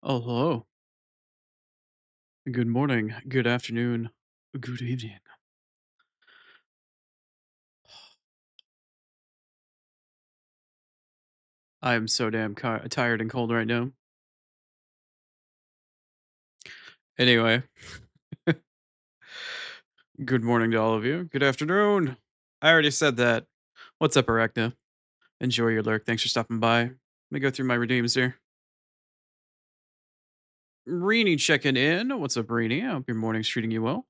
Oh, hello. Good morning. Good afternoon. Good evening. I am so damn tired and cold right now. Anyway, good morning to all of you. Good afternoon. I already said that. What's up, Arachna? Enjoy your lurk. Thanks for stopping by. Let me go through my redeems here. Reenie checking in. What's up, Reenie? I hope your morning's treating you well.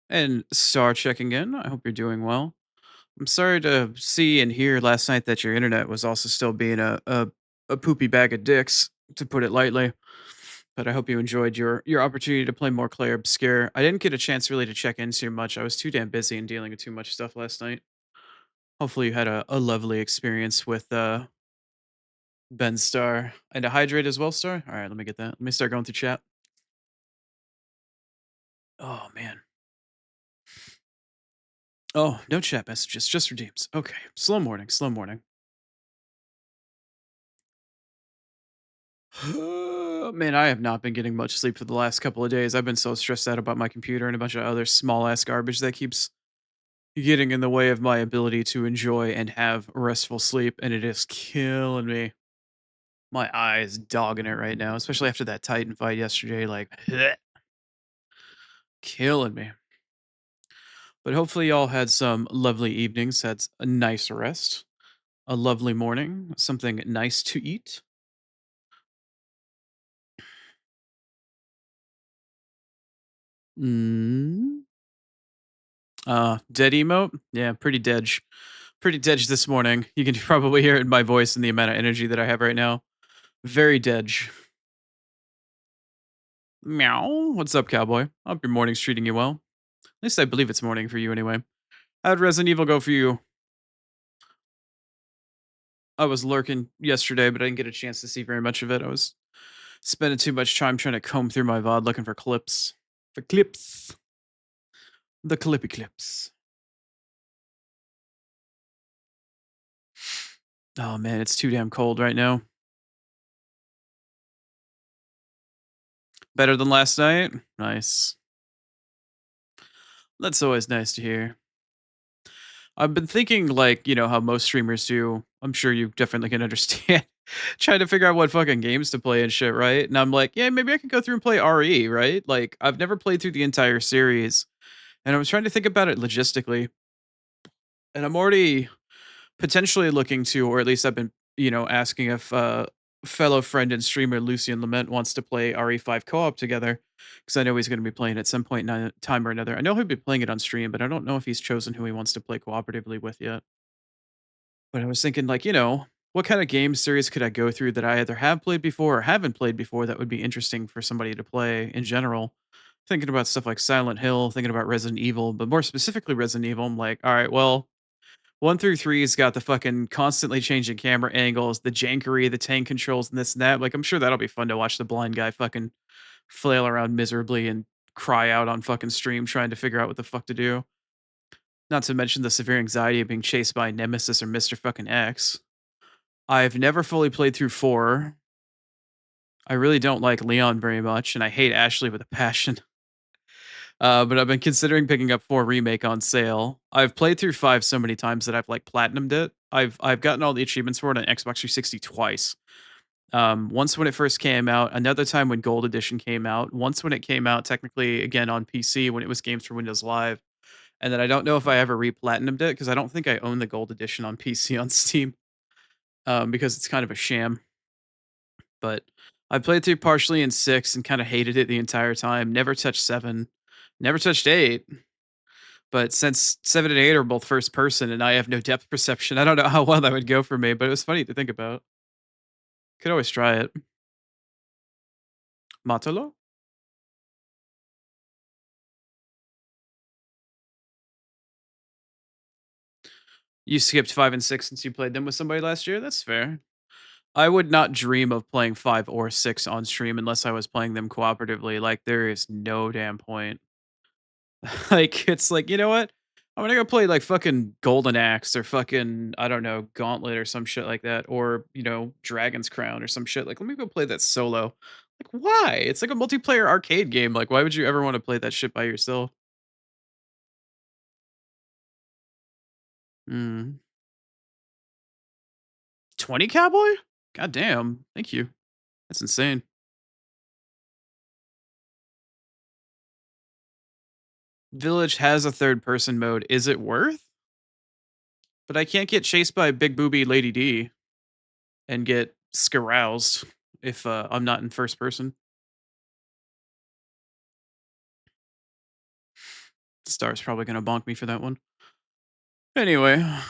And Star checking in. I hope you're doing well. I'm sorry to see and hear last night that your internet was also still being a poopy bag of dicks, to put it lightly. But I hope you enjoyed your opportunity to play more Clay Obscure. I didn't get a chance really to check in too much. I was too damn busy and dealing with too much stuff last night. Hopefully you had a lovely experience with Ben Star and a hydrate as well, Star. All right, let me get that. Let me start going through chat. Oh man. Oh, no chat messages, just redeems. Okay. Slow morning, slow morning. Man, I have not been getting much sleep for the last couple of days. I've been so stressed out about my computer and a bunch of other small ass garbage that keeps getting in the way of my ability to enjoy and have restful sleep, and it is killing me. My eyes dogging it right now, especially after that Titan fight yesterday. Like, killing me. But hopefully, y'all had some lovely evenings, had a nice rest, a lovely morning, something nice to eat. Mm. Dead emote? Yeah, pretty dead. Pretty dead this morning. You can probably hear it in my voice and the amount of energy that I have right now. Very dead. Meow. What's up, cowboy? Hope your morning's treating you well. At least I believe it's morning for you anyway. How'd Resident Evil go for you? I was lurking yesterday, but I didn't get a chance to see very much of it. I was spending too much time trying to comb through my VOD looking for clips. For clips. The clippy clips. Oh man, it's too damn cold right now. Better than last night? Nice. That's always nice to hear. I've been thinking, like, how most streamers do. I'm sure you definitely can understand. Trying to figure out what fucking games to play and shit, right? And I'm like, yeah, maybe I could go through and play RE, right? Like, I've never played through the entire series. And I was trying to think about it logistically. And I'm already potentially looking to, or at least I've been, asking if fellow friend and streamer Lucian Lament wants to play RE5 co-op together. Because I know he's going to be playing at some point in time or another. I know he'll be playing it on stream, but I don't know if he's chosen who he wants to play cooperatively with yet. But I was thinking, like, what kind of game series could I go through that I either have played before or haven't played before that would be interesting for somebody to play in general? Thinking about stuff like Silent Hill, thinking about Resident Evil, but more specifically Resident Evil, I'm like, all right, well, 1 through 3's got the fucking constantly changing camera angles, the jankery, the tank controls, and this and that. Like, I'm sure that'll be fun to watch the blind guy fucking flail around miserably and cry out on fucking stream trying to figure out what the fuck to do. Not to mention the severe anxiety of being chased by Nemesis or Mr. fucking X. I've never fully played through 4. I really don't like Leon very much, and I hate Ashley with a passion. But I've been considering picking up 4 Remake on sale. I've played through 5 so many times that I've, like, platinumed it. I've gotten all the achievements for it on Xbox 360 twice. Once when it first came out, another time when Gold Edition came out, once when it came out technically again on PC when it was Games for Windows Live, and then I don't know if I ever re-platinumed it because I don't think I own the Gold Edition on PC on Steam, because it's kind of a sham. But I played through partially in 6 and kinda hated it the entire time, never touched 7, never touched 8, but since 7 and 8 are both first person and I have no depth perception, I don't know how well that would go for me, but it was funny to think about. Could always try it. Matalo? You skipped 5 and 6 since you played them with somebody last year? That's fair. I would not dream of playing 5 or 6 on stream unless I was playing them cooperatively, like, there is no damn point. Like, it's like, you know what? I'm gonna go play like fucking Golden Axe or fucking, I don't know, Gauntlet or some shit like that, or Dragon's Crown or some shit. Like, let me go play that solo. Like, why? It's like a multiplayer arcade game. Like, why would you ever want to play that shit by yourself? 20 cowboy? God damn. Thank you. That's insane. Village has a third person mode. Is it worth? But I can't get chased by Big Booby Lady D and get scaroused if I'm not in first person. Star's probably gonna bonk me for that one. Anyway, I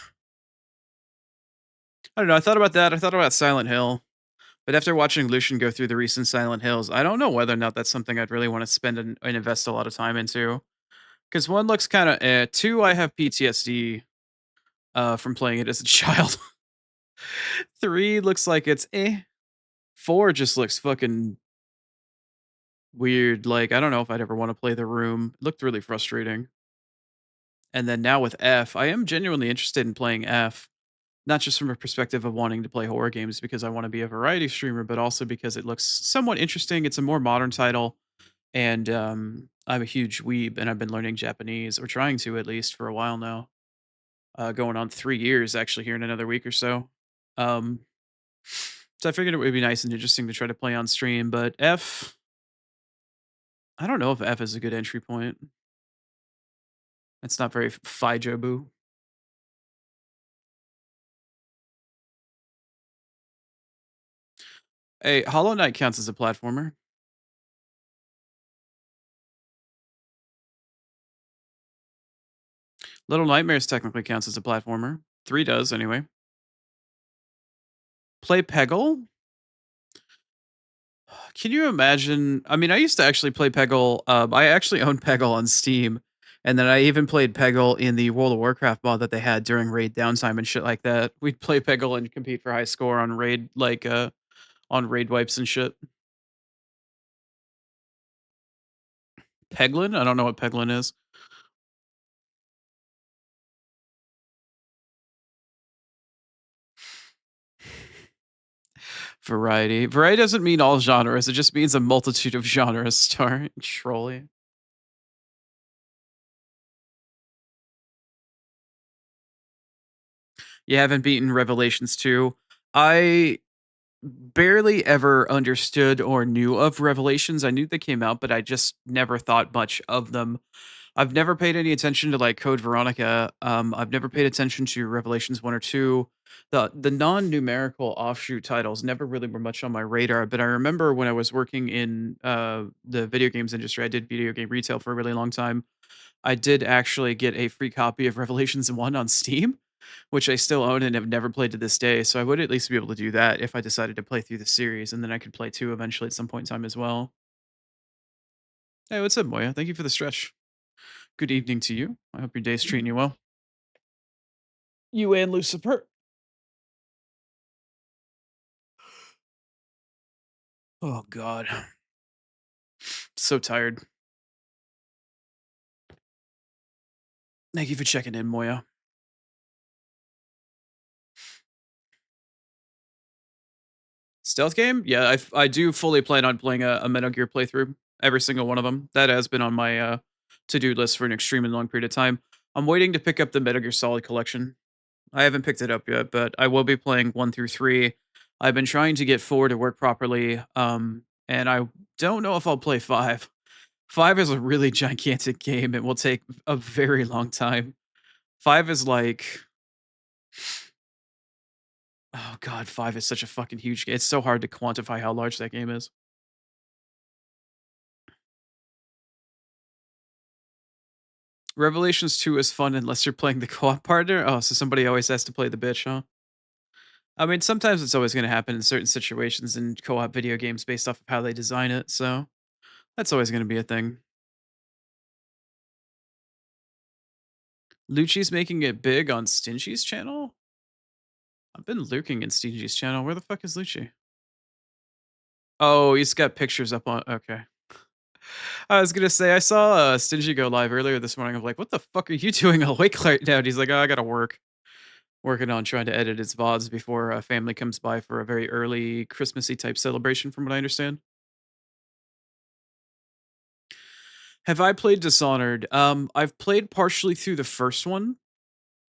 don't know. I thought about that. I thought about Silent Hill. But after watching Lucian go through the recent Silent Hills, I don't know whether or not that's something I'd really want to spend and invest a lot of time into. Because one looks kind of eh. Two, I have PTSD from playing it as a child. Three looks like it's eh. Four just looks fucking weird. Like, I don't know if I'd ever want to play The Room. It looked really frustrating. And then now with F, I am genuinely interested in playing F. Not just from a perspective of wanting to play horror games because I want to be a variety streamer, but also because it looks somewhat interesting. It's a more modern title. And I'm a huge weeb, and I've been learning Japanese, or trying to at least, for a while now. Going on 3 years actually here in another week or so. Um, so I figured it would be nice and interesting to try to play on stream. But F, I don't know if F is a good entry point. It's not very Fijobu. Hey, Hollow Knight counts as a platformer. Little Nightmares technically counts as a platformer. 3 does anyway. Play Peggle? Can you imagine? I mean, I used to actually play Peggle. I actually own Peggle on Steam, and then I even played Peggle in the World of Warcraft mod that they had during raid downtime and shit like that. We'd play Peggle and compete for high score on raid, like on raid wipes and shit. Peglin? I don't know what Peglin is. Variety. Variety doesn't mean all genres. It just means a multitude of genres. Star Trolley. You haven't beaten Revelations 2. I barely ever understood or knew of Revelations. I knew they came out, but I just never thought much of them. I've never paid any attention to like Code Veronica. I've never paid attention to Revelations 1 or 2. The non-numerical offshoot titles never really were much on my radar, but I remember when I was working in the video games industry, I did video game retail for a really long time. I did actually get a free copy of Revelations 1 on Steam, which I still own and have never played to this day. So I would at least be able to do that if I decided to play through the series, and then I could play 2 eventually at some point in time as well. Hey, what's up, Moya? Thank you for the stretch. Good evening to you. I hope your day's treating you well. You and Lucifer. Oh God. So tired. Thank you for checking in, Moya. Stealth game? Yeah, I do fully plan on playing a Metal Gear playthrough. Every single one of them. That has been on my to-do list for an extremely long period of time. I'm waiting to pick up the Metal Gear Solid collection. I haven't picked it up yet, but I will be playing 1 through 3. I've been trying to get 4 to work properly, and I don't know if I'll play 5. 5 is a really gigantic game. It will take a very long time. 5 is like, oh God, 5 is such a fucking huge game. It's so hard to quantify how large that game is. Revelations 2 is fun unless you're playing the co-op partner. Oh, so somebody always has to play the bitch, huh? I mean, sometimes it's always going to happen in certain situations in co-op video games based off of how they design it. So that's always going to be a thing. Lucci's making it big on Stingy's channel? I've been lurking in Stingy's channel. Where the fuck is Lucci? Oh, he's got pictures up on. Okay. I was gonna say I saw Stingy go live earlier this morning. I'm like, "What the fuck are you doing awake right now?" And he's like, "Oh, I gotta work." Working on trying to edit his VODs before family comes by for a very early Christmassy type celebration, from what I understand. Have I played Dishonored? I've played partially through the first one.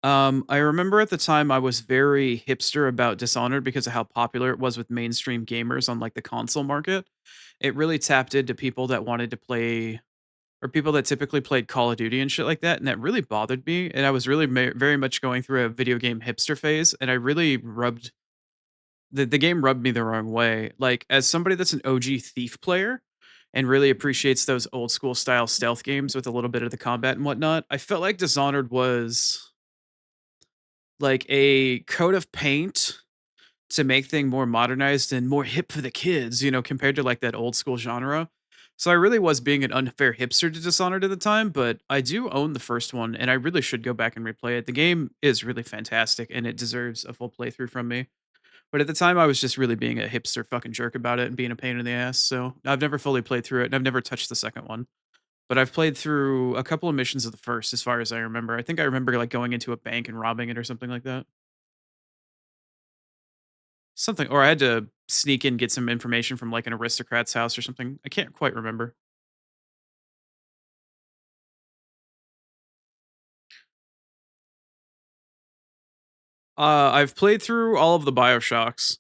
I remember at the time I was very hipster about Dishonored because of how popular it was with mainstream gamers on like the console market. It really tapped into people that wanted to play or people that typically played Call of Duty and shit like that, and that really bothered me. And I was really very much going through a video game hipster phase, and I really rubbed the game rubbed me the wrong way. Like as somebody that's an OG Thief player and really appreciates those old school style stealth games with a little bit of the combat and whatnot, I felt like Dishonored was like a coat of paint to make thing more modernized and more hip for the kids, compared to like that old school genre. So I really was being an unfair hipster to Dishonored at the time, but I do own the first one and I really should go back and replay it. The game is really fantastic and it deserves a full playthrough from me. But at the time I was just really being a hipster fucking jerk about it and being a pain in the ass. So I've never fully played through it and I've never touched the second one. But I've played through a couple of missions of the first as far as I remember. I think I remember like going into a bank and robbing it or something like that. Something or I had to sneak in, get some information from, like, an aristocrat's house or something. I can't quite remember. I've played through all of the BioShocks.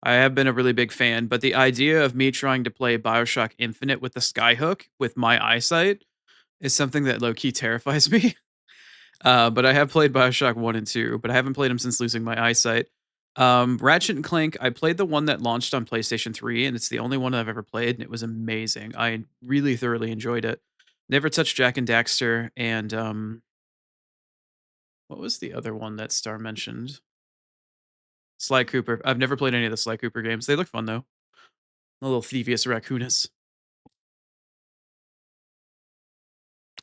I have been a really big fan, but the idea of me trying to play BioShock Infinite with the skyhook with my eyesight is something that low key terrifies me. But I have played BioShock 1 and 2, but I haven't played them since losing my eyesight. Ratchet and Clank, I played the one that launched on PlayStation 3, and it's the only one I've ever played, and it was amazing. I really thoroughly enjoyed it. Never touched Jack and Daxter, and what was the other one that Star mentioned? Sly Cooper. I've never played any of the Sly Cooper games. They look fun though. A little thievius raccoonus.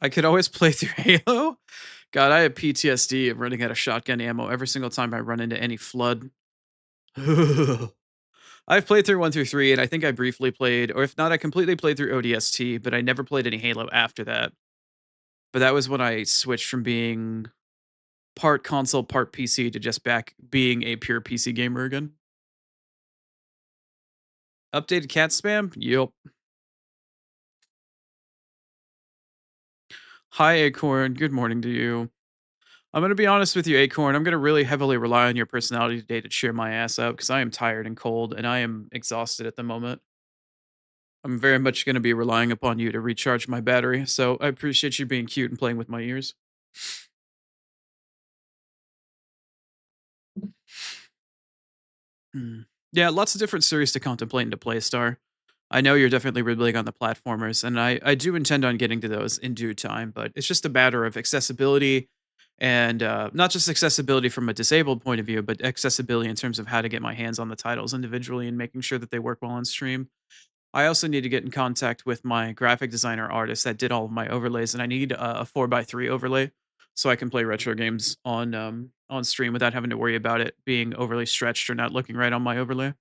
I could always play through Halo. God, I have PTSD of running out of shotgun ammo every single time I run into any flood. I've played through 1 through 3, and I think I briefly played, or if not, I completely played through ODST, but I never played any Halo after that. But that was when I switched from being part console, part PC to just back being a pure PC gamer again. Updated cat spam? Yup. Hi, Acorn. Good morning to you. I'm going to be honest with you, Acorn. I'm going to really heavily rely on your personality today to cheer my ass up because I am tired and cold and I am exhausted at the moment. I'm very much going to be relying upon you to recharge my battery. So I appreciate you being cute and playing with my ears. Hmm. Yeah, lots of different series to contemplate and to play, Star. I know you're definitely really big on the platformers, and I do intend on getting to those in due time, but it's just a matter of accessibility and not just accessibility from a disabled point of view, but accessibility in terms of how to get my hands on the titles individually and making sure that they work well on stream. I also need to get in contact with my graphic designer artist that did all of my overlays, and I need a 4x3 overlay so I can play retro games on stream without having to worry about it being overly stretched or not looking right on my overlay.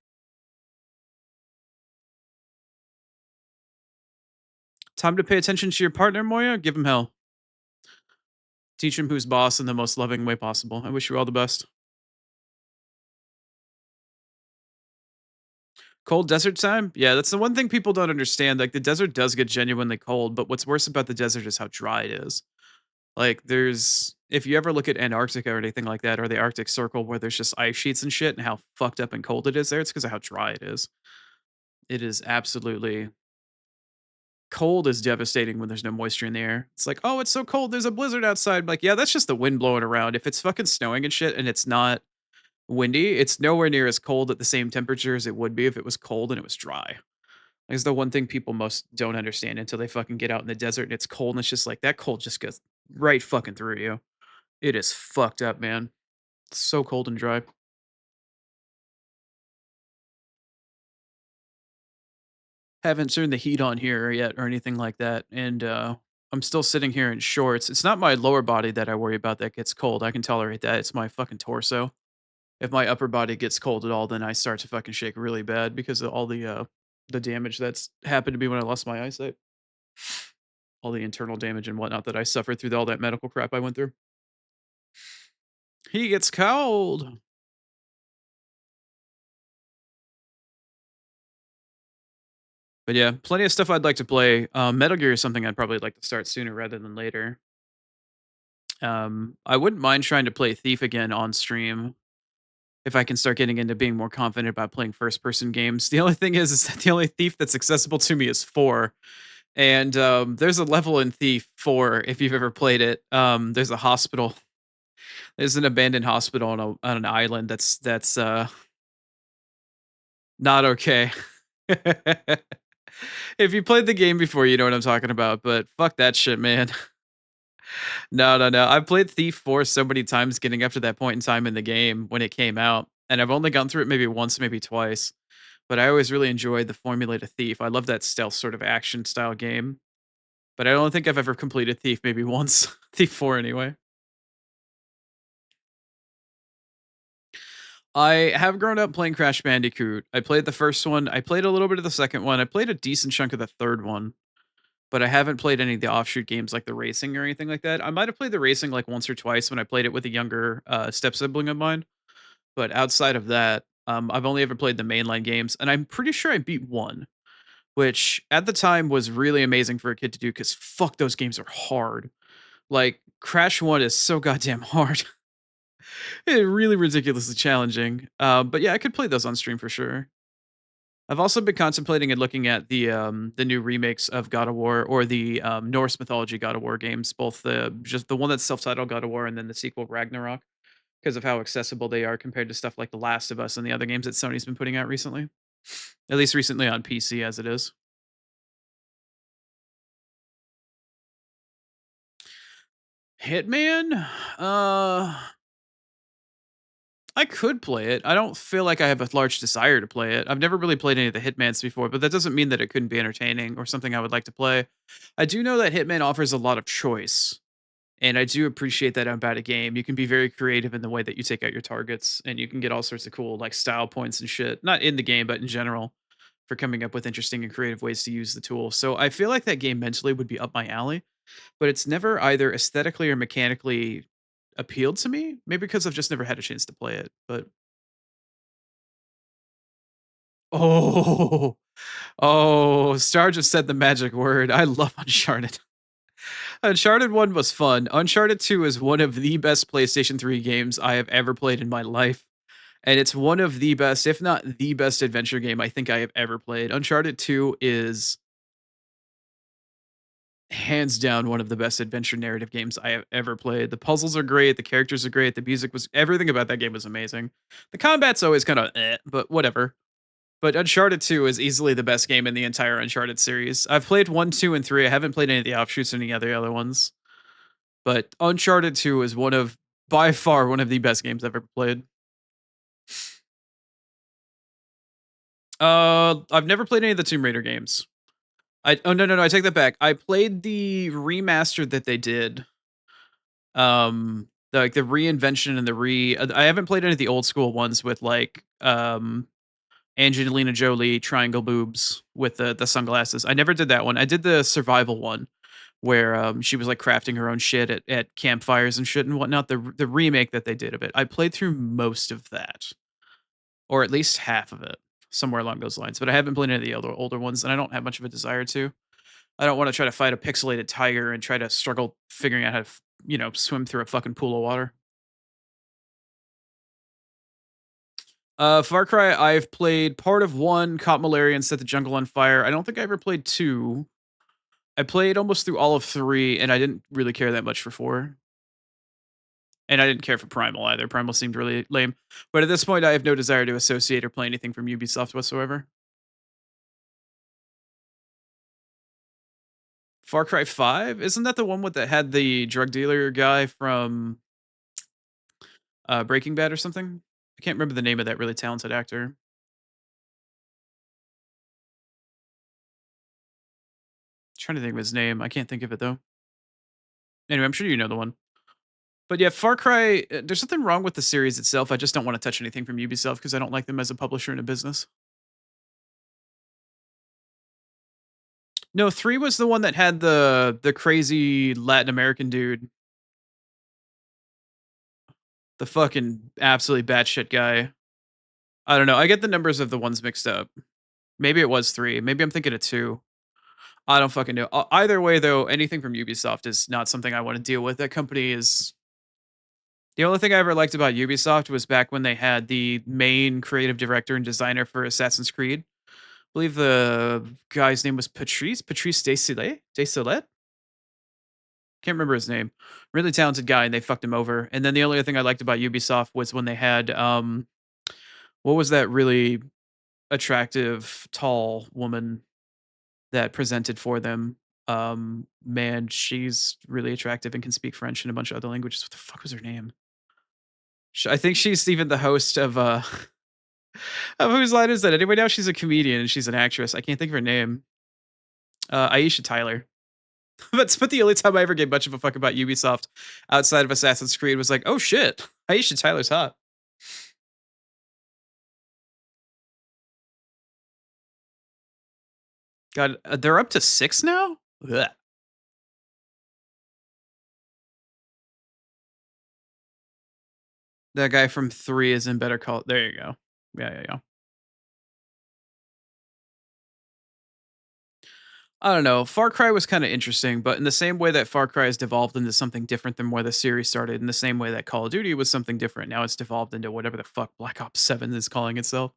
Time to pay attention to your partner, Moya. Give him hell. Teach him who's boss in the most loving way possible. I wish you all the best. Cold desert time? Yeah, that's the one thing people don't understand. Like the desert does get genuinely cold, but what's worse about the desert is how dry it is. Like there's if you ever look at Antarctica or anything like that, or the Arctic Circle where there's just ice sheets and shit and how fucked up and cold it is there, it's because of how dry it is. It is absolutely cold is devastating when there's no moisture in the air. It's like, oh, it's so cold, there's a blizzard outside. Like, yeah, that's just the wind blowing around. If it's fucking snowing and shit and it's not windy, it's nowhere near as cold at the same temperature as it would be if it was cold and it was dry. Is the one thing people most don't understand until they fucking get out in the desert and it's cold and it's just like that cold just goes right fucking through you. It is fucked up, man. It's so cold and dry. Haven't turned the heat on here yet or anything like that. And I'm still sitting here in shorts. It's not my lower body that I worry about that gets cold. I can tolerate that. It's my fucking torso. If my upper body gets cold at all, then I start to fucking shake really bad because of all the damage that's happened to me when I lost my eyesight. All the internal damage and whatnot that I suffered through all that medical crap I went through. He gets cold. But yeah, plenty of stuff I'd like to play. Metal Gear is something I'd probably like to start sooner rather than later. I wouldn't mind trying to play Thief again on stream if I can start getting into being more confident about playing first person games. The only thing is that the only Thief that's accessible to me is 4. And there's a level in Thief 4 if you've ever played it. There's a hospital. There's an abandoned hospital on an island that's not okay. If you played the game before, you know what I'm talking about, but fuck that shit, man. No, no, no. I've played Thief 4 so many times getting up to that point in time in the game when it came out, and I've only gone through it maybe once, maybe twice, but I always really enjoyed the formula to Thief. I love that stealth sort of action style game, but I don't think I've ever completed Thief maybe once. Thief 4 anyway. I have grown up playing Crash Bandicoot. I played the first one, I played a little bit of the second one, I played a decent chunk of the third one, but I haven't played any of the offshoot games like the racing or anything like that. I might have played the racing like once or twice when I played it with a younger step sibling of mine. But outside of that, I've only ever played the mainline games, and I'm pretty sure I beat 1, which at the time was really amazing for a kid to do because fuck, those games are hard. Like, Crash 1 is so goddamn hard. It's really ridiculously challenging. But yeah, I could play those on stream for sure. I've also been contemplating and looking at the new remakes of God of War or the Norse mythology God of War games, both the just the one that's self-titled God of War and then the sequel Ragnarok, because of how accessible they are compared to stuff like The Last of Us and the other games that Sony's been putting out recently. At least recently on PC as it is. Hitman? Uh I could play it. I don't feel like I have a large desire to play it. I've never really played any of the Hitmans before, but that doesn't mean that it couldn't be entertaining or something I would like to play. I do know that Hitman offers a lot of choice, and I do appreciate that about a game. You can be very creative in the way that you take out your targets, and you can get all sorts of cool like style points and shit. Not in the game, but in general, for coming up with interesting and creative ways to use the tool. So I feel like that game mentally would be up my alley, but it's never either aesthetically or mechanically appealed to me. Maybe because I've just never had a chance to play it. But oh, oh, Star just said the magic word. I love Uncharted. Uncharted 1 was fun. Uncharted 2 is one of the best PlayStation 3 games I have ever played in my life. And it's one of the best, if not the best adventure game I think I have ever played. Uncharted 2 is hands down one of the best adventure narrative games I have ever played. The puzzles are great, the characters are great, the music was everything about that game was amazing. The combat's always kind of but whatever. But Uncharted 2 is easily the best game in the entire Uncharted series. I've played 1, 2, and 3. I haven't played any of the offshoots or any of the other ones. But Uncharted 2 is one of by far one of the best games I've ever played. I've never played any of the Tomb Raider games. Oh no, no, no, I take that back. I played the remaster that they did. Like the reinvention and I haven't played any of the old school ones with like Angelina Jolie triangle boobs with the sunglasses. I never did that one. I did the survival one where she was like crafting her own shit at campfires and shit and whatnot. The remake that they did of it. I played through most of that, or at least half of it, somewhere along those lines. But I haven't played any of the older ones, and I don't have much of a desire to. I don't want to try to fight a pixelated tiger and try to struggle figuring out how to, swim through a fucking pool of water. Far Cry, I've played part of 1, caught malaria and set the jungle on fire. I don't think I ever played 2. I played almost through all of 3, and I didn't really care that much for 4. And I didn't care for Primal either. Primal seemed really lame. But at this point, I have no desire to associate or play anything from Ubisoft whatsoever. Far Cry 5? Isn't that the one with that had the drug dealer guy from Breaking Bad or something? I can't remember the name of that really talented actor. Trying to think of his name. I can't think of it though. Anyway, I'm sure you know the one. But yeah, Far Cry, there's nothing wrong with the series itself. I just don't want to touch anything from Ubisoft because I don't like them as a publisher and a business. No, 3 was the one that had the crazy Latin American dude, the fucking absolutely batshit guy. I don't know, I get the numbers of the ones mixed up. Maybe it was 3, maybe I'm thinking of 2. I don't fucking know. Either way, though, anything from Ubisoft is not something I wanna deal with. That company is the only thing I ever liked about Ubisoft was back when they had the main creative director and designer for Assassin's Creed. I believe the guy's name was Patrice Desilets? Can't remember his name. Really talented guy, and they fucked him over. And then the only other thing I liked about Ubisoft was when they had what was that really attractive, tall woman that presented for them? Man, she's really attractive and can speak French and a bunch of other languages. What the fuck was her name? I think she's even the host of whose line is that anyway? Now she's a comedian and she's an actress. I can't think of her name. Aisha Tyler. But the only time I ever gave much of a fuck about Ubisoft outside of Assassin's Creed was like, oh shit, Aisha Tyler's hot. God, they're up to 6 now? Ugh. That guy from 3 is in Better Call. There you go. Yeah, yeah, yeah. I don't know. Far Cry was kind of interesting, but in the same way that Far Cry has devolved into something different than where the series started, in the same way that Call of Duty was something different, now it's devolved into whatever the fuck Black Ops 7 is calling itself.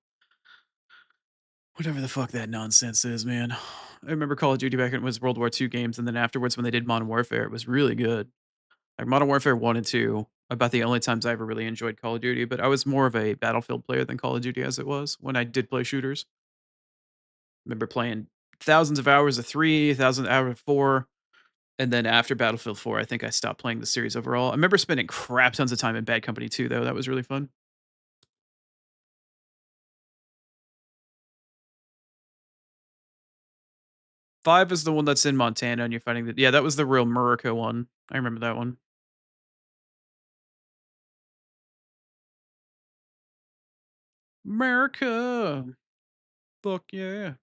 Whatever the fuck that nonsense is, man. I remember Call of Duty back when it was World War II games, and then afterwards when they did Modern Warfare, it was really good. Like Modern Warfare 1 and 2, about the only times I ever really enjoyed Call of Duty, but I was more of a Battlefield player than Call of Duty as it was when I did play shooters. Remember playing thousands of hours of 3, thousands of hours of 4, and then after Battlefield 4, I think I stopped playing the series overall. I remember spending crap tons of time in Bad Company 2 though. That was really fun. 5 is the one that's in Montana and you're fighting the yeah, that was the real Murica one. I remember that one. America. Fuck yeah.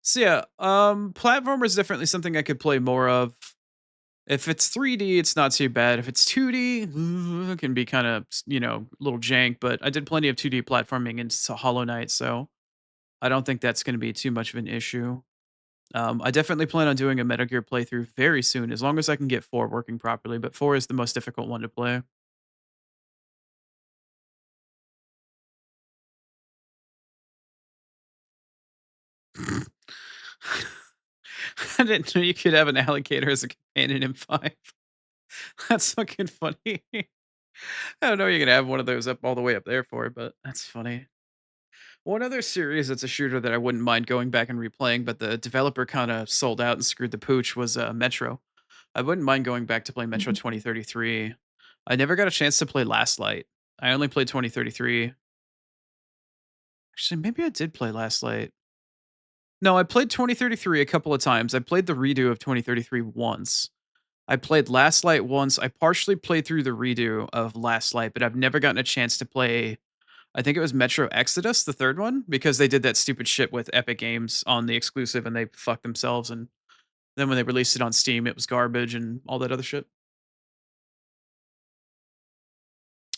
So yeah, platformer is definitely something I could play more of. If it's 3D, it's not too bad. If it's 2D, it can be kind of, a little jank, but I did plenty of 2D platforming in Hollow Knight, so I don't think that's going to be too much of an issue. I definitely plan on doing a Metal Gear playthrough very soon, as long as I can get 4 working properly, but 4 is the most difficult one to play. I didn't know you could have an alligator as a companion in 5. That's fucking funny. I don't know you're gonna have one of those up all the way up there for, but that's funny. One other series that's a shooter that I wouldn't mind going back and replaying, but the developer kinda sold out and screwed the pooch was, Metro. I wouldn't mind going back to play Metro 2033. I never got a chance to play Last Light. I only played 2033. Actually, maybe I did play Last Light. No, I played 2033 a couple of times. I played the redo of 2033 once. I played Last Light once. I partially played through the redo of Last Light, but I've never gotten a chance to play I think it was Metro Exodus, the 3rd one, because they did that stupid shit with Epic Games on the exclusive and they fucked themselves, and then when they released it on Steam, it was garbage and all that other shit.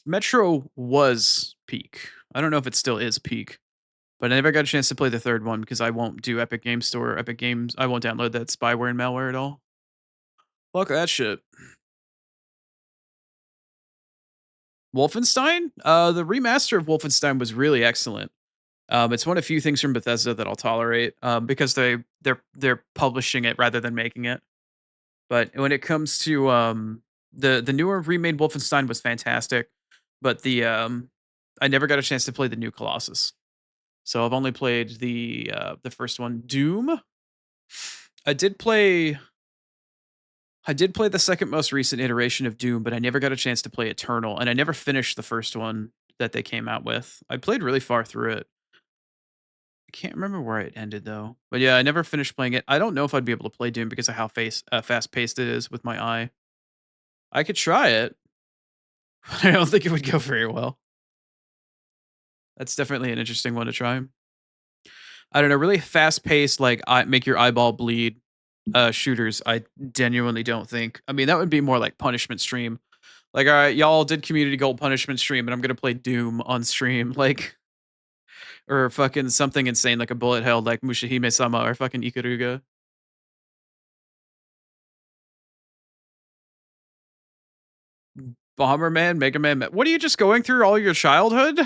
Metro was peak. I don't know if it still is peak, but I never got a chance to play the 3rd one because I won't do Epic Games Store, Epic Games I won't download that spyware and malware at all. Fuck that shit. Wolfenstein? The remaster of Wolfenstein was really excellent. It's one of few things from Bethesda that I'll tolerate, because they're publishing it rather than making it. But when it comes to, the newer remade Wolfenstein was fantastic, but I never got a chance to play the new Colossus. So I've only played the first one. Doom? I did play I did play the second most recent iteration of Doom, but I never got a chance to play Eternal, and I never finished the first one that they came out with. I played really far through it. I can't remember where it ended though. But yeah, I never finished playing it. I don't know if I'd be able to play Doom because of how fast paced it is with my eye. I could try it, but I don't think it would go very well. That's definitely an interesting one to try. I don't know, really fast paced, like make your eyeball bleed shooters. I genuinely don't think. I mean, that would be more like punishment stream. Like, all right, y'all did community gold punishment stream, and I'm gonna play Doom on stream, like, or fucking something insane like a bullet hell like Mushihime Sama or fucking Ikaruga. Bomberman, Mega Man. What are you just going through all your childhood?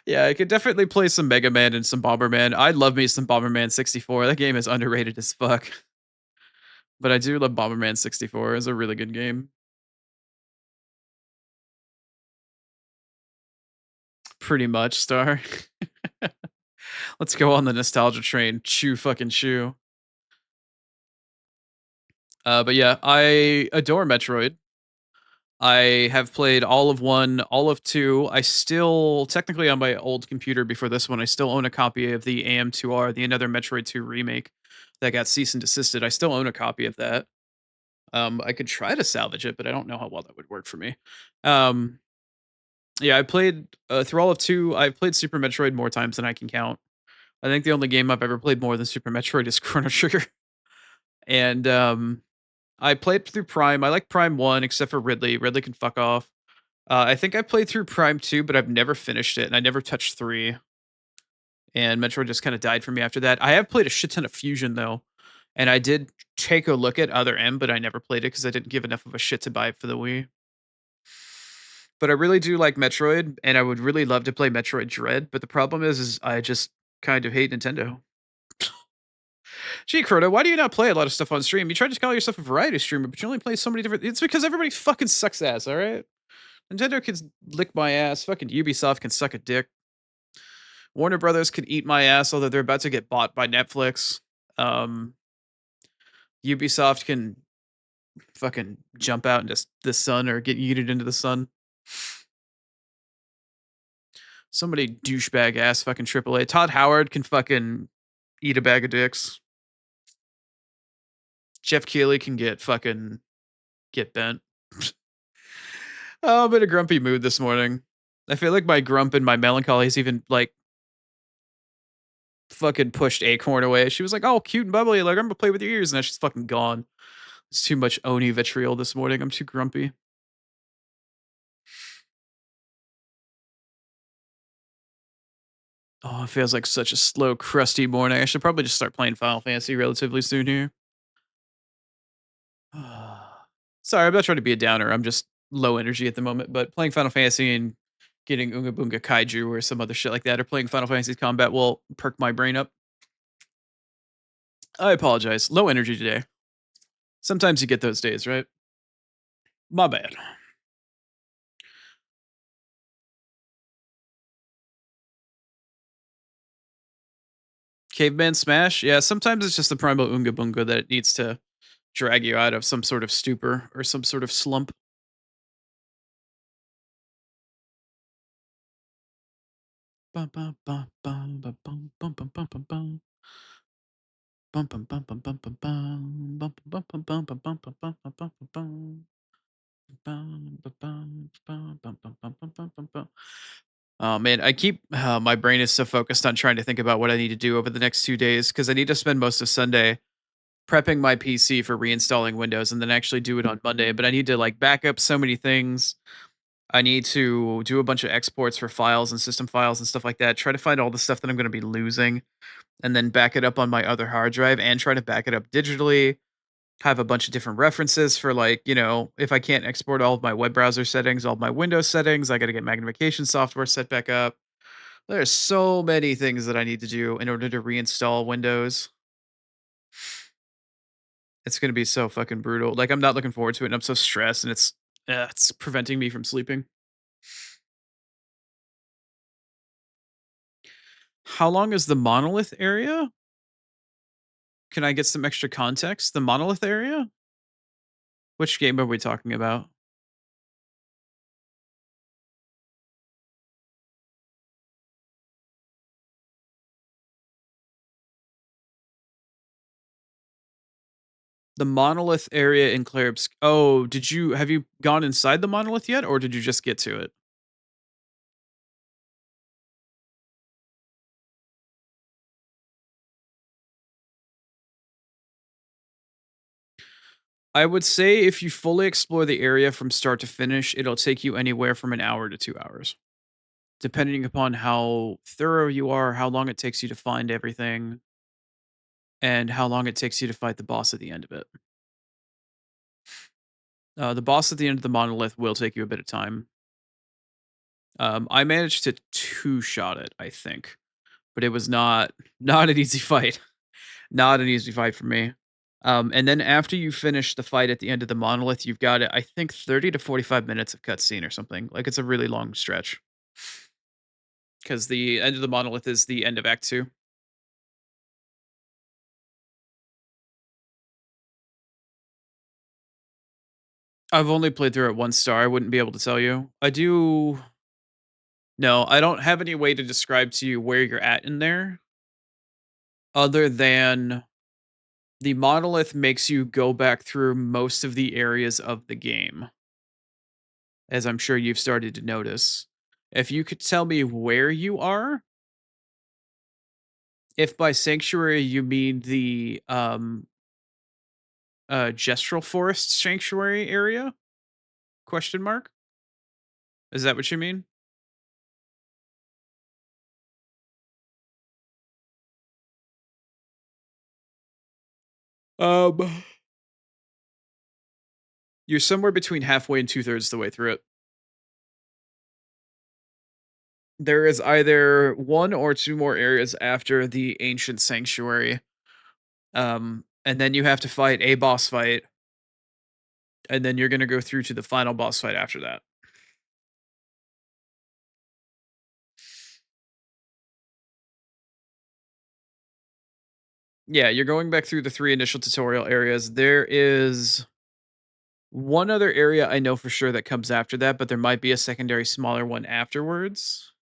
Yeah, I could definitely play some Mega Man and some Bomberman. I love me some Bomberman 64. That game is underrated as fuck. But I do love Bomberman 64. It's a really good game. Pretty much, Star. Let's go on the nostalgia train. Chew fucking chew. But yeah, I adore Metroid. I have played all of one, all of two. I still, technically on my old computer before this one, I still own a copy of the AM2R, the Another Metroid 2 remake that got cease and desisted. I still own a copy of that. I could try to salvage it, but I don't know how well that would work for me. Um, yeah, I played through all of two. I've played Super Metroid more times than I can count. I think the only game I've ever played more than Super Metroid is Chrono Trigger. And I played through Prime. I like Prime 1, except for Ridley. Ridley can fuck off. I think I played through Prime 2, but I've never finished it, and I never touched 3. And Metroid just kind of died for me after that. I have played a shit ton of Fusion, though. And I did take a look at Other M, but I never played it because I didn't give enough of a shit to buy it for the Wii. But I really do like Metroid, and I would really love to play Metroid Dread. But the problem is I just kind of hate Nintendo. Gee, Crota, why do you not play a lot of stuff on stream? You try to call yourself a variety streamer, but you only play so many different. It's because everybody fucking sucks ass. All right, Nintendo can lick my ass. Fucking Ubisoft can suck a dick. Warner Brothers can eat my ass, although they're about to get bought by Netflix. Um, Ubisoft can fucking jump out into the sun or get yeeted into the sun. So many douchebag ass fucking AAA. Todd Howard can fucking eat a bag of dicks. Jeff Keighley can get bent. Oh, I'm in a grumpy mood this morning. I feel like my grump and my melancholy is even like fucking pushed Acorn away. She was like, "Oh, cute and bubbly. Like I'm gonna play with your ears," and now she's fucking gone. It's too much Oni vitriol this morning. I'm too grumpy. Oh, it feels like such a slow, crusty morning. I should probably just start playing Final Fantasy relatively soon here. Sorry, I'm not trying to be a downer. I'm just low energy at the moment. But playing Final Fantasy and getting Unga Bunga Kaiju or some other shit like that, or playing Final Fantasy Combat will perk my brain up. I apologize. Low energy today. Sometimes you get those days, right? My bad. Caveman Smash? Yeah, sometimes it's just the primal Unga Bunga that it needs to drag you out of some sort of stupor or some sort of slump. Bum, bum, bum, bum, bum, bum, bum, bum, bum, bum, bum. Bum, bum, bum, bum, bum, bum, bum. Bum, bum, bum, bum, bum, bum, bum, bum, bum, bum, bum. Bum, ba, bum, bum, bum, bum, bum, bum, bum, bum, bum. Oh man, I keep my brain is so focused on trying to think about what I need to do over the next 2 days because I need to spend most of Sunday prepping my PC for reinstalling Windows and then actually do it on Monday. But I need to like back up so many things. I need to do a bunch of exports for files and system files and stuff like that. Try to find all the stuff that I'm going to be losing and then back it up on my other hard drive and try to back it up digitally. Have a bunch of different references for like, if I can't export all of my web browser settings, all of my Windows settings, I got to get magnification software set back up. There's so many things that I need to do in order to reinstall Windows. It's gonna be so fucking brutal. Like, I'm not looking forward to it, and I'm so stressed, and it's preventing me from sleeping. How long is the monolith area? Can I get some extra context? The monolith area? Which game are we talking about? The monolith area in Clareb's. Oh, have you gone inside the monolith yet, or did you just get to it? I would say if you fully explore the area from start to finish, it'll take you anywhere from an hour to 2 hours, depending upon how thorough you are, how long it takes you to find everything, and how long it takes you to fight the boss at the end of it. The boss at the end of the monolith will take you a bit of time. I managed to two-shot it, I think, but it was not an easy fight. Not an easy fight for me. And then after you finish the fight at the end of the monolith, you've got I think 30 to 45 minutes of cutscene or something. Like it's a really long stretch because the end of the monolith is the end of Act Two. I've only played through it one star. I wouldn't be able to tell you. I do. No, I don't have any way to describe to you where you're at in there, other than the monolith makes you go back through most of the areas of the game, as I'm sure you've started to notice. If you could tell me where you are, if by sanctuary you mean the gestural forest sanctuary area? Question mark? Is that what you mean? Um, you're somewhere between halfway and two-thirds the way through it. There is either one or two more areas after the ancient sanctuary. And then you have to fight a boss fight, and then you're gonna go through to the final boss fight after that. Yeah, you're going back through the three initial tutorial areas. There is one other area I know for sure that comes after that, but there might be a secondary smaller one afterwards.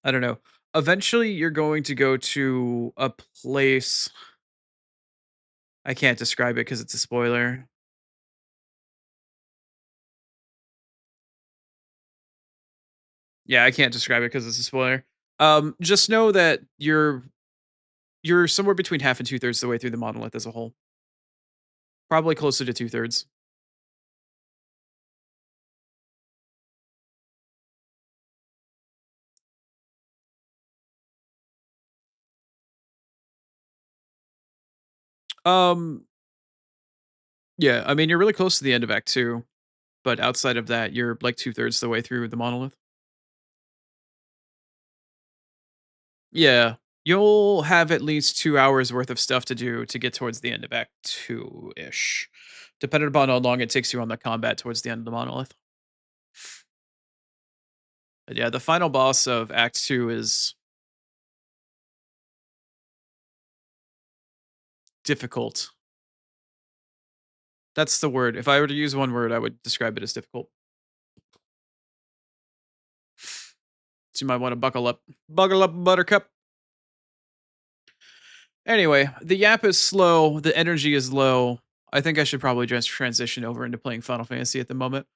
I don't know. Eventually, you're going to go to a place. I can't describe it because it's a spoiler. Yeah, I can't describe it because it's a spoiler. Just know that you're somewhere between half and two-thirds the way through the monolith as a whole. Probably closer to two-thirds. Um, yeah, I mean you're really close to the end of Act Two, but outside of that, you're like two-thirds the way through the monolith. Yeah. You'll have at least 2 hours worth of stuff to do to get towards the end of Act 2-ish, depending upon how long it takes you on the combat towards the end of the monolith. But yeah, the final boss of Act 2 is difficult. That's the word. If I were to use one word, I would describe it as difficult. So you might want to buckle up. Buckle up, buttercup. Anyway, the yap is slow, the energy is low. I think I should probably just transition over into playing Final Fantasy at the moment.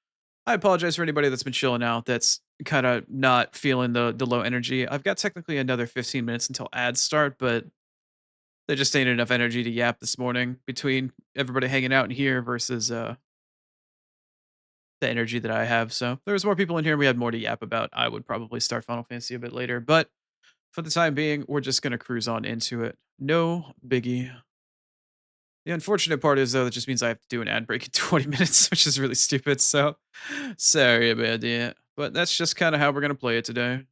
I apologize for anybody that's been chilling out that's kind of not feeling the low energy. I've got technically another 15 minutes until ads start, but there just ain't enough energy to yap this morning between everybody hanging out in here versus the energy that I have. So if there was more people in here, we had more to yap about. I would probably start Final Fantasy a bit later, but for the time being, we're just gonna cruise on into it. No biggie. The unfortunate part is though that just means I have to do an ad break in 20 minutes, which is really stupid. So sorry about that. But that's just kind of how we're gonna play it today.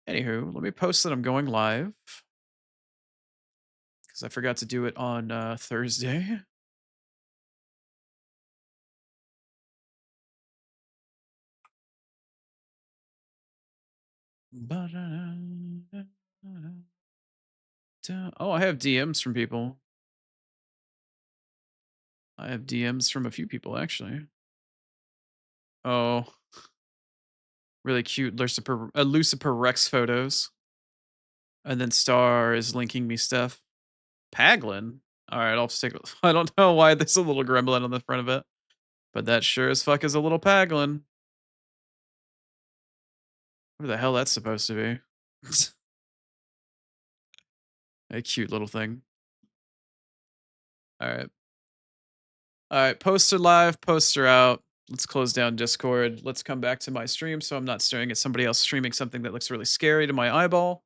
Anywho, let me post that I'm going live because I forgot to do it on Thursday. Oh, I have DMs from people. I have DMs from a few people actually. Oh, really cute Lucifer Rex photos. And then Star is linking me stuff. Paglin? All right, I'll stick with I don't know why there's a little gremlin on the front of it, but that sure as fuck is a little Paglin. What the hell that's supposed to be? A cute little thing. All right. All right. Poster live, poster out. Let's close down Discord. Let's come back to my stream so I'm not staring at somebody else streaming something that looks really scary to my eyeball.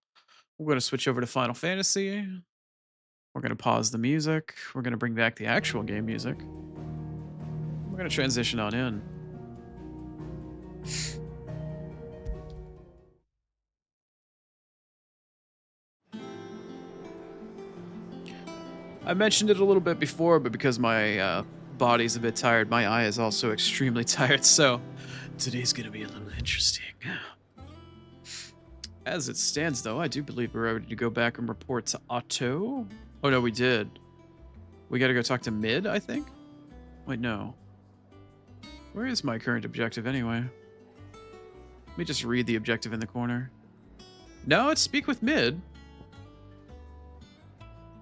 We're going to switch over to Final Fantasy. We're going to pause the music. We're going to bring back the actual game music. We're going to transition on in. I mentioned it a little bit before, but because my body's a bit tired, my eye is also extremely tired, so today's going to be a little interesting. As it stands, though, I do believe we're ready to go back and report to Otto. Oh, no, we did. We got to go talk to Mid, I think? Wait, no. Where is my current objective, anyway? Let me just read the objective in the corner. No, it's speak with Mid.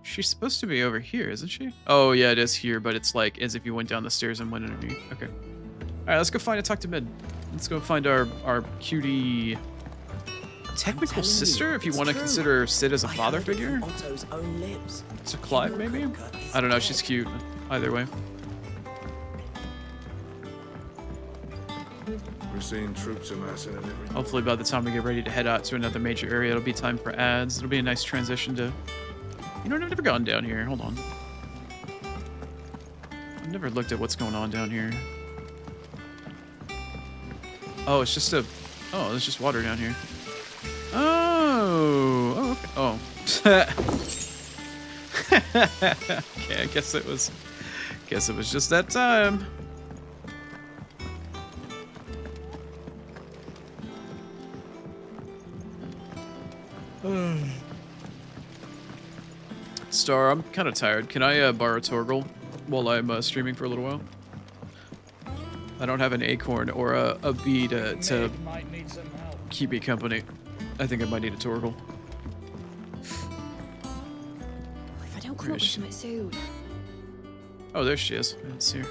She's supposed to be over here, isn't she? Oh, yeah, it is here, but it's like as if you went down the stairs and went underneath. Okay. All right, let's go find and talk to Mid. Let's go find our cutie technical sister, if you want to consider Sid as a father figure. To Clive, maybe? I don't know, she's cute. Either way. We're seeing troops amassing in every... Hopefully by the time we get ready to head out to another major area, it'll be time for ads. It'll be a nice transition to... You know, I've never gone down here. Hold on. I've never looked at what's going on down here. Oh, it's just a... Oh, there's just water down here. Oh, okay. Oh. Okay, I guess it was just that time. Star, I'm kind of tired. Can I borrow Torgal while I'm streaming for a little while? I don't have an acorn or a bee to keep me company. I think I might need a Torgal. If I don't come up with something soon. Oh, there she is. I don't see her.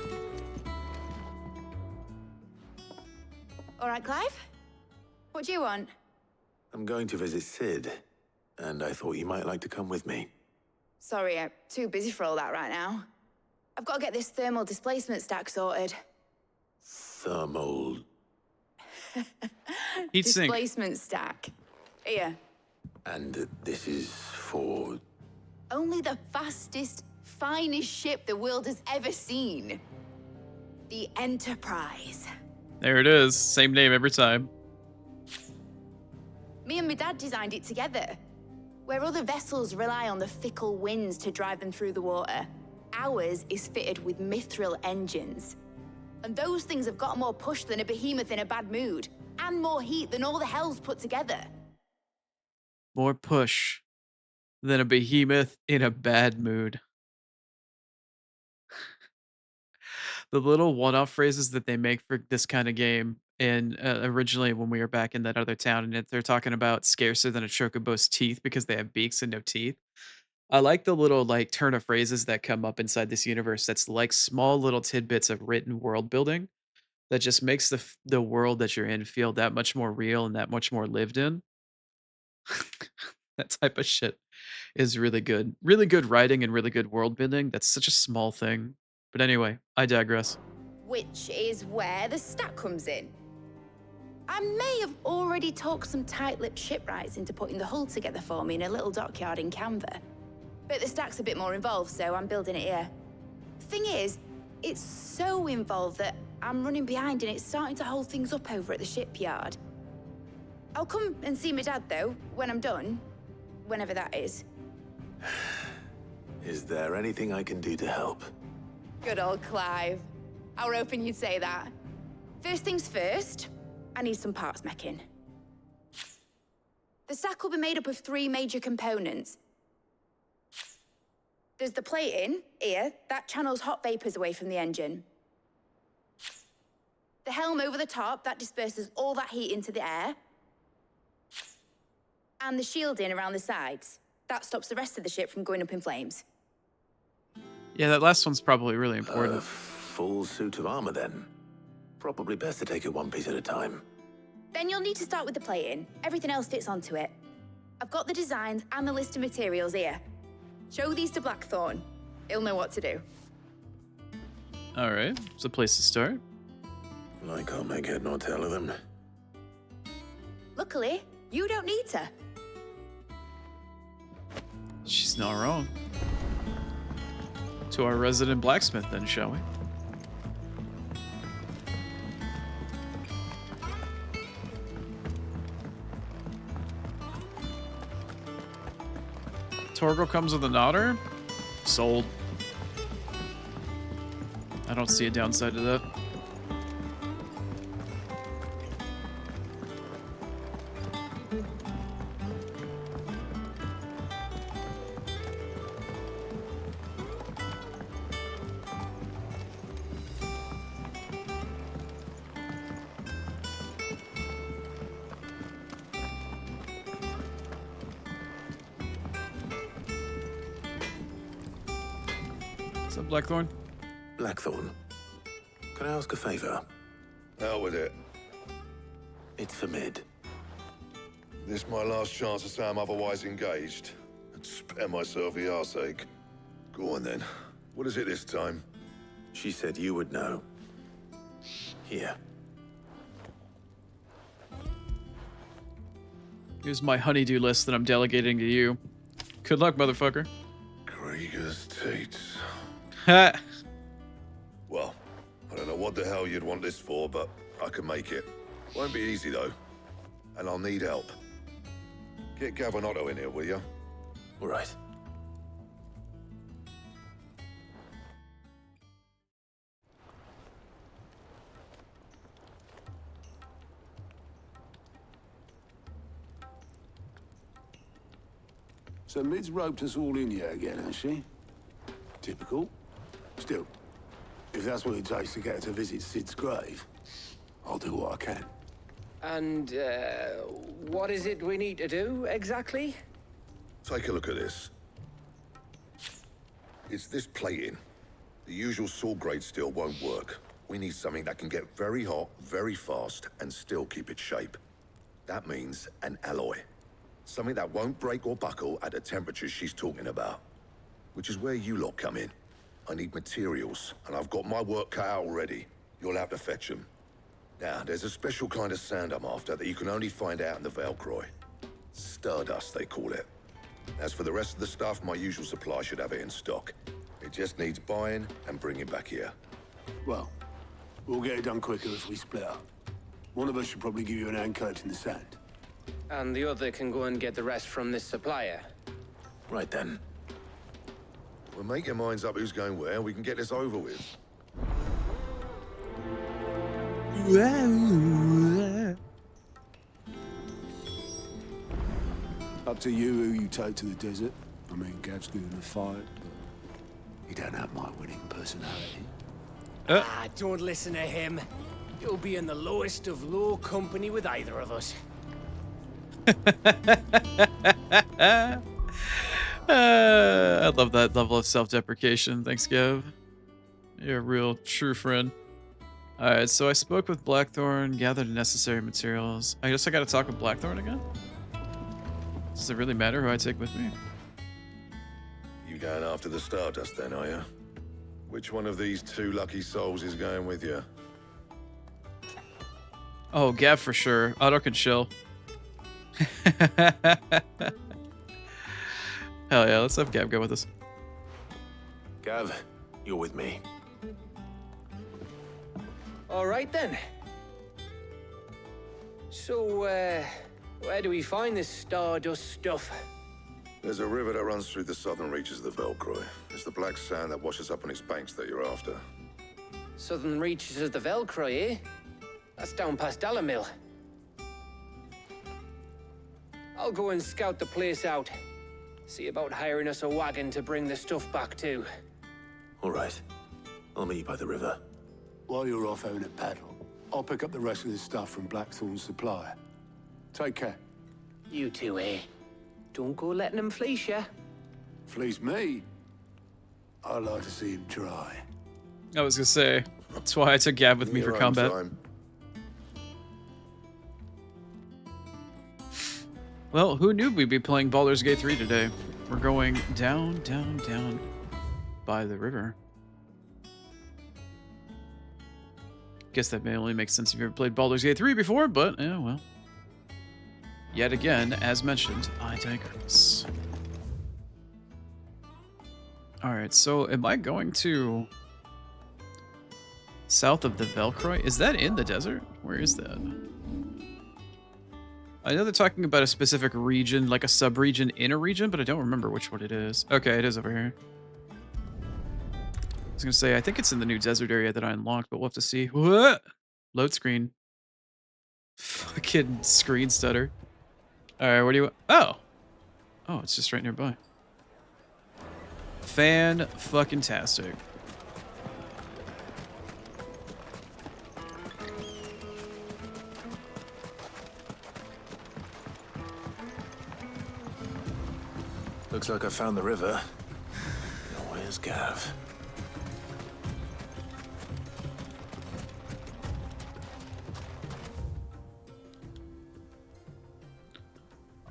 All right, Clive. What do you want? I'm going to visit Sid, and I thought you might like to come with me. Sorry, I'm too busy for all that right now. I've got to get this thermal displacement stack sorted. Thermal... Heat sink. Displacement stack. Here. And this is for... Only the fastest, finest ship the world has ever seen. The Enterprise. There it is. Same name every time. Me and my dad designed it together. Where other vessels rely on the fickle winds to drive them through the water, ours is fitted with mithril engines. And those things have got more push than a behemoth in a bad mood, and more heat than all the hells put together. More push than a behemoth in a bad mood. The little one-off phrases that they make for this kind of game, and originally when we were back in that other town, and they're talking about scarcer than a chocobo's teeth because they have beaks and no teeth. I like the little like turn of phrases that come up inside this universe. That's like small little tidbits of written world building that just makes the world that you're in feel that much more real and that much more lived in. That type of shit is really good. Really good writing and really good world building. That's such a small thing. But anyway, I digress. Which is where the stack comes in. I may have already talked some tight-lipped shipwrights into putting the hull together for me in a little dockyard in Canva. But the stack's a bit more involved, so I'm building it here. Thing is, it's so involved that I'm running behind and it's starting to hold things up over at the shipyard. I'll come and see my dad, though, when I'm done. Whenever that is. Is there anything I can do to help? Good old Clive. I were hoping you'd say that. First things first, I need some parts meching. The stack will be made up of 3 major components. There's the plating, here, that channels hot vapors away from the engine. The helm over the top, that disperses all that heat into the air. And the shielding around the sides. That stops the rest of the ship from going up in flames. Yeah, that last one's probably really important. A full suit of armor, then. Probably best to take it one piece at a time. Then you'll need to start with the plating. Everything else fits onto it. I've got the designs and the list of materials here. Show these to Blackthorn. He'll know what to do. All right, it's a place to start. I can't make head nor tail of them. Luckily, you don't need to. She's not wrong. To our resident blacksmith, then, shall we? Torgal comes with an otter? Sold. I don't see a downside to that. What's up, Blackthorn? Blackthorn, can I ask a favor? Out with it. It's for Mid. This my last chance to say I'm otherwise engaged. And spare myself the arseache. Go on then. What is it this time? She said you would know. Here. Here's my honeydew list that I'm delegating to you. Good luck, motherfucker. Krieger's teats. Ha! Well, I don't know what the hell you'd want this for, but I can make it. Won't be easy, though. And I'll need help. Get Gav and Otto in here, will you? All right. So Mid's roped us all in here again, has she? Typical. Still, if that's what it takes to get her to visit Sid's grave, I'll do what I can. And, what is it we need to do, exactly? Take a look at this. It's this plating. The usual sword grade steel won't work. We need something that can get very hot, very fast, and still keep its shape. That means an alloy. Something that won't break or buckle at the temperatures she's talking about. Which is where you lot come in. I need materials, and I've got my work cut out already. You'll have to fetch them. Now, there's a special kind of sand I'm after that you can only find out in the Velcroy. Stardust, they call it. As for the rest of the stuff, my usual supply should have it in stock. It just needs buying and bringing back here. Well, we'll get it done quicker if we split up. One of us should probably give you an hand collecting the sand. And the other can go and get the rest from this supplier. Right then. Well, make your minds up who's going where, and we can get this over with. Up to you who you take to the desert. I mean, Gav's good in a fight, but he don't have my winning personality. Don't listen to him. You'll be in the lowest of low company with either of us. I love that level of self-deprecation. Thanks, Gav. You're a real true friend. Alright, so I spoke with Blackthorn, gathered the necessary materials. I guess I gotta talk with Blackthorn again? Does it really matter who I take with me? You going after the Stardust then, are you? Which one of these two lucky souls is going with you? Oh, Gav for sure. Otto can chill. Hell yeah, let's have Gav go with us. Gav, you're with me. All right, then. So, where do we find this Stardust stuff? There's a river that runs through the southern reaches of the Velcroy. It's the black sand that washes up on its banks that you're after. Southern reaches of the Velcroy, eh? That's down past Alamil. I'll go and scout the place out. See about hiring us a wagon to bring the stuff back to. All right. I'll meet you by the river. While you're off having a paddle, I'll pick up the rest of the stuff from Blackthorn's supplier. Take care. You two, eh? Don't go letting him fleece ya. Fleece me? I'd like to see him try. I was gonna say, that's why I took Gav with me for Your own combat. time. Well, who knew we'd be playing Baldur's Gate 3 today? We're going down, down, down by the river. Guess that may only make sense if you've ever played Baldur's Gate 3 before, but yeah, well. Yet again, as mentioned, I digress. Alright, so am I going to south of the Velcroy? Is that in the desert? Where is that? I know they're talking about a specific region, like a sub-region in a region, but I don't remember which one it is. Okay, it is over here. I was gonna say, I think it's in the new desert area that I unlocked, but we'll have to see. What? Load screen. Fucking screen stutter. Alright, where do you... Oh! Oh, it's just right nearby. Fan-fucking-tastic. Looks like I found the river. Now where's Gav?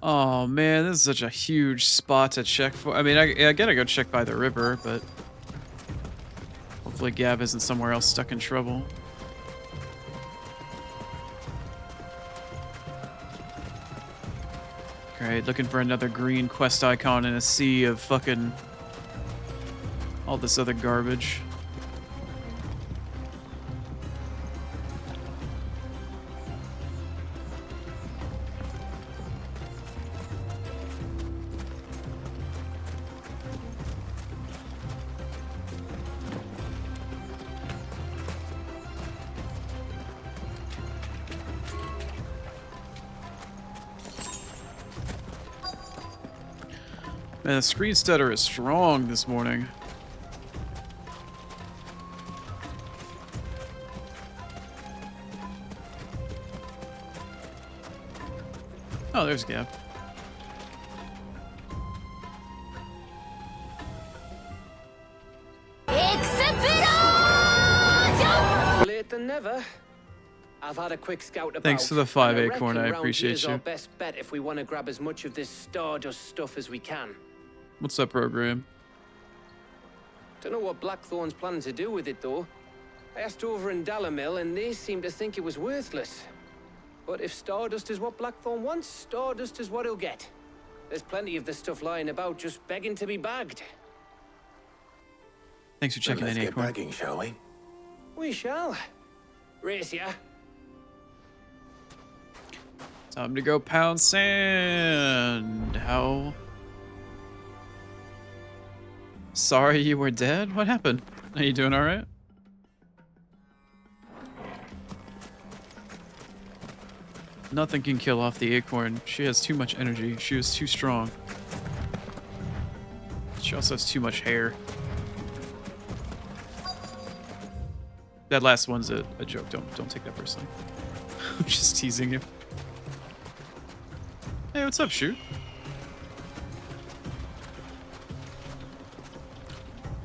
Oh man, this is such a huge spot to check for. I mean, I gotta go check by the river, but hopefully Gav isn't somewhere else stuck in trouble. Great, looking for another green quest icon in a sea of fucking all this other garbage. Man, the screen stutter is strong this morning. Oh, there's Gab. Late than never. I've had a quick scout about. Thanks for the 5 and acorn, I reckon round appreciate here's you. our best bet if we want to grab as much of this stardust stuff as we can. What's up, program? Don't know what Blackthorn's planning to do with it though. I asked over in Dalamil and they seem to think it was worthless. But if stardust is what Blackthorn wants, stardust is what he'll get. There's plenty of this stuff lying about just begging to be bagged. Thanks for checking Let's in, get Acorn. bagging, shall we? We shall. Race ya. Time to go pound sand. How? Sorry you were dead? What happened? Are you doing alright? Nothing can kill off the acorn. She has too much energy. She was too strong. She also has too much hair. That last one's a joke. Don't take that personally. I'm just teasing you. Hey, what's up, Shoot?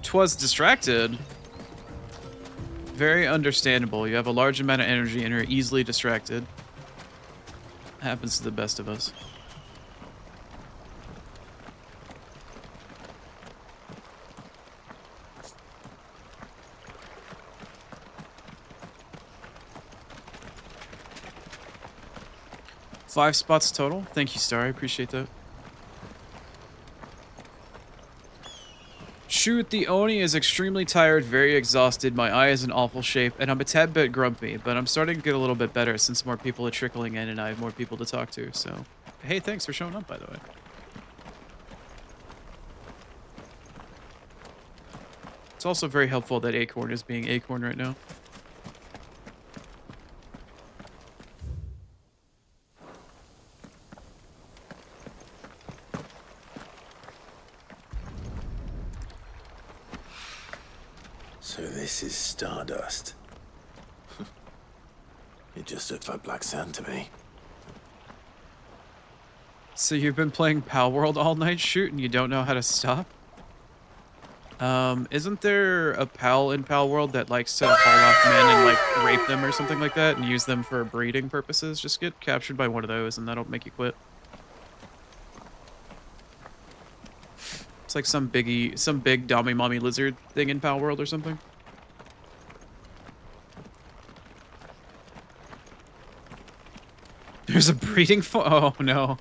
Twas distracted. Very understandable. You have a large amount of energy and are easily distracted. Happens to the best of us. Five spots total. Thank you, Star. I appreciate that. Shoot, the Oni is extremely tired, very exhausted. My eye is in awful shape, and I'm a tad bit grumpy, but I'm starting to get a little bit better since more people are trickling in and I have more people to talk to, so... Hey, thanks for showing up, by the way. It's also very helpful that Acorn is being Acorn right now. So this is stardust. It just looks like black sand to me. So you've been playing Pal World all night, Shoot, and you don't know how to stop? Isn't there a pal in Pal World that likes to haul off men and, like, rape them or something like that and use them for breeding purposes? Just get captured by one of those and that'll make you quit. It's like some big dommy mommy lizard thing in Pal World or something. There's a breeding oh no.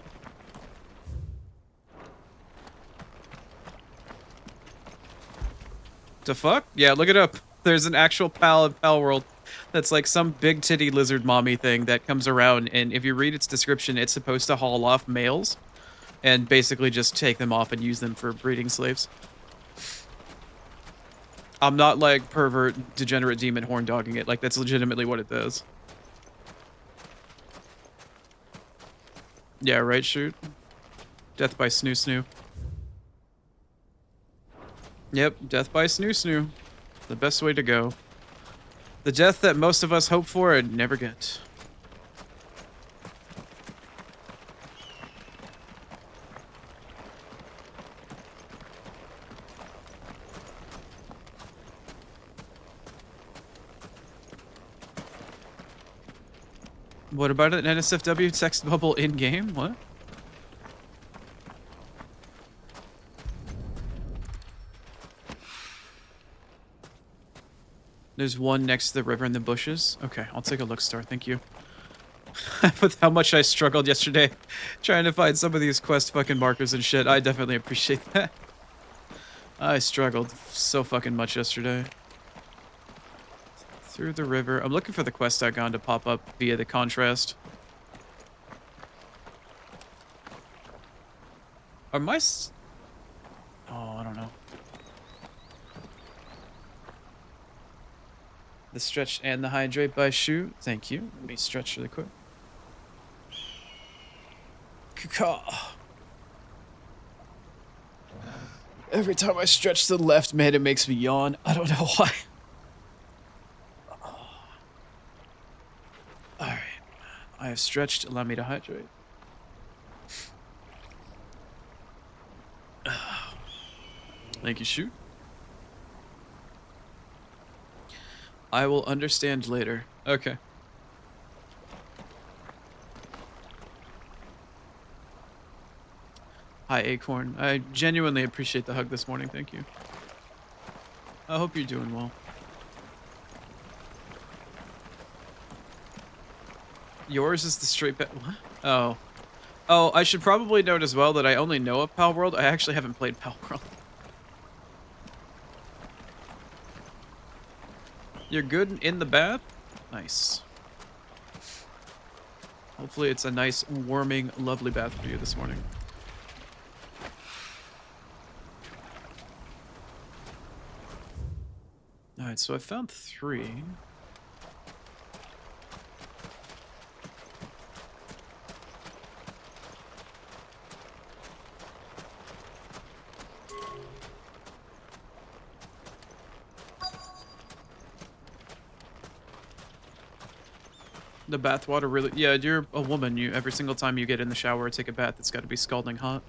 The fuck? Yeah, look it up. There's an actual Pal in Pal World that's like some big titty lizard mommy thing that comes around, and if you read its description, it's supposed to haul off males and basically just take them off and use them for breeding slaves. I'm not like pervert, degenerate demon horn dogging it. Like, that's legitimately what it does. Yeah, right, shoot. Death by snoo snoo. Yep, death by snoo snoo. The best way to go. The death that most of us hope for and never get. What about an NSFW text bubble in-game? What? There's one next to the river in the bushes. Okay, I'll take a look, Star. Thank you. With how much I struggled yesterday trying to find some of these quest fucking markers and shit, I definitely appreciate that. I struggled so fucking much yesterday. Through the river. I'm looking for the quest icon to pop up via the contrast. Are my... Oh, I don't know. The stretch and the hydrate by shoe. Thank you. Let me stretch really quick. Caw. Every time I stretch to the left, man, it makes me yawn. I don't know why. Alright. I have stretched. Allow me to hydrate. Thank you, shoot. I will understand later. Okay. Hi, Acorn. I genuinely appreciate the hug this morning. Thank you. I hope you're doing well. Yours is the straight bet. What? Oh. Oh, I should probably note as well that I only know of Pal World. I actually haven't played Pal World. You're good in the bath? Nice. Hopefully it's a nice, warming, lovely bath for you this morning. Alright, so I found 3. The bath water really... Yeah, you're a woman. You every single time you get in the shower or take a bath, it's got to be scalding hot.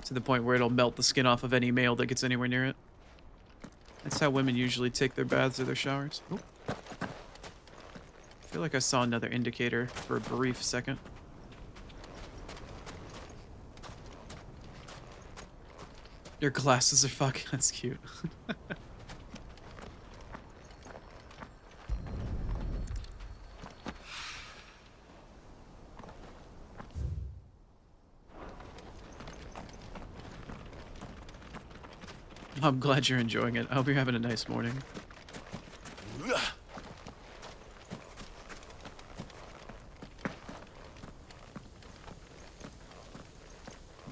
To the point where it'll melt the skin off of any male that gets anywhere near it. That's how women usually take their baths or their showers. Oh. I feel like I saw another indicator for a brief second. Your glasses are fucking... That's cute. I'm glad you're enjoying it. I hope you're having a nice morning.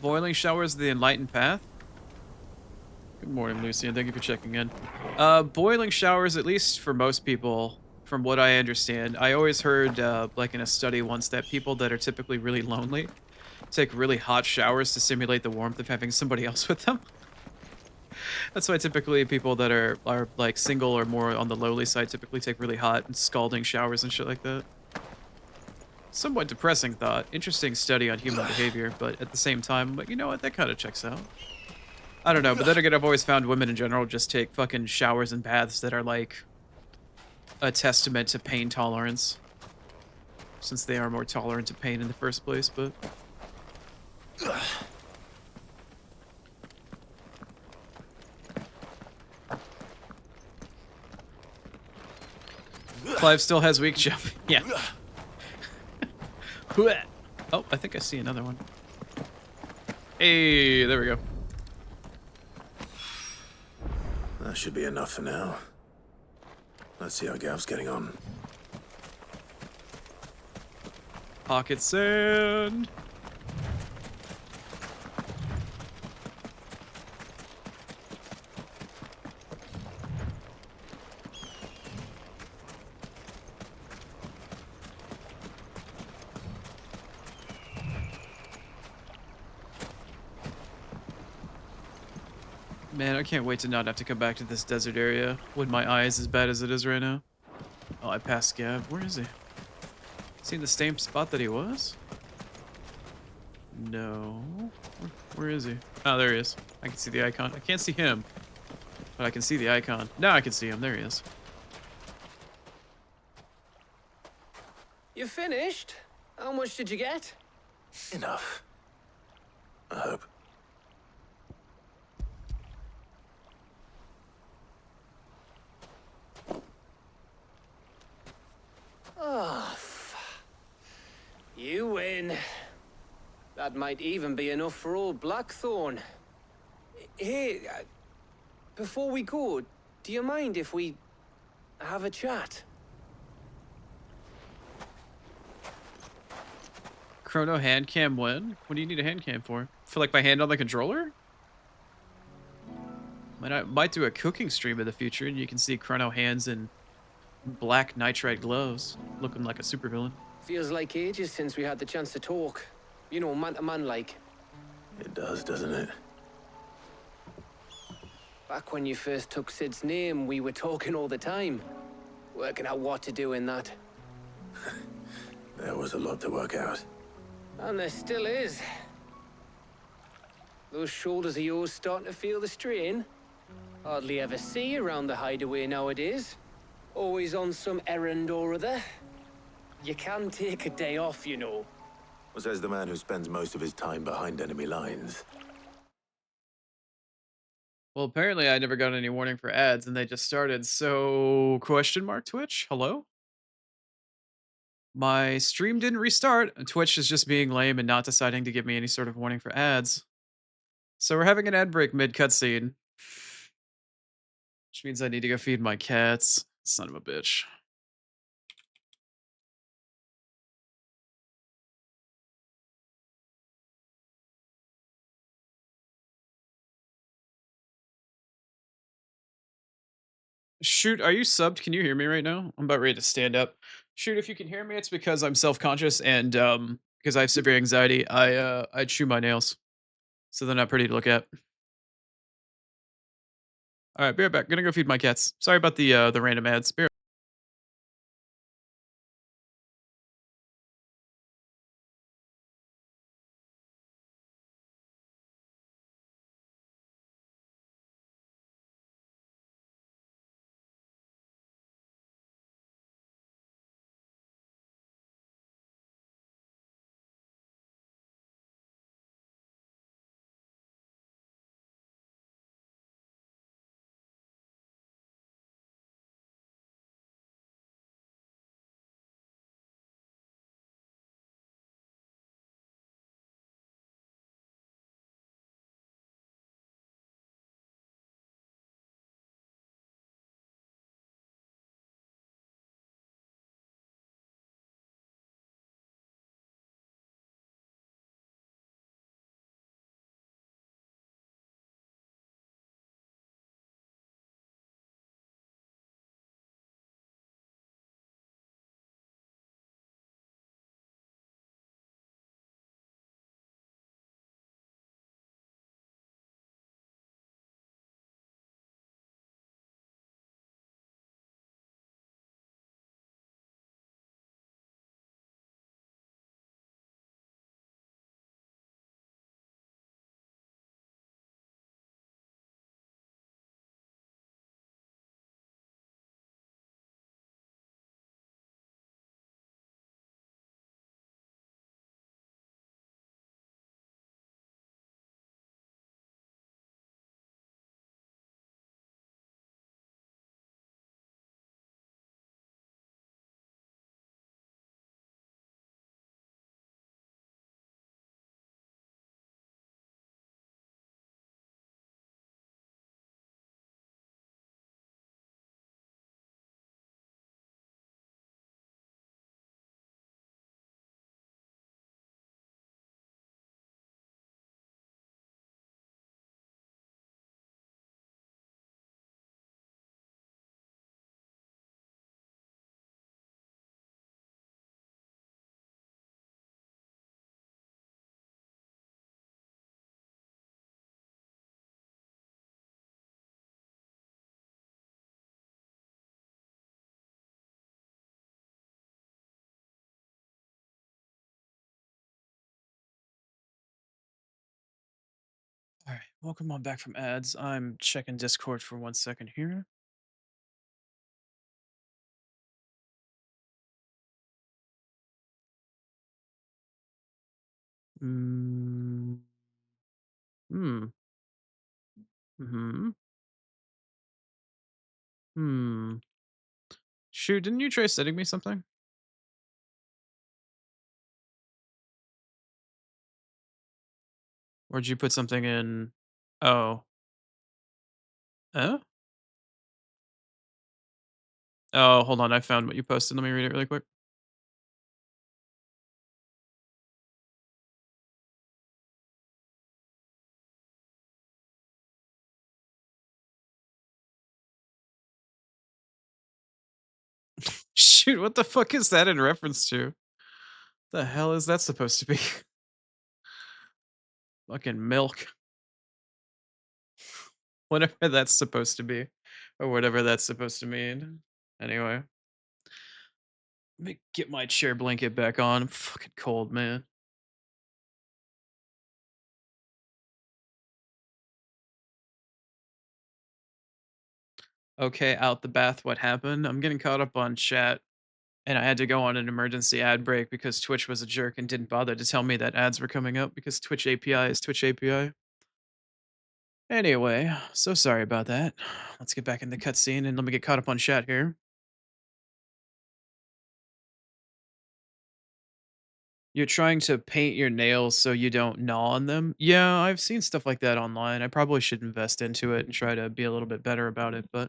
Boiling showers, the enlightened path? Good morning, Lucy, and thank you for checking in. Boiling showers, at least for most people, from what I understand, I always heard, like in a study once, that people that are typically really lonely take really hot showers to simulate the warmth of having somebody else with them. That's why typically people that are like single or more on the lowly side typically take really hot and scalding showers and shit like that. Somewhat depressing thought. Interesting study on human behavior, but at the same time, like, you know what, that kind of checks out. I don't know, but then again, I've always found women in general just take fucking showers and baths that are like a testament to pain tolerance. Since they are more tolerant to pain in the first place, but... Clive still has weak jump. Yeah. Oh, I think I see another one. Hey, there we go. That should be enough for now. Let's see how Gav's getting on. Pocket sand. Man, I can't wait to not have to come back to this desert area when my eye is as bad as it is right now. Oh, I passed Gav. Where is he? Is he in the same spot that he was? No. Where is he? Oh, there he is. I can see the icon. I can't see him, but I can see the icon. Now I can see him. There he is. You finished? How much did you get? Enough. I hope. Oh, you win. That might even be enough for old Blackthorn. Hey, before we go, do you mind if we have a chat? Chrono hand cam win? What do you need a hand cam for? For like my hand on the controller? Might do a cooking stream in the future and you can see Chrono hands in black nitride gloves, looking like a supervillain. Feels like ages since we had the chance to talk. You know, man to man like. It does, doesn't it? Back when you first took Sid's name, we were talking all the time. Working out what to do in that. There was a lot to work out. And there still is. Those shoulders of yours starting to feel the strain? Hardly ever see you around the hideaway nowadays. Always on some errand or other. You can take a day off, you know. Says the man who spends most of his time behind enemy lines. Well, apparently I never got any warning for ads and they just started, so question mark Twitch? Hello? My stream didn't restart. Twitch is just being lame and not deciding to give me any sort of warning for ads. So we're having an ad break mid cutscene. Which means I need to go feed my cats. Son of a bitch. Shoot, are you subbed? Can you hear me right now? I'm about ready to stand up. Shoot, if you can hear me, it's because I'm self-conscious and because I have severe anxiety, I chew my nails. So they're not pretty to look at. All right, be right back. Gonna go feed my cats. Sorry about the random ads. Be right Welcome on back from ads. I'm checking Discord for 1 second here. Mm, hmm. Hmm. Hmm. Shoot, didn't you try sending me something? Or did you put something in? Oh. Huh? Oh, hold on. I found what you posted. Let me read it really quick. Shoot, what the fuck is that in reference to? The hell is that supposed to be? Fucking milk. Whatever that's supposed to be. Or whatever that's supposed to mean. Anyway. Let me get my chair blanket back on. I'm fucking cold, man. Okay, out the bath, what happened? I'm getting caught up on chat, and I had to go on an emergency ad break because Twitch was a jerk and didn't bother to tell me that ads were coming up because Twitch API is Twitch API. Anyway, so sorry about that. Let's get back in the cutscene and let me get caught up on chat here. You're trying to paint your nails so you don't gnaw on them? Yeah, I've seen stuff like that online. I probably should invest into it and try to be a little bit better about it, but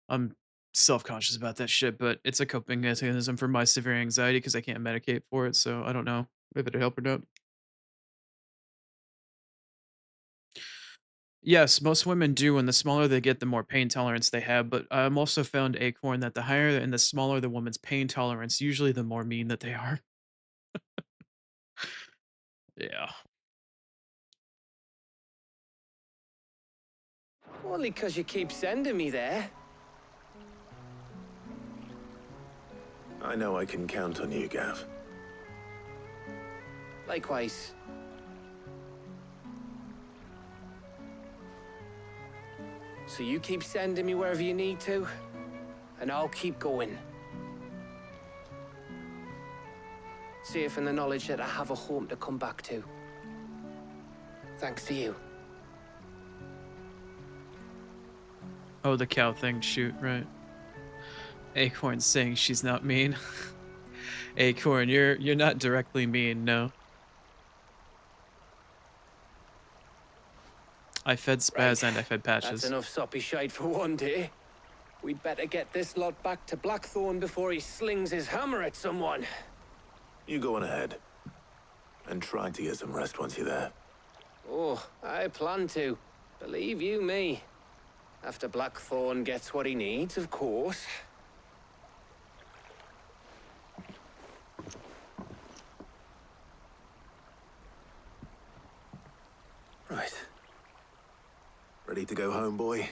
I'm self-conscious about that shit, but it's a coping mechanism for my severe anxiety because I can't medicate for it, so I don't know if it'd help or not. Yes, most women do, and the smaller they get, the more pain tolerance they have, but I'm also found Acorn that the higher and the smaller the woman's pain tolerance, usually the more mean that they are. Yeah. Only 'cause you keep sending me there. I know I can count on you, Gav. Likewise. So you keep sending me wherever you need to, and I'll keep going. Safe in the knowledge that I have a home to come back to. Thanks to you. Oh, the cow thing, shoot, right. Acorn saying she's not mean. Acorn, you're not directly mean, no. I fed Right. Spaz and I fed That's Patches. enough soppy shite for one day. We'd better get this lot back to Blackthorn before he slings his hammer at someone. You go on ahead. And try to get some rest once you're there. Oh, I plan to. Believe you me. After Blackthorn gets what he needs, of course. Right. Ready to go home, boy?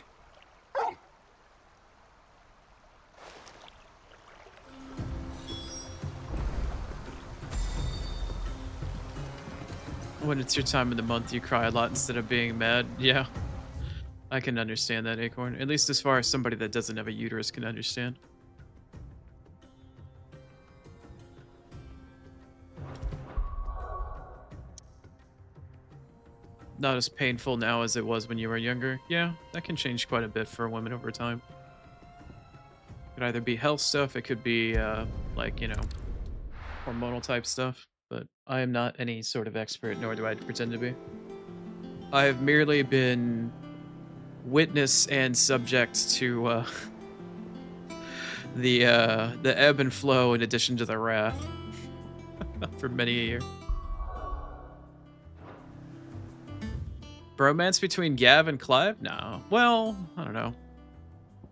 When it's your time of the month, you cry a lot instead of being mad. Yeah, I can understand that, Acorn. At least as far as somebody that doesn't have a uterus can understand. Not as painful now as it was when you were younger. Yeah, that can change quite a bit for women over time. It could either be health stuff, it could be, like, you know, hormonal type stuff. But I am not any sort of expert, nor do I pretend to be. I have merely been witness and subject to the ebb and flow in addition to the wrath for many a year. Bromance between Gav and Clive? No. Well, I don't know.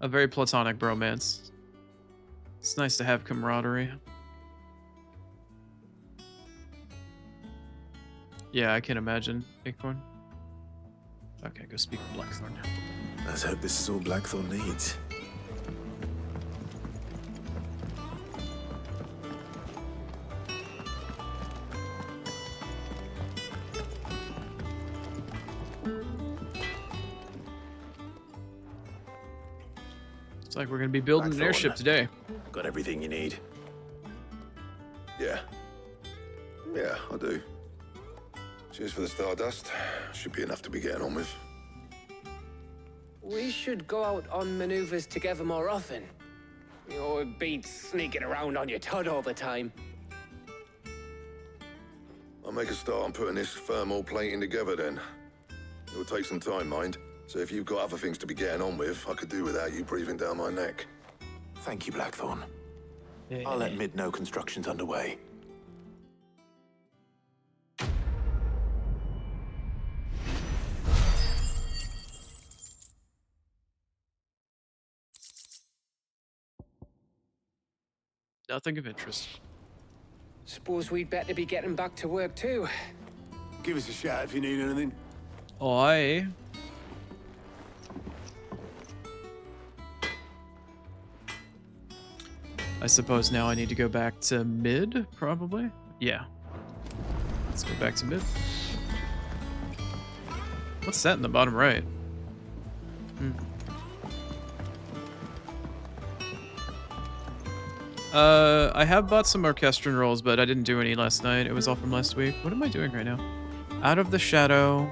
A very platonic bromance. It's nice to have camaraderie. Yeah, I can imagine, Acorn. Okay, go speak with Blackthorn now. Let's hope this is all Blackthorn needs. Looks like we're gonna be building an airship today. Got everything you need. Yeah. Yeah, I do. Cheers for the stardust. Should be enough to be getting on with. We should go out on maneuvers together more often. You know, it beats sneaking around on your Todd all the time. I'll make a start on putting this thermal plating together then. It'll take some time, mind. So if you've got other things to be getting on with, I could do without you breathing down my neck. Thank you, Blackthorn. Yeah. I'll let Mid know construction's underway. Nothing of interest. Suppose we'd better be getting back to work too. Give us a shout if you need anything. Oi. I suppose now I need to go back to mid, probably? Yeah. Let's go back to mid. What's that in the bottom right? I have bought some orchestron rolls, but I didn't do any last night. It was all from last week. What am I doing right now? Out of the shadow.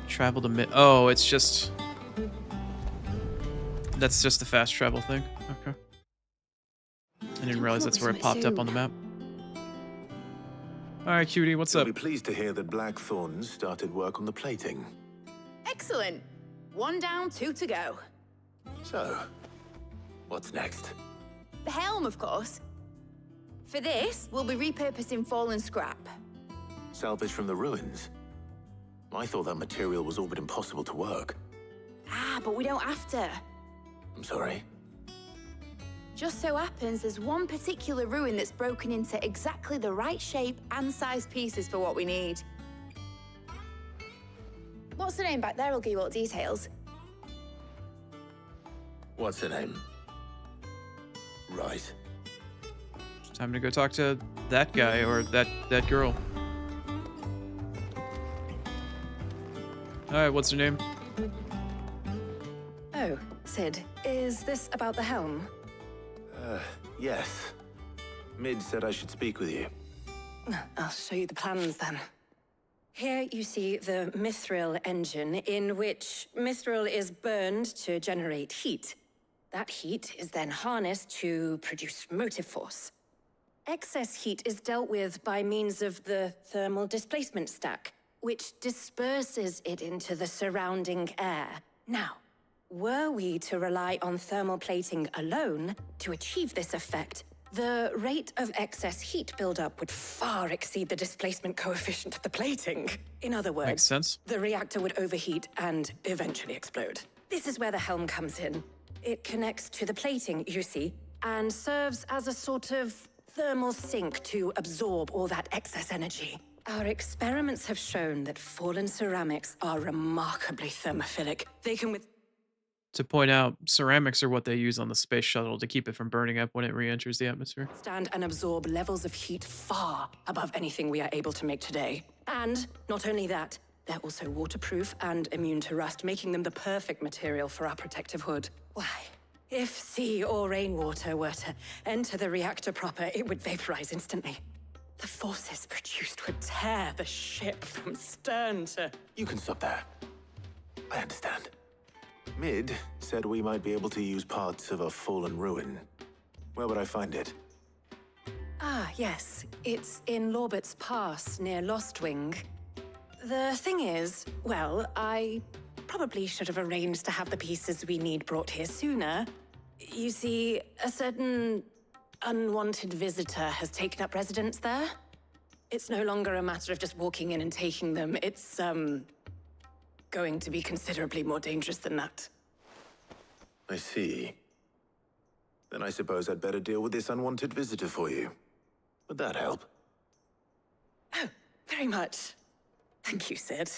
Travel to mid. Oh, it's just... That's just the fast travel thing. Okay. I didn't realize that's where it popped up on the map. Alright, cutie, what's You'll up? be pleased to hear that Blackthorn started work on the plating. Excellent. 1 down, 2 to go. So, what's next? The helm, of course. For this, we'll be repurposing fallen scrap. Salvage from the ruins? I thought that material was all but impossible to work. Ah, but we don't have to. I'm sorry. Just so happens there's one particular ruin that's broken into exactly the right shape and size pieces for what we need. What's the name back there? I'll give you all the details. What's her name? Right. It's time to go talk to that guy or that girl. Alright, what's her name? Oh, Sid, is this about the helm? Yes. Mid said I should speak with you. I'll show you the plans then. Here you see the mithril engine, in which mithril is burned to generate heat. That heat is then harnessed to produce motive force. Excess heat is dealt with by means of the thermal displacement stack, which disperses it into the surrounding air. Now, were we to rely on thermal plating alone to achieve this effect, the rate of excess heat buildup would far exceed the displacement coefficient of the plating. In other words, Makes sense. the reactor would overheat and eventually explode. This is where the helm comes in. It connects to the plating, you see, and serves as a sort of thermal sink to absorb all that excess energy. Our experiments have shown that fallen ceramics are remarkably thermophilic. They can To point out, ceramics are what they use on the space shuttle to keep it from burning up when it re-enters the atmosphere. withstand and absorb levels of heat far above anything we are able to make today. And not only that, they're also waterproof and immune to rust, making them the perfect material for our protective hood. Why? If sea or rainwater were to enter the reactor proper, it would vaporize instantly. The forces produced would tear the ship from stern to... You can stop there. I understand. Mid said we might be able to use parts of a fallen ruin. Where would I find it? Ah, yes. It's in Lorbert's Pass, near Lostwing. The thing is, well, I probably should have arranged to have the pieces we need brought here sooner. You see, a certain unwanted visitor has taken up residence there. It's no longer a matter of just walking in and taking them. It's, going to be considerably more dangerous than that. I see. Then I suppose I'd better deal with this unwanted visitor for you. Would that help? Oh, very much. Thank you, Sid.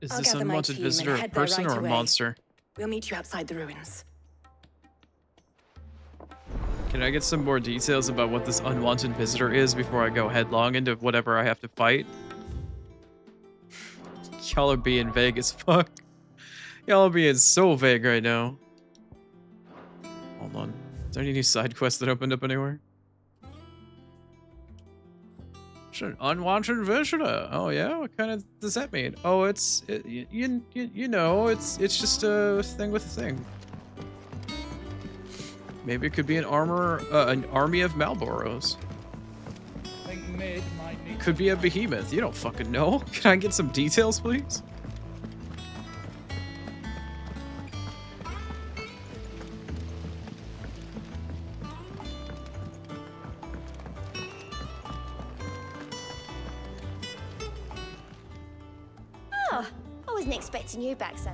Is I'll this gather my unwanted team and visitor a head there person right or a away. monster? We'll meet you outside the ruins. Can I get some more details about what this unwanted visitor is before I go headlong into whatever I have to fight? Y'all are being vague as fuck. Y'all are being so vague right now. Is there any new side quests that opened up anywhere? It's an unwanted visitor. Oh yeah, what kind of does that mean? Oh, you know, it's just a thing with a thing. Maybe it could be an army of Malboros. I think Mid might need. Could be a behemoth. You don't fucking know. Can I get some details, please? Oh, I wasn't expecting you back so.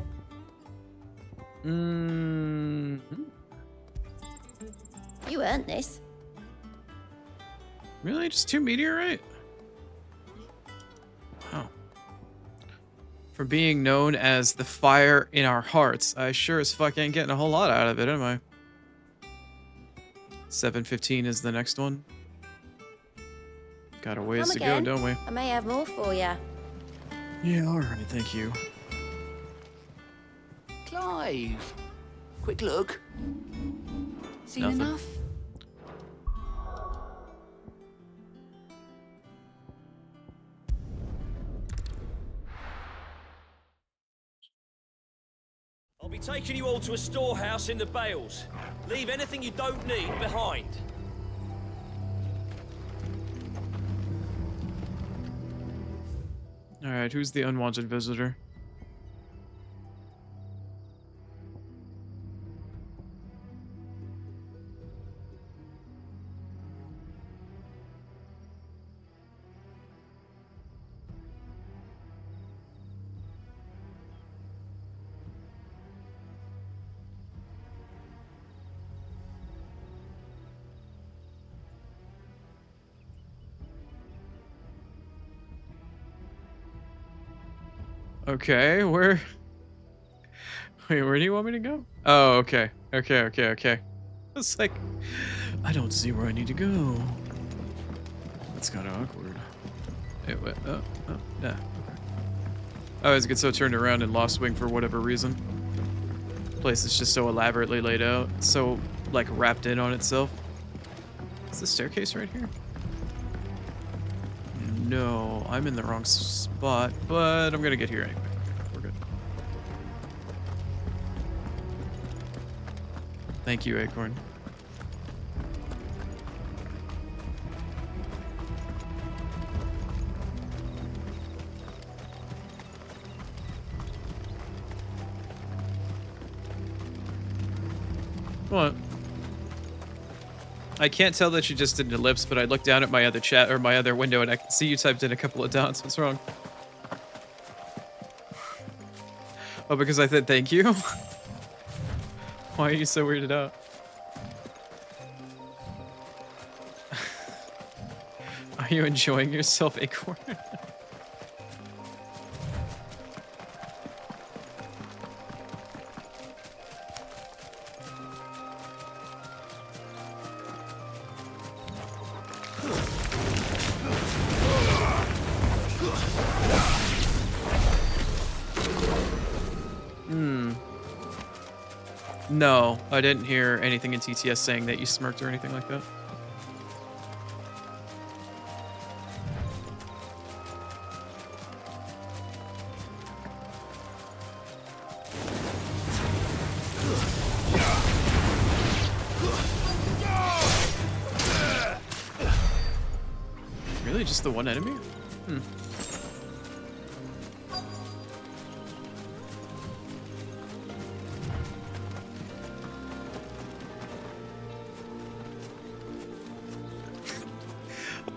You earned this. Really? Just 2 meteorite? Wow. For being known as the fire in our hearts, I sure as fuck ain't getting a whole lot out of it, am I? 7:15 is the next one. Got a ways Come to again. go, don't we? I may have more for you. Yeah, alright, thank you. Clive, quick look. Seen Nothing. enough? I'll be taking you all to a storehouse in the Bales. Leave anything you don't need behind. Alright, who's the unwanted visitor? Okay, where... Wait, where do you want me to go? Oh, okay. Okay. It's like, I don't see where I need to go. That's kind of awkward. Wait, what? Oh, yeah. Okay. I always get so turned around in Lost Wing for whatever reason. The place is just so elaborately laid out. It's so, like, wrapped in on itself. Is the staircase right here? No, I'm in the wrong spot, but I'm gonna get here anyway. We're good. Thank you, Acorn. What? I can't tell that you just did an ellipse, but I looked down at my other chat or my other window and I can see you typed in a couple of dots. What's wrong? Oh, because I said thank you? Why are you so weirded out? Are you enjoying yourself, Acorn? No, I didn't hear anything in TTS saying that you smirked or anything like that. Really? Just the one enemy? Hmm.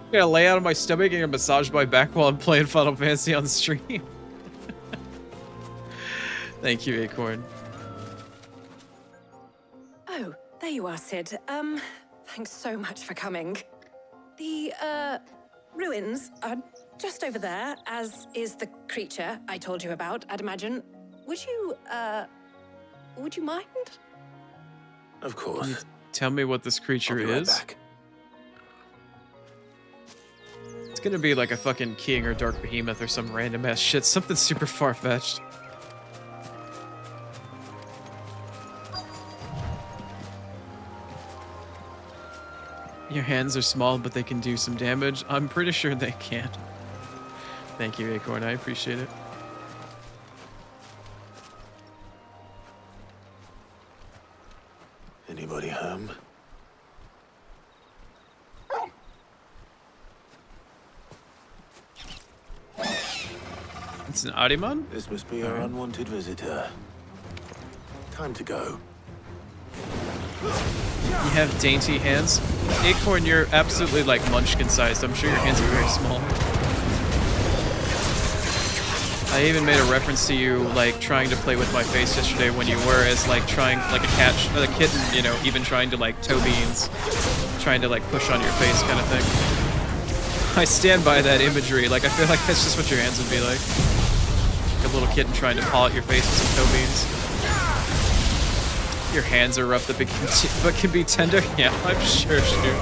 I'm gonna lay out on my stomach and massage my back while I'm playing Final Fantasy on stream. Thank you, Acorn. Oh, there you are, Sid. Thanks so much for coming. The, ruins are just over there, as is the creature I told you about, I'd imagine. Would you mind? Of Can you course. tell me what this I'll creature be right is? back. It's gonna be like a fucking king or dark behemoth or some random ass shit. Something super far-fetched. Your hands are small, but they can do some damage. I'm pretty sure they can. Thank you, Acorn. I appreciate it. Anybody home? It's an Ahriman? This must be our unwanted visitor. Time to go. You have dainty hands. Acorn, you're absolutely like munchkin-sized. I'm sure your hands are very small. I even made a reference to you like trying to play with my face yesterday when you were as like trying like a kitten, you know, even trying to like toe beans, trying to like push on your face kind of thing. I stand by that imagery. Like I feel like that's just what your hands would be like. Like a little kitten trying to paw at your face with some toe beans. Your hands are rough but can be tender. Yeah, I'm sure, dude.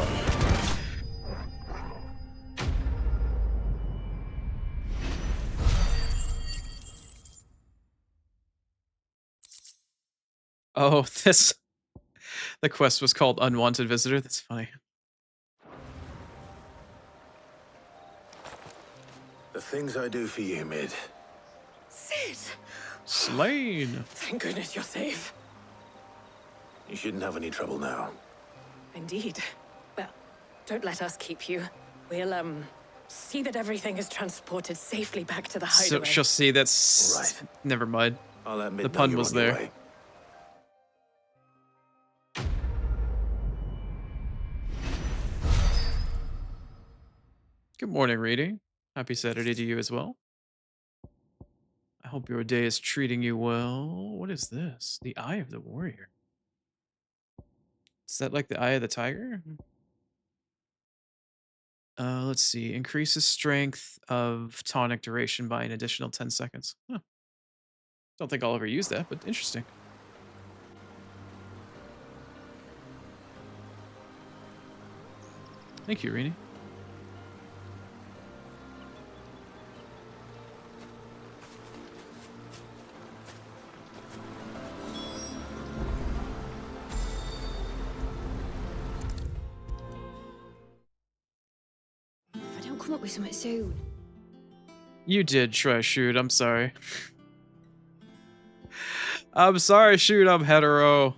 Oh, the quest was called Unwanted Visitor. That's funny. The things I do for you, Mid. Sid! Slain! Thank goodness you're safe. You shouldn't have any trouble now. Indeed. Well, don't let us keep you. We'll, see that everything is transported safely back to the hideaway. So she'll see that's... Right. Never mind. I'll let Mid The know pun you're was on your there. way. Good morning, Reedy. Happy Saturday to you as well. I hope your day is treating you well. What is this? The Eye of the Warrior. Is that like the Eye of the Tiger? Let's see. Increases strength of tonic duration by an additional 10 seconds. Huh. Don't think I'll ever use that, but interesting. Thank you, Reedy. If I don't come up with something soon. You did try shoot. I'm sorry. I'm sorry, shoot. I'm hetero.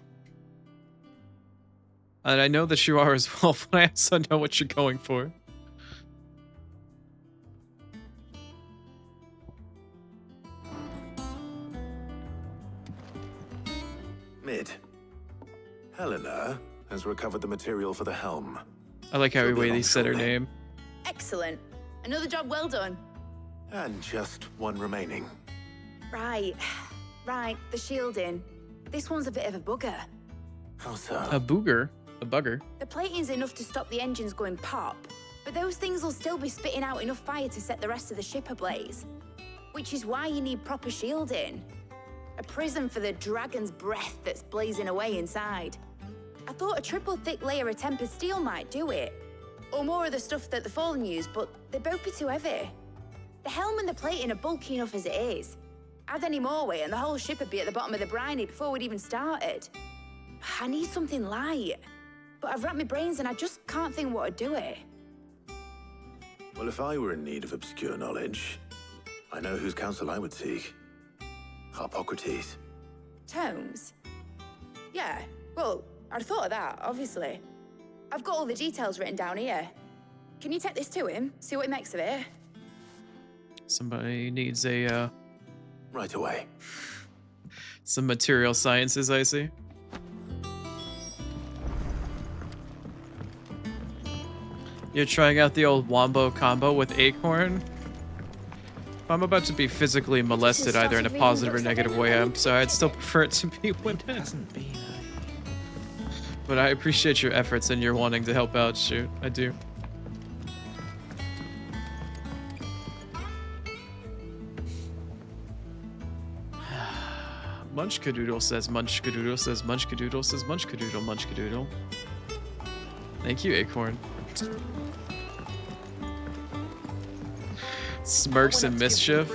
And I know that you are as well, but I also know what you're going for. Mid. Helena has recovered the material for the helm. I like how She'll be he along said her shortly. name. Excellent. Another job well done. And just one remaining. Right. Right, the shielding. This one's a bit of a bugger. How so? A booger? A bugger? The plating's enough to stop the engines going pop, but those things will still be spitting out enough fire to set the rest of the ship ablaze. Which is why you need proper shielding. A prison for the dragon's breath that's blazing away inside. I thought a triple thick layer of tempered steel might do it. Or more of the stuff that the Fallen use, but they'd both be too heavy. The helm and the plating are bulky enough as it is. Add any more weight and the whole ship would be at the bottom of the briny before we'd even started. I need something light. But I've wrapped my brains and I just can't think what would do it. Well, if I were in need of obscure knowledge, I know whose counsel I would seek. Harpocrates. Tomes? Yeah, well, I'd thought of that, obviously. I've got all the details written down here. Can you take this to him, see what he makes of it? Somebody needs a, Right away. some material sciences, I see. You're trying out the old Wombo combo with Acorn? I'm about to be physically molested either in a positive or negative way. I'm sorry, I'd still prefer it to be women. But I appreciate your efforts and your wanting to help out, shoot. I do. Munchkadoodle says Munchkadoodle says Munchkadoodle says Munchkadoodle Munchkadoodle. Thank you, Acorn. Smirks and mischief.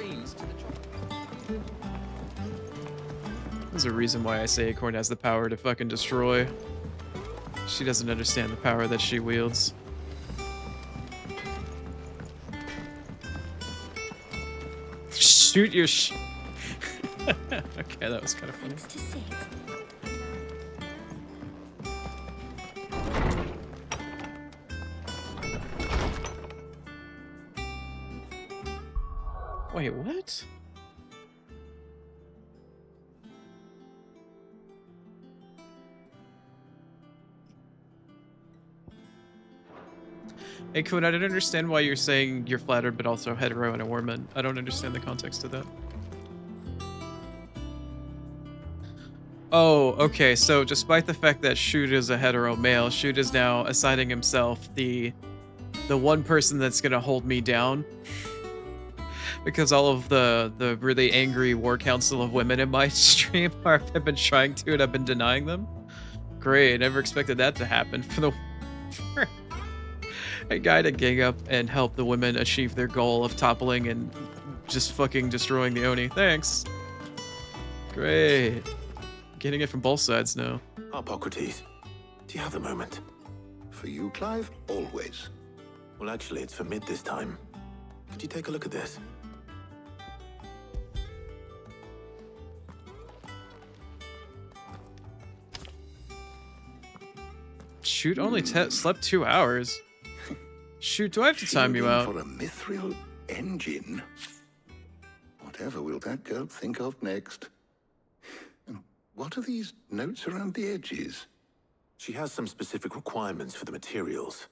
There's a reason why I say Acorn has the power to fucking destroy. She doesn't understand the power that she wields. Shoot your Okay, that was kind of funny. To sit. Wait, what? Hey, Kun, I don't understand why you're saying you're flattered, but also hetero and a woman. I don't understand the context of that. Oh, okay. So, despite the fact that Shoot is a hetero male, Shoot is now assigning himself the one person that's gonna hold me down, because all of the really angry war council of women in my stream have been trying to, and I've been denying them. Great. Never expected that to happen for the. For a guy to gang up and help the women achieve their goal of toppling and just fucking destroying the Oni. Thanks. Great. Getting it from both sides now. Hippocrates, do you have a moment? For you, Clive, always. Well, actually, it's for Mid this time. Could you take a look at this? Shoot, only slept 2 hours. Shoot, do I have to time you out? For a mithril engine? Whatever will that girl think of next? And what are these notes around the edges? She has some specific requirements for the materials.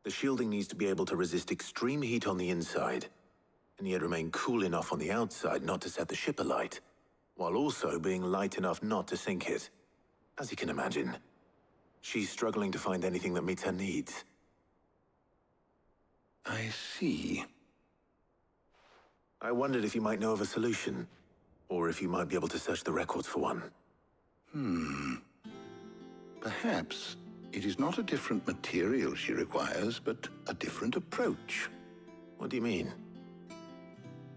The shielding needs to be able to resist extreme heat on the inside, and yet remain cool enough on the outside not to set the ship alight, while also being light enough not to sink it. As you can imagine, she's struggling to find anything that meets her needs. I see. I wondered if you might know of a solution, or if you might be able to search the records for one. Perhaps it is not a different material she requires, but a different approach. What do you mean?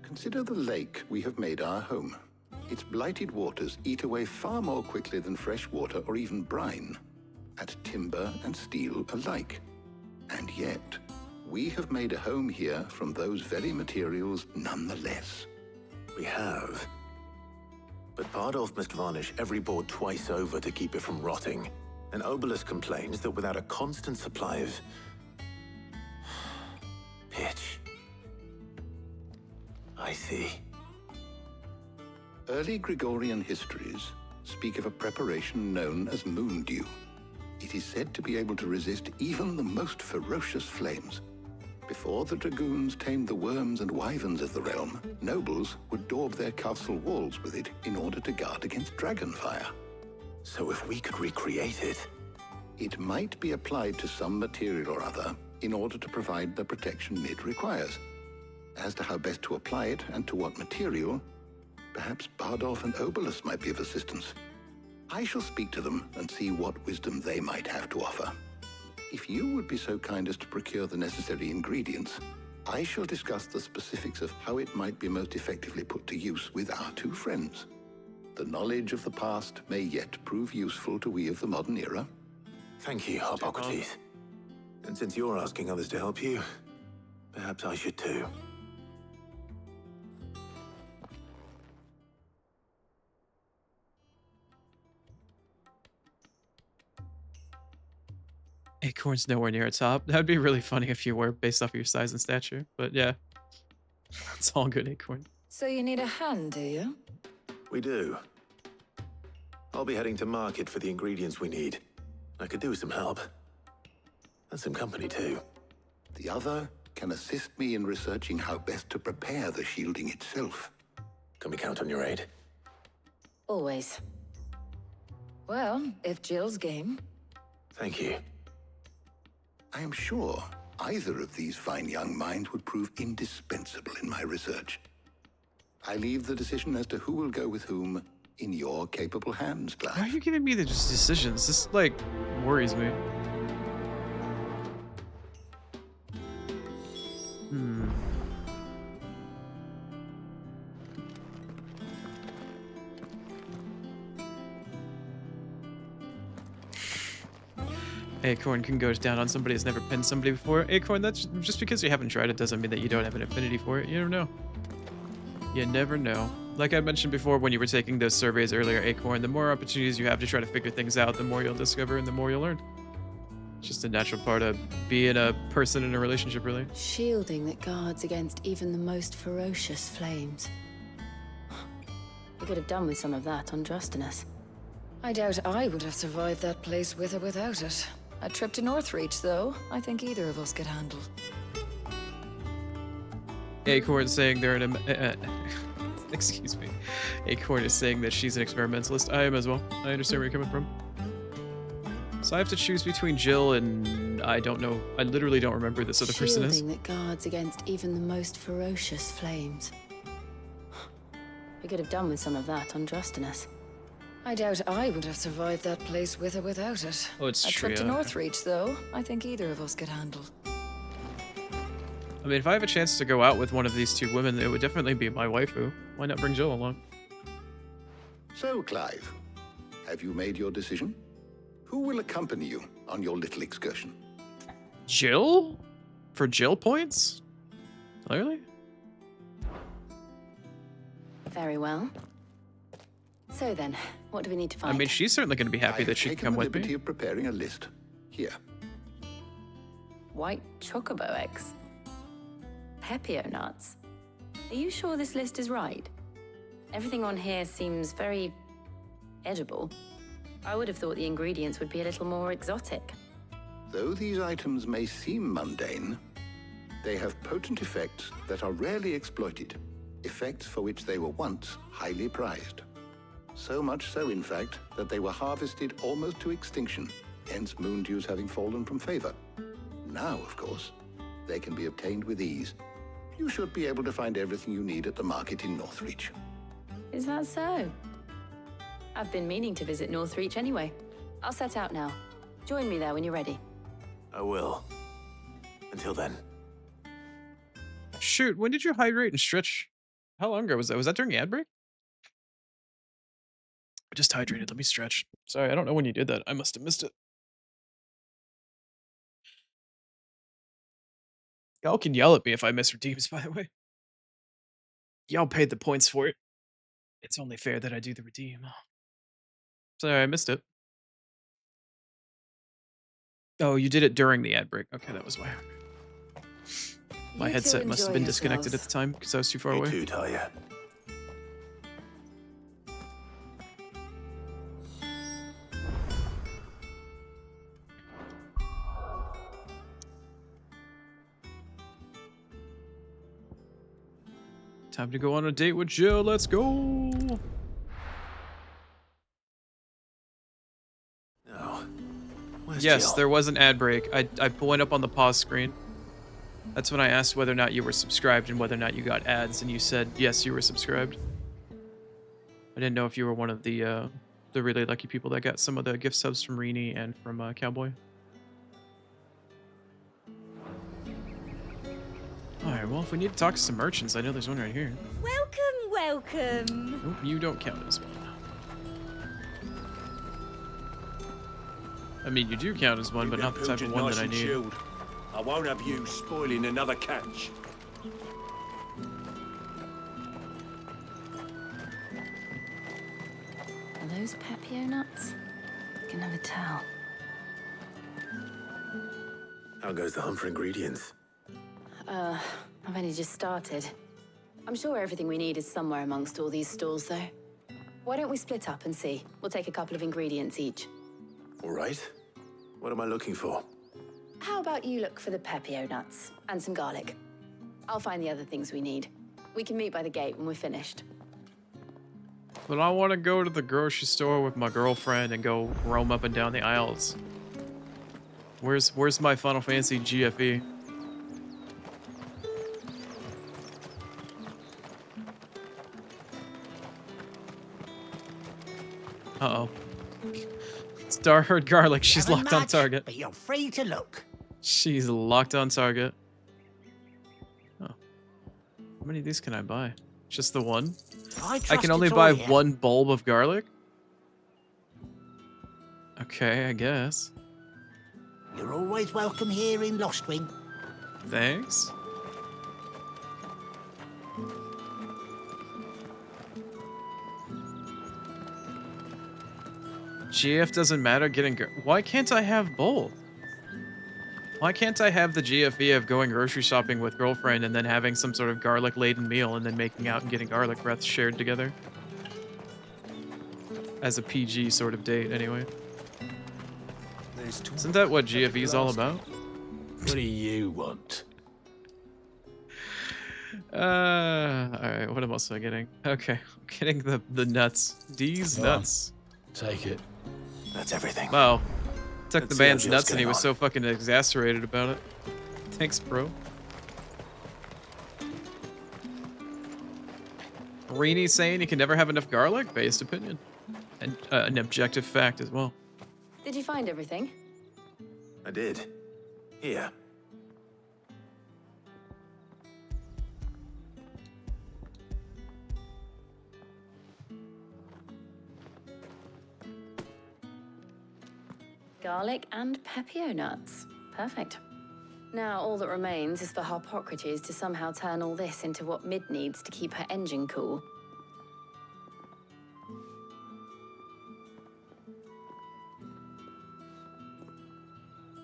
Consider the lake we have made our home. Its blighted waters eat away far more quickly than fresh water or even brine, at timber and steel alike. And yet, we have made a home here from those very materials nonetheless. We have. But Bardolph must varnish every board twice over to keep it from rotting. And Obelisk complains that without a constant supply of pitch. I see. Early Gregorian histories speak of a preparation known as moon dew. It is said to be able to resist even the most ferocious flames. Before the dragoons tamed the worms and wyverns of the realm, nobles would daub their castle walls with it in order to guard against dragonfire. So if we could recreate it... It might be applied to some material or other in order to provide the protection Mid requires. As to how best to apply it and to what material, perhaps Bardolph and Obelisk might be of assistance. I shall speak to them and see what wisdom they might have to offer. If you would be so kind as to procure the necessary ingredients, I shall discuss the specifics of how it might be most effectively put to use with our two friends. The knowledge of the past may yet prove useful to we of the modern era. Thank you, Hippocrates. And since you're asking others to help you, perhaps I should too. Acorn's nowhere near a top. That would be really funny if you were, based off of your size and stature. But yeah, it's all good, Acorn. So you need a hand, do you? We do. I'll be heading to market for the ingredients we need. I could do with some help. And some company too. The other can assist me in researching how best to prepare the shielding itself. Can we count on your aid? Always. Well, if Jill's game. Thank you. I am sure either of these fine young minds would prove indispensable in my research. I leave the decision as to who will go with whom in your capable hands, Clive. Why are you giving me the decisions? This, like, worries me. Acorn can go down on somebody who's never pinned somebody before. Acorn, that's just because you haven't tried it doesn't mean that you don't have an affinity for it. You never know. You never know. Like I mentioned before when you were taking those surveys earlier, Acorn, the more opportunities you have to try to figure things out, the more you'll discover and the more you'll learn. It's just a natural part of being a person in a relationship, really. Shielding that guards against even the most ferocious flames. We could have done with some of that on Drustinus. I doubt I would have survived that place with or without it. A trip to Northreach, though, I think either of us could handle. Acorn saying they're an excuse me. Acorn is saying that she's an experimentalist. I am as well. I understand where you're coming from. So I have to choose between Jill and I don't know. I literally don't remember who this other person is. Shielding that guards against even the most ferocious flames. We could have done with some of that on Drustinus. I doubt I would have survived that place with or without it. Oh, it's a true. trip to Northreach, though, I think either of us could handle. I mean, if I have a chance to go out with one of these two women, it would definitely be my waifu. Why not bring Jill along? So, Clive, have you made your decision? Who will accompany you on your little excursion? Jill? For Jill points? Clearly? Very well. So then, what do we need to find? I mean, she's certainly going to be happy that she can come with me. I have taken the liberty of preparing a list. Here. White chocobo eggs. Pepio nuts. Are you sure this list is right? Everything on here seems very edible. I would have thought the ingredients would be a little more exotic. Though these items may seem mundane, they have potent effects that are rarely exploited. Effects for which they were once highly prized. So much so, in fact, that they were harvested almost to extinction, hence moon dews having fallen from favor. Now, of course, they can be obtained with ease. You should be able to find everything you need at the market in Northreach. Is that so? I've been meaning to visit Northreach anyway. I'll set out now. Join me there when you're ready. I will. Until then. Shoot, when did you hydrate and stretch? How long ago was that? Was that during the ad break? I just hydrated. Let me stretch. Sorry, I don't know when you did that. I must have missed it. Y'all can yell at me if I miss redeems, by the way. Y'all paid the points for it. It's only fair that I do the redeem. Sorry, I missed it. Oh, you did it during the ad break. Okay, that was why. My headset must have been disconnected at the time because I was too far away. You too, Talia. Time to go on a date with Jill. Let's go. No. Where's Yes, Jill? there was an ad break. I went up on the pause screen. That's when I asked whether or not you were subscribed and whether or not you got ads, and you said yes, you were subscribed. I didn't know if you were one of the really lucky people that got some of the gift subs from Rini and from Cowboy. Alright, well, if we need to talk to some merchants, I know there's one right here. Welcome, welcome. Nope, you don't count as one. I mean, you do count as one, but not the type of one that I need. Chilled. I won't have you spoiling another catch. Are those Pepio nuts? I can never tell. How goes the hunt for ingredients? I've only just started. I'm sure everything we need is somewhere amongst all these stalls, though. Why don't we split up and see? We'll take a couple of ingredients each. All right. What am I looking for? How about you look for the Pepio nuts and some garlic? I'll find the other things we need. We can meet by the gate when we're finished. But I want to go to the grocery store with my girlfriend and go roam up and down the aisles. Where's my Final Fantasy GFE? Uh-oh. Starherd Garlic, she's Haven't locked on much, target. But you're free to look. She's locked on target. Oh. How many of these can I buy? Just the one? I trust can only it's all buy here. one bulb of garlic? Okay, I guess. You're always welcome here in Lostwing. Thanks. GF doesn't matter getting... Why can't I have both? Why can't I have the GFE of going grocery shopping with girlfriend and then having some sort of garlic-laden meal and then making out and getting garlic breath shared together? As a PG sort of date, anyway. Isn't that what GFE is all about? What do you want? Alright, what else am I getting? Okay, I'm getting the nuts. D's nuts. Take it. That's everything. Wow. Took Let's the see how man's Jill's nuts and he getting was on. so fucking exasperated about it. Thanks, bro. Rini saying you can never have enough garlic? Based opinion. And an objective fact as well. Did you find everything? I did. Here. Garlic and pepio nuts. Perfect. Now all that remains is for Harpocrates to somehow turn all this into what Mid needs to keep her engine cool.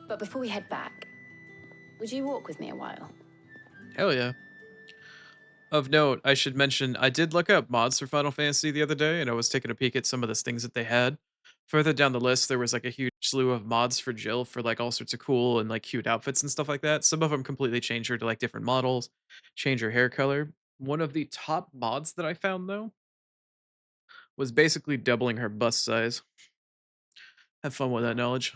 But before we head back, would you walk with me a while? Hell yeah. Of note, I should mention, I did look up mods for Final Fantasy the other day, and I was taking a peek at some of the things that they had. Further down the list, there was like a huge slew of mods for Jill for like all sorts of cool and like cute outfits and stuff like that. Some of them completely change her to like different models, change her hair color. One of the top mods that I found though was basically doubling her bust size. Have fun with that knowledge.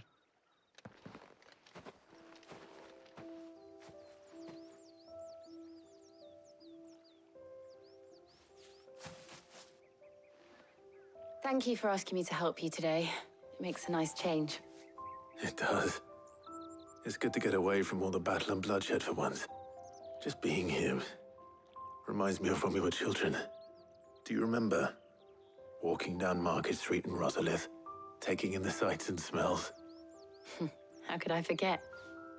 Thank you for asking me to help you today. It makes a nice change. It does. It's good to get away from all the battle and bloodshed for once. Just being here reminds me of when we were children. Do you remember? Walking down Market Street in Rosalith, taking in the sights and smells. How could I forget?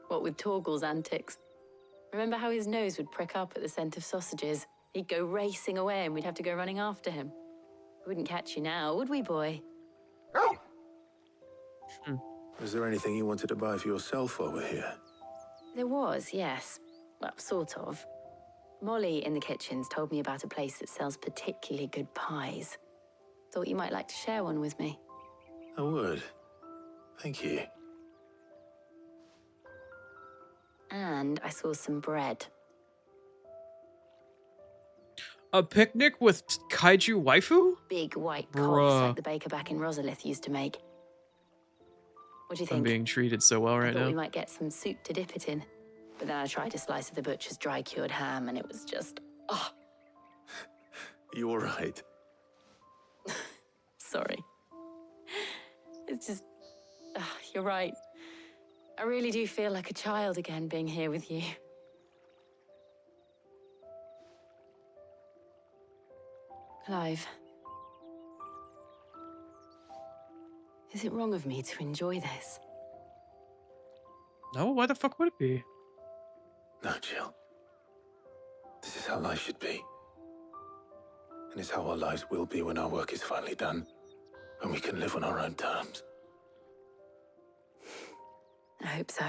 What with Torgal's antics. Remember how his nose would prick up at the scent of sausages? He'd go racing away and we'd have to go running after him. We wouldn't catch you now, would we, boy? Was there anything you wanted to buy for yourself while we're here? There was, yes. Well, sort of. Molly in the kitchens told me about a place that sells particularly good pies. Thought you might like to share one with me. I would. Thank you. And I saw some bread. A picnic with kaiju waifu? Big white Bruh. cobs like the baker back in Rosalith used to make. What do you I'm think? being treated so well I right thought now. we might get some soup to dip it in. But then I tried a slice of the butcher's dry-cured ham and it was just... Oh, You all right? sorry. It's just... you're right. I really do feel like a child again being here with you. Clive. Is it wrong of me to enjoy this? No, why the fuck would it be? No, Jill. This is how life should be. And it's how our lives will be when our work is finally done. When we can live on our own terms. I hope so.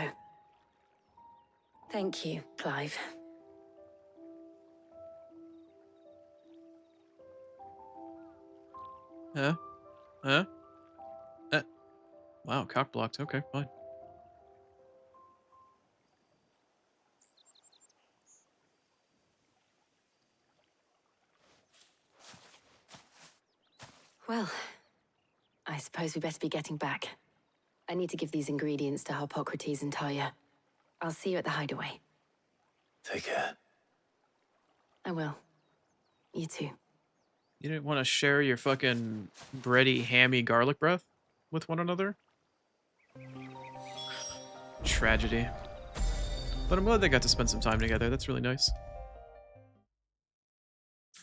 Thank you, Clive. Huh? Huh? Wow, cock blocked. Okay, fine. Well, I suppose we better be getting back. I need to give these ingredients to Harpocrates and Talia. I'll see you at the hideaway. Take care. I will. You too. You didn't want to share your fucking bready, hammy garlic breath with one another? Tragedy. But I'm glad they got to spend some time together. That's really nice.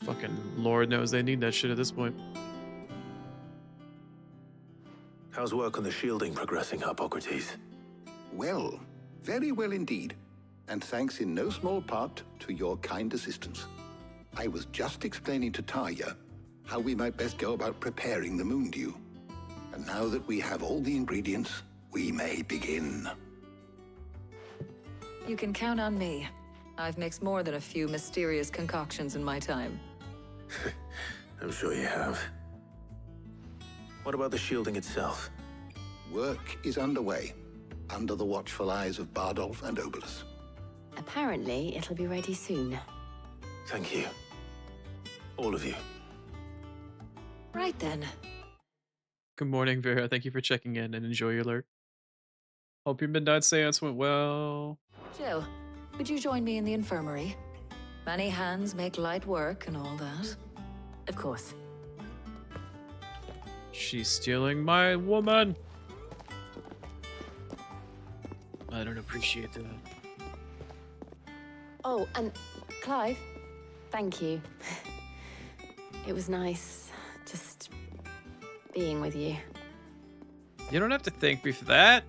Fucking Lord knows they need that shit at this point. How's work on the shielding progressing, Harpocrates? Well, very well indeed. And thanks in no small part to your kind assistance. I was just explaining to Tarja how we might best go about preparing the moon dew. And now that we have all the ingredients, we may begin. You can count on me. I've mixed more than a few mysterious concoctions in my time. I'm sure you have. What about the shielding itself? Work is underway, under the watchful eyes of Bardolph and Obolus. Apparently, it'll be ready soon. Thank you. All of you. Right then. Good morning, Vera. Thank you for checking in and enjoy your lurk. Hope your midnight seance went well. Jill, would you join me in the infirmary? Many hands make light work and all that. Of course. She's stealing my woman. I don't appreciate that. Oh, and Clive, thank you. It was nice just being with you. You don't have to thank me for that.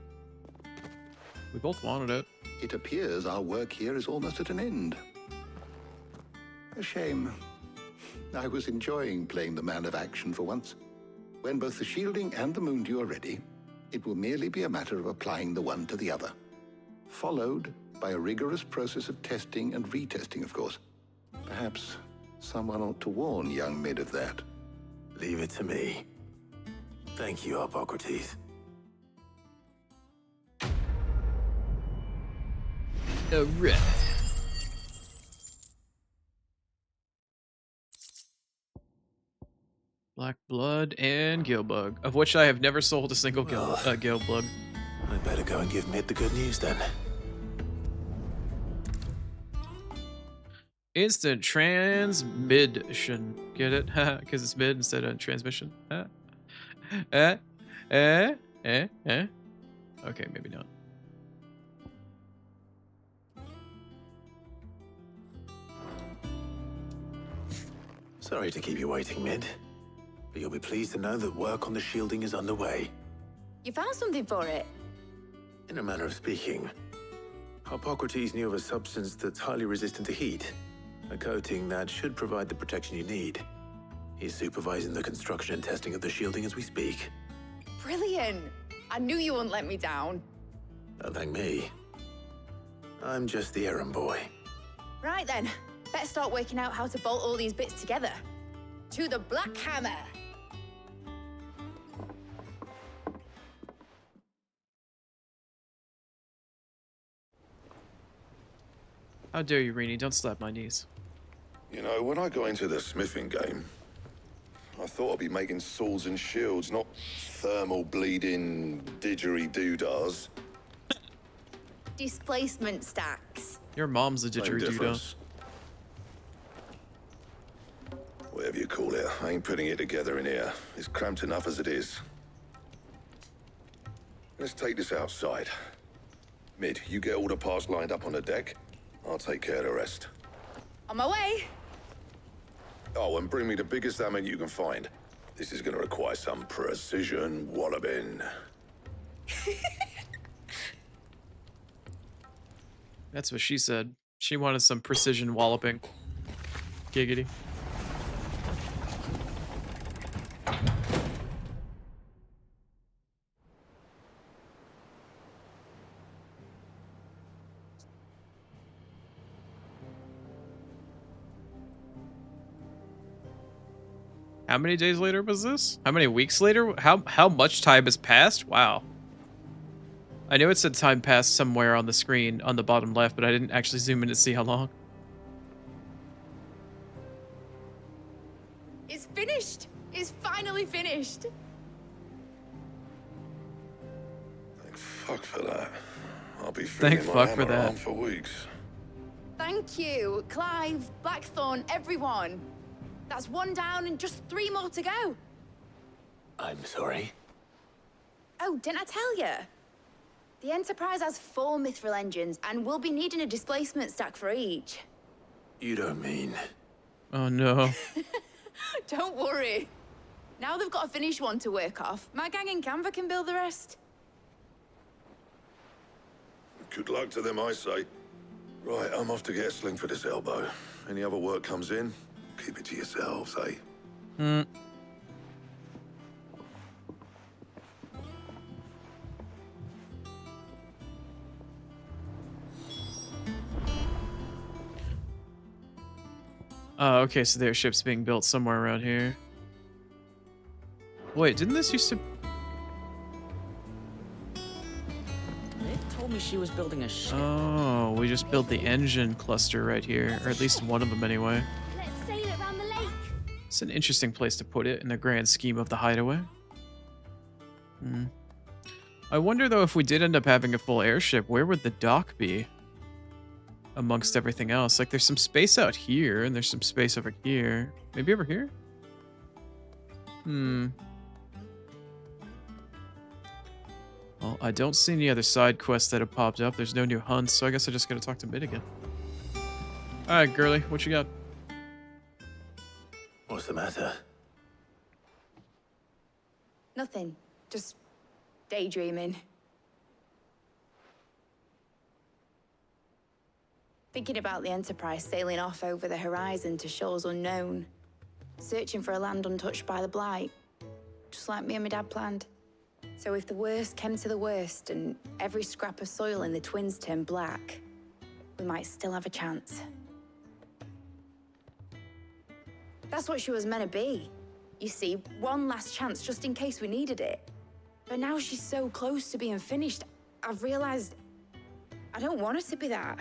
We both wanted it. It appears our work here is almost at an end. A shame. I was enjoying playing the man of action for once. When both the shielding and the moon dew are ready, it will merely be a matter of applying the one to the other. Followed by a rigorous process of testing and retesting, of course. Perhaps someone ought to warn young Mid of that. Leave it to me. Thank you, Hippocrates. Alright. Black blood and Gilbug, of which I have never sold a single Gilbug. I better go and give Mid the good news then. Instant transmission. Get it? Because it's mid instead of transmission. Okay, maybe not. Sorry to keep you waiting, Mid. But you'll be pleased to know that work on the shielding is underway. You found something for it? In a manner of speaking, Hippocrates knew of a substance that's highly resistant to heat. A coating that should provide the protection you need. He's supervising the construction and testing of the shielding as we speak. Brilliant! I knew you wouldn't let me down. Don't thank me. I'm just the errand boy. Right then, better start working out how to bolt all these bits together. To the Black Hammer! How dare you, Rini? Don't slap my knees. You know, when I got into the smithing game, I thought I'd be making swords and shields, not thermal bleeding didgeridoo-dahs. Displacement stacks. Your mom's a Same didgeridoo. difference. Whatever you call it, I ain't putting it together in here. It's cramped enough as it is. Let's take this outside. Mid, you get all the parts lined up on the deck. I'll take care of the rest. On my way! Oh, and bring me the biggest hammer you can find. This is gonna require some precision walloping. That's what she said. She wanted some precision walloping. Giggity. How many days later was this? How many weeks later? How much time has passed? Wow. I knew it said time passed somewhere on the screen on the bottom left, but I didn't actually zoom in to see how long. It's finished! It's finally finished! Thank fuck for that. I'll be feeling Thank my fuck for hammer that. arm for weeks. Thank you, Clive, Blackthorn, everyone. That's one down and just 3 more to go. I'm sorry. Oh, didn't I tell you? The Enterprise has 4 mithril engines, and we'll be needing a displacement stack for each. You don't mean... Oh no. Don't worry. Now they've got a finished one to work off. My gang in Canva can build the rest. Good luck to them, I say. Right, I'm off to get a sling for this elbow. Any other work comes in, keep it to yourselves, eh? Hmm. Oh, okay, so their ship's being built somewhere around here. Wait, didn't this used to... They told me she was building a ship. Oh, we just built the engine cluster right here, or at least one of them anyway. Let's sail around the lake. It's an interesting place to put it in the grand scheme of the hideaway. Hmm. I wonder though, if we did end up having a full airship, where would the dock be? Amongst everything else. Like, there's some space out here, and there's some space over here. Maybe over here? Hmm. Well, I don't see any other side quests that have popped up. There's no new hunts, so I guess I just gotta talk to Mid again. Alright, girly, what you got? What's the matter? Nothing. Just daydreaming. Thinking about the Enterprise sailing off over the horizon to shores unknown. Searching for a land untouched by the Blight. Just like me and my dad planned. So if the worst came to the worst and every scrap of soil in the Twins turned black, we might still have a chance. That's what she was meant to be. You see, one last chance just in case we needed it. But now she's so close to being finished, I've realized I don't want her to be that.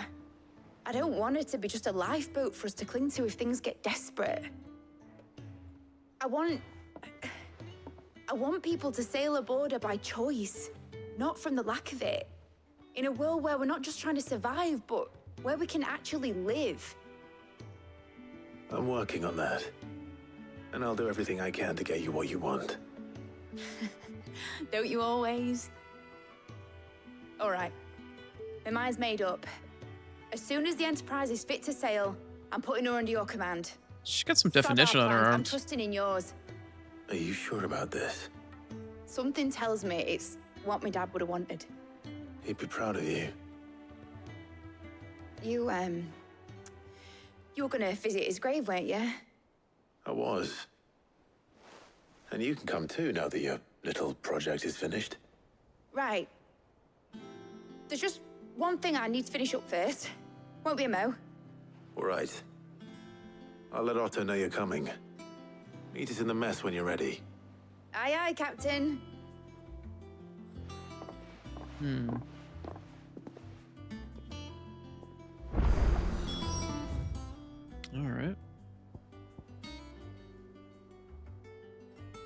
I don't want her to be just a lifeboat for us to cling to if things get desperate. I want people to sail aboard her by choice, not from the lack of it. In a world where we're not just trying to survive, but where we can actually live. I'm working on that. And I'll do everything I can to get you what you want. Don't you always? All right. My mind's made up. As soon as the Enterprise is fit to sail, I'm putting her under your command. She's got some Sod our definition on her plans, I'm arms. trusting in yours. Are you sure about this? Something tells me it's what my dad would have wanted. He'd be proud of you. You were gonna visit his grave, weren't you? I was. And you can come too now that your little project is finished. Right. There's just one thing I need to finish up first. Won't be a mo. All right. I'll let Otto know you're coming. Meet us in the mess when you're ready. Aye, aye, Captain. Hmm. All right.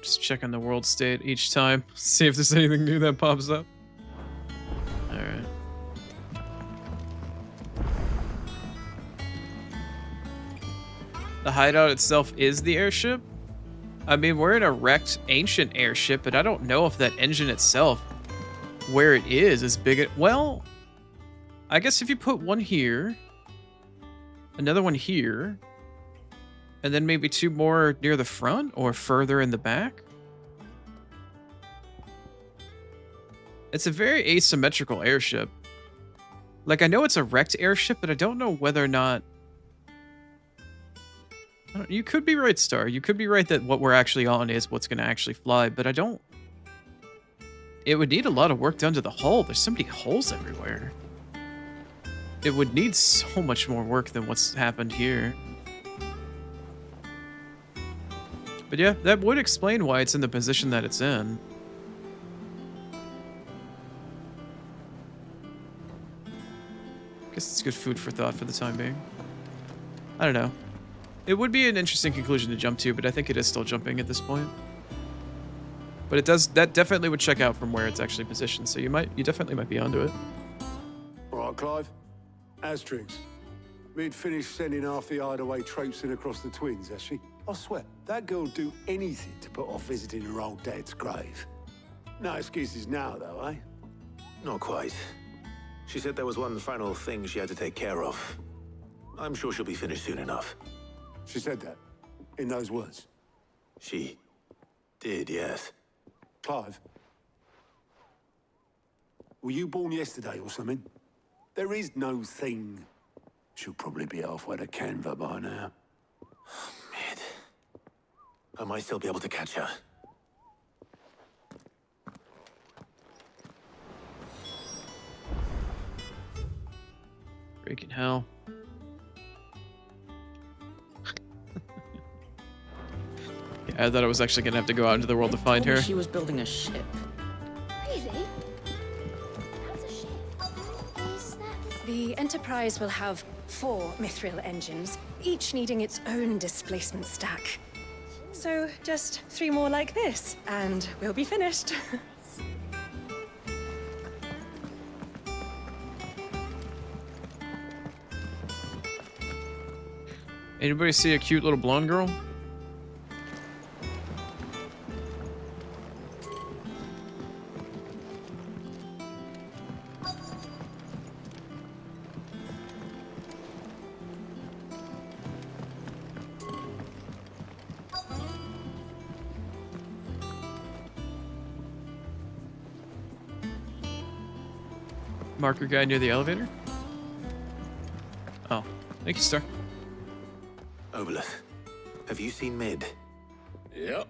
Just checking the world state each time. See if there's anything new that pops up. All right. The hideout itself is the airship? I mean, we're in a wrecked ancient airship, but I don't know if that engine itself, where it is big. Well, I guess if you put one here, another one here, and then maybe two more near the front or further in the back. It's a very asymmetrical airship. Like, I know it's a wrecked airship, but I don't know whether or not... You could be right, Star. You could be right that what we're actually on is what's going to actually fly, but I don't... It would need a lot of work done to the hull. There's so many holes everywhere. It would need so much more work than what's happened here. But yeah, that would explain why it's in the position that it's in. Guess it's good food for thought for the time being. I don't know. It would be an interesting conclusion to jump to, but I think it is still jumping at this point. But it does, that definitely would check out from where it's actually positioned, so you definitely might be onto it. All right, Clive. Astrix. We'd finished sending half the hideaway traipsing across the Twins, has she? I swear, that girl'd do anything to put off visiting her old dad's grave. No excuses now, though, eh? Not quite. She said there was one final thing she had to take care of. I'm sure she'll be finished soon enough. She said that? In those words? She did, yes. Clive? Were you born yesterday or something? There is no thing. She'll probably be halfway to Canva by now. Mid. I might still be able to catch her. Freaking hell. Yeah, I thought I was actually gonna have to go out into the world to find her. She was building a ship. Really? How's a ship? Is that... The Enterprise will have 4 mithril engines, each needing its own displacement stack. So just 3 more like this, and we'll be finished. Anybody see a cute little blonde girl? Marker guy near the elevator? Oh, thank you, Star. Obolus, have you seen Mid? Yep.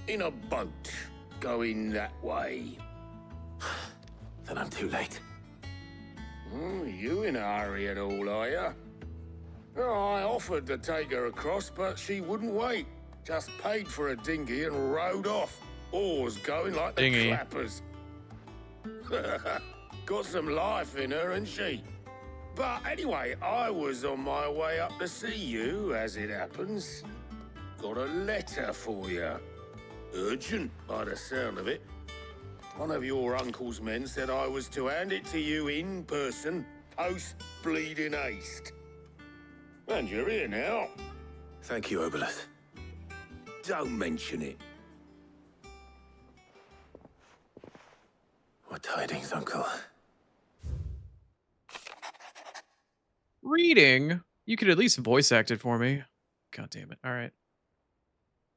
In a boat, going that way. Then I'm too late. You in a hurry at all, are you? Oh, I offered to take her across, but she wouldn't wait. Just paid for a dinghy and rowed off. Oars going like the Dinghy. clappers. Got some life in her, ain't she? But anyway, I was on my way up to see you, as it happens. Got a letter for you. Urgent, by the sound of it. One of your uncle's men said I was to hand it to you in person, post-bleeding haste. And you're here now. Thank you, Obolus. Don't mention it. What tidings, Uncle? Reading? You could at least voice act it for me. God damn it. Alright.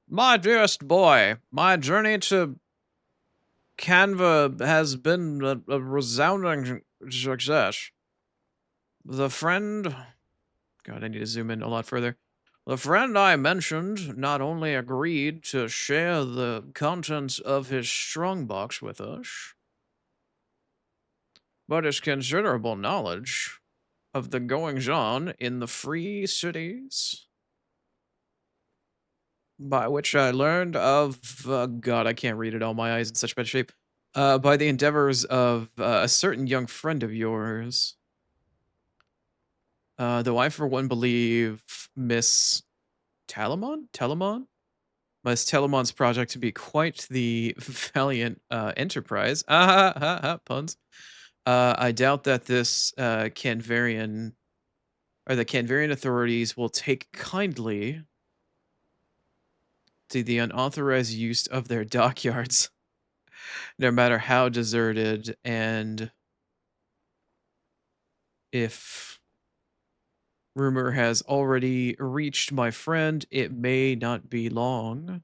My dearest boy, my journey to Canva has been a resounding success. The friend... God, I need to zoom in a lot further. The friend I mentioned not only agreed to share the contents of his strongbox with us, but his considerable knowledge of the goings-on in the free cities, by which I learned of, God, I can't read it all, my eyes in such bad shape, by the endeavors of a certain young friend of yours. Though I, for one, believe Miss Telemon? Miss Telemon's project to be quite the valiant enterprise. Puns. I doubt that this Canvarian, or the Canvarian authorities will take kindly to the unauthorized use of their dockyards, no matter how deserted, and if rumor has already reached my friend, it may not be long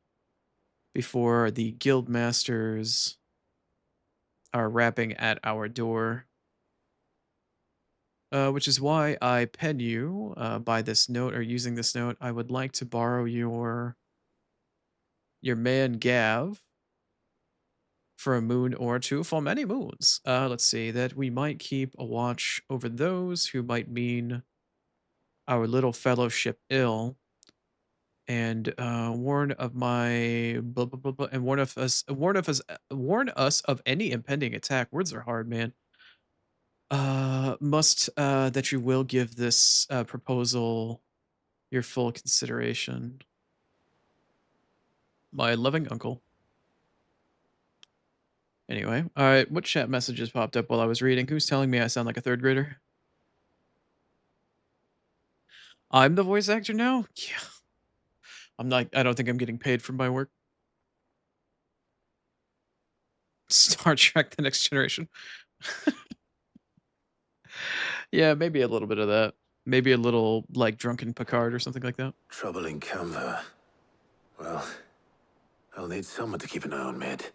before the guild masters are rapping at our door. Which is why I pen you by this note, or using this note. I would like to borrow your man Gav for a moon or two, for many moons. Let's see, that we might keep a watch over those who might mean our little fellowship ill, and warn of my blah, blah, blah, blah, and warn us of any impending attack. Words are hard, man. Must that you will give this proposal your full consideration. My loving uncle. Anyway, all right, what chat messages popped up while I was reading? Who's telling me I sound like a third grader? I'm the voice actor now? Yeah. I'm not, I don't think I'm getting paid for my work. Star Trek: The Next Generation. Yeah, maybe a little bit of that. Maybe a little, like, drunken Picard or something like that. Trouble in Canva. Well, I'll need someone to keep an eye on Mid.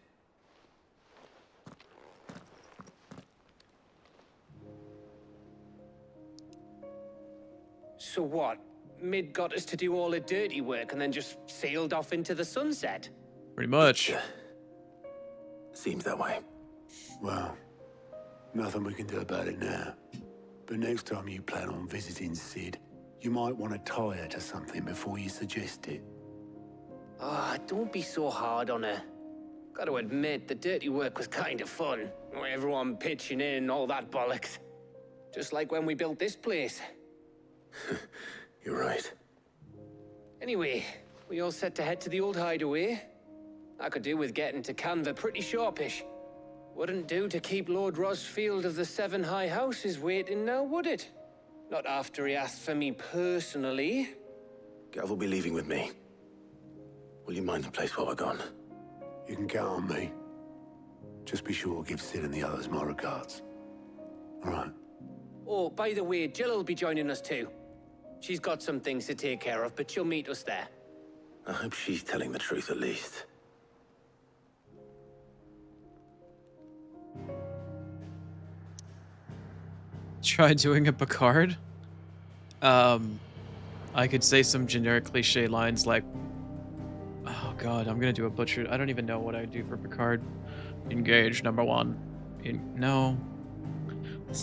So what? Mid got us to do all the dirty work and then just sailed off into the sunset? Pretty much. Seems that way. Well, nothing we can do about it now. But next time you plan on visiting Sid, you might want to tie her to something before you suggest it. Ah, don't be so hard on her. Gotta admit, the dirty work was kind of fun. Everyone pitching in, all that bollocks. Just like when we built this place. You're right. Anyway, we all set to head to the old hideaway. I could do with getting to Canva pretty sharpish. Wouldn't do to keep Lord Rosfield of the Seven High Houses waiting now, would it? Not after he asked for me personally. Gav will be leaving with me. Will you mind the place while we're gone? You can count on me. Just be sure to give Sid and the others my regards. All right. Oh, by the way, Jill will be joining us too. She's got some things to take care of, but she'll meet us there. I hope she's telling the truth at least. Try doing a Picard. I could say some generic cliche lines like, oh god, I'm gonna do a butcher. I don't even know what I do for Picard. Engage, number one. No.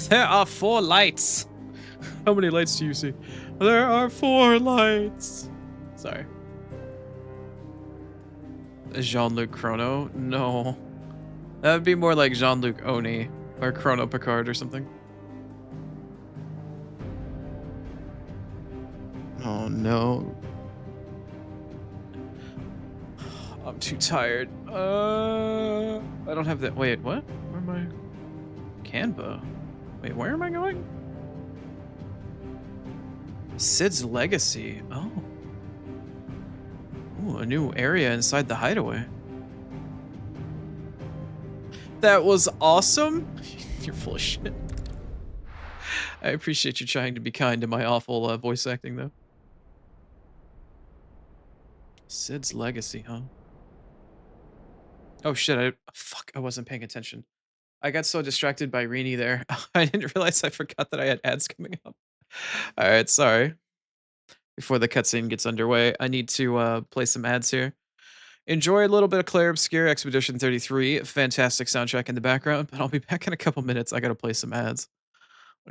There are 4 lights. How many lights do you see? There are 4 lights. Sorry. Jean-Luc Chrono? No. That would be more like Jean-Luc Oni or Chrono Picard or something. Oh no. I'm too tired. I don't have that. Wait, what? Where am I? Canva. Wait, where am I going? Sid's Legacy. Oh. Ooh, a new area inside the hideaway. That was awesome. You're full of shit. I appreciate you trying to be kind to my awful voice acting, though. Sid's Legacy, huh? Oh shit, fuck, I wasn't paying attention. I got so distracted by Rini there. I didn't realize I forgot that I had ads coming up. Alright, sorry. Before the cutscene gets underway, I need to play some ads here. Enjoy a little bit of Claire Obscure Expedition 33. Fantastic soundtrack in the background, but I'll be back in a couple minutes. I gotta play some ads.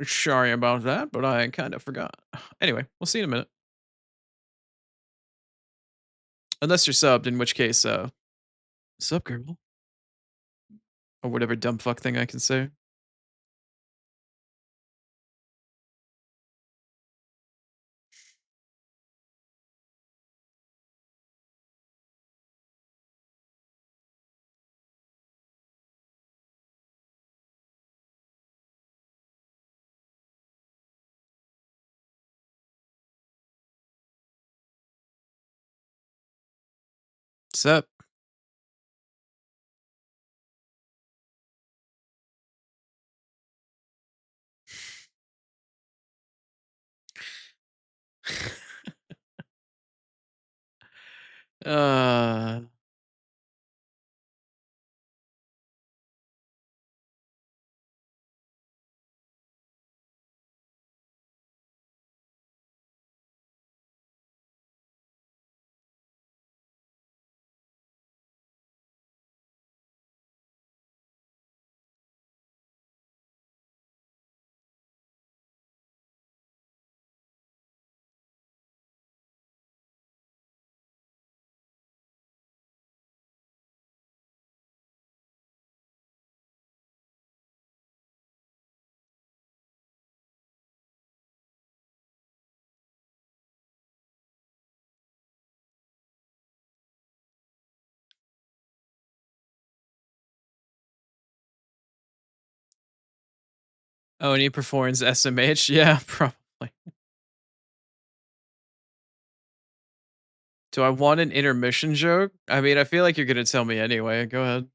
Sorry about that, but I kind of forgot. Anyway, we'll see you in a minute. Unless you're subbed, in which case, sub girl. Or whatever dumb fuck thing I can say. What's up? Uh... Oh, and he performs SMH? Yeah, probably. Do I want an intermission joke? I mean, I feel like you're gonna tell me anyway. Go ahead.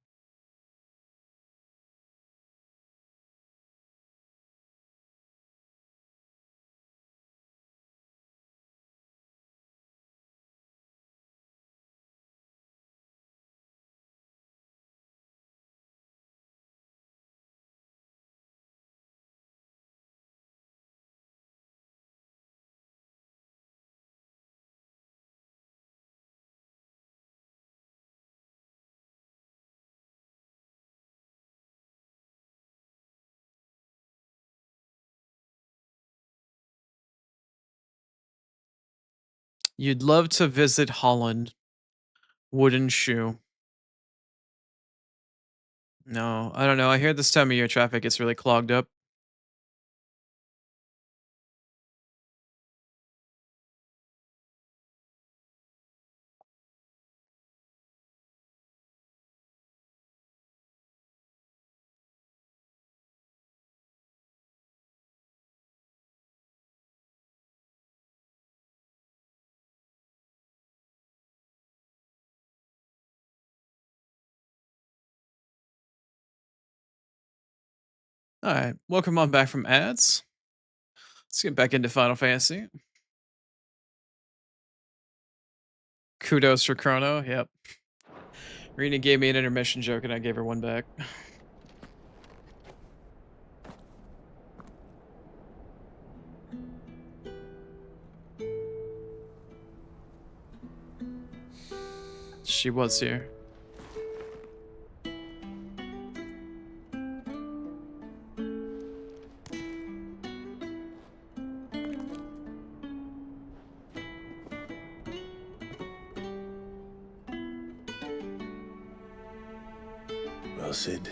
You'd love to visit Holland. Wooden shoe. No, I don't know. I hear this time of year traffic gets really clogged up. All right, welcome on back from ads. Let's get back into Final Fantasy. Kudos for Chrono. Yep. Rena gave me an intermission joke and I gave her one back. She was here. Well, Sid,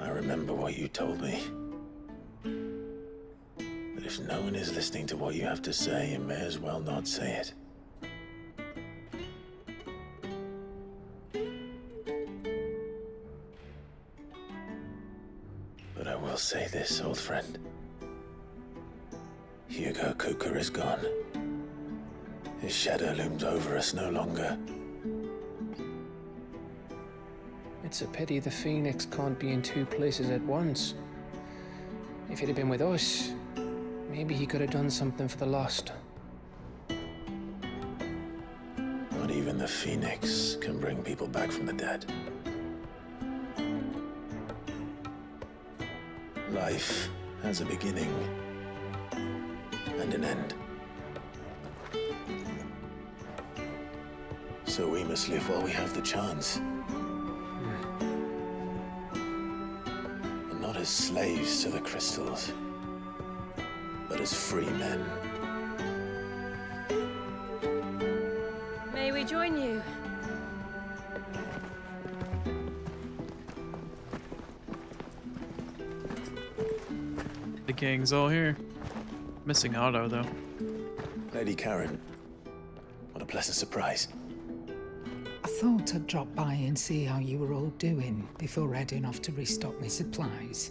I remember what you told me. That if no one is listening to what you have to say, you may as well not say it. But I will say this, old friend. Hugo Kuka is gone. His shadow looms over us no longer. It's a pity the Phoenix can't be in two places at once. If he'd have been with us, maybe he could have done something for the Lost. Not even the Phoenix can bring people back from the dead. Life has a beginning and an end. So we must live while we have the chance. And not as slaves to the crystals, but as free men. May we join you? The gang's all here. Missing Otto, though. Lady Karen, what a pleasant surprise. I thought I'd drop by and see how you were all doing before heading off to restock my supplies.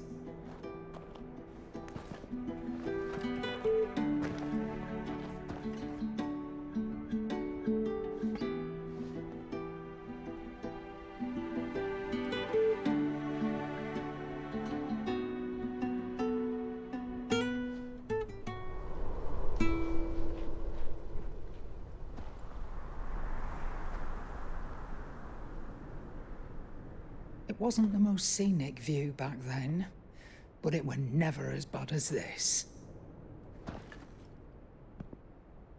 It wasn't the most scenic view back then, but it were never as bad as this.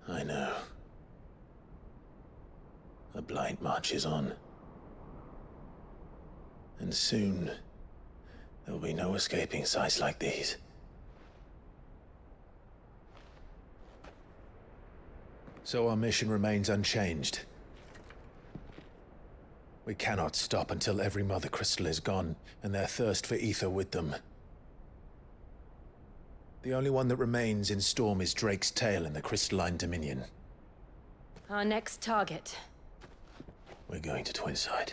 I know. The blight marches on. And soon, there'll be no escaping sights like these. So our mission remains unchanged. We cannot stop until every Mother Crystal is gone, and their thirst for ether with them. The only one that remains in Storm is Drake's tail in the Crystalline Dominion. Our next target. We're going to Twinside.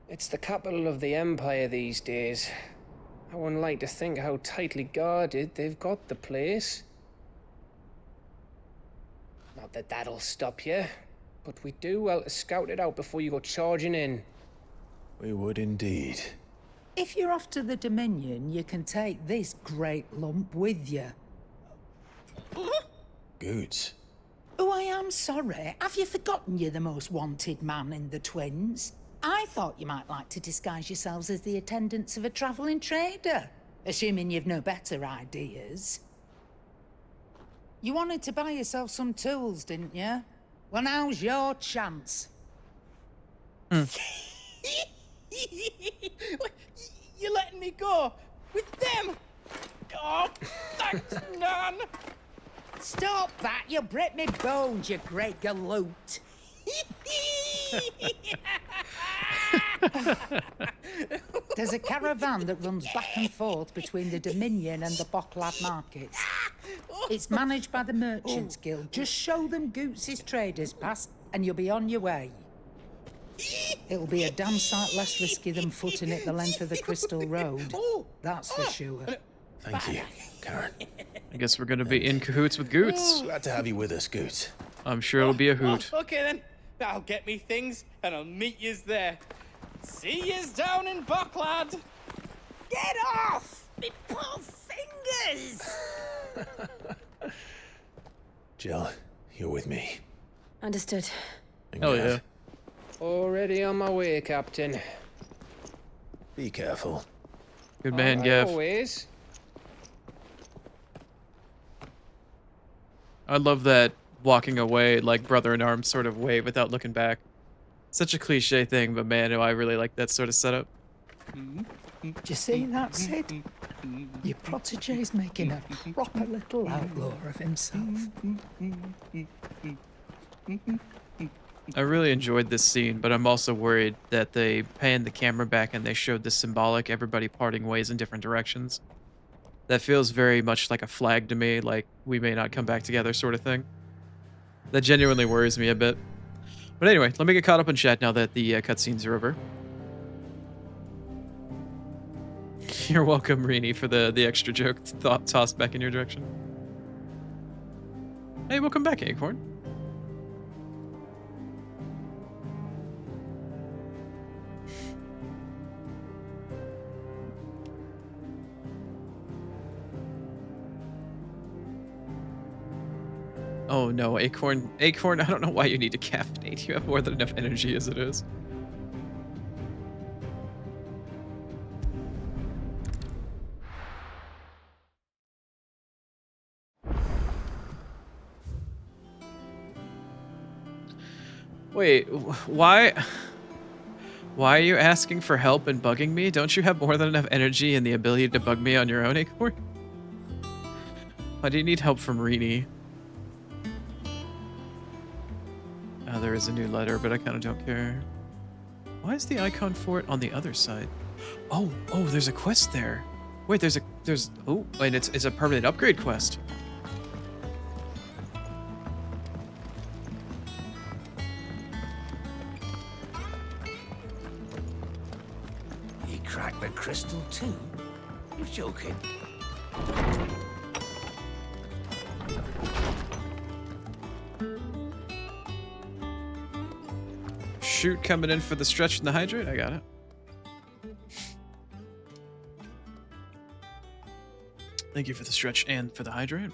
It's the capital of the Empire these days. I wouldn't like to think how tightly guarded they've got the place. Not that that'll stop you, but we do well to scout it out before you go charging in. We would indeed. If you're off to the Dominion, you can take this great lump with you. Goods. Oh, I am sorry. Have you forgotten you're the most wanted man in the Twins? I thought you might like to disguise yourselves as the attendants of a travelling trader, assuming you've no better ideas. You wanted to buy yourself some tools, didn't you? Well, now's your chance. You're letting me go with them? Oh, thank None! Stop that! You'll break me bones, you great galoot! There's a caravan that runs back and forth between the Dominion and the Bocklad markets. It's managed by the Merchants Guild. Just show them Goots' traders pass and you'll be on your way. It'll be a damn sight less risky than footing it the length of the Crystal Road. That's for sure. Thank you, Karen. I guess we're gonna be in cahoots with Goots. Glad to have you with us, Goots. I'm sure it'll be a hoot. Okay then. I'll get me things and I'll meet yous there. See yous down in Bocklad. Get off! Me poor fingers! Jill, you're with me. Understood. Hell yeah. Already on my way, Captain. Be careful. Good man, Gav. Always. I love that walking away, like brother-in-arms sort of way without looking back. Such a cliche thing, but man, do I really like that sort of setup. Do you see that, Sid? Your protege's making a proper little outlaw of himself. I really enjoyed this scene, but I'm also worried that they panned the camera back and they showed the symbolic everybody parting ways in different directions. That feels very much like a flag to me, like we may not come back together sort of thing. That genuinely worries me a bit. But anyway, let me get caught up in chat now that the cutscenes are over. You're welcome, Rini, for the extra joke tossed back in your direction. Hey, welcome back, Acorn. Oh no, Acorn, I don't know why you need to caffeinate. You have more than enough energy as it is. Wait, why are you asking for help and bugging me? Don't you have more than enough energy and the ability to bug me on your own, Acorn? Why do you need help from Rini? Oh, there is a new letter, but I kind of don't care. Why is the icon for it on the other side? Oh, there's a quest there. Wait, oh, and it's a permanent upgrade quest. He cracked the crystal too? You're joking. Shoot coming in for the stretch and the hydrate. I got it. Thank you for the stretch and for the hydrate.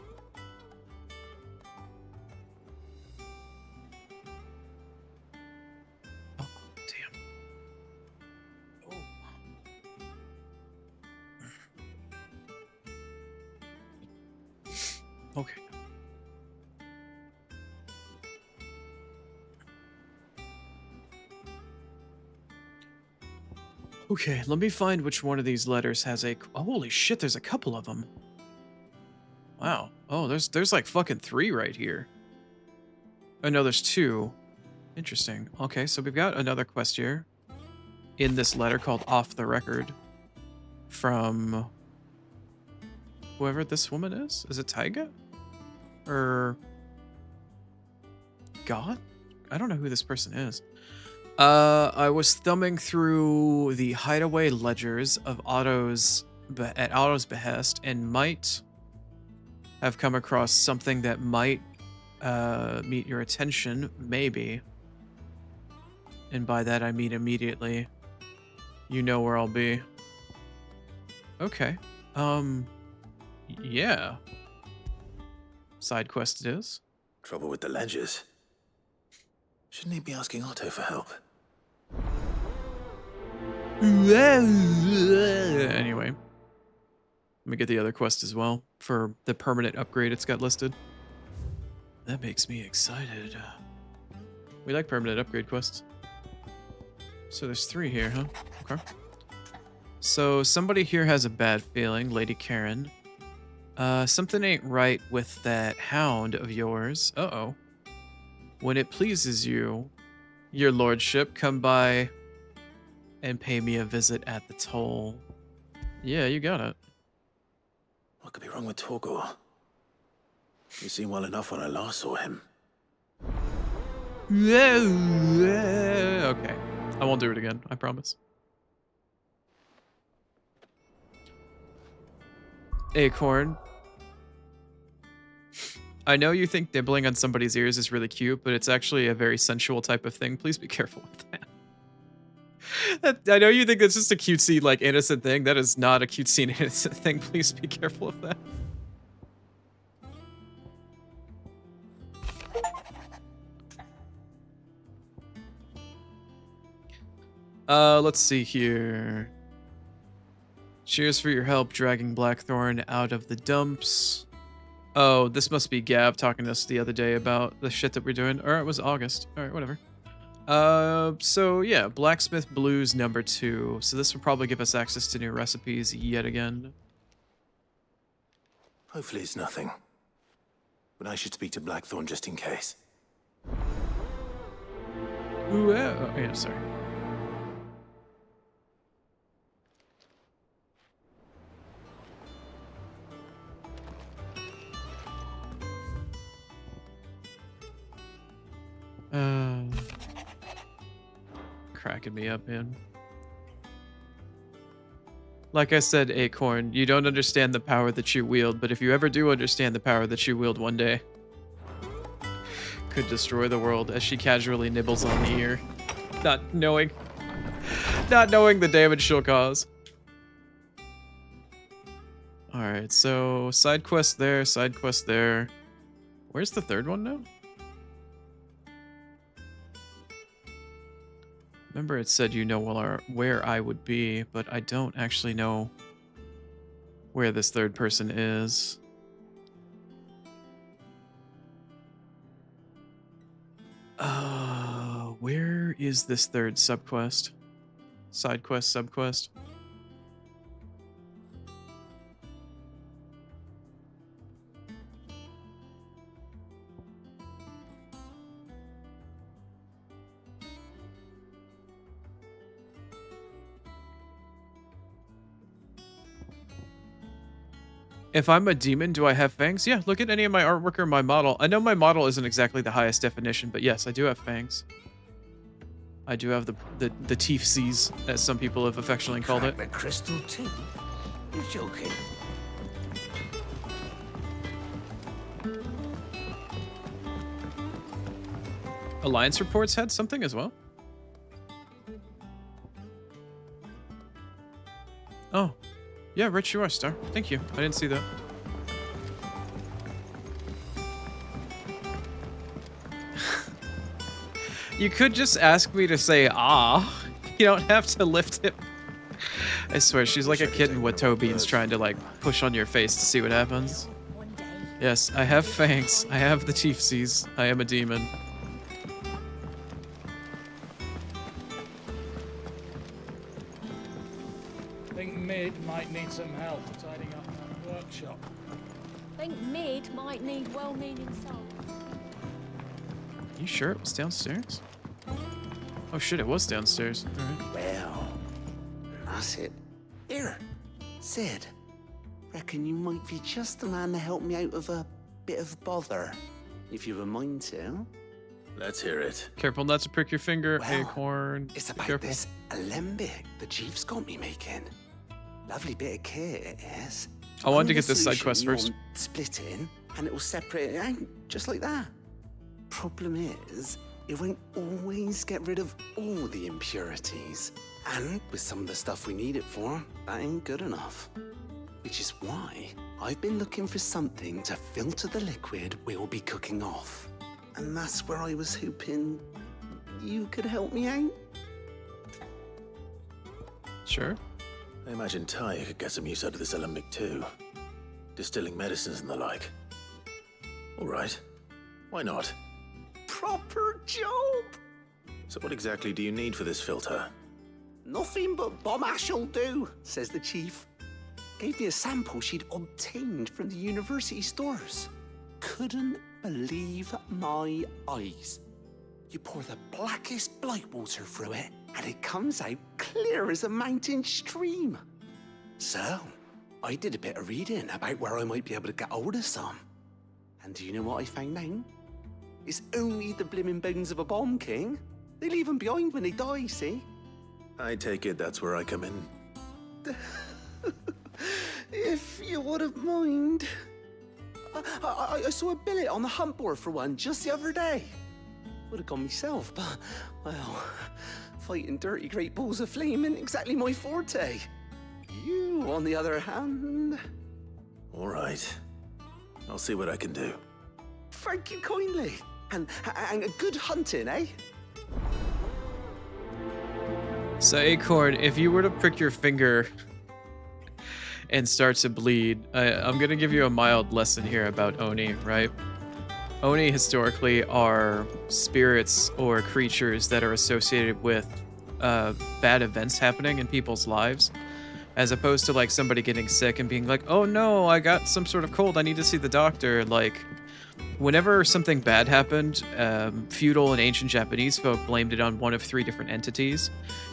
Oh, damn. Oh. Okay. Okay, let me find which one of these letters has a... Oh, holy shit, there's a couple of them. Wow. Oh, there's like fucking 3 right here. Oh, no, there's 2. Interesting. Okay, so we've got another quest here in this letter called Off the Record from whoever this woman is. Is it Taiga? Or God? I don't know who this person is. I was thumbing through the hideaway ledgers of Otto's at Otto's behest and might have come across something that might meet your attention, maybe. And by that I mean immediately. You know where I'll be. Okay. Yeah. Side quest it is. Trouble with the ledgers. Shouldn't he be asking Otto for help? Anyway. Let me get the other quest as well for the permanent upgrade it's got listed. That makes me excited. We like permanent upgrade quests. So there's 3 here, huh? Okay. So somebody here has a bad feeling, Lady Karen. Something ain't right with that hound of yours. Uh-oh. When it pleases you, your lordship, come by and pay me a visit at the toll. Yeah, you got it. What could be wrong with Torgor? He seemed well enough when I last saw him. Okay. I won't do it again, I promise. Acorn. I know you think nibbling on somebody's ears is really cute, but it's actually a very sensual type of thing. Please be careful with that. I know you think that's just a cutesy, like, innocent thing. That is not a cutesy and innocent thing. Please be careful of that. Let's see here. Cheers for your help dragging Blackthorn out of the dumps. Oh, this must be Gab talking to us the other day about the shit that we're doing. Or it was August. Alright, whatever. So yeah, Blacksmith Blues number 2. So this will probably give us access to new recipes yet again. Hopefully it's nothing. But I should speak to Blackthorn just in case. Ooh, oh, yeah, sorry. Cracking me up, man. Like I said, Acorn, you don't understand the power that you wield, but if you ever do understand the power that you wield one day, could destroy the world, as she casually nibbles on the ear, not knowing the damage she'll cause. Alright, so side quest there, side quest there. Where's the third one now? Remember it said you know where I would be, but I don't actually know where this third person is. Where is this third subquest? Side quest, subquest? If I'm a demon, do I have fangs? Yeah, look at any of my artwork or my model. I know my model isn't exactly the highest definition, but yes, I do have fangs. I do have the teeth C's, as some people have affectionately called it. The crystal too? You're joking. Alliance reports had something as well. Oh. Yeah, Rich, you are, Star. Thank you. I didn't see that. You could just ask me to say, ah. You don't have to lift it. I swear, she's like a kitten with toe beans trying to, like, push on your face to see what happens. Yes, I have fangs. I have the Chiefsies. I am a demon. Think Mid might need some help tidying up that workshop. Think Mid might need well-meaning souls. You sure it was downstairs? Oh shit, it was downstairs. Alright. Well, that's it. Here, Sid. Reckon you might be just the man to help me out of a bit of bother, if you've a mind to. Let's hear it. Careful not to prick your finger, Well, Acorn. It's Be about careful. this alembic the chief's got me making. Lovely bit of kit it is. I wanted to Only get the this side solution quest you first. want split it in, and it will separate it out, just like that. Problem is, it won't always get rid of all the impurities. And with some of the stuff we need it for, that ain't good enough. Which is why I've been looking for something to filter the liquid we'll be cooking off. And that's where I was hoping you could help me out. Sure. I imagine Ty could get some use out of this alembic too. Distilling medicines and the like. All right. Why not? Proper job! So what exactly do you need for this filter? Nothing but bomb ash'll do, says the chief. gave me a sample she'd obtained from the university stores. Couldn't believe my eyes. You pour the blackest blight water through it, and it comes out clear as a mountain stream. So, I did a bit of reading about where I might be able to get hold of some. And do you know what I found out? It's only the blimmin' bones of a bomb king. They leave them behind when they die, see? I take it that's where I come in. If you wouldn't mind. I saw a billet on the hunt board for one just the other day. Would have gone myself, but, well, fighting dirty great balls of flame isn't exactly my forte. You, on the other hand... All right. I'll see what I can do. Thank you kindly. And a good hunting, eh? So, Acorn, if you were to prick your finger and start to bleed, I'm going to give you a mild lesson here about Oni, right? Oni historically are spirits or creatures that are associated with bad events happening in people's lives, as opposed to like somebody getting sick and being like, oh no, I got some sort of cold, I need to see the doctor. Like, whenever something bad happened, feudal and ancient Japanese folk blamed it on one of 3 different entities.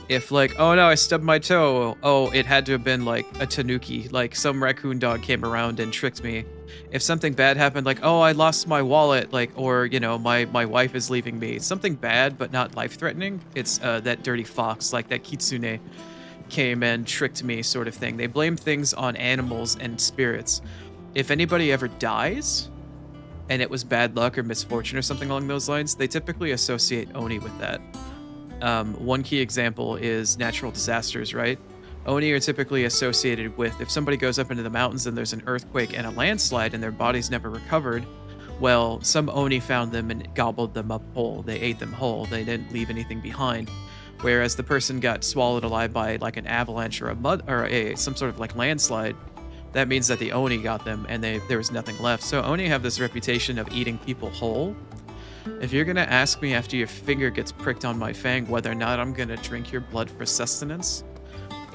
If like, oh no, I stubbed my toe, oh, it had to have been like a tanuki, like some raccoon dog came around and tricked me. If something bad happened, like, oh, I lost my wallet, like, or, you know, my wife is leaving me. Something bad, but not life-threatening. It's that dirty fox, like that kitsune came and tricked me sort of thing. They blame things on animals and spirits. If anybody ever dies, and it was bad luck or misfortune or something along those lines, they typically associate Oni with that. One key example is natural disasters, right? Oni are typically associated with, if somebody goes up into the mountains and there's an earthquake and a landslide and their body's never recovered, well, some Oni found them and gobbled them up whole. They ate them whole. They didn't leave anything behind. Whereas the person got swallowed alive by like an avalanche or some sort of like landslide, that means that the Oni got them and there was nothing left. So Oni have this reputation of eating people whole. If you're gonna ask me after your finger gets pricked on my fang whether or not I'm gonna drink your blood for sustenance,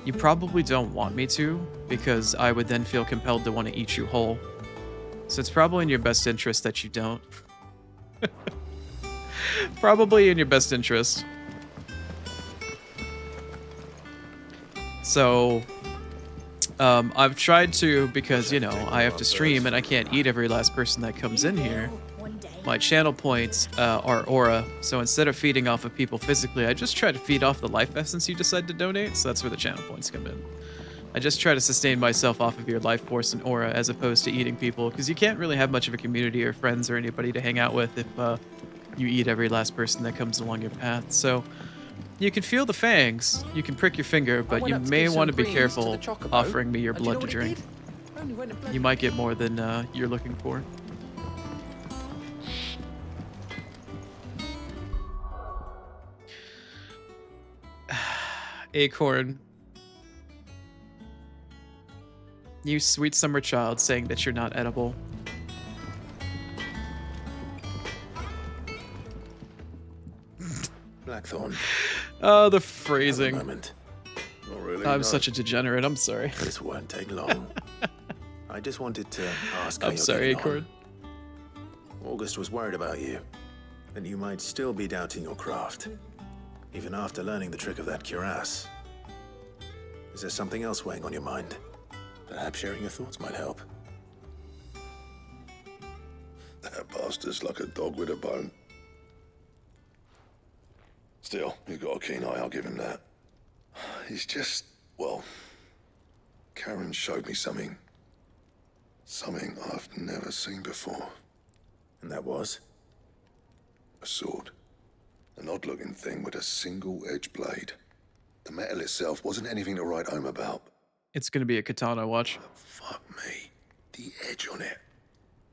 you probably don't want me to, because I would then feel compelled to want to eat you whole. So it's probably in your best interest that you don't. Probably in your best interest. So, I've tried to, because, you know, I have to stream and I can't eat every last person that comes in here. My channel points are aura, so instead of feeding off of people physically, I just try to feed off the life essence you decide to donate, so that's where the channel points come in. I just try to sustain myself off of your life force and aura as opposed to eating people, because you can't really have much of a community or friends or anybody to hang out with if you eat every last person that comes along your path. So you can feel the fangs, you can prick your finger, but you may want to be careful offering me your blood to drink. You might get more than you're looking for. Acorn, you sweet summer child saying that you're not edible. Blackthorn. Oh, the phrasing. Really, I'm such a degenerate, I'm sorry. This won't take long. I just wanted to ask how I'm you're sorry, getting Acorn. on. August was worried about you, and you might still be doubting your craft, even after learning the trick of that cuirass. Is there something else weighing on your mind? Perhaps sharing your thoughts might help. That bastard's like a dog with a bone. Still, he's got a keen eye, I'll give him that. He's just, well, Karen showed me something. Something I've never seen before. And that was? A sword. An odd-looking thing with a single-edged blade. The metal itself wasn't anything to write home about. It's gonna be a katana, watch. Fuck me. The edge on it.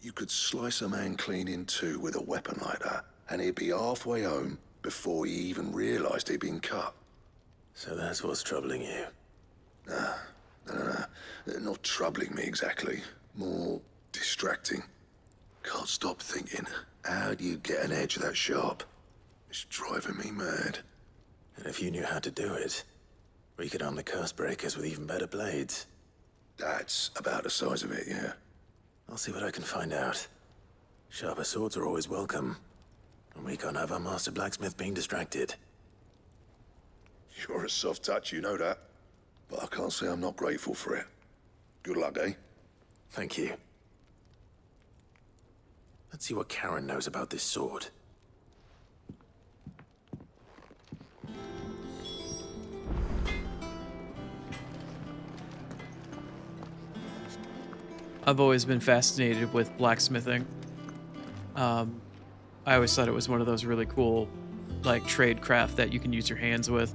You could slice a man clean in two with a weapon like that, and he'd be halfway home before he even realized he'd been cut. So that's what's troubling you? Nah. Not troubling me exactly. More distracting. Can't stop thinking, how do you get an edge that sharp? It's driving me mad. And if you knew how to do it, we could arm the curse breakers with even better blades. That's about the size of it, yeah. I'll see what I can find out. Sharper swords are always welcome. And we can't have our master blacksmith being distracted. You're a soft touch, you know that. But I can't say I'm not grateful for it. Good luck, eh? Thank you. Let's see what Karen knows about this sword. I've always been fascinated with blacksmithing. I always thought it was one of those really cool, like, trade craft that you can use your hands with.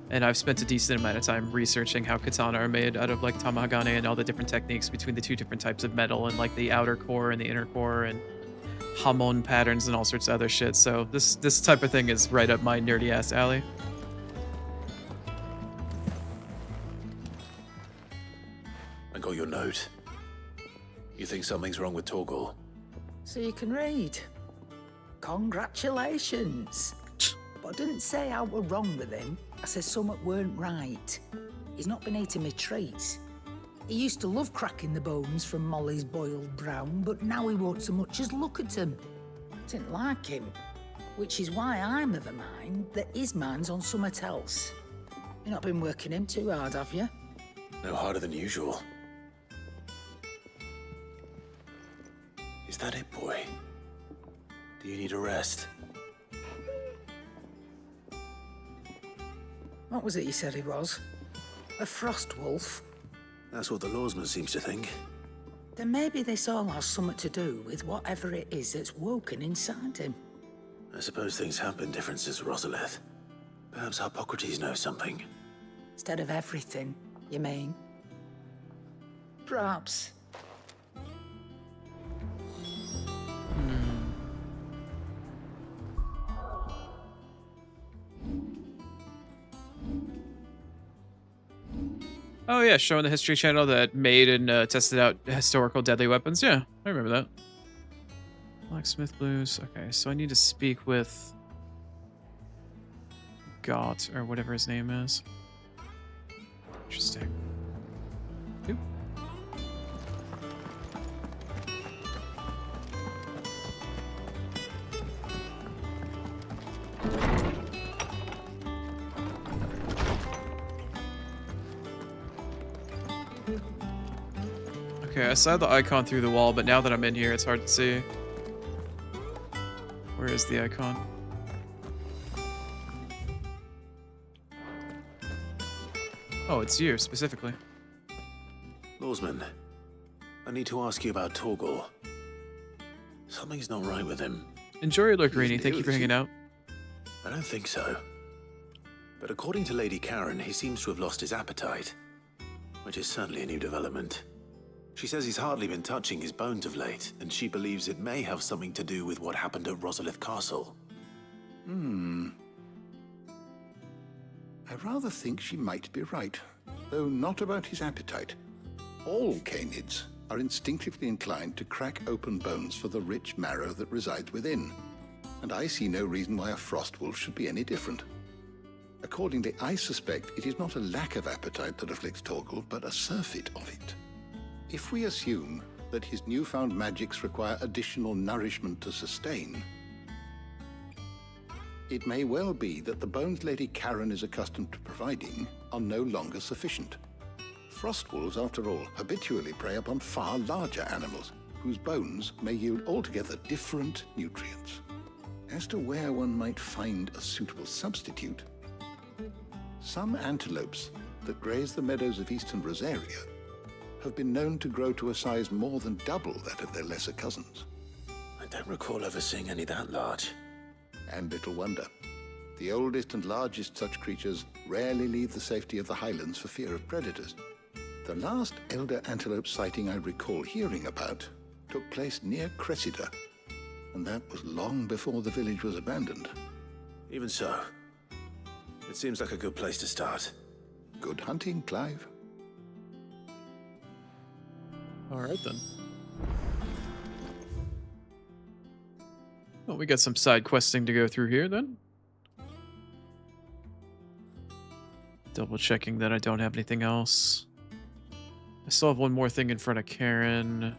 And I've spent a decent amount of time researching how katana are made out of, like, tamagane and all the different techniques between the two different types of metal and, like, the outer core and the inner core and hamon patterns and all sorts of other shit. So this type of thing is right up my nerdy ass alley. I got your note. You think something's wrong with Torgal? So you can read. Congratulations. But I didn't say I were wrong with him. I said something weren't right. He's not been eating me treats. He used to love cracking the bones from Molly's boiled brown, but now he won't so much as look at them. Didn't like him. Which is why I'm of the mind that his mind's on something else. You've not been working him too hard, have you? No harder than usual. Is that it, boy? Do you need a rest? What was it you said he was? A frost wolf? That's what the lawsman seems to think. Then maybe this all has something to do with whatever it is that's woken inside him. I suppose things have been different since Rosalith. Perhaps Hippocrates knows something. Instead of everything, you mean? Perhaps. Oh yeah, showing the History Channel that made and tested out historical deadly weapons. Yeah, I remember that. Blacksmith Blues. Okay, so I need to speak with Gott, or whatever his name is. Interesting. Oop. Okay, I saw the icon through the wall, but now that I'm in here, it's hard to see. Where is the icon? Oh, it's you, specifically. Lawsman, I need to ask you about Torgal. Something's not right with him. Enjoy your look, Greenie. Thank you for hanging out. I don't think so. But according to Lady Karen, he seems to have lost his appetite. Which is certainly a new development. She says he's hardly been touching his bones of late, and she believes it may have something to do with what happened at Rosalith Castle. I rather think she might be right, though not about his appetite. All canids are instinctively inclined to crack open bones for the rich marrow that resides within, and I see no reason why a frost wolf should be any different. Accordingly, I suspect it is not a lack of appetite that afflicts Torgal, but a surfeit of it. If we assume that his newfound magics require additional nourishment to sustain, it may well be that the bones Lady Karen is accustomed to providing are no longer sufficient. Frost wolves, after all, habitually prey upon far larger animals, whose bones may yield altogether different nutrients. As to where one might find a suitable substitute, some antelopes that graze the meadows of eastern Rosaria have been known to grow to a size more than double that of their lesser cousins. I don't recall ever seeing any that large. And little wonder. The oldest and largest such creatures rarely leave the safety of the highlands for fear of predators. The last elder antelope sighting I recall hearing about took place near Cressida, and that was long before the village was abandoned. Even so, it seems like a good place to start. Good hunting, Clive. All right, then. Well, we got some side questing to go through here, then. Double checking that I don't have anything else I still have one more thing in front of Karen.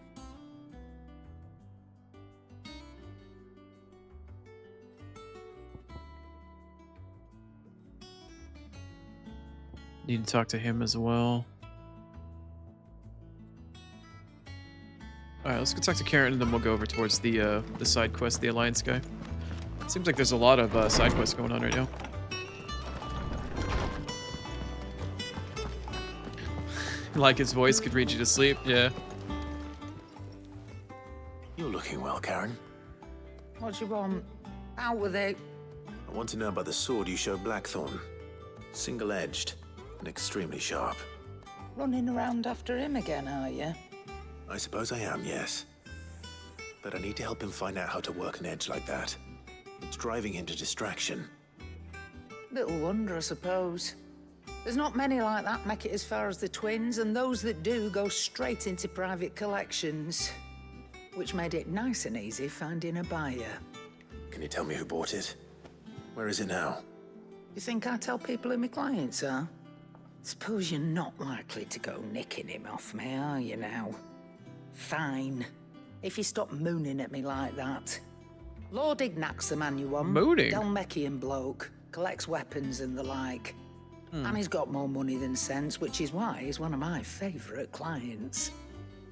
Need to talk to him as well. Alright, let's go talk to Karen, and then we'll go over towards the side quest, the Alliance guy. Seems like there's a lot of side quests going on right now. Like his voice could read you to sleep, yeah. You're looking well, Karen. What do you want? Out with it. I want to know about the sword you showed Blackthorn. Single-edged and extremely sharp. Running around after him again, are you? I suppose I am, yes. But I need to help him find out how to work an edge like that. It's driving him to distraction. Little wonder, I suppose. There's not many like that make it as far as the twins, and those that do go straight into private collections. Which made it nice and easy finding a buyer. Can you tell me who bought it? Where is it now? You think I tell people who my clients are? Suppose you're not likely to go nicking him off me, are you now? Fine. If you stop mooning at me like that. Lord Ignac's the man you want. Mooning? Dalmekian bloke. Collects weapons and the like. And he's got more money than sense, which is why he's one of my favourite clients.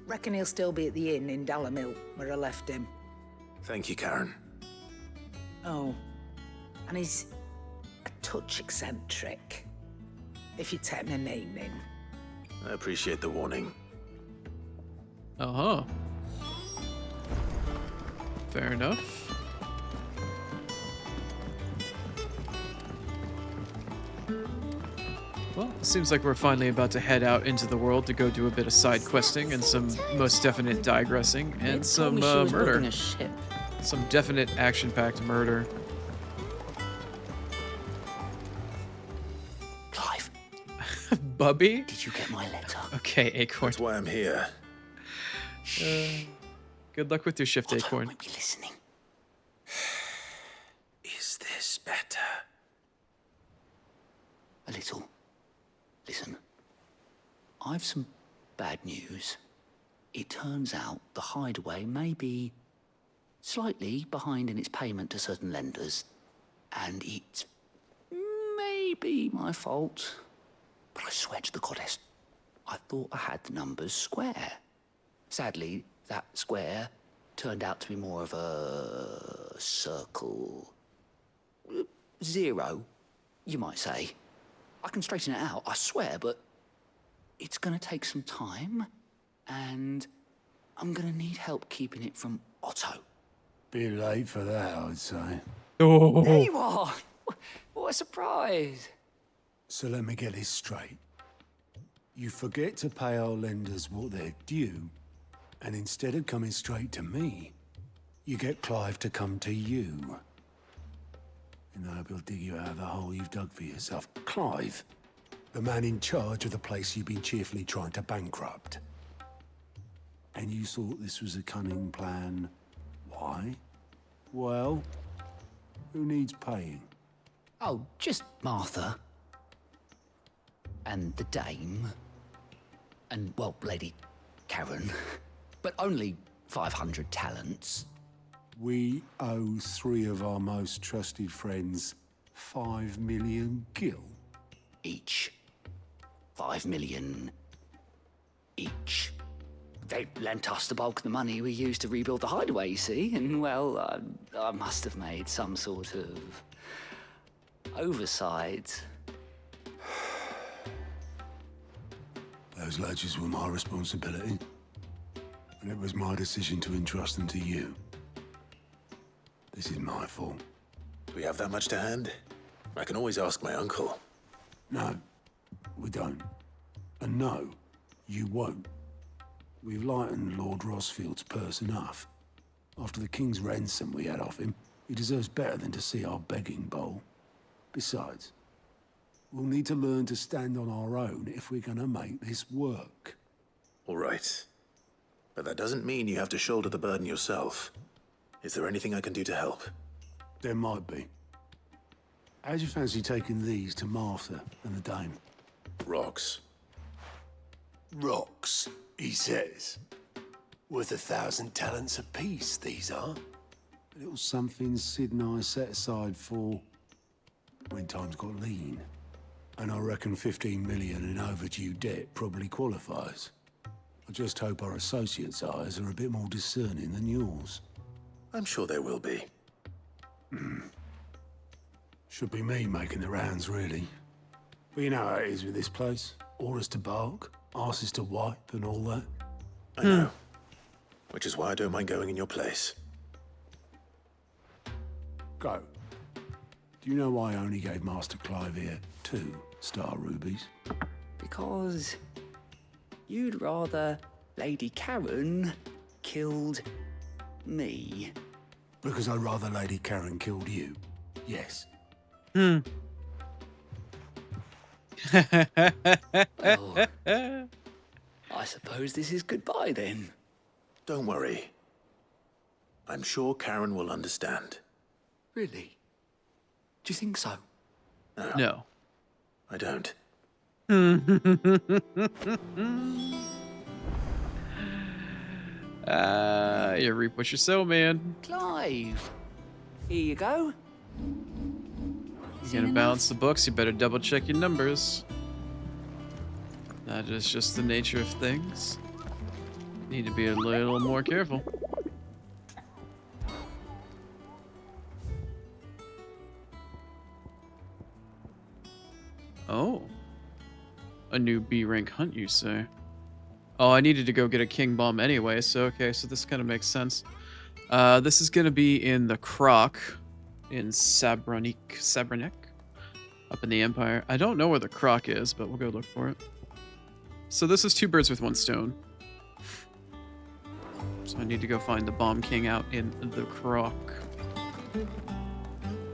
Reckon he'll still be at the inn in Dalamil, where I left him. Thank you, Karen. Oh, and he's a touch eccentric, if you take my meaning. I appreciate the warning. Uh-huh. Fair enough. Well, it seems like we're finally about to head out into the world to go do a bit of side questing and some most definite digressing and some murder. Some definite action-packed murder. Clive. Bubby? Did you get my letter? Okay, Acorn. That's why I'm here. Good luck with your shift, Acorn. Won't be listening. Is this better? A little. Listen, I've some bad news. It turns out the hideaway may be slightly behind in its payment to certain lenders, and it may be my fault. But I swear to the goddess, I thought I had the numbers square. Sadly, that square turned out to be more of a circle. Zero, you might say. I can straighten it out, I swear, but it's gonna take some time, and I'm gonna need help keeping it from Otto. Bit late for that, I'd say. Oh. There you are! What a surprise! So let me get this straight. You forget to pay our lenders what they're due, and instead of coming straight to me, you get Clive to come to you. And I hope he'll dig you out of the hole you've dug for yourself. Clive, the man in charge of the place you've been cheerfully trying to bankrupt. And you thought this was a cunning plan. Why? Well, who needs paying? Oh, just Martha. And the dame. And, well, Lady Karen. But only 500 talents. We owe 3 of our most trusted friends 5 million gil. Each. 5 million each. They lent us the bulk of the money we used to rebuild the hideaway, you see, and, well, I must have made some sort of oversight. Those ledgers were my responsibility, and it was my decision to entrust them to you. This is my fault. Do we have that much to hand? I can always ask my uncle. No, we don't. And no, you won't. We've lightened Lord Rosfield's purse enough. After the king's ransom we had off him, he deserves better than to see our begging bowl. Besides, we'll need to learn to stand on our own if we're gonna make this work. All right. But that doesn't mean you have to shoulder the burden yourself. Is there anything I can do to help? There might be. How'd you fancy taking these to Martha and the dame? Rocks. Rocks, he says. Worth 1,000 talents apiece, these are. A little something Sid and I set aside for when times got lean. And I reckon 15 million in overdue debt probably qualifies. I just hope our associates' eyes are a bit more discerning than yours. I'm sure there will be. Should be me making the rounds, really. But you know how it is with this place. Orders to bark, asses to wipe, and all that. I know. Which is why I don't mind going in your place. Go. Do you know why I only gave Master Clive here 2 star rubies? Because you'd rather Lady Karen killed me. Because I'd rather Lady Karen killed you. Yes. Well, I suppose this is goodbye then. Don't worry. I'm sure Karen will understand. Really? Do you think so? No. I don't. You reap what you sow, man. Clive, here you go. You're gonna balance the books, you better double check your numbers. That is just the nature of things. Need to be a little more careful. Oh. A new B rank hunt, you say? Oh, I needed to go get a king bomb anyway, so okay, so this kind of makes sense. This is gonna be in the Croc in Sabranek, up in the Empire. I don't know where the Croc is, but we'll go look for it. So this is 2 birds with 1 stone. So I need to go find the Bomb King out in the Croc.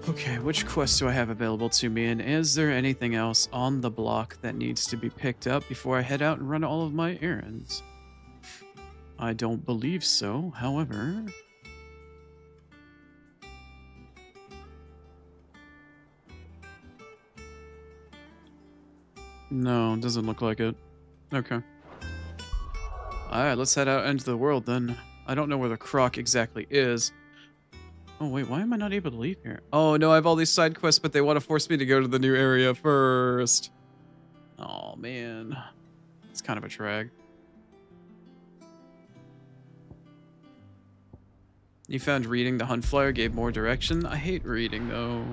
Okay, which quest do I have available to me, and is there anything else on the block that needs to be picked up before I head out and run all of my errands? I don't believe so, however... No, it doesn't look like it. Okay. Alright, let's head out into the world then. I don't know where the Croc exactly is. Oh wait, why am I not able to leave here? Oh no, I have all these side quests, but they want to force me to go to the new area first. Oh man. It's kind of a drag. You found reading the hunt flyer gave more direction? I hate reading though.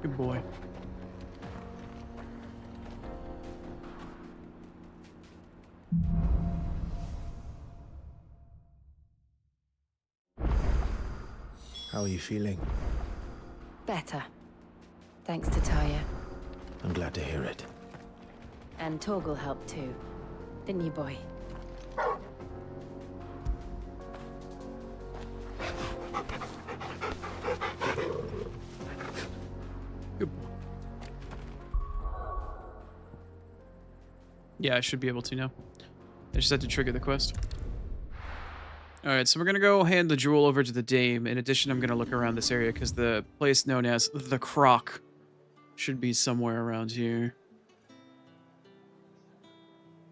Good boy. How are you feeling? Better. Thanks to Taya. I'm glad to hear it. And Torgal helped too. Didn't you, boy? Yeah, I should be able to now. I just had to trigger the quest. Alright, so we're gonna go hand the jewel over to the Dame. In addition, I'm gonna look around this area because the place known as the Croc should be somewhere around here.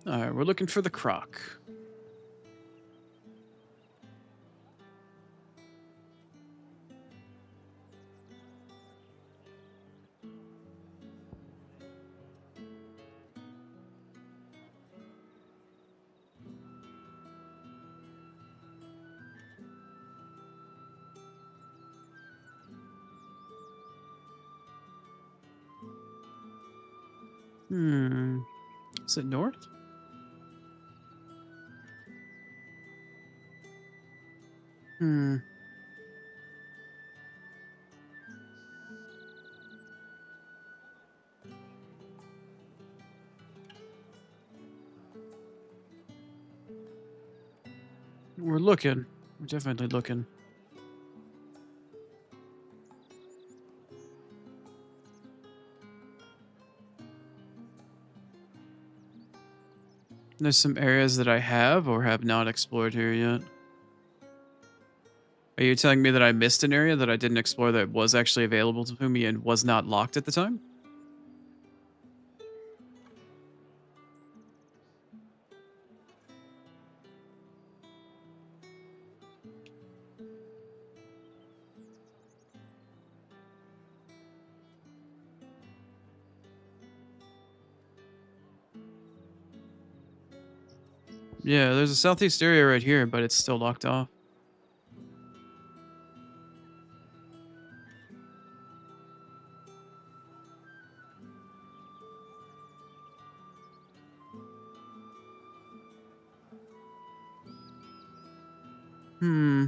Alright, we're looking for the Croc. Is it north? We're looking. We're definitely looking. There's some areas that I have or have not explored here yet. Are you telling me that I missed an area that I didn't explore that was actually available to me and was not locked at the time? Yeah, there's a southeast area right here, but it's still locked off. Hmm.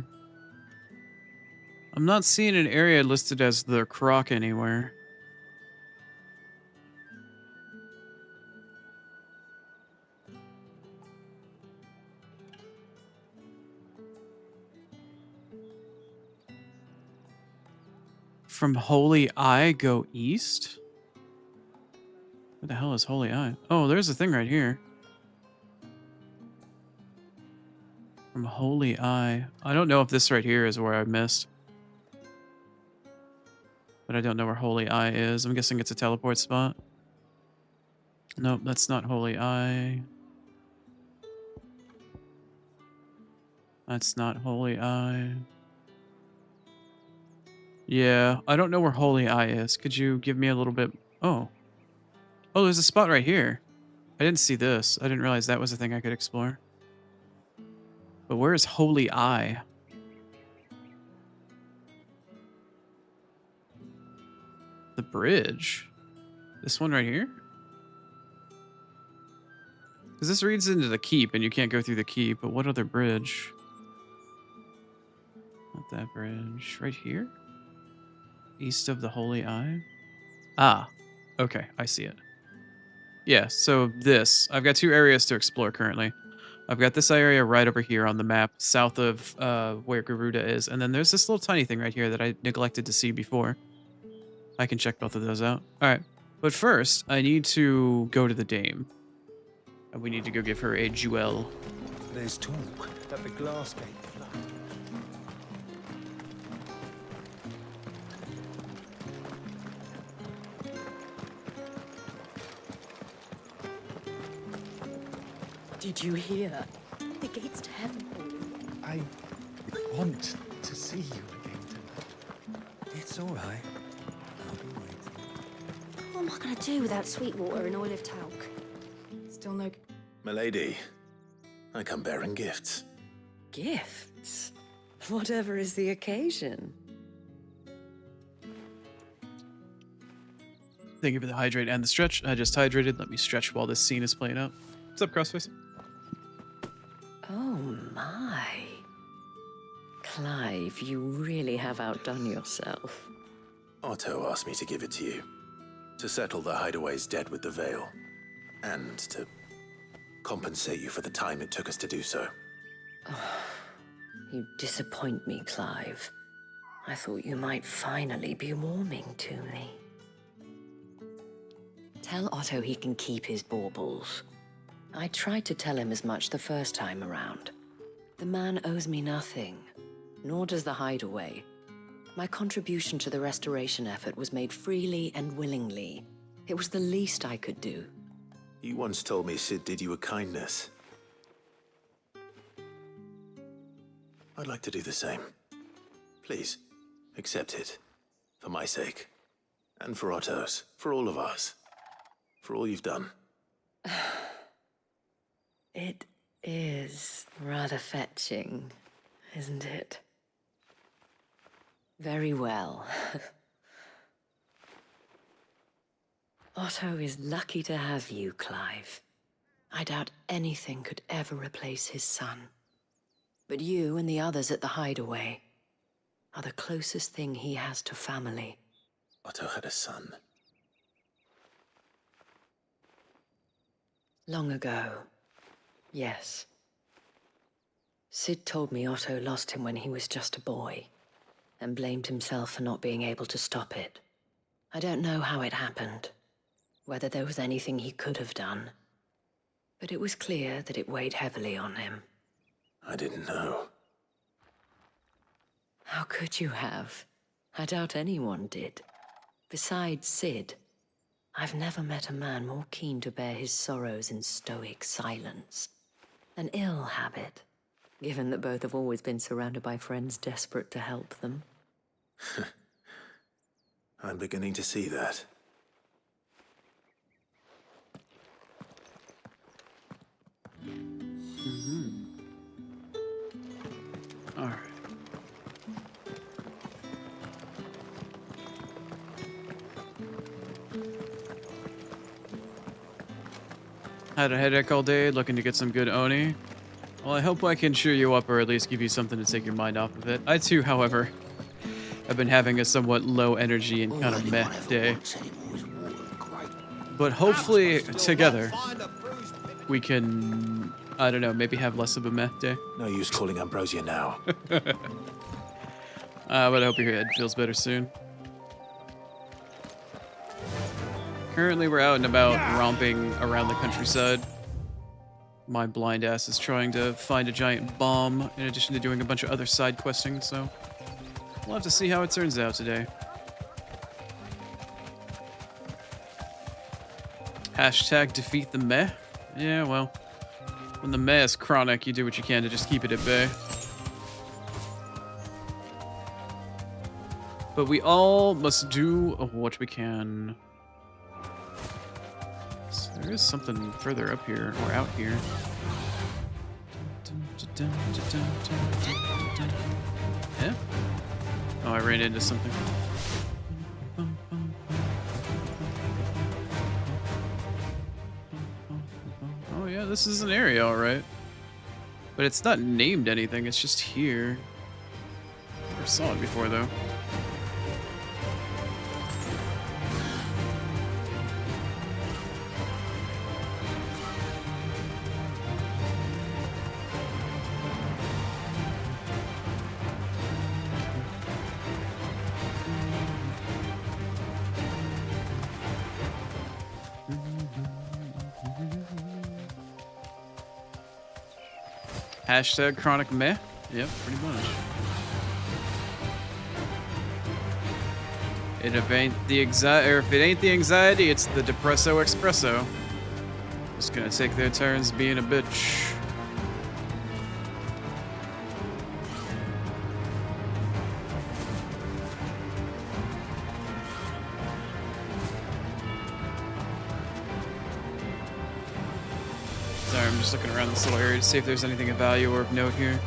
I'm not seeing an area listed as the Croc anywhere. From Holy Eye, go east? What the hell is Holy Eye? Oh, there's a thing right here. From Holy Eye. I don't know if this right here is where I missed. But I don't know where Holy Eye is. I'm guessing it's a teleport spot. Nope, that's not Holy Eye. That's not Holy Eye. Yeah, I don't know where Holy Eye is. Could you give me a little bit? Oh. Oh, there's a spot right here. I didn't see this. I didn't realize that was a thing I could explore. But where is Holy Eye? The bridge? This one right here? Because this reads into the keep and you can't go through the keep, but what other bridge? Not that bridge. Right here? East of the Holy Eye? Ah, okay, I see it. Yeah, so this. I've got two areas to explore currently. I've got this area right over here on the map, south of where Garuda is, and then there's this little tiny thing right here that I neglected to see before. I can check both of those out. All right, but first, I need to go to the dame. And we need to go give her a jewel. There's talk that the glass gate flooded. Did you hear? The gates to heaven. I want to see you again tonight. It's all right. I'll be waiting. What am I gonna do without Sweetwater and Olive Talc? Still no... Milady, I come bearing gifts. Gifts? Whatever is the occasion. Thank you for the hydrate and the stretch. I just hydrated. Let me stretch while this scene is playing out. What's up, Crossface? Oh my. Clive, you really have outdone yourself. Otto asked me to give it to you. To settle the Hideaway's debt with the Veil. And to compensate you for the time it took us to do so. You disappoint me, Clive. I thought you might finally be warming to me. Tell Otto he can keep his baubles. I tried to tell him as much the first time around. The man owes me nothing, nor does the Hideaway. My contribution to the restoration effort was made freely and willingly. It was the least I could do. You once told me Sid did you a kindness. I'd like to do the same. Please, accept it. For my sake. And for Otto's. For all of us. For all you've done. It is rather fetching, isn't it? Very well. Otto is lucky to have you, Clive. I doubt anything could ever replace his son. But you and the others at the Hideaway are the closest thing he has to family. Otto had a son. Long ago, yes. Sid told me Otto lost him when he was just a boy, and blamed himself for not being able to stop it. I don't know how it happened, whether there was anything he could have done. But it was clear that it weighed heavily on him. I didn't know. How could you have? I doubt anyone did. Besides Sid, I've never met a man more keen to bear his sorrows in stoic silence. An ill habit, given that both have always been surrounded by friends desperate to help them. I'm beginning to see that. All right. Had a headache all day, looking to get some good Oni. Well, I hope I can cheer you up or at least give you something to take your mind off of it. I too, however, have been having a somewhat low energy and kind of meh day. But hopefully together we can, I don't know, maybe have less of a meh day. No use calling Ambrosia now. But I hope your head feels better soon. Currently we're out and about romping around the countryside. My blind ass is trying to find a giant bomb in addition to doing a bunch of other side questing, so we'll have to see how it turns out today. Hashtag defeat the meh. Yeah, well, when the meh is chronic, you do what you can to just keep it at bay. But we all must do what we can. So there is something further up here, or out here. Yeah? Oh, I ran into something. Oh yeah, this is an area, alright. But it's not named anything, it's just here. Never saw it before, though. Hashtag chronic meh? Yep, pretty much. And if it ain't the anxiety, it's the depresso espresso. Just gonna take their turns being a bitch. Sorry, I'm just looking around this little area to see if there's anything of value or of note here.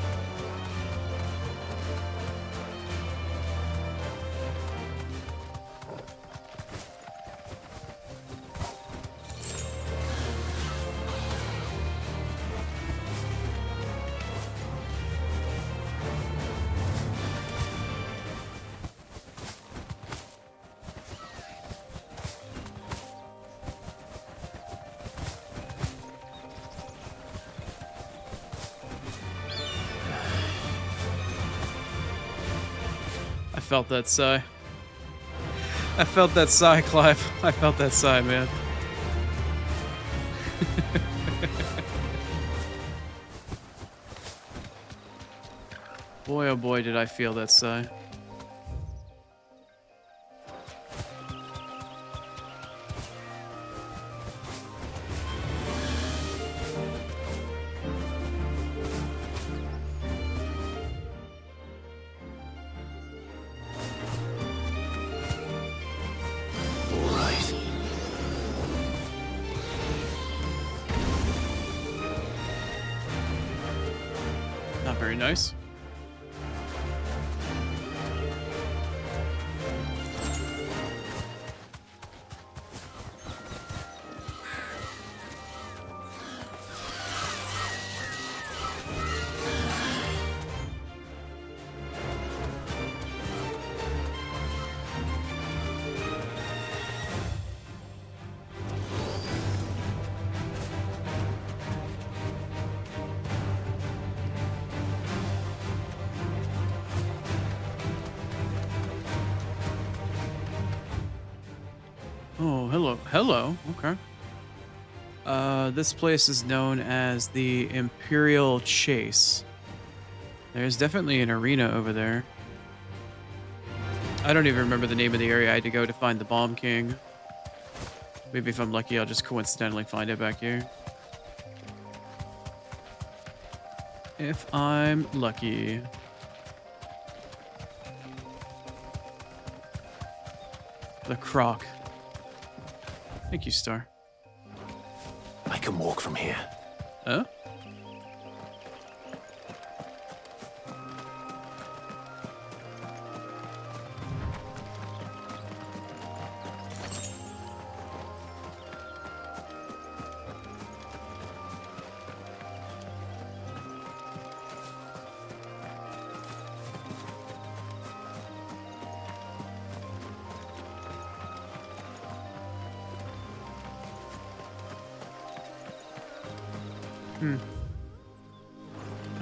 I felt that sigh. I felt that sigh, Clive. I felt that sigh, man. Boy, oh boy, did I feel that sigh. Not very nice. Oh, hello. Hello. Okay. This place is known as the Imperial Chase. There's definitely an arena over there. I don't even remember the name of the area I had to go to find the Bomb King. Maybe if I'm lucky, I'll just coincidentally find it back here. If I'm lucky. The Croc. Thank you, Star. I can walk from here. Huh?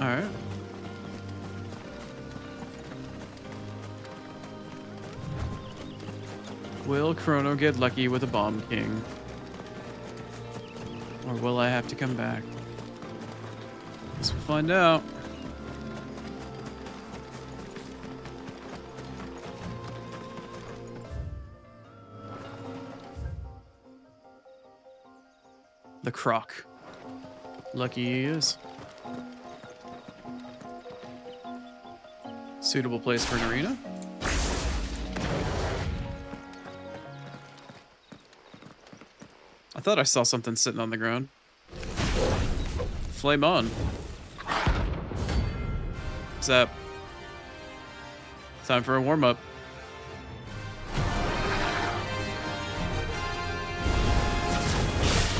Alright. Will Chrono get lucky with a Bomb King? Or will I have to come back? Guess we'll find out. The Croc. Lucky he is. Suitable place for an arena? I thought I saw something sitting on the ground. Flame on. What's up? Time for a warm-up.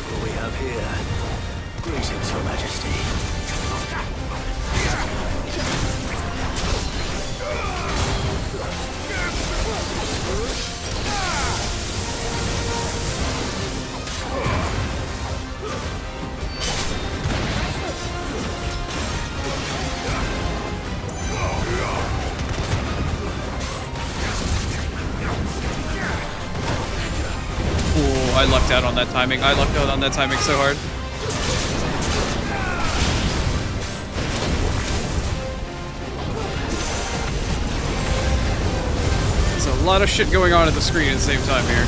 What we have here? Greetings, Your Majesty. Oh, I lucked out on that timing. I lucked out on that timing so hard. There's a lot of shit going on at the screen at the same time here.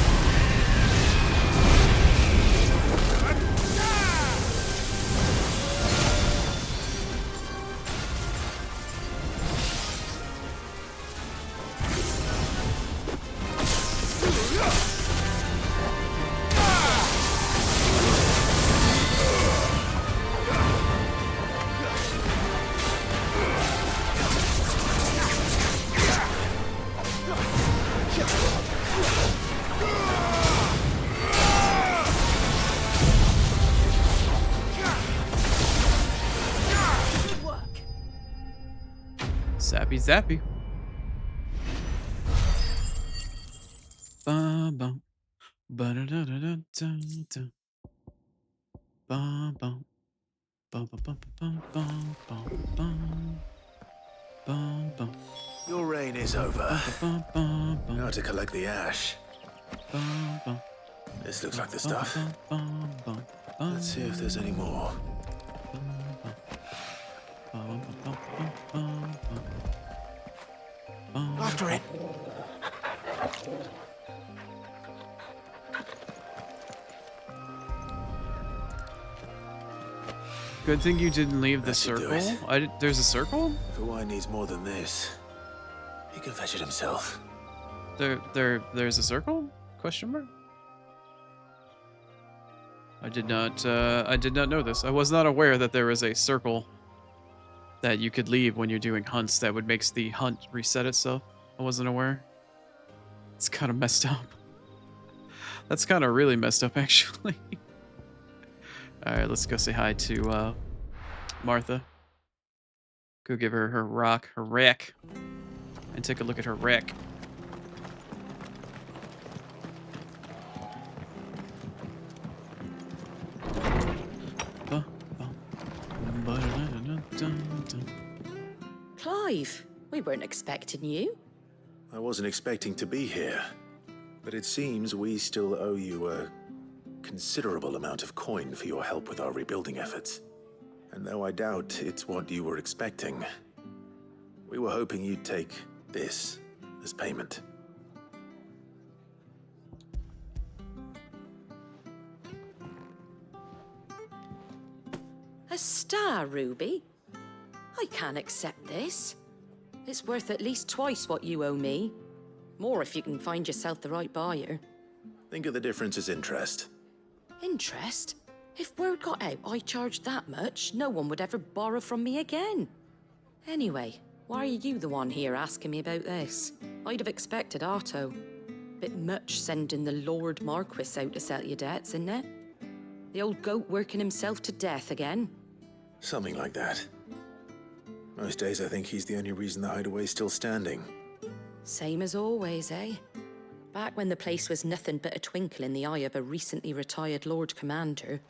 Zappy zappy. Bum bum. Ba-da-da-da-da-da-da. Bum bum. Bum bum bum bum bum bum bum. Bum bum. Your reign is over. Bum bum bum. Now to collect the ash. Bum bum. This looks like the stuff. Bum bum. Let's see if there's any more. After it. Good thing you didn't leave the circle. There's a circle? If a wine needs more than this, he can fetch it himself. There's a circle? Question mark? I did not know this. I was not aware that there was a circle that you could leave when you're doing hunts that would make the hunt reset itself. I wasn't aware. It's kind of messed up. That's kind of really messed up, actually. Alright, let's go say hi to Martha. Go give her her wreck. And take a look at her wreck. Clive, we weren't expecting you. I wasn't expecting to be here, but it seems we still owe you a considerable amount of coin for your help with our rebuilding efforts. And though I doubt it's what you were expecting, we were hoping you'd take this as payment. A star ruby? I can't accept this. It's worth at least twice what you owe me. More if you can find yourself the right buyer. Think of the difference as interest. Interest? If word got out I charged that much, no one would ever borrow from me again. Anyway, why are you the one here asking me about this? I'd have expected Otto. Bit much sending the Lord Marquis out to settle your debts, isn't it? The old goat working himself to death again? Something like that. Most days I think he's the only reason the hideaway's still standing. Same as always, eh? Back when the place was nothing but a twinkle in the eye of a recently retired Lord Commander,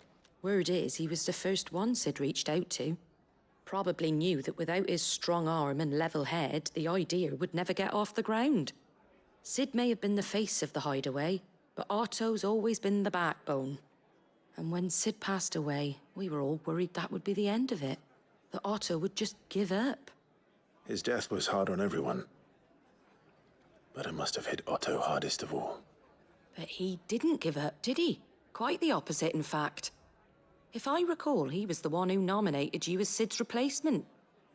word is he was the first one Sid reached out to. Probably knew that without his strong arm and level head, the idea would never get off the ground. Sid may have been the face of the hideaway, but Otto's always been the backbone. And when Sid passed away, we were all worried that would be the end of it. That Otto would just give up. His death was hard on everyone. But it must have hit Otto hardest of all. But he didn't give up, did he? Quite the opposite, in fact. If I recall, he was the one who nominated you as Sid's replacement,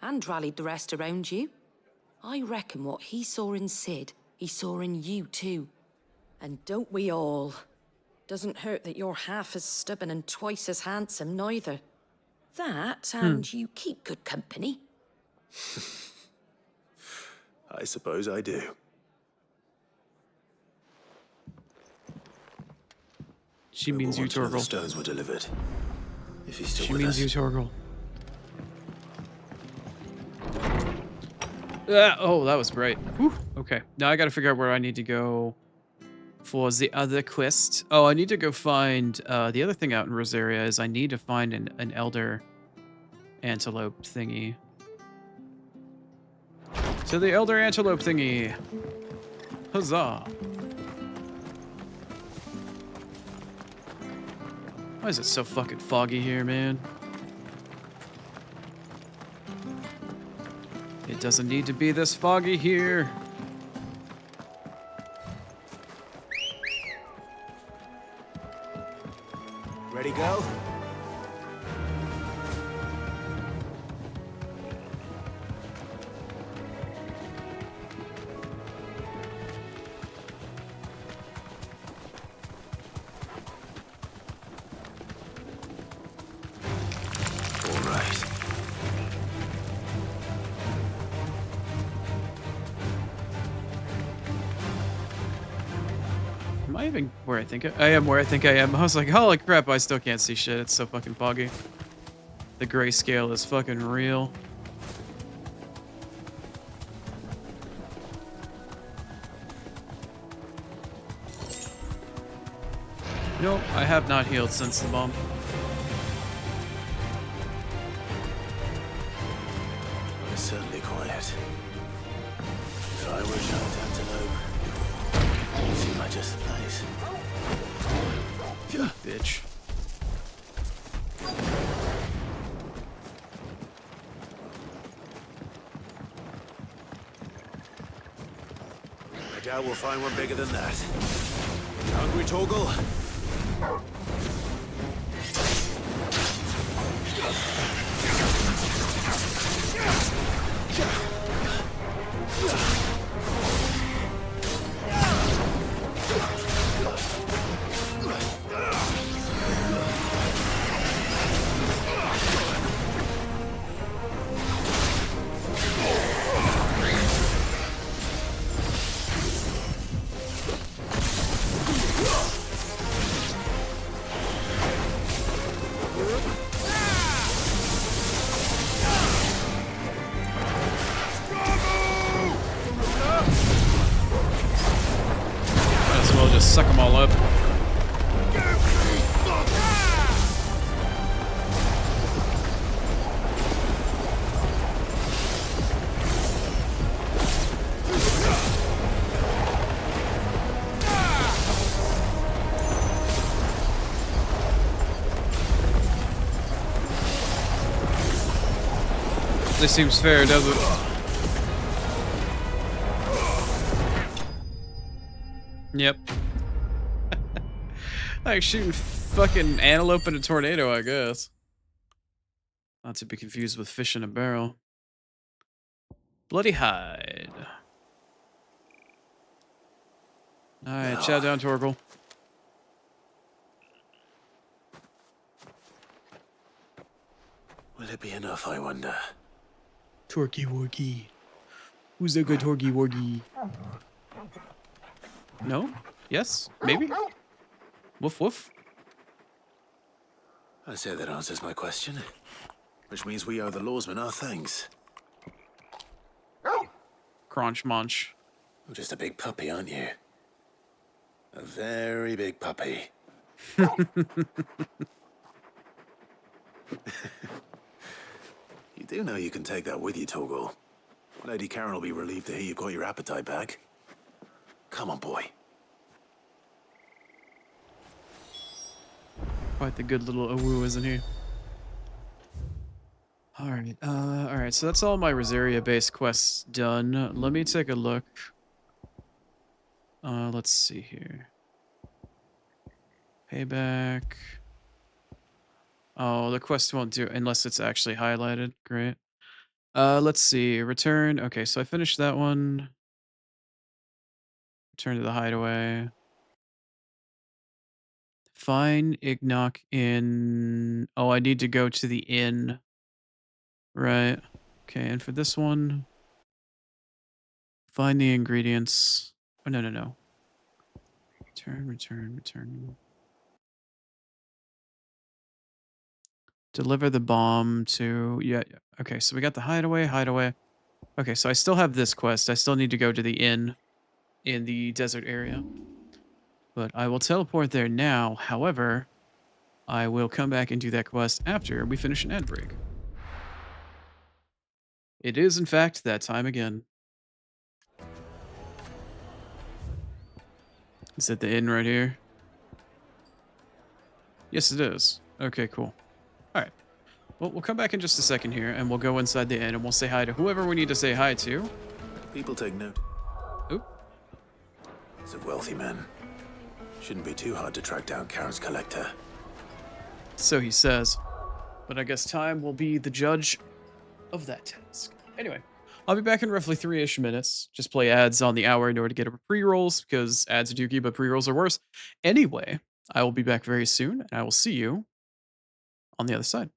and rallied the rest around you. I reckon what he saw in Sid, he saw in you too. And don't we all? Doesn't hurt that you're half as stubborn and twice as handsome, neither. That, and you keep good company. I suppose I do. She means you, The Torgal. stones were delivered. If he's still She with means us. you, Torgal. Oh, that was bright. Whew. Okay, now I gotta figure out where I need to go for the other quest. Oh, I need to go find, the other thing out in Rosaria is I need to find an elder antelope thingy. So the elder antelope thingy. Huzzah. Why is it so fucking foggy here, man? It doesn't need to be this foggy here. Ready, go? All right. Am I even where I think I am where I think I am? I was like, holy crap, I still can't see shit. It's so fucking foggy. The grayscale is fucking real. Nope, I have not healed since the bomb. It's certainly quiet. If I were a giant antelope, it seemed like just the place. You bitch. I doubt we'll find one bigger than that. Hungry, Torgal? Might as well just suck them all up. This seems fair, doesn't it? Yep. Like shooting fucking antelope in a tornado, I guess. Not to be confused with fish in a barrel. Bloody hide. Alright, chow down, Torgal. Will it be enough, I wonder? Torky Wargy. Who's a good Torgy Wargy? No? Yes? Maybe? Woof woof. I say that answers my question. Which means we owe the lawsman our thanks. Crunch munch. You're just a big puppy, aren't you? A very big puppy. You do know you can take that with you, Torgal. Lady Karen will be relieved to hear you've got your appetite back. Come on, boy. Quite the good little awoo, isn't he? Alright, so that's all my Rosaria-based quests done. Let me take a look. Let's see here. Payback. Oh, the quest won't do unless it's actually highlighted. Great. Let's see. Return. Okay, so I finished that one. Return to the hideaway. Find Ignock in... Oh, I need to go to the inn. Right. Okay, and for this one... Find the ingredients. Oh, no. Return. Deliver the bomb to... Yeah. Okay, so we got the hideaway. Okay, so I still have this quest. I still need to go to the inn in the desert area. But I will teleport there now. However, I will come back and do that quest after we finish an ad break. It is, in fact, that time again. Is it the inn right here? Yes, it is. Okay, cool. All right. Well, we'll come back in just a second here, and we'll go inside the inn, and we'll say hi to whoever we need to say hi to. People take note. Oop. He's a wealthy man. Shouldn't be too hard to track down Karen's collector. So he says. But I guess time will be the judge of that task. Anyway, I'll be back in roughly 3-ish minutes. Just play ads on the hour in order to get over pre-rolls, because ads are dookie, but pre-rolls are worse. Anyway, I will be back very soon, and I will see you on the other side.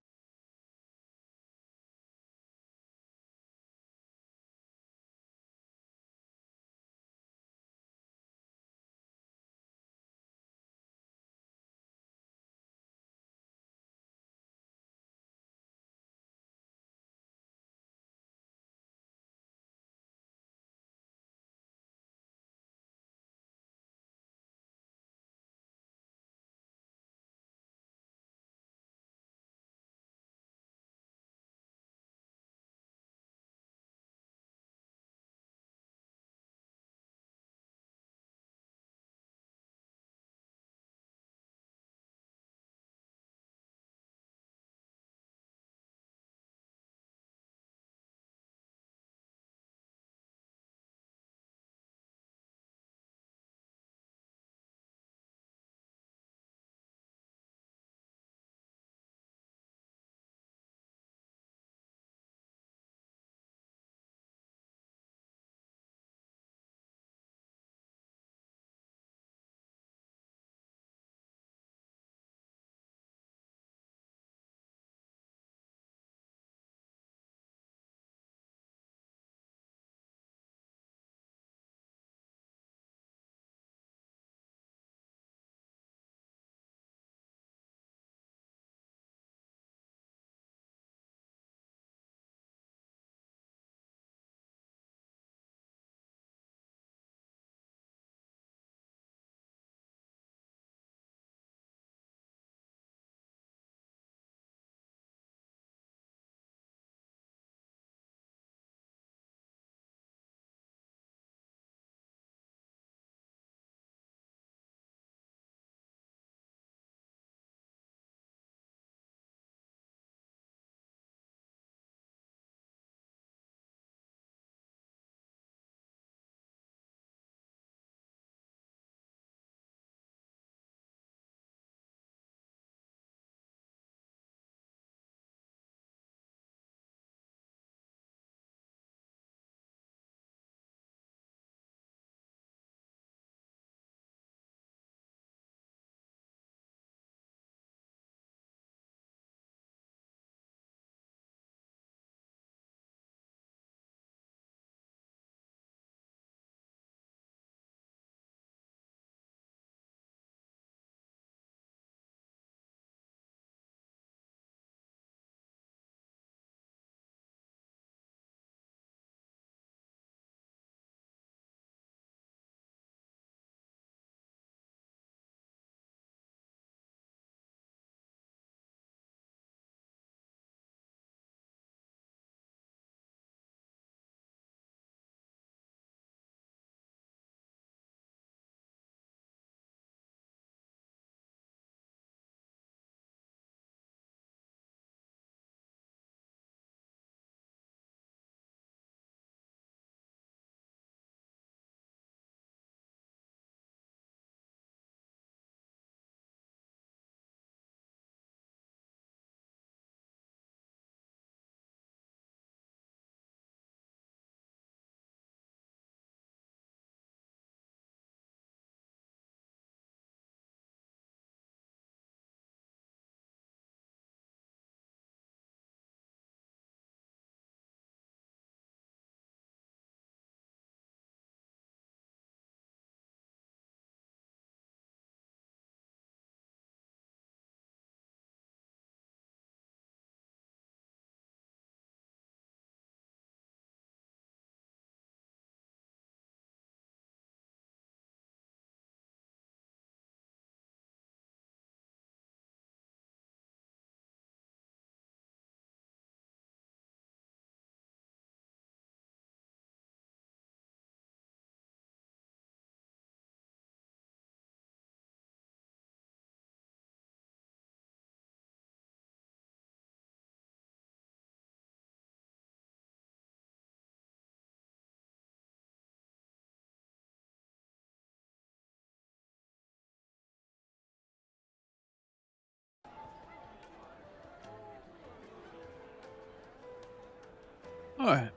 Alright.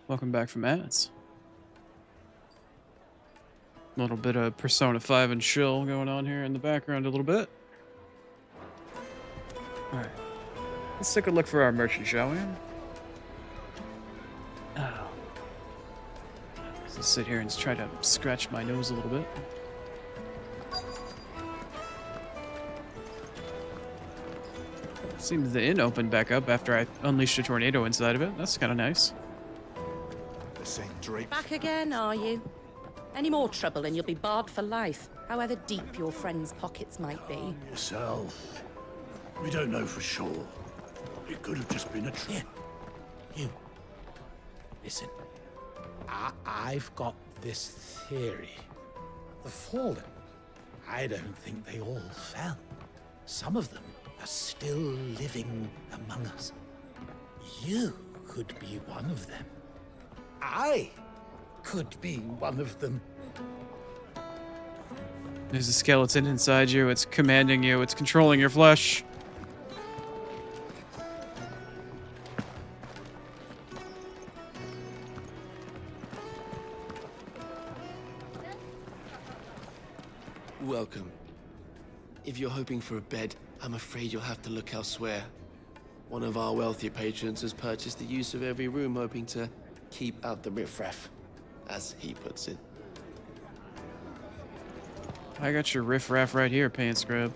Welcome back from ads. A little bit of Persona 5 and chill going on here in the background a little bit. Alright. Let's take a look for our merchant, shall we? Oh. Let's sit here and just try to scratch my nose a little bit. Seems the inn opened back up after I unleashed a tornado inside of it. That's kind of nice. The same drapes. Back again, are you? Any more trouble and you'll be barred for life, however deep your friend's pockets might be. Calm yourself. We don't know for sure. It could have just been a trick. You. Listen. I've got this theory. The Fallen. I don't think they all fell. Some of them are still living among us. You could be one of them. I could be one of them. There's a skeleton inside you. It's commanding you. It's controlling your flesh. Welcome. If you're hoping for a bed, I'm afraid you'll have to look elsewhere. One of our wealthier patrons has purchased the use of every room, hoping to keep out the riffraff, as he puts it. I got your riffraff right here, pants scrub.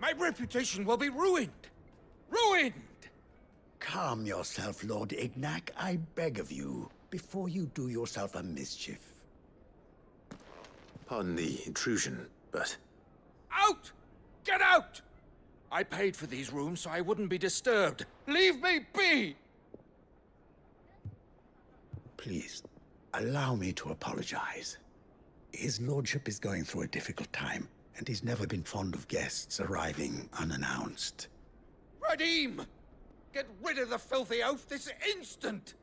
My reputation will be ruined. Ruined! Calm yourself, Lord Ignac, I beg of you, before you do yourself a mischief. Pardon the intrusion, but... Out! Get out! I paid for these rooms so I wouldn't be disturbed. Leave me be! Please, allow me to apologize. His lordship is going through a difficult time, and he's never been fond of guests arriving unannounced. Radim! Get rid of the filthy oaf this instant!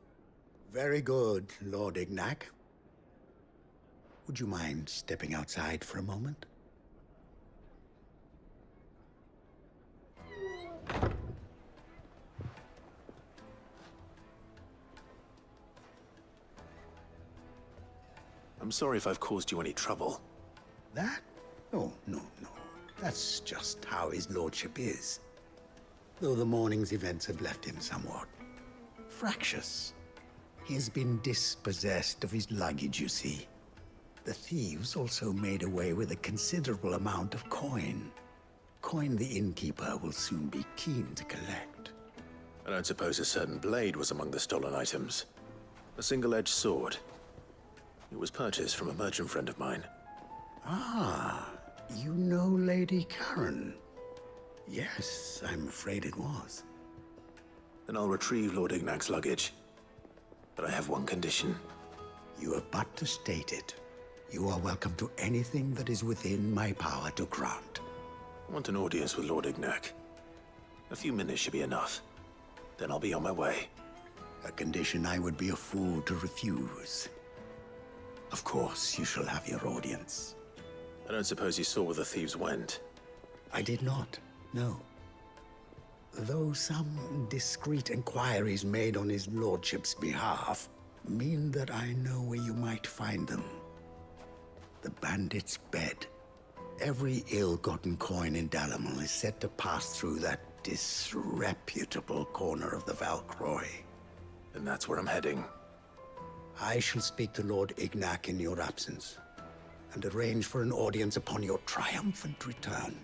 Very good, Lord Ignac. Would you mind stepping outside for a moment? I'm sorry if I've caused you any trouble. That? Oh, no. That's just how his lordship is. Though the morning's events have left him somewhat fractious. He has been dispossessed of his luggage, you see. The thieves also made away with a considerable amount of coin. Coin the innkeeper will soon be keen to collect. I don't suppose a certain blade was among the stolen items. A single-edged sword. It was purchased from a merchant friend of mine. Ah, you know Lady Karen. Yes, I'm afraid it was. Then I'll retrieve Lord Ignac's luggage. But I have one condition. You have but to state it. You are welcome to anything that is within my power to grant. I want an audience with Lord Ignac. A few minutes should be enough. Then I'll be on my way. A condition I would be a fool to refuse. Of course, you shall have your audience. I don't suppose you saw where the thieves went. I did not, no. Though some discreet inquiries made on his lordship's behalf mean that I know where you might find them. The bandit's bed. Every ill-gotten coin in Dalamil is said to pass through that disreputable corner of the Valcroy. And that's where I'm heading. I shall speak to Lord Ignac in your absence, and arrange for an audience upon your triumphant return.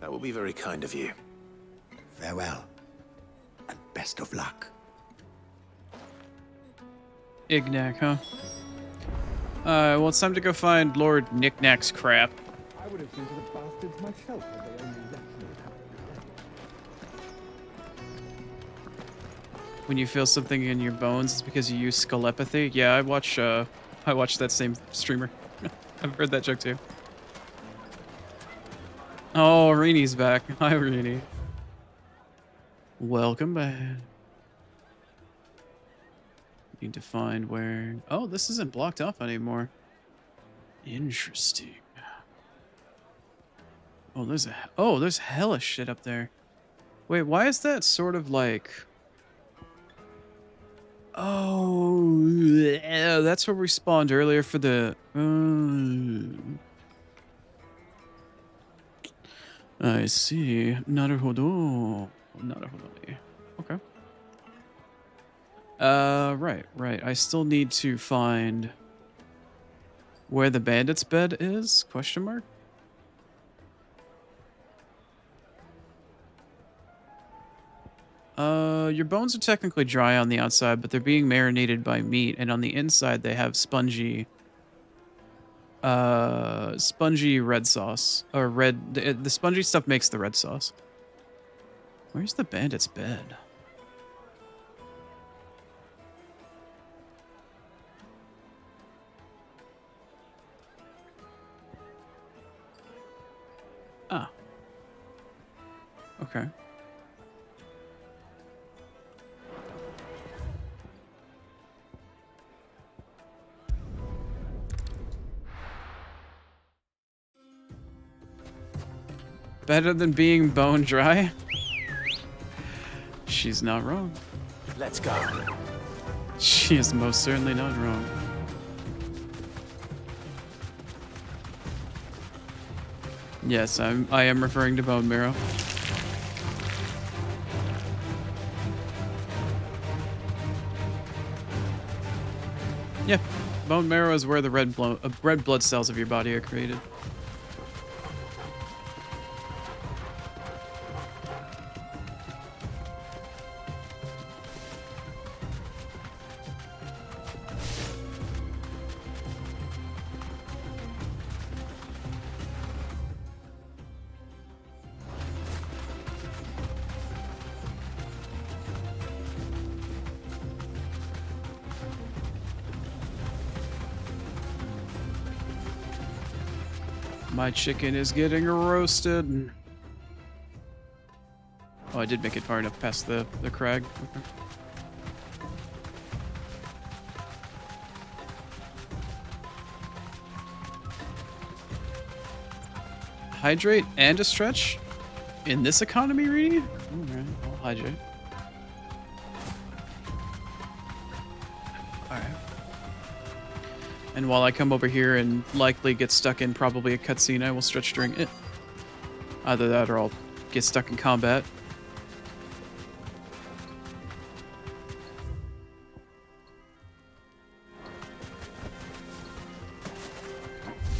That will be very kind of you. Farewell, and best of luck. Ignac, huh? Well, it's time to go find Lord Knickknack's crap. I would have seen to the bastards myself if they only let me. When you feel something in your bones, it's because you use skelepathy. Yeah, I watch that same streamer. I've heard that joke too. Oh, Reenie's back. Hi, Reenie. Welcome back. Need to find where... Oh, this isn't blocked off anymore. Interesting. Oh, there's hella shit up there. Wait, why is that sort of like? Oh, yeah, that's where we spawned earlier for the. I see. Naruhodo. Naruhodo. Okay. Right. I still need to find where the bandit's bed is? Question mark. Your bones are technically dry on the outside, but they're being marinated by meat, and on the inside they have spongy red sauce. Or red the spongy stuff makes the red sauce. Where's the bandit's bed? Ah. Okay. Better than being bone dry? She's not wrong. Let's go. She is most certainly not wrong. Yes, I am referring to bone marrow. Yeah, bone marrow is where the red blood cells of your body are created. My chicken is getting roasted. Oh, I did make it far enough past the crag. Okay. Hydrate and a stretch? In this economy, Reedy? Alright, I'll hydrate. Alright. And while I come over here and likely get stuck in probably a cutscene, I will stretch during it. Either that or I'll get stuck in combat.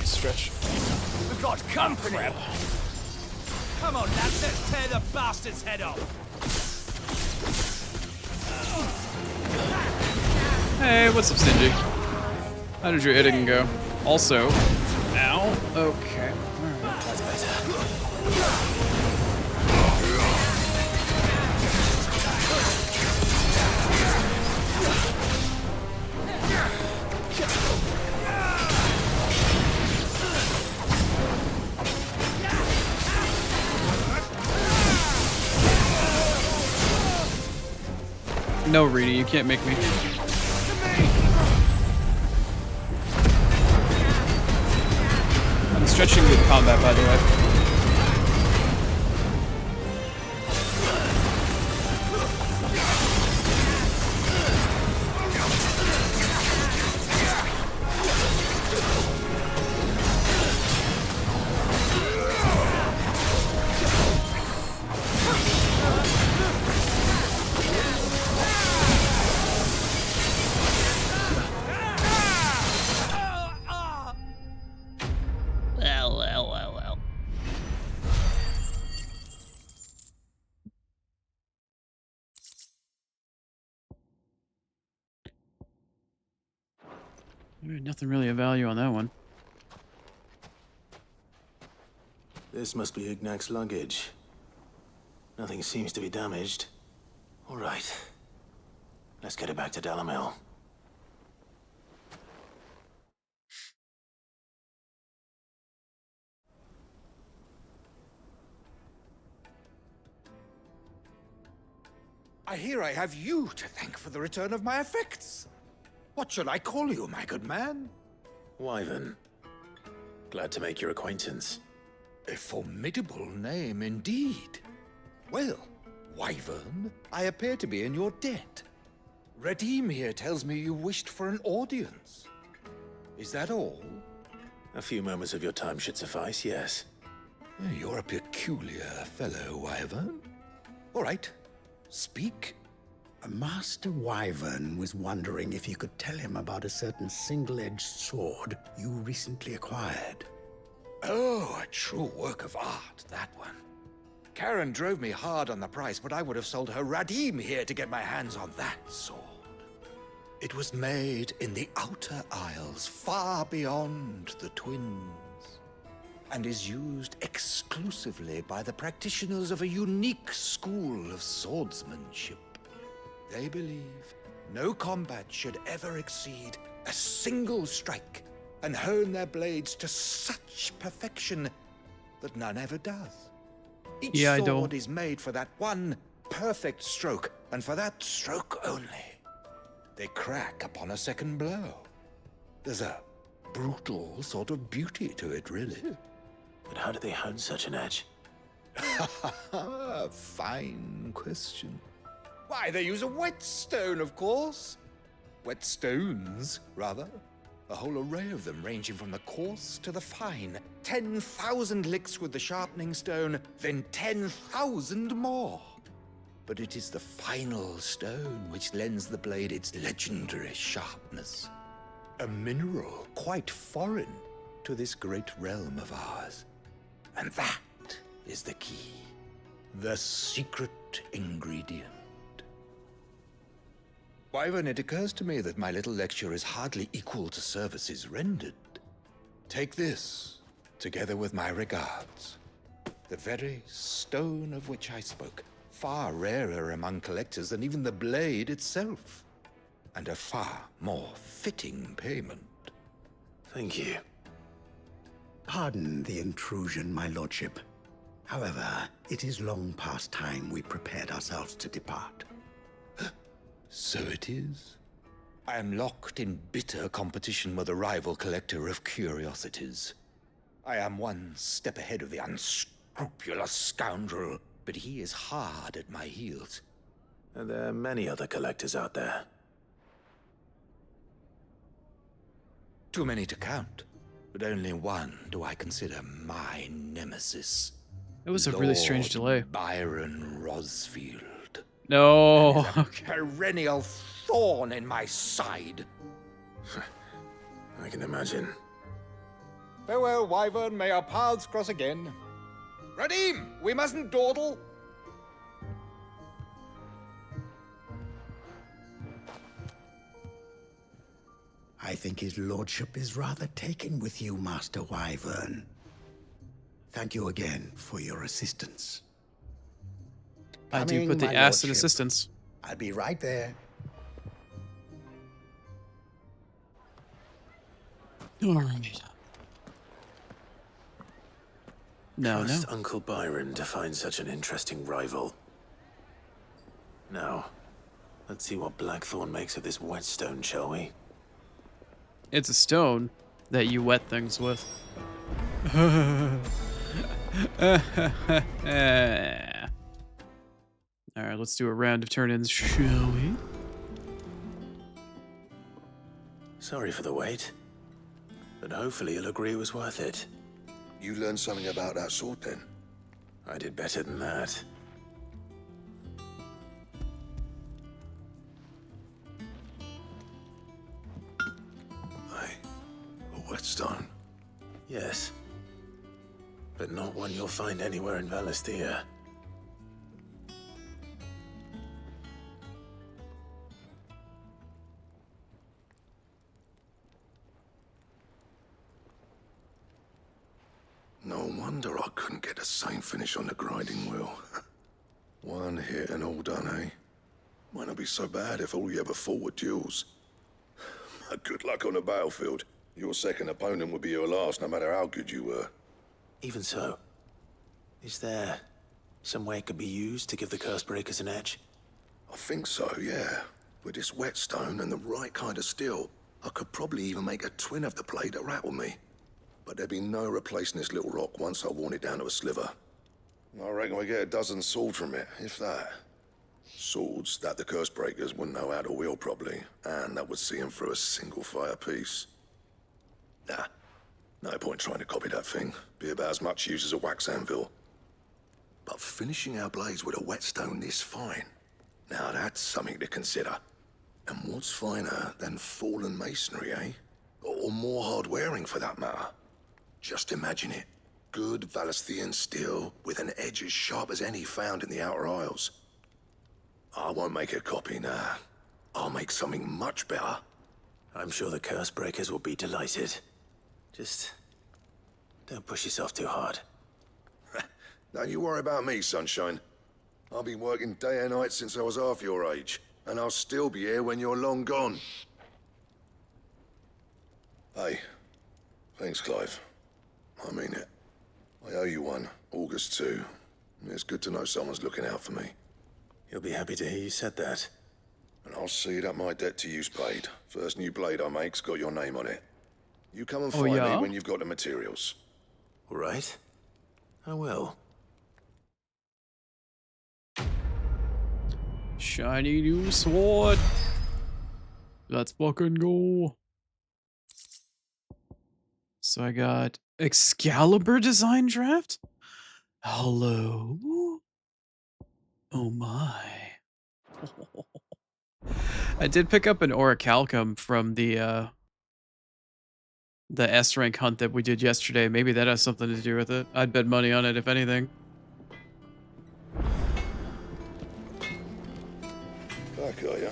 Stretch. We've got company! Come on, lads, let's tear the bastard's head off! Hey, what's up, Stingy? How did your hitting go? Also, ow. Okay. Alright. That's better. No, Reedy, you can't make me. I'm stretching with combat, by the way. Well. Nothing really of value on that one. This must be Ignac's luggage. Nothing seems to be damaged. All right. Let's get it back to Dalamel. I hear I have you to thank for the return of my effects. What shall I call you, my good man? Wyvern. Glad to make your acquaintance. A formidable name indeed. Well, Wyvern, I appear to be in your debt. Redeem here tells me you wished for an audience. Is that all? A few moments of your time should suffice, yes. You're a peculiar fellow, Wyvern. All right, speak. Master Wyvern was wondering if you could tell him about a certain single-edged sword you recently acquired. Oh, a true work of art, that one. Karen drove me hard on the price, but I would have sold her Radim here to get my hands on that sword. It was made in the Outer Isles, far beyond the Twins, and is used exclusively by the practitioners of a unique school of swordsmanship. They believe no combat should ever exceed a single strike, and hone their blades to such perfection that none ever does. Each sword is made for that one perfect stroke, and for that stroke only. They crack upon a second blow. There's a brutal sort of beauty to it, really. But how do they hone such an edge? Fine question. Why, they use a whetstone, of course. Whetstones, rather. A whole array of them, ranging from the coarse to the fine. 10,000 licks with the sharpening stone, then 10,000 more. But it is the final stone which lends the blade its legendary sharpness. A mineral quite foreign to this great realm of ours. And that is the key. The secret ingredient. Wyvern, it occurs to me that my little lecture is hardly equal to services rendered. Take this, together with my regards. The very stone of which I spoke, far rarer among collectors than even the blade itself, and a far more fitting payment. Thank you. Pardon the intrusion, my lordship. However, it is long past time we prepared ourselves to depart. So it is. I am locked in bitter competition with a rival collector of curiosities. I am one step ahead of the unscrupulous scoundrel, but he is hard at my heels. And there are many other collectors out there. Too many to count, but only one do I consider my nemesis. It was a really strange delay. Byron Rosfield. No. Perennial thorn in my side. I can imagine. Farewell, Wyvern. May our paths cross again. Radim, we mustn't dawdle. I think his lordship is rather taken with you, Master Wyvern. Thank you again for your assistance. I do put the ass in assistance. I'll be right there. Alright. Trust Uncle Byron to find such an interesting rival. Now, let's see what Blackthorn makes of this whetstone, shall we? It's a stone that you wet things with. Alright, let's do a round of turn-ins, shall we? Sorry for the wait, but hopefully you'll agree it was worth it. You learned something about that sword, then? I did better than that. A whetstone? Yes. But not one you'll find anywhere in Valisthea. No wonder I couldn't get the same finish on the grinding wheel. One hit and all done, eh? Might not be so bad if all you ever fought were duels. Good luck on the battlefield. Your second opponent would be your last, no matter how good you were. Even so, is there some way it could be used to give the curse breakers an edge? I think so, yeah. With this whetstone and the right kind of steel, I could probably even make a twin of the blade that rattled me. but there'd be no replacing this little rock once I worn it down to a sliver. I reckon we get a dozen swords from it, if that. Swords that the curse breakers wouldn't know how to wield properly, and that would see them through a single fire piece. Nah, no point trying to copy that thing. Be about as much use as a wax anvil. But finishing our blades with a whetstone this fine, now that's something to consider. And what's finer than fallen masonry, eh? Or more hard-wearing, for that matter. Just imagine it. Good Valisthian steel with an edge as sharp as any found in the Outer Isles. I won't make a copy, nah. I'll make something much better. I'm sure the curse breakers will be delighted. Just don't push yourself too hard. Don't you worry about me, sunshine. I've been working day and night since I was half your age, and I'll still be here when you're long gone. Hey, thanks, Clive. I mean it. I owe you one, August too. It's good to know someone's looking out for me. You'll be happy to hear you said that. And I'll see that my debt to you's paid. First new blade I make's got your name on it. You come and find me when you've got the materials. All right. I will. Shiny new sword. Let's fucking go. So I got Excalibur design draft. Hello. Oh my. I did pick up an orichalcum from the S rank hunt that we did yesterday. Maybe that has something to do with it. I'd bet money on it if anything. Back, are ya?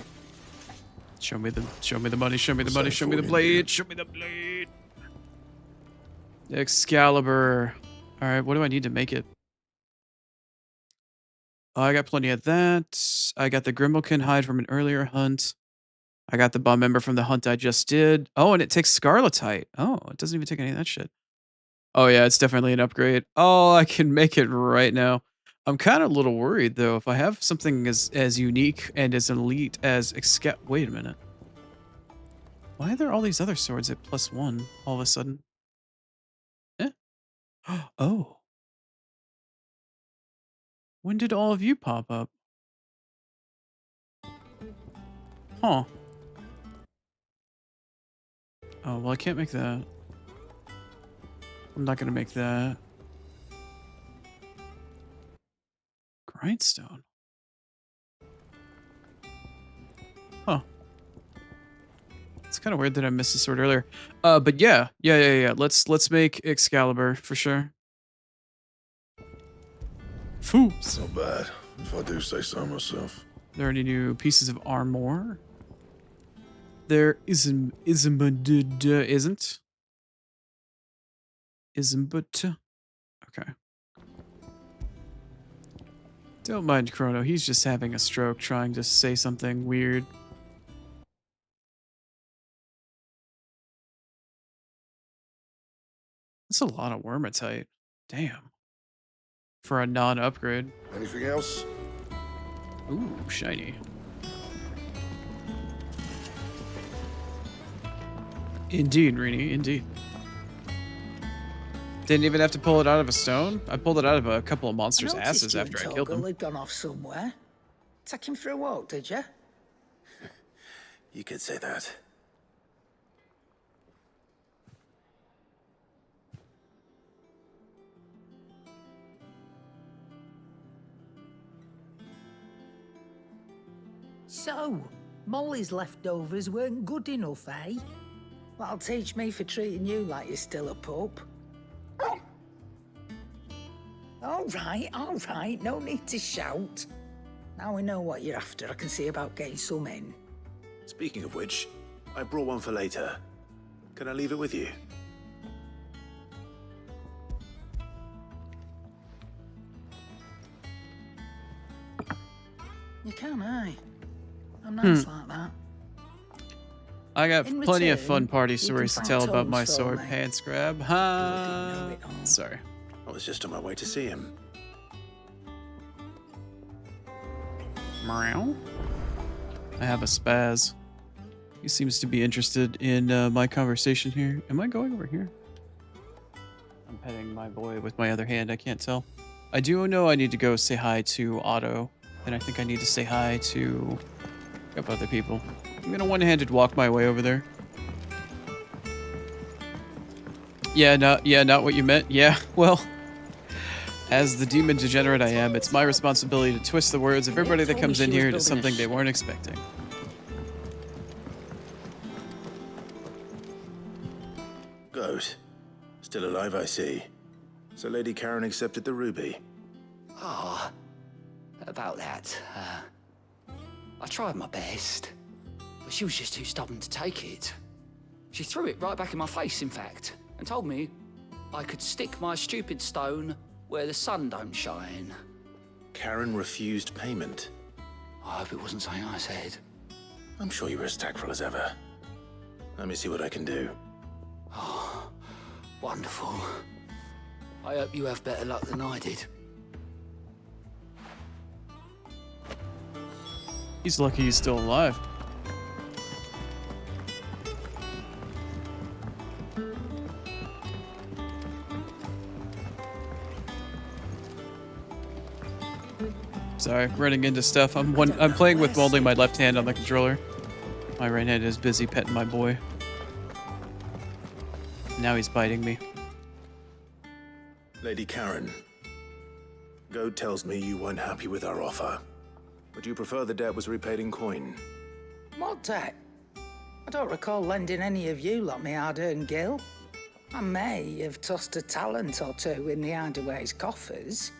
Show me the money, show me the money, show me the blade, show me the blade. Excalibur. All right, what do I need to make it? Oh, I got plenty of that. I got the Grimalkin hide from an earlier hunt. I got the bomb member from the hunt I just did. Oh, and it takes Scarletite. Oh, it doesn't even take any of that shit. Oh yeah, it's definitely an upgrade. Oh, I can make it right now. I'm kind of a little worried though. If I have something as unique and as elite as wait a minute. Why are there all these other swords at +1 all of a sudden? Eh? Oh. When did all of you pop up? Huh. Oh, well, I can't make that. I'm not going to make that. Grindstone. Huh. It's kind of weird that I missed the sword earlier. But yeah. Let's make Excalibur for sure. Foo. It's not bad, if I do say so myself. Are there any new pieces of armor? There isn't. Isn't. Okay. Don't mind Chrono. He's just having a stroke trying to say something weird. That's a lot of wormatite. Damn. For a non-upgrade. Anything else? Ooh, shiny. Indeed, Rini, indeed. Didn't even have to pull it out of a stone. I pulled it out of a couple of monsters' asses after I killed them. Had gone off somewhere. Take him for a walk, did you? You could say that. So, Molly's leftovers weren't good enough, eh? That'll teach me for treating you like you're still a pup. All right, no need to shout. Now we know what you're after, I can see about getting some in. Speaking of which, I brought one for later. Can I leave it with you? You can, aye. I'm nice like that. I got In plenty of return, fun party you can stories to find tell about tomes my for sword me. pants grab. Sorry. I was just on my way to see him. Meow. I have a spaz. He seems to be interested in my conversation here. Am I going over here? I'm petting my boy with my other hand. I can't tell. I do know I need to go say hi to Otto, and I think I need to say hi to a couple other people. I'm gonna one-handed walk my way over there. Yeah, not what you meant. Yeah, well, as the demon degenerate I am, it's my responsibility to twist the words of everybody that comes in here to something they weren't expecting. Goat. Still alive, I see. So Lady Karen accepted the ruby. Ah, about that. I tried my best, but she was just too stubborn to take it. She threw it right back in my face, in fact, and told me I could stick my stupid stone where the sun don't shine. Karen refused payment. I hope it wasn't something I said. I'm sure you were as tactful as ever. Let me see what I can do. Oh, wonderful. I hope you have better luck than I did. He's lucky he's still alive. Sorry, running into stuff. I'm playing with only my left hand on the controller. My right hand is busy petting my boy. Now he's biting me. Lady Karen, Goat tells me you weren't happy with our offer. Would you prefer the debt was repaid in coin? What debt? I don't recall lending any of you lot me hard-earned gil. I may have tossed a talent or two in the Hideaway's coffers,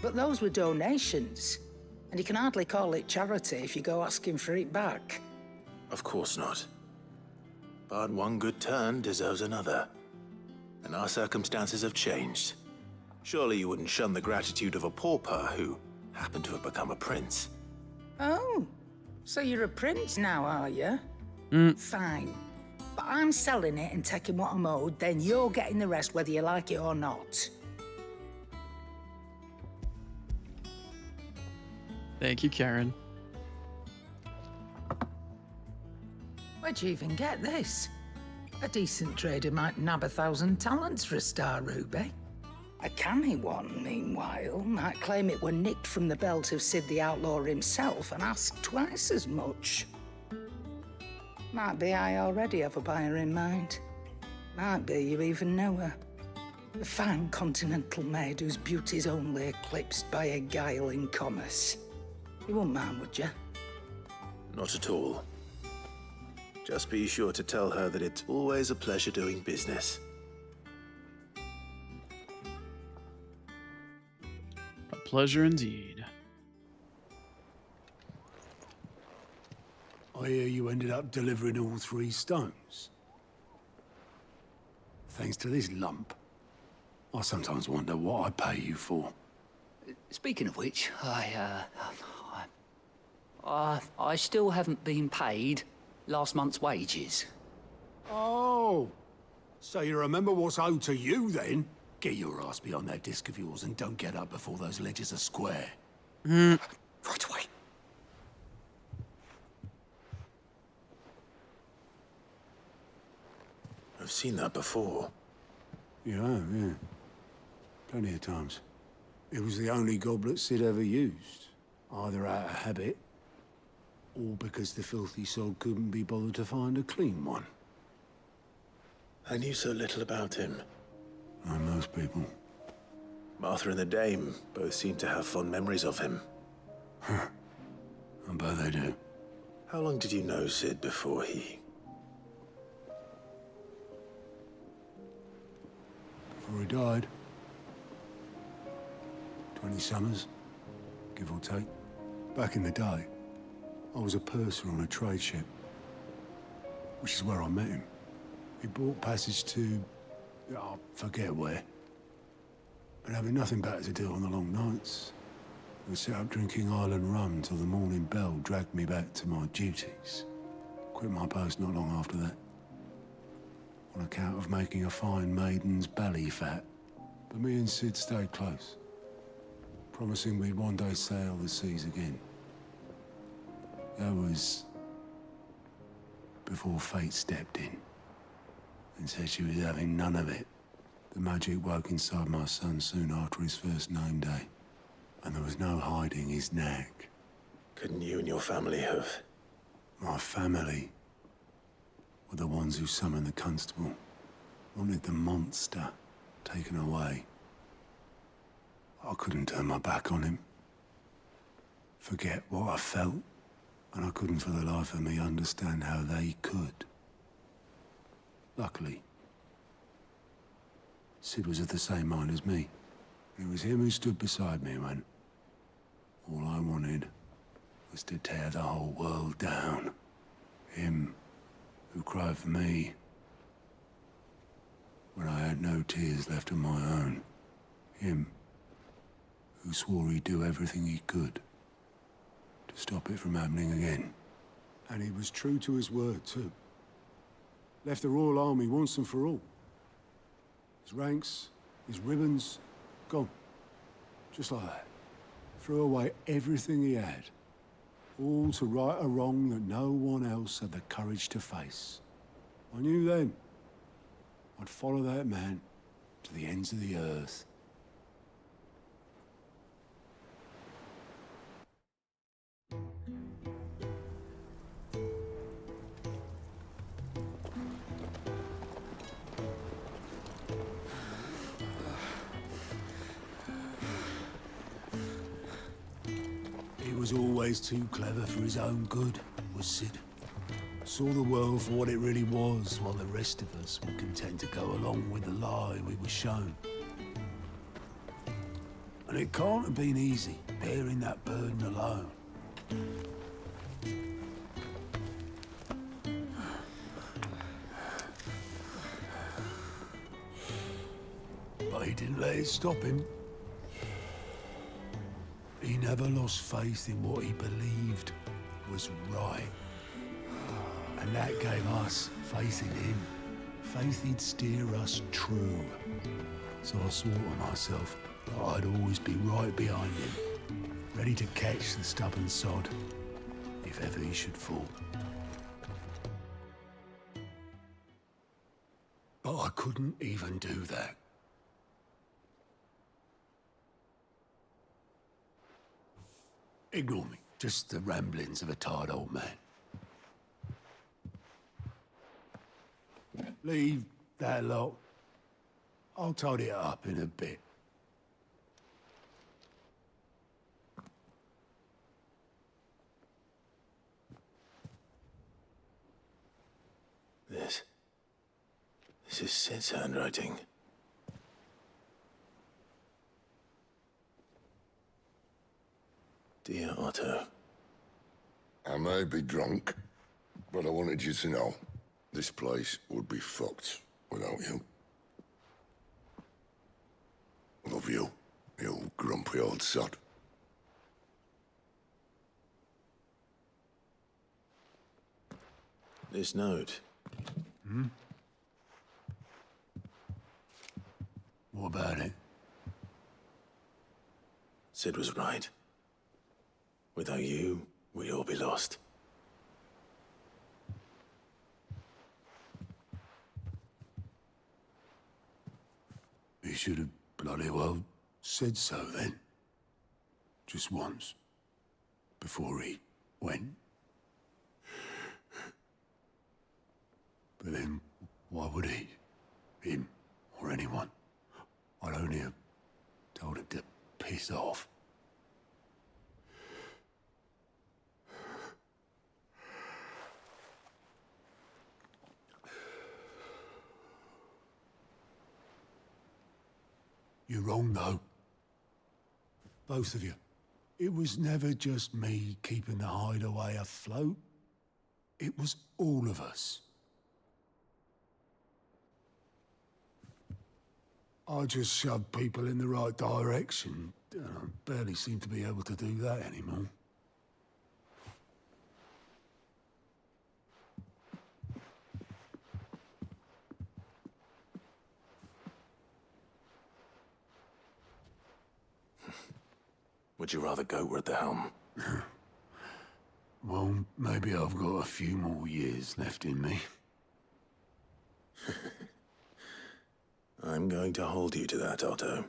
but those were donations, and you can hardly call it charity if you go asking for it back. Of course not. But one good turn deserves another. And our circumstances have changed. Surely you wouldn't shun the gratitude of a pauper who happened to have become a prince. Oh, so you're a prince now, are you? Fine. But I'm selling it and taking what I'm owed, then you're getting the rest whether you like it or not. Thank you, Karen. Where'd you even get this? A decent trader might nab 1,000 talents for a star ruby. A canny one, meanwhile, might claim it were nicked from the belt of Sid the Outlaw himself and ask twice as much. Might be I already have a buyer in mind. Might be you even know her. A fine continental maid whose beauty's only eclipsed by a guile in commerce. You wouldn't mind, would you? Not at all. Just be sure to tell her that it's always a pleasure doing business. A pleasure indeed. I hear you ended up delivering all 3 stones. Thanks to this lump. I sometimes wonder what I pay you for. Speaking of which, I still haven't been paid last month's wages. Oh, so you remember what's owed to you then? Get your ass behind that disc of yours and don't get up before those ledgers are square. Right away. I've seen that before. You have, yeah. Plenty of times. It was the only goblet Sid ever used. Either out of habit, or because the filthy sod couldn't be bothered to find a clean one. I knew so little about him. Like most people. Martha and the Dame both seem to have fond memories of him. I bet they do. How long did you know Sid before he... Before he died. 20 summers, give or take. Back in the day, I was a purser on a trade ship, which is where I met him. He bought passage to... I forget where. But having nothing better to do on the long nights, we set up drinking island rum till the morning bell dragged me back to my duties. Quit my post not long after that. On account of making a fine maiden's belly fat. But me and Sid stayed close, promising we'd one day sail the seas again. That was before fate stepped in and said she was having none of it. The magic woke inside my son soon after his first name day, and there was no hiding his knack. Couldn't you and your family have? My family were the ones who summoned the constable, wanted the monster taken away. I couldn't turn my back on him, forget what I felt, and I couldn't for the life of me understand how they could. Luckily, Sid was of the same mind as me. It was him who stood beside me when all I wanted was to tear the whole world down. Him who cried for me when I had no tears left of my own. Him who swore he'd do everything he could to stop it from happening again. And he was true to his word, too. Left the Royal Army once and for all. His ranks, his ribbons, gone. Just like that. Threw away everything he had. All to right a wrong that no one else had the courage to face. I knew then I'd follow that man to the ends of the earth. He was always too clever for his own good, was Sid. Saw the world for what it really was, while the rest of us were content to go along with the lie we were shown. And it can't have been easy, bearing that burden alone. But he didn't let it stop him. He never lost faith in what he believed was right. And that gave us faith in him. Faith he'd steer us true. So I swore to myself that I'd always be right behind him, ready to catch the stubborn sod, if ever he should fall. But I couldn't even do that. Ignore me. Just the ramblings of a tired old man. Leave that lot. I'll tidy it up in a bit. This is Sid's handwriting. Dear Otto. I may be drunk, but I wanted you to know this place would be fucked without you. Love you, you grumpy old sod. This note. Hmm? What about it? Sid was right. Without you, we'd all be lost. He should have bloody well said so then. Just once. Before he went. But then, why would he? Him, or anyone? I'd only have told him to piss off. You're wrong, though. Both of you. It was never just me keeping the hideaway afloat. It was all of us. I just shoved people in the right direction, and I barely seem to be able to do that anymore. Would you rather go at the helm? Well, maybe I've got a few more years left in me. I'm going to hold you to that, Otto.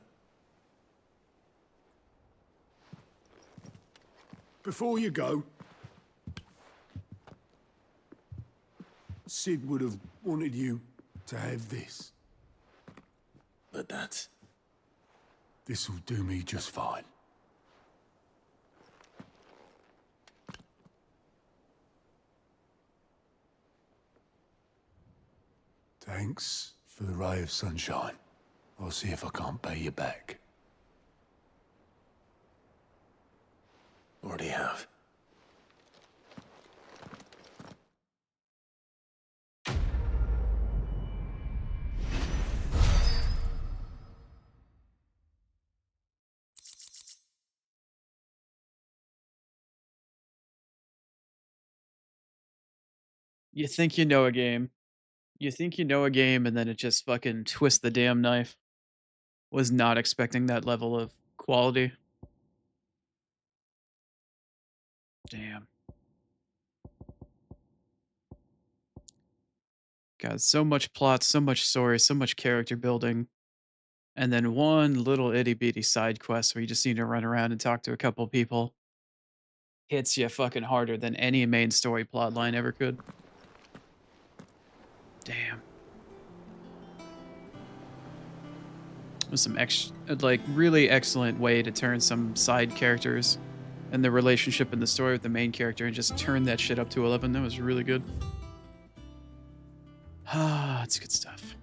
Before you go, Sid would have wanted you to have this. But that's... This'll do me just fine. Thanks for the ray of sunshine. I'll see if I can't pay you back. Already have. You think you know a game. You think you know a game, and then it just fucking twists the damn knife. Was not expecting that level of quality. Damn. God, so much plot, so much story, so much character building. And then one little itty bitty side quest where you just need to run around and talk to a couple people. Hits you fucking harder than any main story plot line ever could. Damn. It was some like really excellent way to turn some side characters and the relationship in the story with the main character and just turn that shit up to 11. That was really good. Ah, it's good stuff.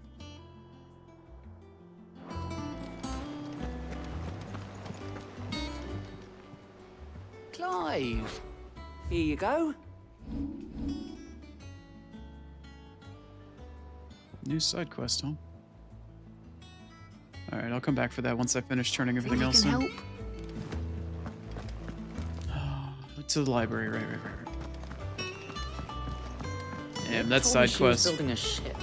Clive, here you go. New side quest, huh? All right, I'll come back for that once I finish turning everything else in. Help. To the library, right. Damn, that Told me side she was quest. building a ship.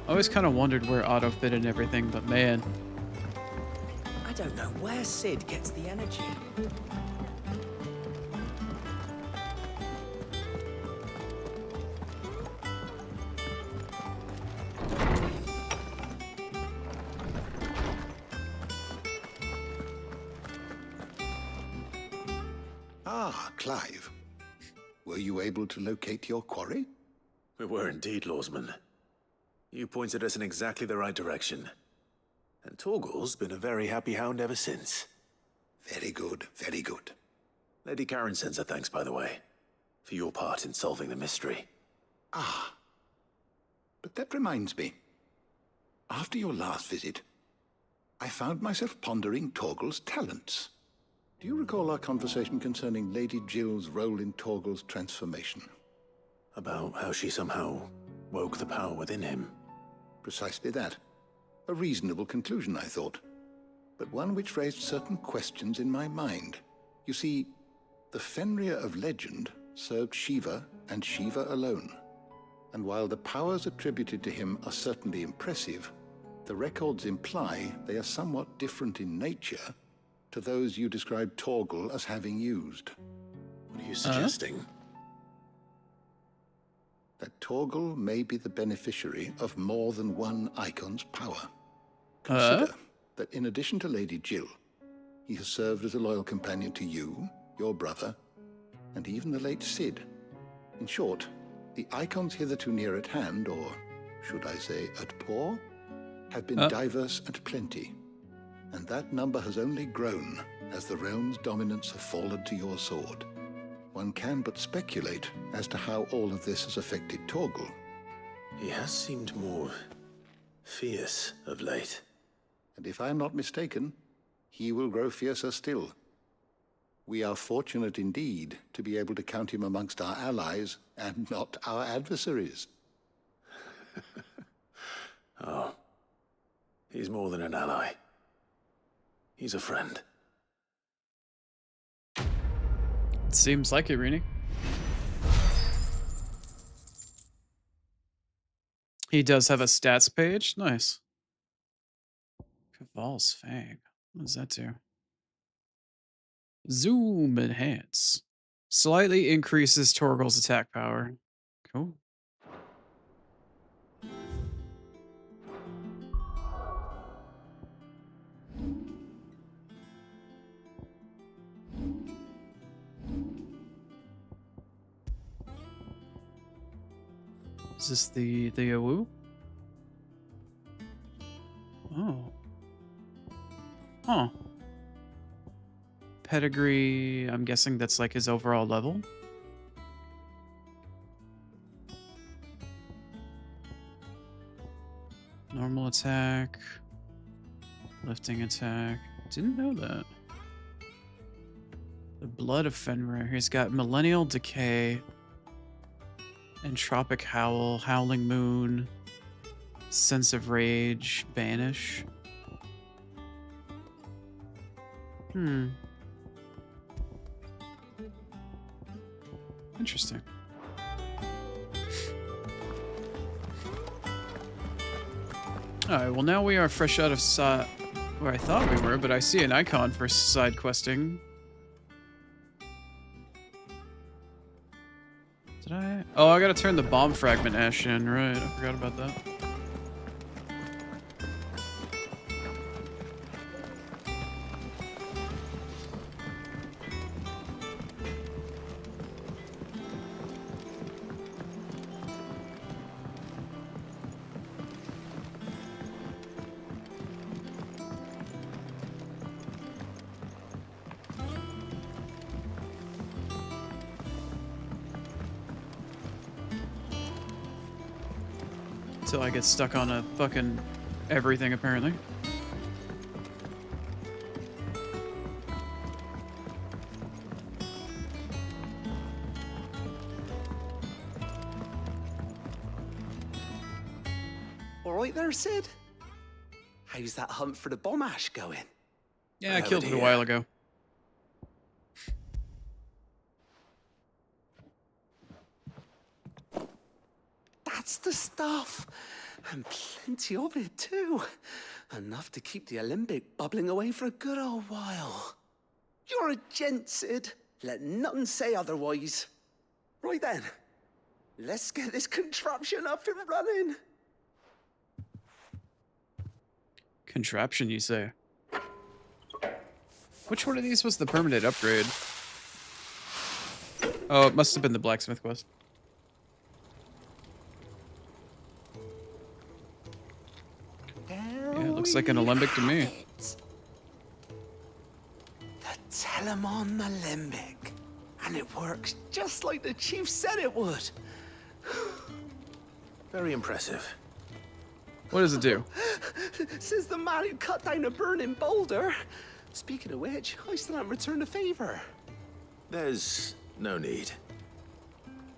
I always kind of wondered where Otto fit in everything, but man. I don't know where Sid gets the energy. Ah, Clive. Were you able to locate your quarry? We were indeed, Lawsman. You pointed us in exactly the right direction. And Torgal's been a very happy hound ever since. Very good, very good. Lady Karen sends her thanks, by the way, for your part in solving the mystery. Ah. But that reminds me. After your last visit, I found myself pondering Torgal's talents. Do you recall our conversation concerning Lady Jill's role in Torgal's transformation? About how she somehow woke the power within him. Precisely that. A reasonable conclusion, I thought. But one which raised certain questions in my mind. You see, the Fenrir of legend served Shiva and Shiva alone. And while the powers attributed to him are certainly impressive, the records imply they are somewhat different in nature to those you described Torgal as having used. What are you suggesting? That Torgal may be the beneficiary of more than one icon's power. Consider that in addition to Lady Jill, he has served as a loyal companion to you, your brother, and even the late Sid. In short, the icons hitherto near at hand, or should I say at paw, have been diverse and plenty. And that number has only grown as the realm's dominance have fallen to your sword. One can but speculate as to how all of this has affected Torgal. He has seemed more fierce of late. And if I am not mistaken, he will grow fiercer still. We are fortunate indeed to be able to count him amongst our allies and not our adversaries. Oh, he's more than an ally. He's a friend. It seems like it, Rini. He does have a stats page. Nice. Caval's Fang. What does that do? Zoom enhance. Slightly increases Torgal's attack power. Cool. Is this the Awu? Oh. Huh. Pedigree, I'm guessing that's like his overall level. Normal attack. Lifting attack. Didn't know that. The Blood of Fenrir. He's got Millennial Decay. Entropic Howl. Howling Moon. Sense of Rage. Banish. Interesting. Alright, well now we are fresh out of where I thought we were, but I see an icon for side questing. Did I? Oh, I gotta turn the bomb fragment ash in, right. I forgot about that. Until I get stuck on a fucking everything, apparently. All right there, Sid? How's that hunt for the bomb ash going? Yeah, I killed it a while ago. That's the stuff. And plenty of it, too. Enough to keep the Alembic bubbling away for a good old while. You're a gent, Sid. Let nothing say otherwise. Right then. Let's get this contraption up and running. Contraption, you say? Which one of these was the permanent upgrade? Oh, it must have been the blacksmith quest. Yeah, it looks like an alembic to me. The Telemon Alembic. And it works just like the chief said it would. Very impressive. What does it do? Says the man who cut down a burning boulder. Speaking of which, I still haven't returned the favor. There's no need.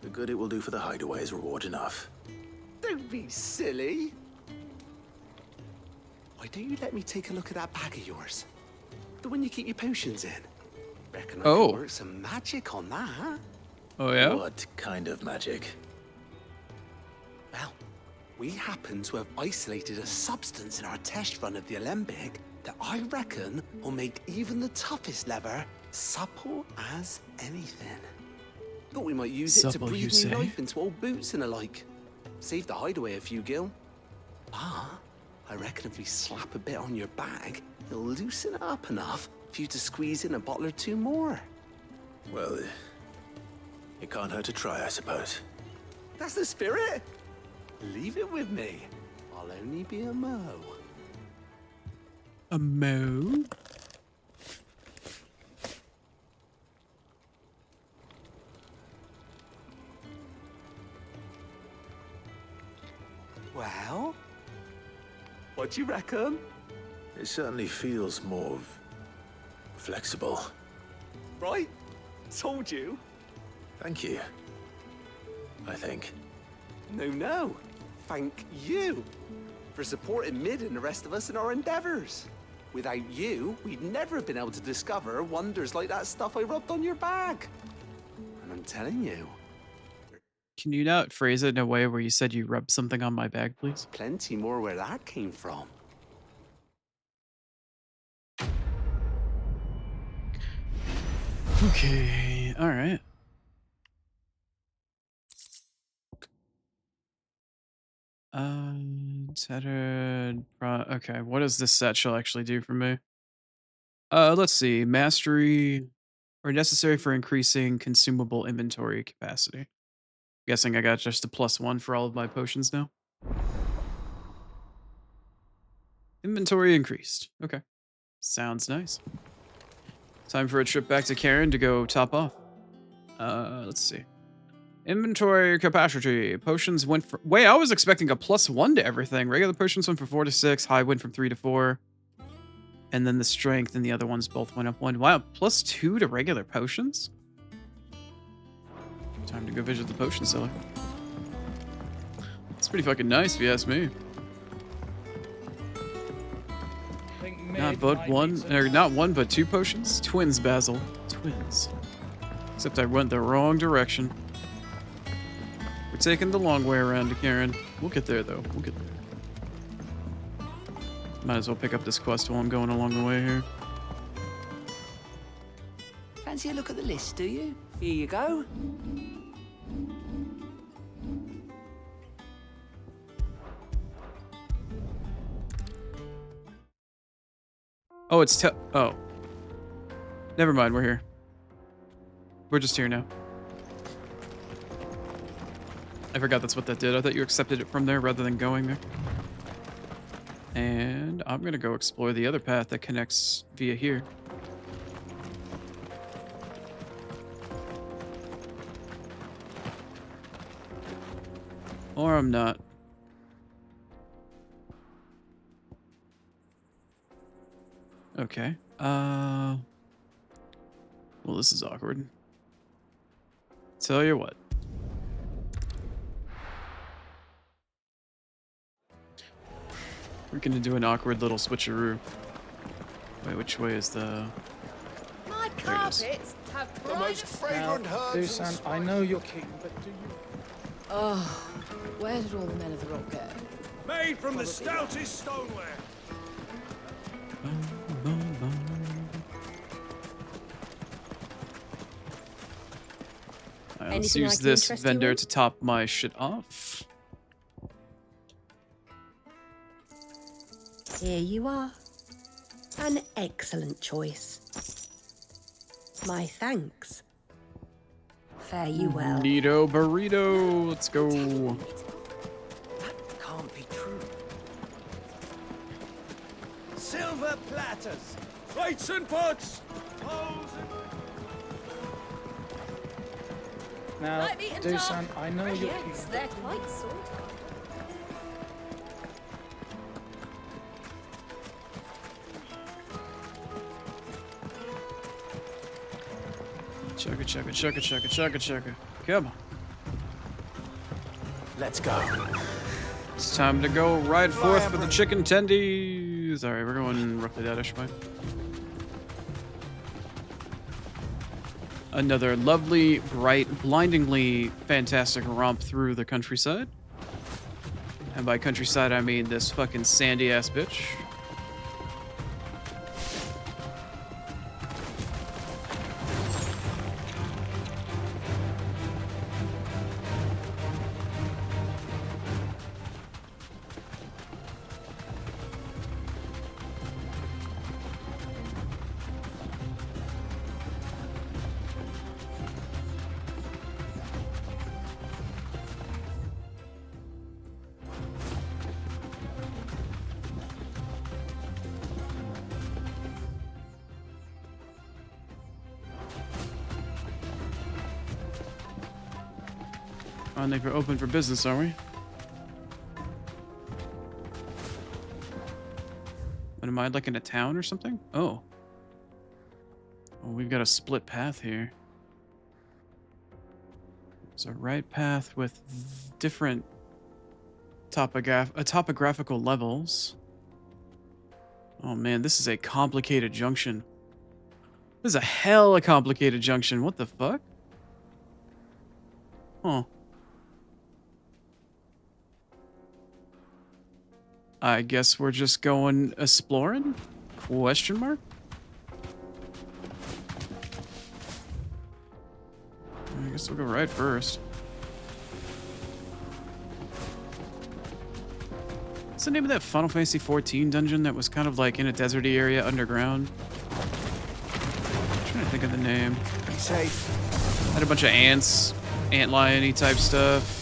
The good it will do for the hideaway is reward enough. Don't be silly. Why don't you let me take a look at that bag of yours? The one you keep your potions in. Reckon I could work some magic on that. Oh, yeah? What kind of magic? Well, we happen to have isolated a substance in our test run of the Alembic that I reckon will make even the toughest lever supple as anything. Thought we might use it to Supple, breathe you new say? life into old boots and the like. Save the hideaway a few gil. Ah, I reckon if we slap a bit on your bag, it'll loosen it up enough for you to squeeze in a bottle or two more. Well, it can't hurt to try, I suppose. That's the spirit. Leave it with me. I'll only be a mo. A mo? Well, what do you reckon? It certainly feels more flexible. Right? Told you. Thank you. I think. No. Thank you for supporting Mid and the rest of us in our endeavors. Without you, we'd never have been able to discover wonders like that stuff I rubbed on your bag. And I'm telling you, Can you not phrase it in a way where you said you rubbed something on my bag, please? plenty more where that came from. Okay, alright. Tattered. Okay, what does this satchel actually do for me? Let's see. Mastery are necessary for increasing consumable inventory capacity. Guessing I got just a +1 for all of my potions now. Inventory increased. Okay. Sounds nice. Time for a trip back to Karen to go top off. Let's see. Inventory capacity. Potions went for... Wait, I was expecting a +1 to everything. Regular potions went from 4 to 6. High went from 3 to 4. And then the strength and the other ones both went up 1. Wow, +2 to regular potions? Time to go visit the potion seller. It's pretty fucking nice if you ask me. Not one, but 2 potions. Twins, Basil. Twins. Except I went the wrong direction. We're taking the long way around to Karen. We'll get there, though. We'll get there. Might as well pick up this quest while I'm going along the way here. Fancy a look at the list, do you? Here you go. Oh, it's oh. Never mind, we're here. We're just here now. I forgot that's what that did. I thought you accepted it from there rather than going there. And I'm gonna go explore the other path that connects via here. Or I'm not. Okay. Well, this is awkward. Tell you what. We're gonna do an awkward little switcheroo. Wait, which way is the... My There it is. carpets have The most fragrant herbs. Dusan, I know you're keen, but do you... Oh, where did all the men of the rock go? Made from the stoutest stoneware. Alright, let's Anything I use can this interest you vendor in? to top my shit off. Here you are. An excellent choice. My thanks. Fare you well. Neato burrito. Let's go. Can't be true. Silver platters, plates and pots, bowls and... Now, Like meat and Dusan, duck. I know Fresh you're eggs, keen. they're quite salty. Chugga, chugga, chugga, chugga, chugga, chugga. Come on. Let's go. It's time to go ride forth for the chicken tendies. Alright, we're going roughly that-ish way. Another lovely, bright, blindingly fantastic romp through the countryside. And by countryside, I mean this fucking sandy-ass bitch. I think we're open for business, are we? What am I, like in a town or something? Oh. Oh, we've got a split path here. There's a right path with different topographical levels. Oh man, this is a complicated junction. This is a hella complicated junction. What the fuck? Huh. I guess we're just going exploring? Question mark? I guess we'll go right first. What's the name of that Final Fantasy XIV dungeon that was kind of like in a deserty area underground? I'm trying to think of the name. Be safe. Had a bunch of ants antlion-y type stuff.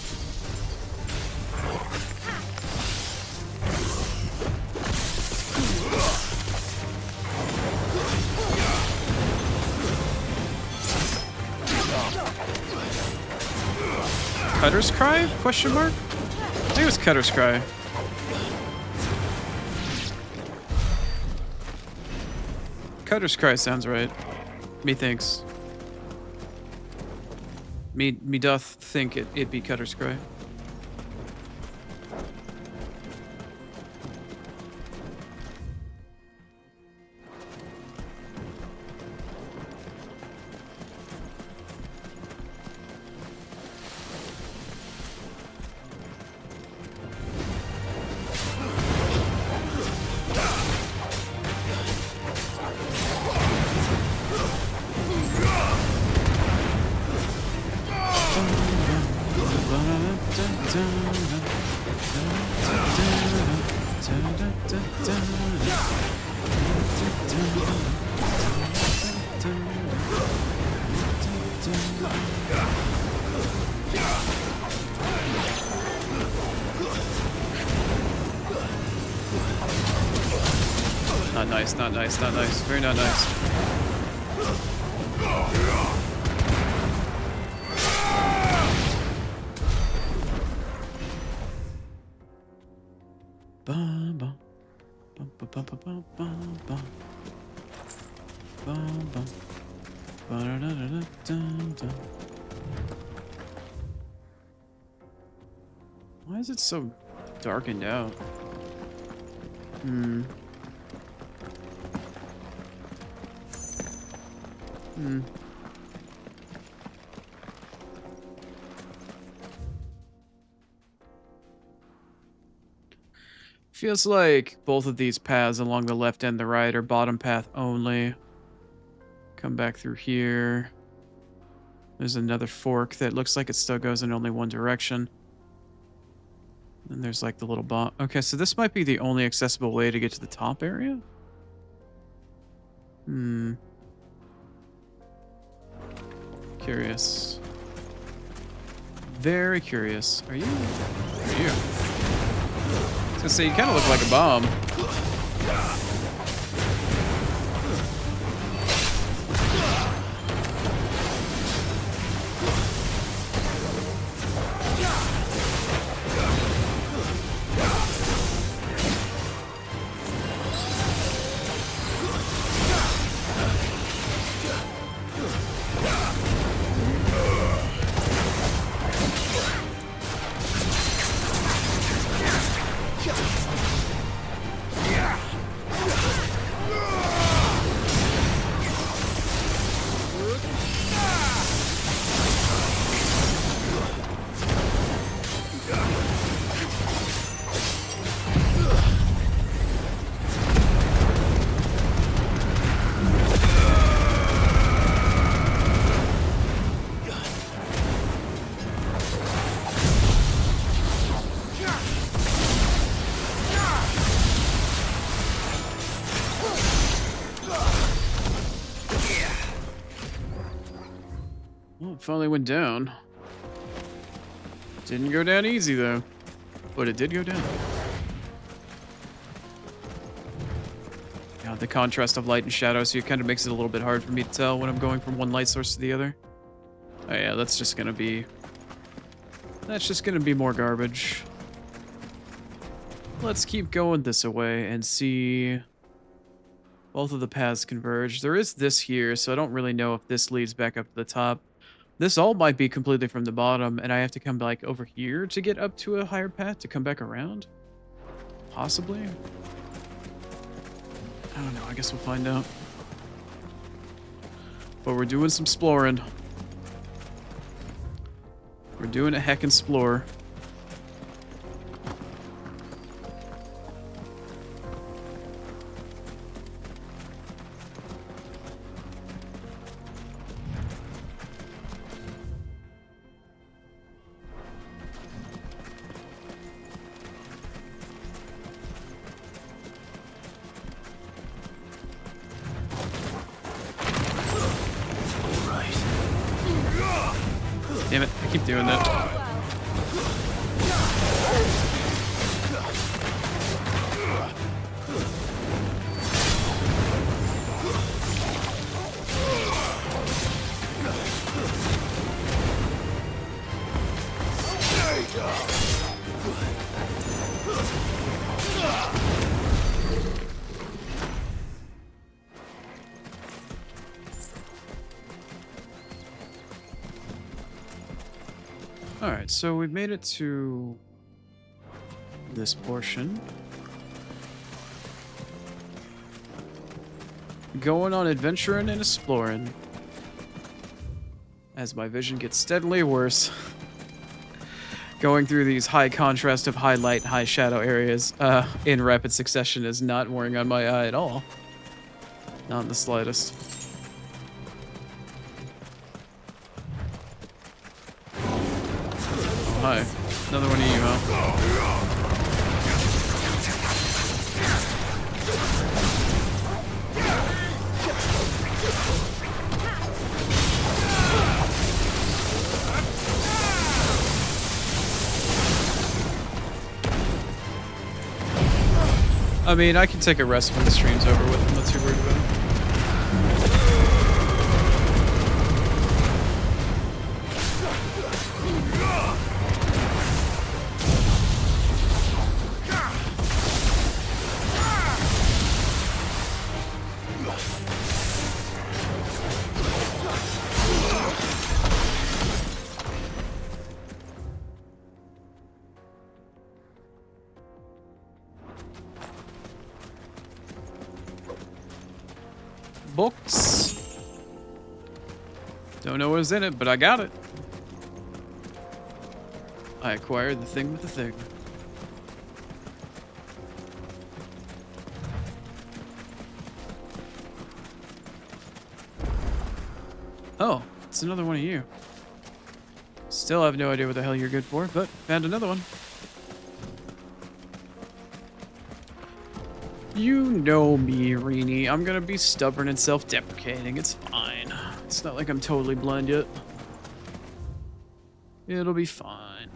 Cutter's Cry? Question mark? I think it was Cutter's Cry. Cutter's Cry sounds right. Methinks. Me doth think it be Cutter's Cry. Not nice, not nice, not nice. Very not nice. Bum, bum. Bum, bum, bum, bum, bum, bum. Bum, bum. Ba-da-da-da-da-dum-dum. Why is it so darkened out? Hmm. Feels like both of these paths along the left and the right are bottom path only. Come back through here. There's another fork that looks like it still goes in only one direction. And there's like the little bomb. Okay, so this might be the only accessible way to get to the top area? Curious. Very curious. Are you? Are you? I was gonna say, you kind of look like a bomb. Finally went down. Didn't go down easy though, but it did go down. Yeah, the contrast of light and shadow, so it kind of makes it a little bit hard for me to tell when I'm going from one light source to the other. Oh yeah, that's just gonna be more garbage. Let's keep going this way and see. Both of the paths converge. There is this here, so I don't really know if this leads back up to the top. This all might be completely from the bottom, and I have to come like over here to get up to a higher path to come back around? Possibly? I don't know, I guess we'll find out. But we're doing some exploring. We're doing a heck explore. keep doing that. Alright, so we've made it to this portion. Going on adventuring and exploring. As my vision gets steadily worse. Going through these high contrast of high light, high shadow areas in rapid succession is not wearing on my eye at all. Not in the slightest. Hi. Another one of you, huh? I mean, I can take a rest when the stream's over with. I'm not too worried about it. Books. Don't know what was in it, but I got it. I acquired the thing with the thing. Oh, it's another one of you. Still have no idea what the hell you're good for, but found another one. You know me, Rini. I'm gonna be stubborn and self-deprecating. It's fine. It's not like I'm totally blind yet. It'll be fine.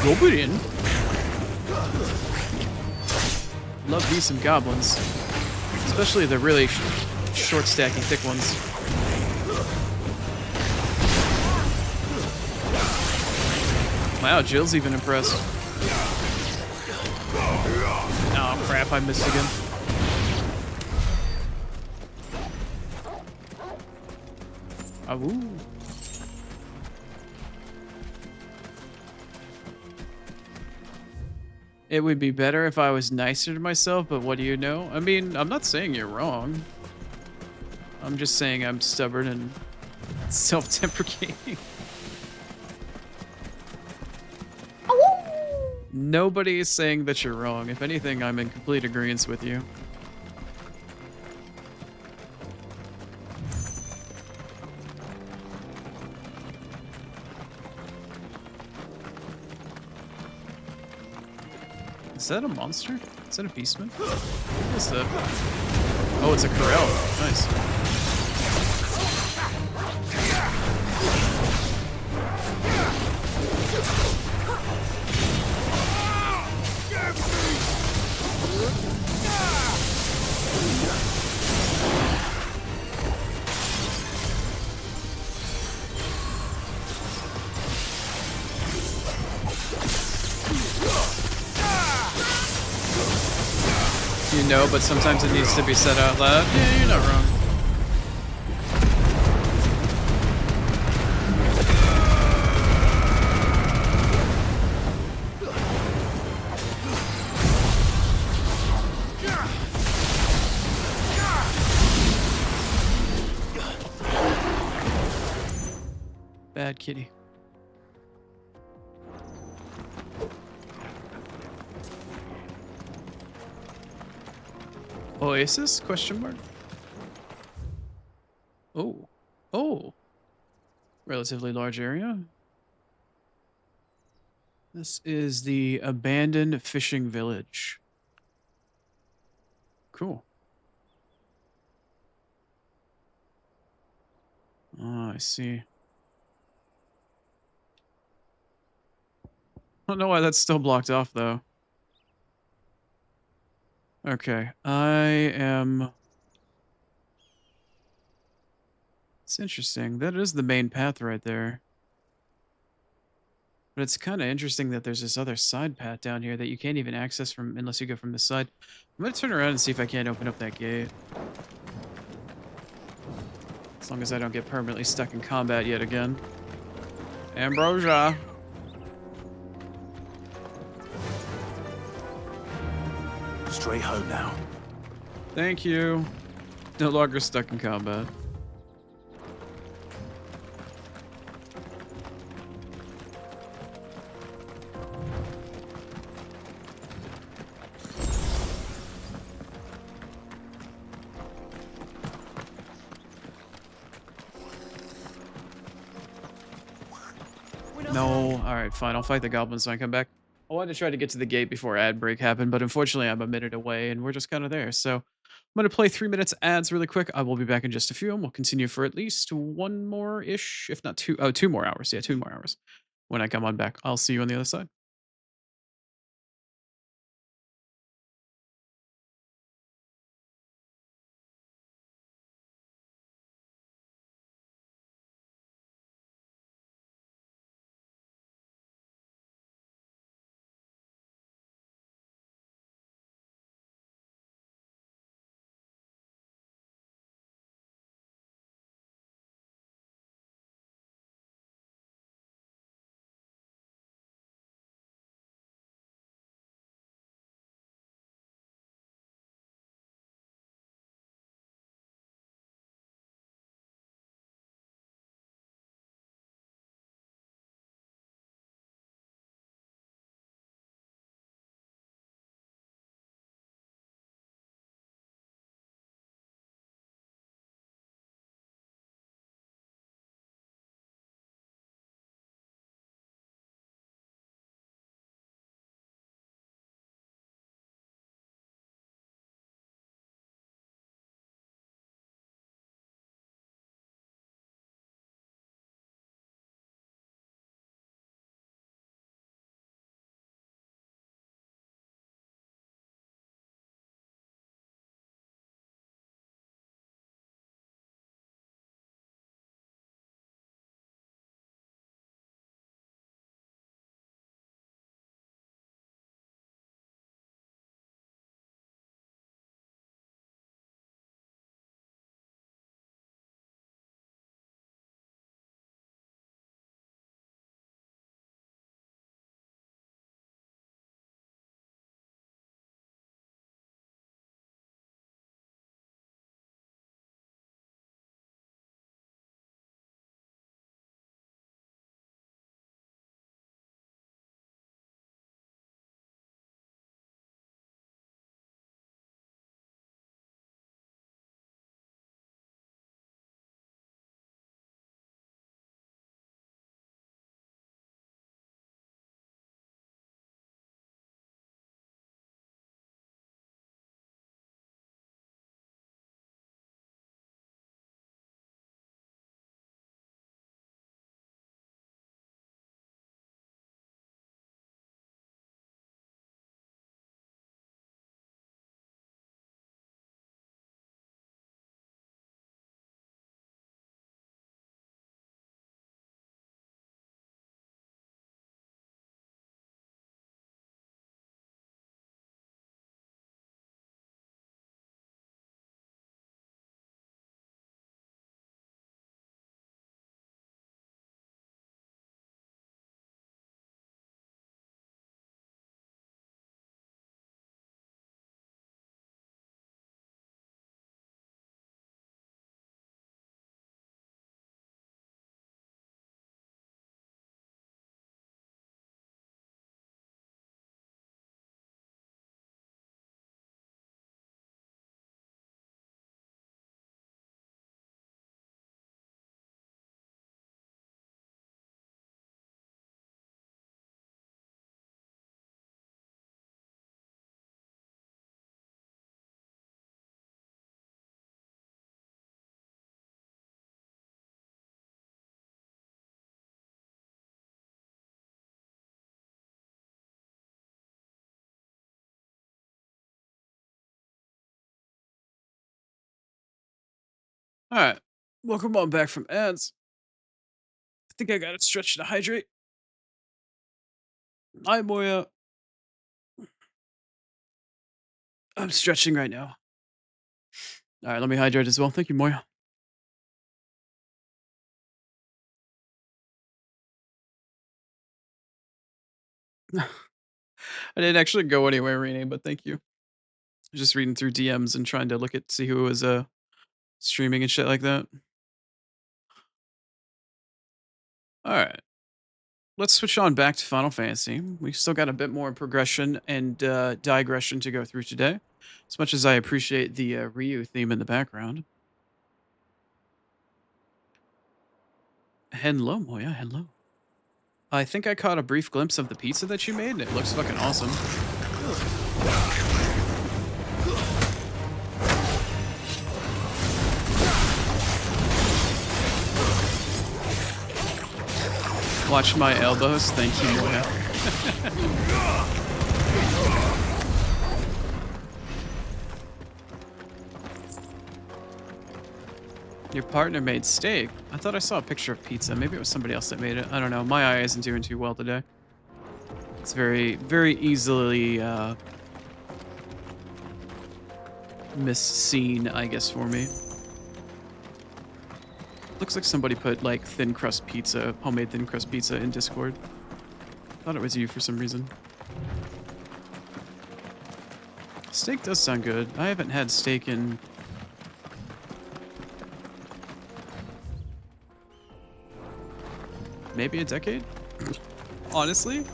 Goblin. Love me some goblins. Especially the really short stacking thick ones. Wow, Jill's even impressed. Oh crap, I missed again. Ah, woo. It would be better if I was nicer to myself, but what do you know? I mean, I'm not saying you're wrong. I'm just saying I'm stubborn and self-deprecating. Nobody is saying that you're wrong. If anything, I'm in complete agreement with you. Is that a monster? Is that a beastman? What is that? Oh, it's a corral. Nice. You know, but sometimes it needs to be said out loud. Yeah, you're not wrong. Bad kitty. Oasis? Question mark. Oh. Oh. Relatively large area. This is the abandoned fishing village. cool. Oh, I see. I don't know why that's still blocked off, though. Okay, I am... It's interesting. That is the main path right there. But it's kind of interesting that there's this other side path down here that you can't even access from unless you go from this side. I'm gonna turn around and see if I can't open up that gate. As long as I don't get permanently stuck in combat yet again. Ambrosia. Straight home now. Thank you. No longer stuck in combat. No. Alright, fine. I'll fight the goblins when I come back. I wanted to try to get to the gate before ad break happened, but unfortunately I'm a minute away and we're just kind of there. So I'm going to play 3 minutes ads really quick. I will be back in just a few and we'll continue for at least one more-ish, if not two. Oh, 2 more hours. Yeah, 2 more hours. When I come on back, I'll see you on the other side. All right. Welcome on back from ads. I think I got it stretched to hydrate. Hi, Moya. I'm stretching right now. All right, let me hydrate as well. Thank you, Moya. I didn't actually go anywhere, Renee, but thank you. Just reading through DMs and trying to see who was streaming and shit like that. All right. Let's switch on back to Final Fantasy. We still got a bit more progression and digression to go through today. As much as I appreciate the Ryu theme in the background. Hello, Moya. Hello. I think I caught a brief glimpse of the pizza that you made, and it looks fucking awesome. Watch my elbows. Thank you, Moya. Your partner made steak. I thought I saw a picture of pizza. Maybe it was somebody else that made it. I don't know. My eye isn't doing too well today. It's very, very easily misseen, I guess, for me. Looks like somebody put like thin crust pizza, homemade thin crust pizza in Discord. Thought it was you for some reason. Steak does sound good. I haven't had steak in maybe a decade? Honestly?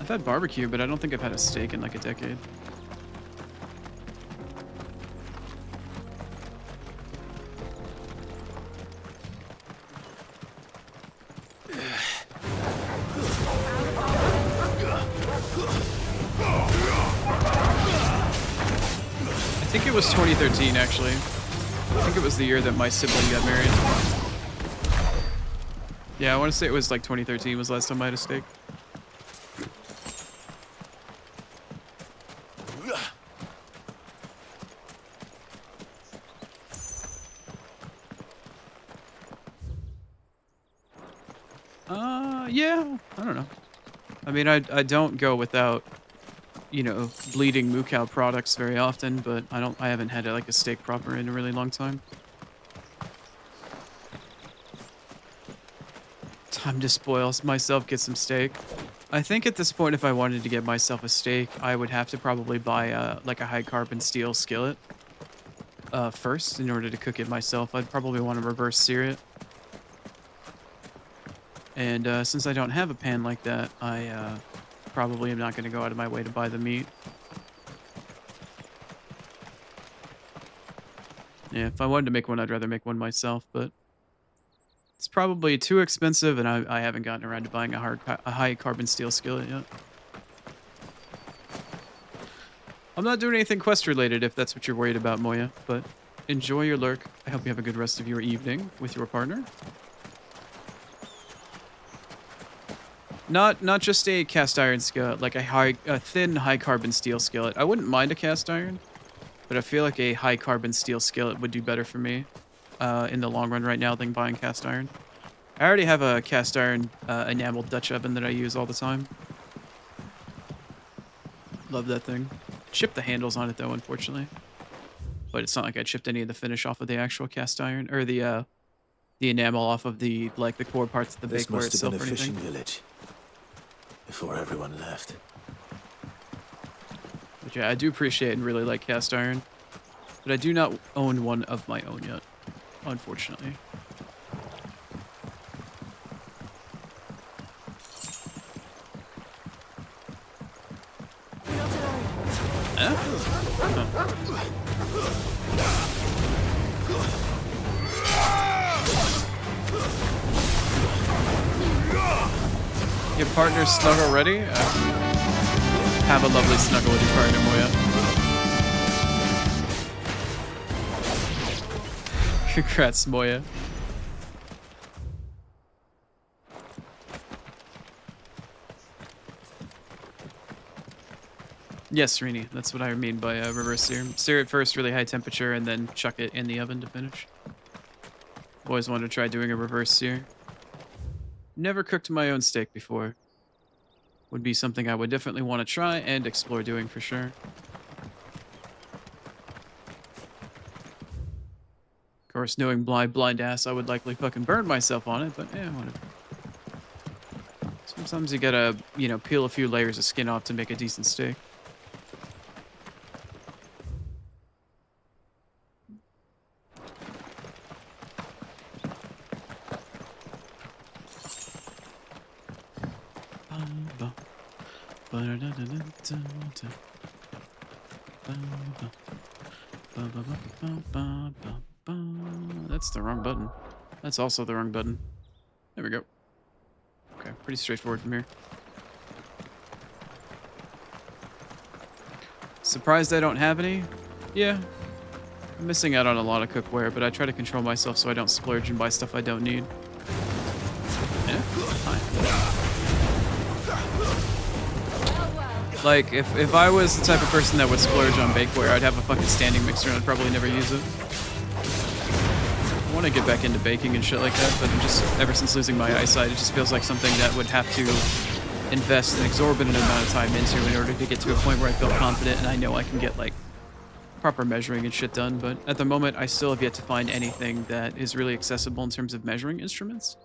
I've had barbecue, but I don't think I've had a steak in like a decade. I think it was 2013, actually. I think it was the year that my sibling got married. Yeah, I want to say it was like 2013 was the last time I had a steak. Yeah, I don't know. I mean, I don't go without, you know, bleeding moo cow products very often, but I haven't had like a steak proper in a really long time. Time to spoil myself, get some steak. I think at this point, if I wanted to get myself a steak, I would have to probably buy like a high carbon steel skillet first in order to cook it myself. I'd probably want to reverse sear it. And since I don't have a pan like that, I probably am not going to go out of my way to buy the meat. Yeah, if I wanted to make one, I'd rather make one myself, but it's probably too expensive, and I haven't gotten around to buying a high carbon steel skillet yet. I'm not doing anything quest related if that's what you're worried about, Moya, but enjoy your lurk. I hope you have a good rest of your evening with your partner. Not just a cast iron skillet, like a thin high carbon steel skillet. I wouldn't mind a cast iron, but I feel like a high carbon steel skillet would do better for me in the long run right now than buying cast iron. I already have a cast iron enameled Dutch oven that I use all the time. Love that thing. Chipped the handles on it though, unfortunately. But it's not like I chipped any of the finish off of the actual cast iron or the enamel off of the core parts of the This bakeware must have itself been or a anything. fishing village before everyone left. But yeah, I do appreciate and really like cast iron, but I do not own one of my own yet, unfortunately. Eh? Your partner snug already? Have a lovely snuggle with your partner, Moya. Congrats, Moya. Yes, Rini, that's what I mean by reverse sear. Sear it first, really high temperature, and then chuck it in the oven to finish. Always wanted to try doing a reverse sear. Never cooked my own steak before. Would be something I would definitely want to try and explore doing for sure. Of course, knowing blind ass, I would likely fucking burn myself on it, but yeah, whatever. Sometimes you gotta, you know, peel a few layers of skin off to make a decent steak. That's the wrong button. That's also the wrong button. There we go. Okay, pretty straightforward from here. Surprised I don't have any? Yeah. I'm missing out on a lot of cookware, but I try to control myself so I don't splurge and buy stuff I don't need. Yeah, fine. Like, if I was the type of person that would splurge on bakeware, I'd have a fucking standing mixer and I'd probably never use it. I want to get back into baking and shit like that, but just ever since losing my eyesight, it just feels like something that would have to invest an exorbitant amount of time into in order to get to a point where I feel confident and I know I can get, like, proper measuring and shit done. But at the moment, I still have yet to find anything that is really accessible in terms of measuring instruments.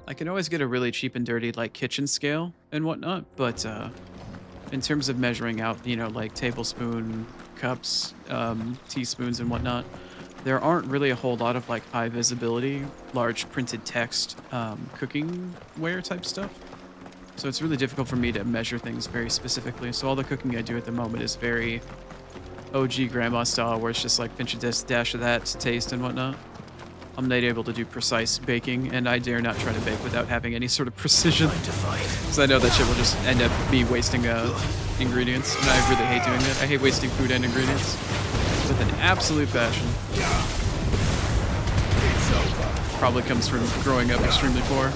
I can always get a really cheap and dirty, like, kitchen scale and whatnot, but in terms of measuring out, you know, like tablespoon, cups, teaspoons and whatnot, there aren't really a whole lot of, like, high visibility, large printed text, cooking ware type stuff. So it's really difficult for me to measure things very specifically. So all the cooking I do at the moment is very OG grandma style, where it's just like pinch a dash of that to taste and whatnot. I'm not able to do precise baking, and I dare not try to bake without having any sort of precision. Because I know that shit will just end up me wasting ingredients, and I really hate doing that. I hate wasting food and ingredients with an absolute passion. Probably comes from growing up extremely poor.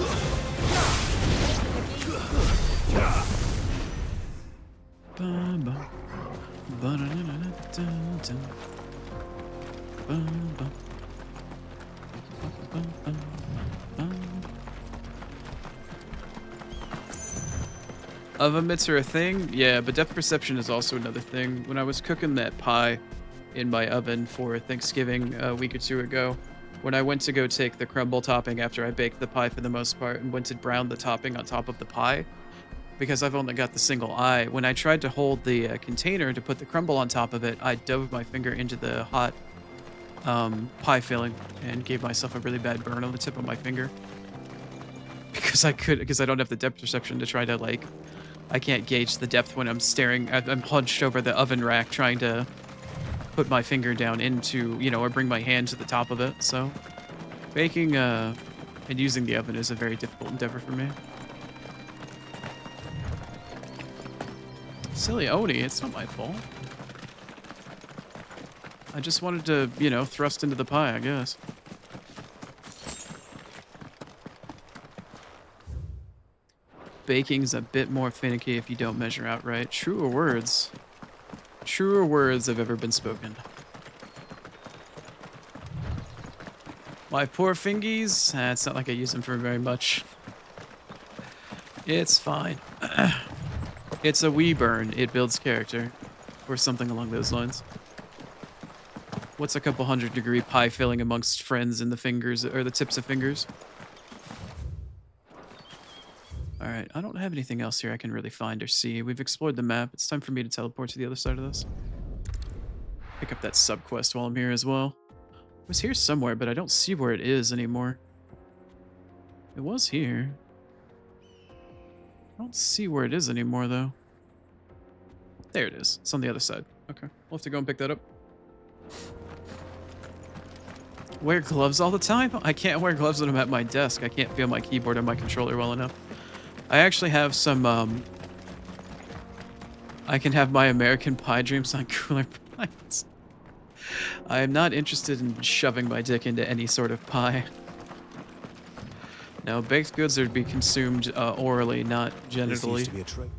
Oven mitts are a thing? Yeah, but depth perception is also another thing. When I was cooking that pie in my oven for Thanksgiving a week or two ago, when I went to go take the crumble topping after I baked the pie for the most part and went to brown the topping on top of the pie, because I've only got the single eye, when I tried to hold the container to put the crumble on top of it, I dove my finger into the hot pie filling and gave myself a really bad burn on the tip of my finger. Because I don't have the depth perception to try to, like, I can't gauge the depth when I'm I'm hunched over the oven rack trying to put my finger down into, you know, or bring my hand to the top of it. So baking and using the oven is a very difficult endeavor for me. Silly Oni, it's not my fault. I just wanted to, you know, thrust into the pie, I guess. Baking's a bit more finicky if you don't measure out right. Truer words. Truer words have ever been spoken. My poor fingies? It's not like I use them for very much. It's fine. It's a wee burn. It builds character. Or something along those lines. What's a couple 100-degree pie filling amongst friends in the fingers, or the tips of fingers? Alright, I don't have anything else here I can really find or see. We've explored the map. It's time for me to teleport to the other side of this. Pick up that sub-quest while I'm here as well. It was here somewhere, but I don't see where it is anymore. It was here. I don't see where it is anymore, though. There it is. It's on the other side. Okay, we'll have to go and pick that up. Wear gloves all the time? I can't wear gloves when I'm at my desk. I can't feel my keyboard or my controller well enough. I actually have some, I can have my American Pie dreams on cooler pints. I am not interested in shoving my dick into any sort of pie. No, baked goods are to be consumed orally, not genitally. This used to be a trade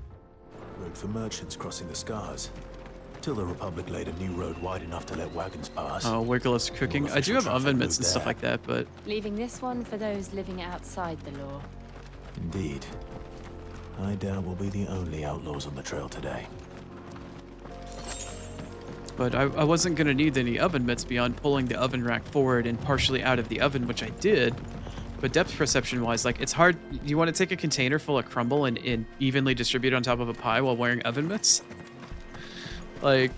route for merchants crossing the Scars. Till the Republic laid a new road wide enough to let wagons pass. Oh, Wiggle's cooking. I do have oven mitts and stuff like that, but Leaving this one for those living outside the law. Indeed. I doubt we'll be the only outlaws on the trail today. But I wasn't going to need any oven mitts beyond pulling the oven rack forward and partially out of the oven, which I did. But depth perception wise, like, it's hard. You want to take a container full of crumble and evenly distribute it on top of a pie while wearing oven mitts? Like,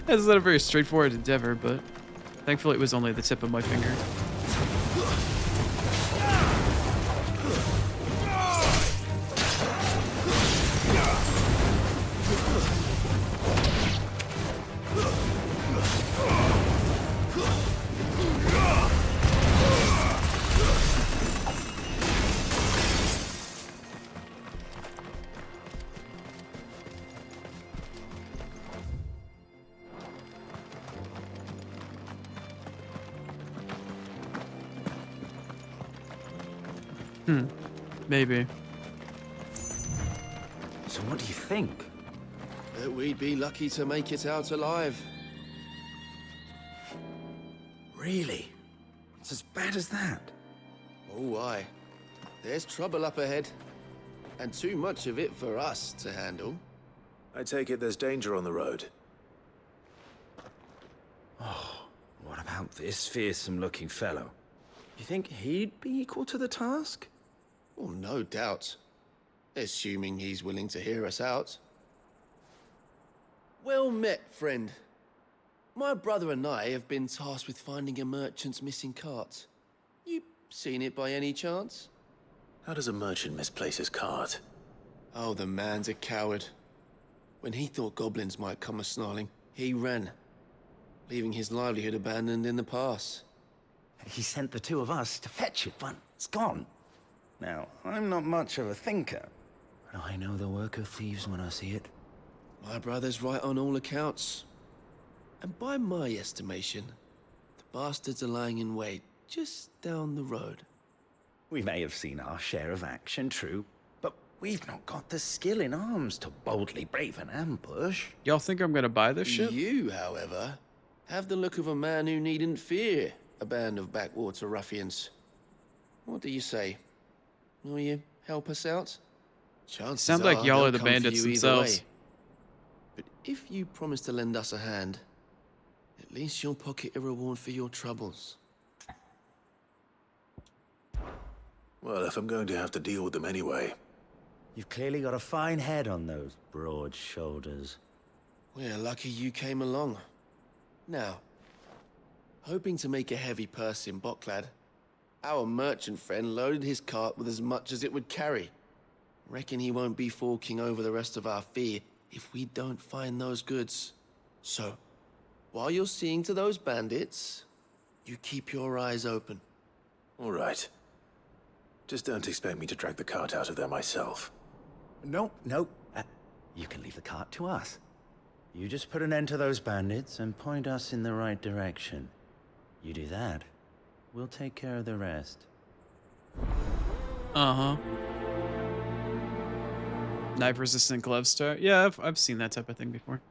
that's not a very straightforward endeavor, but thankfully it was only the tip of my finger. Maybe. So what do you think? That we'd be lucky to make it out alive. Really? It's as bad as that? Oh, aye. There's trouble up ahead. And too much of it for us to handle. I take it there's danger on the road. Oh, what about this fearsome-looking fellow? You think he'd be equal to the task? Well, no doubt. Assuming he's willing to hear us out. Well met, friend. My brother and I have been tasked with finding a merchant's missing cart. You seen it by any chance? How does a merchant misplace his cart? Oh, the man's a coward. When he thought goblins might come a-snarling, he ran, leaving his livelihood abandoned in the pass. He sent the two of us to fetch it, but it's gone. Now, I'm not much of a thinker, but I know the work of thieves when I see it. My brother's right on all accounts. And by my estimation, the bastards are lying in wait just down the road. We may have seen our share of action, true, but we've not got the skill in arms to boldly brave an ambush. Y'all think I'm gonna buy this shit? You, however, have the look of a man who needn't fear a band of backwater ruffians. What do you say? Will you help us out? Chances Sounds like are y'all are they'll the come for bandits you either themselves. way. But if you promise to lend us a hand, at least you'll pocket a reward for your troubles. Well, if I'm going to have to deal with them anyway. You've clearly got a fine head on those broad shoulders. We're lucky you came along. Now, hoping to make a heavy purse in Boklad, our merchant friend loaded his cart with as much as it would carry. Reckon he won't be forking over the rest of our fee if we don't find those goods. So, while you're seeing to those bandits, you keep your eyes open. All right. Just don't expect me to drag the cart out of there myself. No. You can leave the cart to us. You just put an end to those bandits and point us in the right direction. You do that, we'll take care of the rest. Uh-huh. Knife-resistant glove star. Yeah, I've seen that type of thing before.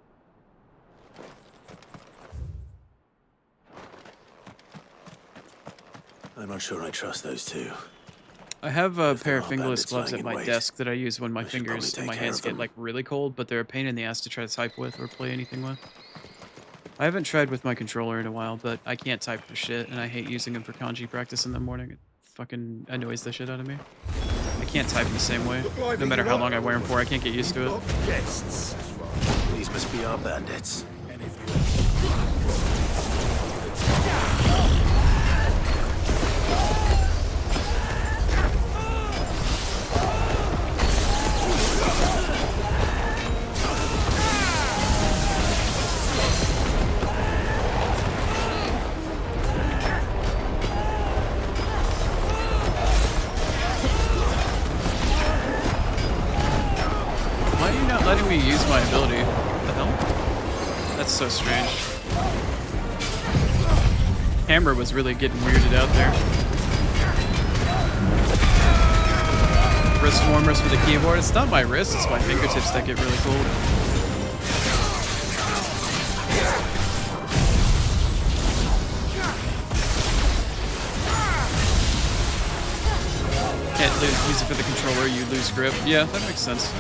I'm not sure I trust those two. I have a pair of are fingerless bandits gloves lying at in my wait, desk that I use when my I should fingers probably and my take care hands of get them. like really cold, but they're a pain in the ass to try to type with or play anything with. I haven't tried with my controller in a while, but I can't type for shit, and I hate using them for kanji practice in the morning. It fucking annoys the shit out of me. I can't type in the same way. No matter how long I wear them for, I can't get used to it. Guests. These must be our bandits. Why are you not letting me use my ability? What the hell? That's so strange. Camera was really getting weirded out there. Wrist warmers for the keyboard. It's not my wrist, it's my fingertips that get really cold. you lose grip. Yeah, that makes sense.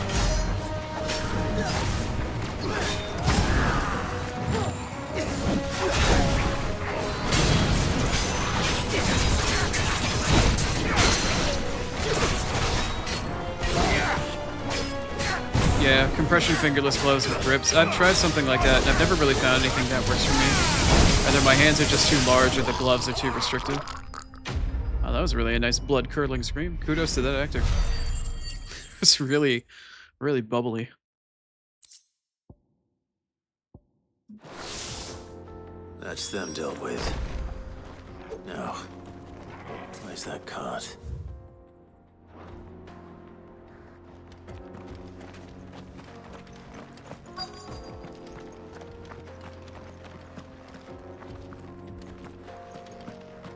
Yeah, compression fingerless gloves with grips. I've tried something like that, and I've never really found anything that works for me. Either my hands are just too large or the gloves are too restrictive. Oh, that was really a nice blood-curdling scream. Kudos to that actor. It's really, really bubbly. That's them dealt with. Now, where's that cart?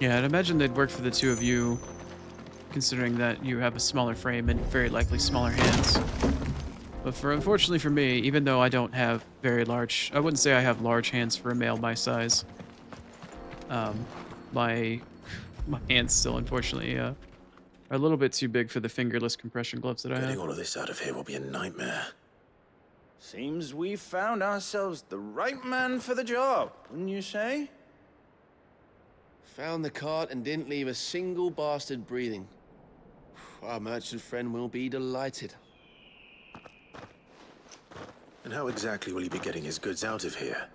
Yeah, I'd imagine they'd work for the two of you, considering that you have a smaller frame and very likely smaller hands. But unfortunately for me, even though I don't have very large, I wouldn't say I have large hands for a male my size. My hands still, unfortunately, are a little bit too big for the fingerless compression gloves that I have. Getting all of this out of here will be a nightmare. Seems we've found ourselves the right man for the job, wouldn't you say? Found the cart and didn't leave a single bastard breathing. Our merchant friend will be delighted. And how exactly will he be getting his goods out of here?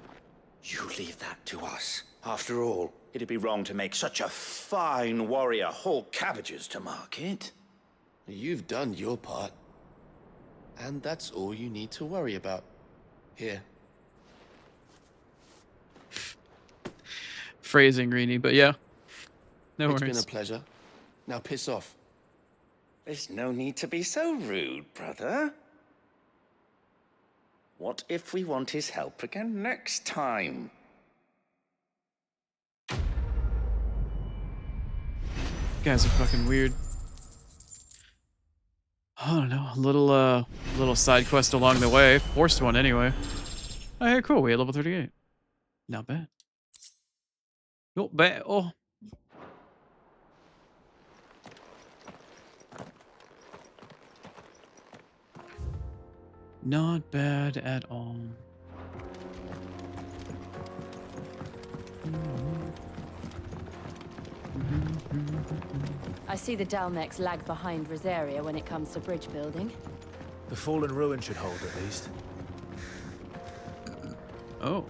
You leave that to us. After all, it'd be wrong to make such a fine warrior haul cabbages to market. You've done your part. And that's all you need to worry about. Here. Phrasing, Reenie, but yeah. No It's worries. been a pleasure. Now piss off. There's no need to be so rude, brother. What if we want his help again next time? You guys are fucking weird. I don't know, a little side quest along the way. Forced one anyway. Oh, hey, cool. We had level 38. Not bad. Not bad. Oh. Not bad at all. I see the Dalmex lag behind Rosaria when it comes to bridge building. The fallen ruin should hold at least. Oh.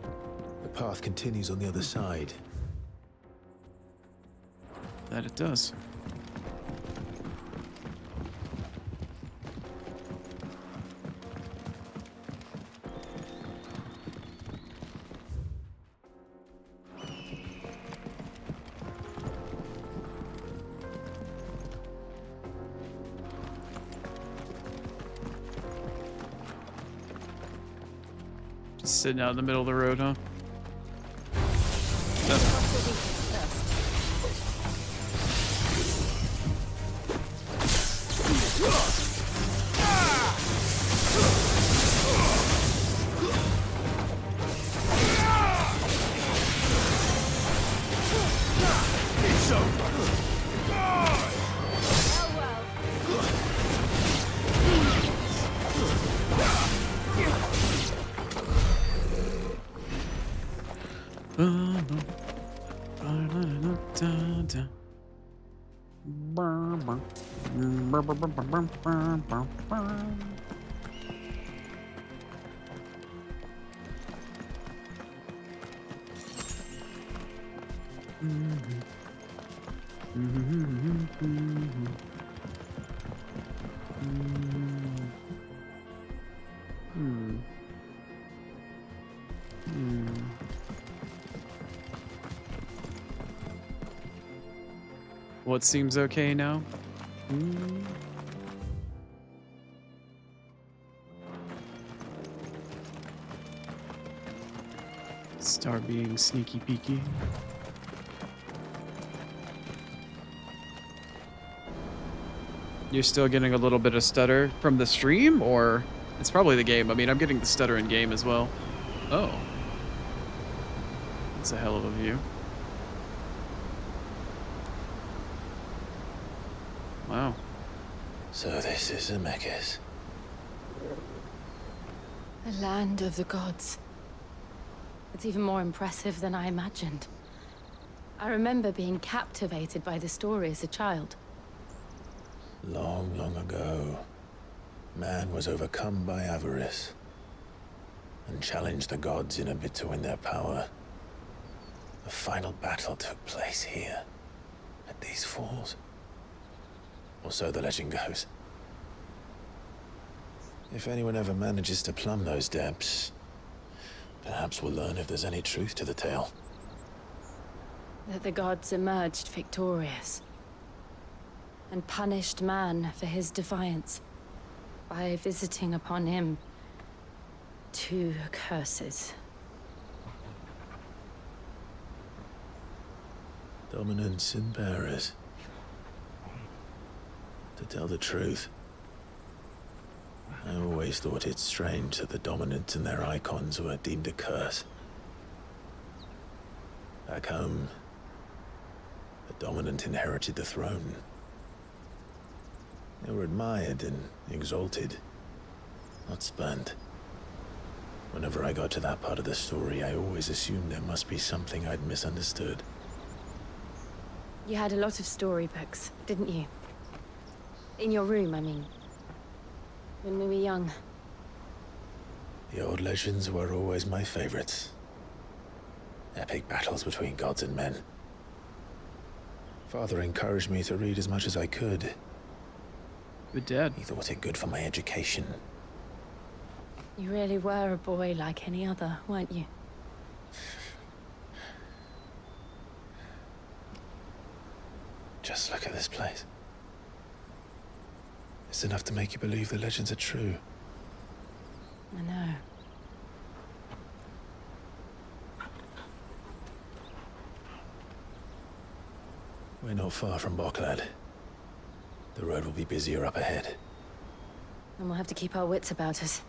The path continues on the other side. That it does. Just sitting out in the middle of the road, huh? What seems okay now? Start being sneaky peeky. You're still getting a little bit of stutter from the stream, or it's probably the game. I mean, I'm getting the stutter in game as well. Oh. That's a hell of a view. Wow. So this is Zemeckis. The land of the gods. It's even more impressive than I imagined. I remember being captivated by the story as a child. Long, long ago, man was overcome by avarice and challenged the gods in a bid to win their power. The final battle took place here, at these falls. Or so the legend goes. If anyone ever manages to plumb those depths, perhaps we'll learn if there's any truth to the tale. That the gods emerged victorious and punished man for his defiance by visiting upon him 2 curses. Dominance and bearers. To tell the truth, I always thought it strange that the dominant and their icons were deemed a curse. Back home, the dominant inherited the throne. They were admired and exalted, not spurned. Whenever I got to that part of the story, I always assumed there must be something I'd misunderstood. You had a lot of storybooks, didn't you? In your room, I mean. When we were young. The old legends were always my favorites. Epic battles between gods and men. Father encouraged me to read as much as I could. Good dad. He thought it good for my education. You really were a boy like any other, weren't you? Just look at this place. It's enough to make you believe the legends are true. I know. We're not far from Boklad. The road will be busier up ahead. And we'll have to keep our wits about us.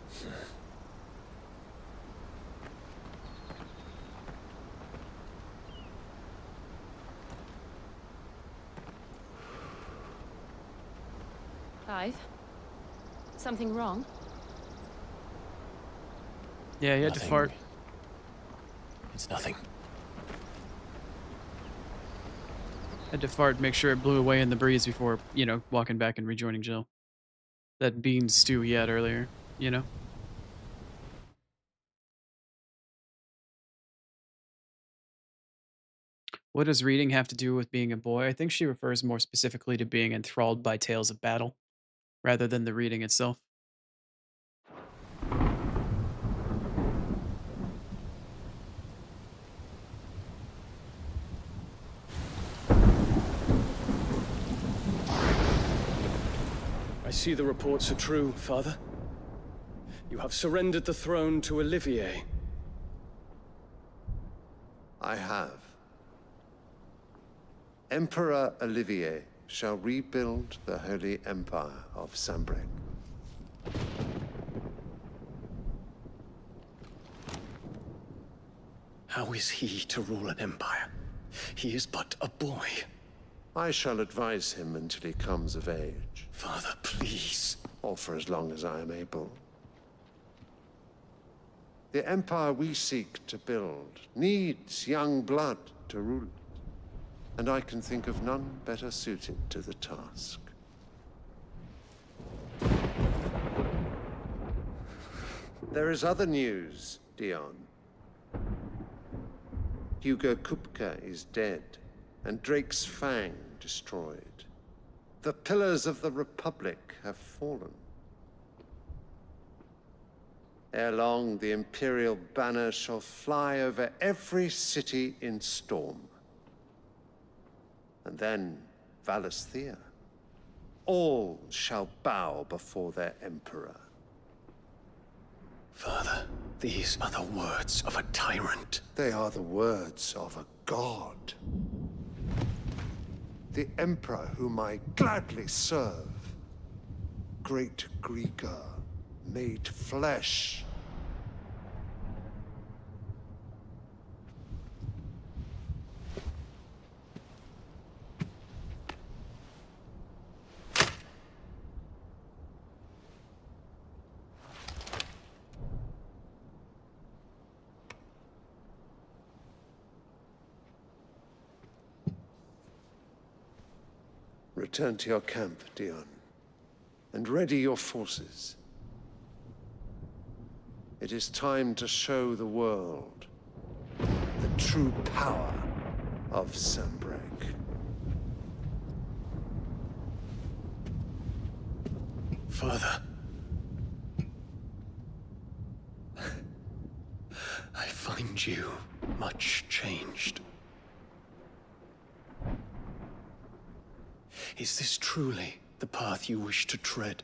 Clive? Something wrong? Yeah, he had to fart. It's nothing. Had to fart, make sure it blew away in the breeze before, you know, walking back and rejoining Jill. That bean stew he had earlier, you know? What does reading have to do with being a boy? I think she refers more specifically to being enthralled by tales of battle, rather than the reading itself. I see the reports are true, Father. You have surrendered the throne to Olivier. I have. Emperor Olivier shall rebuild the Holy Empire of Sanbreque. How is he to rule an empire? He is but a boy. I shall advise him until he comes of age. Father, please. Or for as long as I am able. The empire we seek to build needs young blood to rule it. And I can think of none better suited to the task. There is other news, Dion. Hugo Kupka is dead, and Drake's Fang destroyed. The pillars of the Republic have fallen. Ere long, the Imperial banner shall fly over every city in Storm. And then, Valisthea. All shall bow before their Emperor. Father, these are the words of a tyrant. They are the words of a god. The Emperor whom I gladly serve. Great Greeker, made flesh. Return to your camp, Dion, and ready your forces. It is time to show the world the true power of Sanbreque. Father. I find you much changed. Is this truly the path you wish to tread?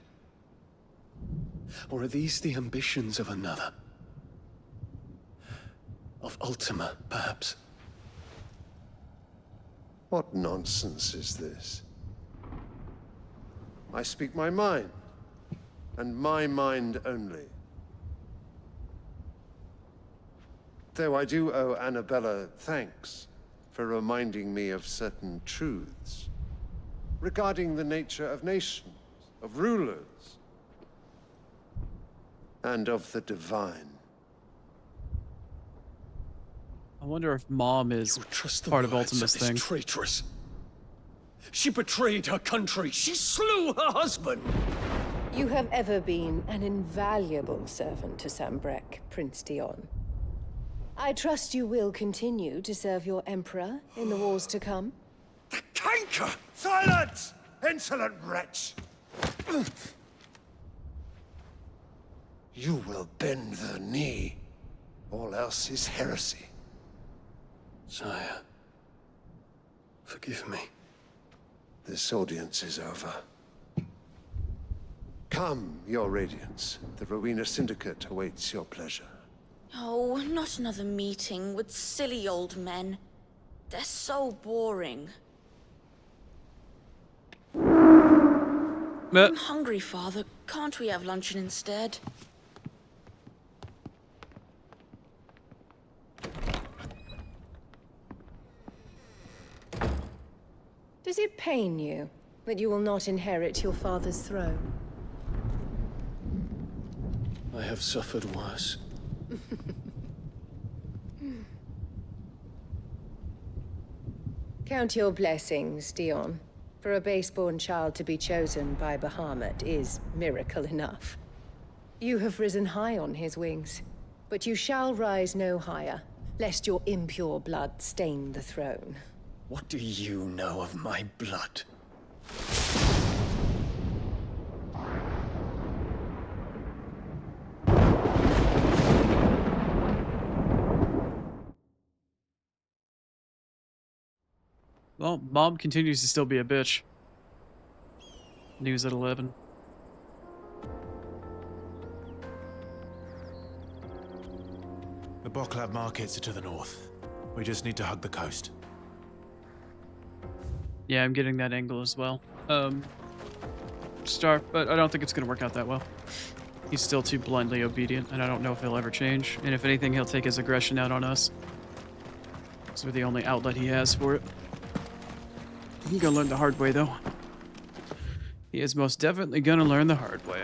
Or are these the ambitions of another? Of Ultima, perhaps? What nonsense is this? I speak my mind, and my mind only. Though I do owe Annabella thanks for reminding me of certain truths regarding the nature of nations, of rulers, and of the divine. I wonder if Mom is part of Ultima's thing. Traitress. She betrayed her country. She slew her husband. You have ever been an invaluable servant to Sanbreque, Prince Dion. I trust you will continue to serve your Emperor in the wars to come. Canker! Silence! Insolent wretch! You will bend the knee. All else is heresy. Sire, forgive me. This audience is over. Come, your Radiance. The Rowena Syndicate awaits your pleasure. Oh, not another meeting with silly old men. They're so boring. I'm hungry, Father. Can't we have luncheon instead? Does it pain you that you will not inherit your father's throne? I have suffered worse. Count your blessings, Dion. For a base-born child to be chosen by Bahamut is miracle enough. You have risen high on his wings, but you shall rise no higher, lest your impure blood stain the throne. What do you know of my blood? Well, Mom continues to still be a bitch. News at 11. The Boklab markets are to the north. We just need to hug the coast. Yeah, I'm getting that angle as well. Star, but I don't think it's going to work out that well. He's still too blindly obedient, and I don't know if he'll ever change. And if anything, he'll take his aggression out on us. Because we're the only outlet he has for it. He's gonna learn the hard way, though. He is most definitely gonna learn the hard way.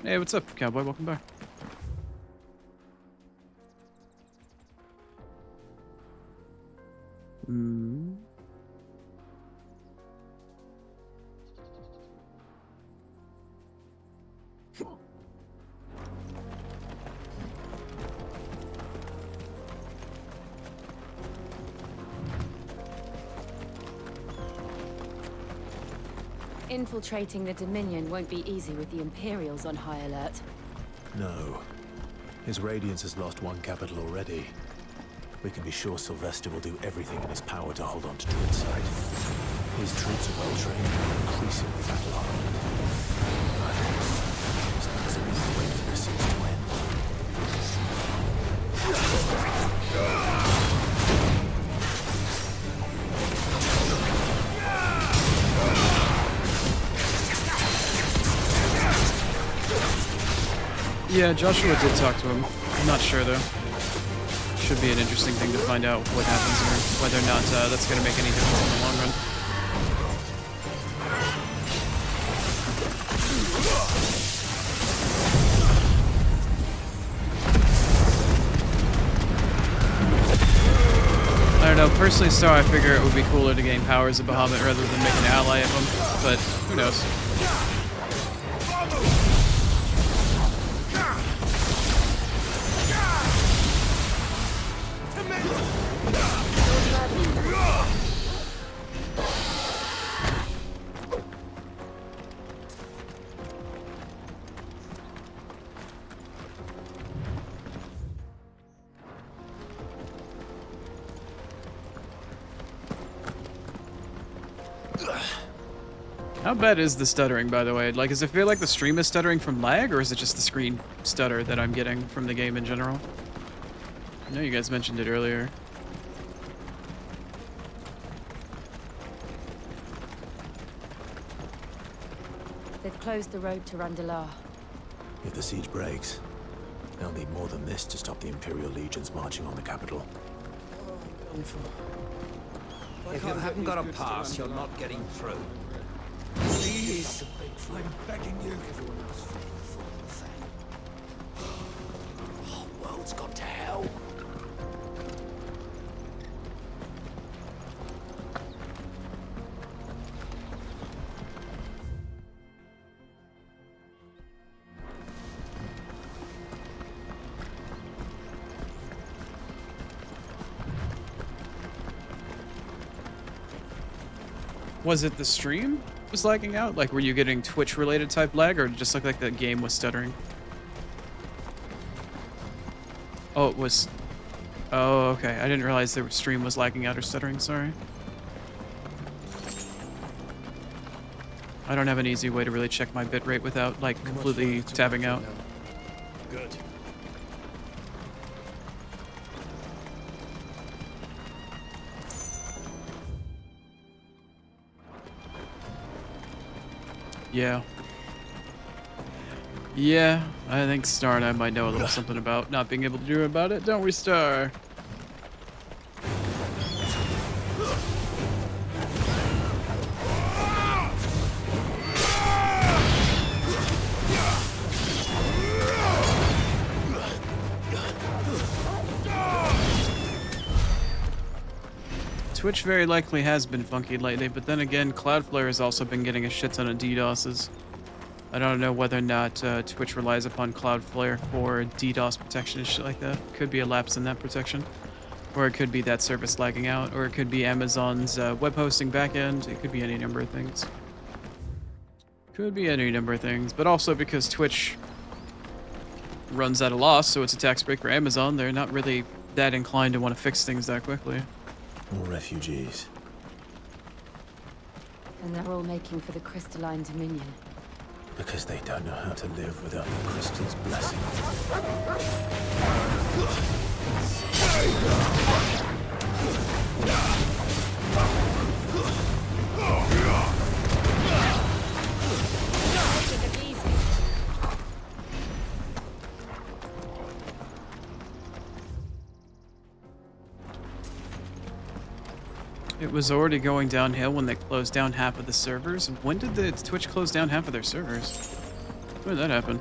Hey, what's up, cowboy? Welcome back. Infiltrating the Dominion won't be easy with the Imperials on high alert. No. His Radiance has lost one capital already. We can be sure Sylvester will do everything in his power to hold on to Druidside. His troops are well trained and increasingly battle hardened. It's not as easy to wait for this siege to end. Yeah, Joshua did talk to him. I'm not sure, though. Should be an interesting thing to find out what happens or whether or not that's going to make any difference in the long run. I don't know, personally, Star, I figure it would be cooler to gain powers of Bahamut rather than make an ally of him, but who knows? How bad is the stuttering, by the way? Like, does it feel like the stream is stuttering from lag, or is it just the screen stutter that I'm getting from the game in general? I know you guys mentioned it earlier. They've closed the road to Randalar. If the siege breaks, they'll need more than this to stop the Imperial legions marching on the capital. If you haven't got a pass, you're not getting through. Please, I'm begging you. Everyone else fleeing the thing. The whole world's gone to hell. Was it the stream was lagging out? Like, were you getting Twitch-related type lag, or did it just look like the game was stuttering? Oh, it was... Oh, okay. I didn't realize the stream was lagging out or stuttering, sorry. I don't have an easy way to really check my bitrate without, like, completely tabbing out. Good. Yeah. Yeah, I think Star and I might know a little something about not being able to do about it, don't we, Star? Twitch very likely has been funky lately, but then again, Cloudflare has also been getting a shit ton of DDoSes. I don't know whether or not Twitch relies upon Cloudflare for DDoS protection and shit like that. Could be a lapse in that protection. Or it could be that service lagging out, or it could be Amazon's web hosting backend. It could be any number of things. Could be any number of things, but also because Twitch runs at a loss, so it's a tax break for Amazon, they're not really that inclined to want to fix things that quickly. More refugees. And they're all making for the crystalline dominion. Because they don't know how to live without the crystal's blessing. It was already going downhill when they closed down half of the servers. When did the Twitch close down half of their servers? When did that happen?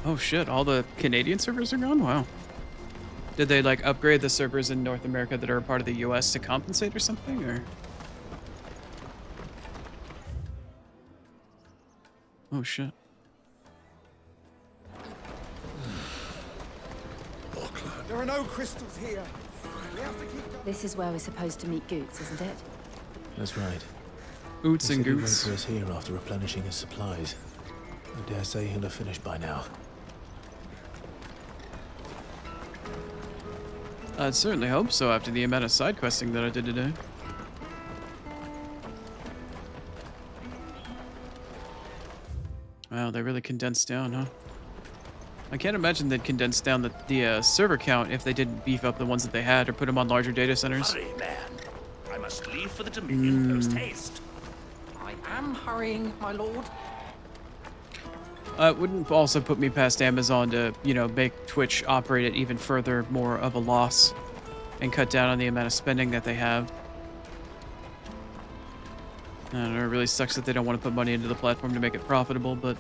Oh shit, all the Canadian servers are gone? Wow. Did they like upgrade the servers in North America that are a part of the US to compensate or something, or? Oh shit. There are no crystals here. We have to keep going. This is where we're supposed to meet Goots, isn't it? That's right. Oots He and said he'd wait Goots. for us here after replenishing his supplies. I dare say he'll have finished by now. I'd certainly hope so after the amount of side questing that I did today. Wow, they really condensed down, huh? I can't imagine they'd condense down the server count if they didn't beef up the ones that they had or put them on larger data centers. Hurry, man. I must leave for the Dominion post haste. I am hurrying, my lord. It wouldn't also put me past Amazon to, you know, make Twitch operate at even further more of a loss and cut down on the amount of spending that they have. I don't know, it really sucks that they don't want to put money into the platform to make it profitable, but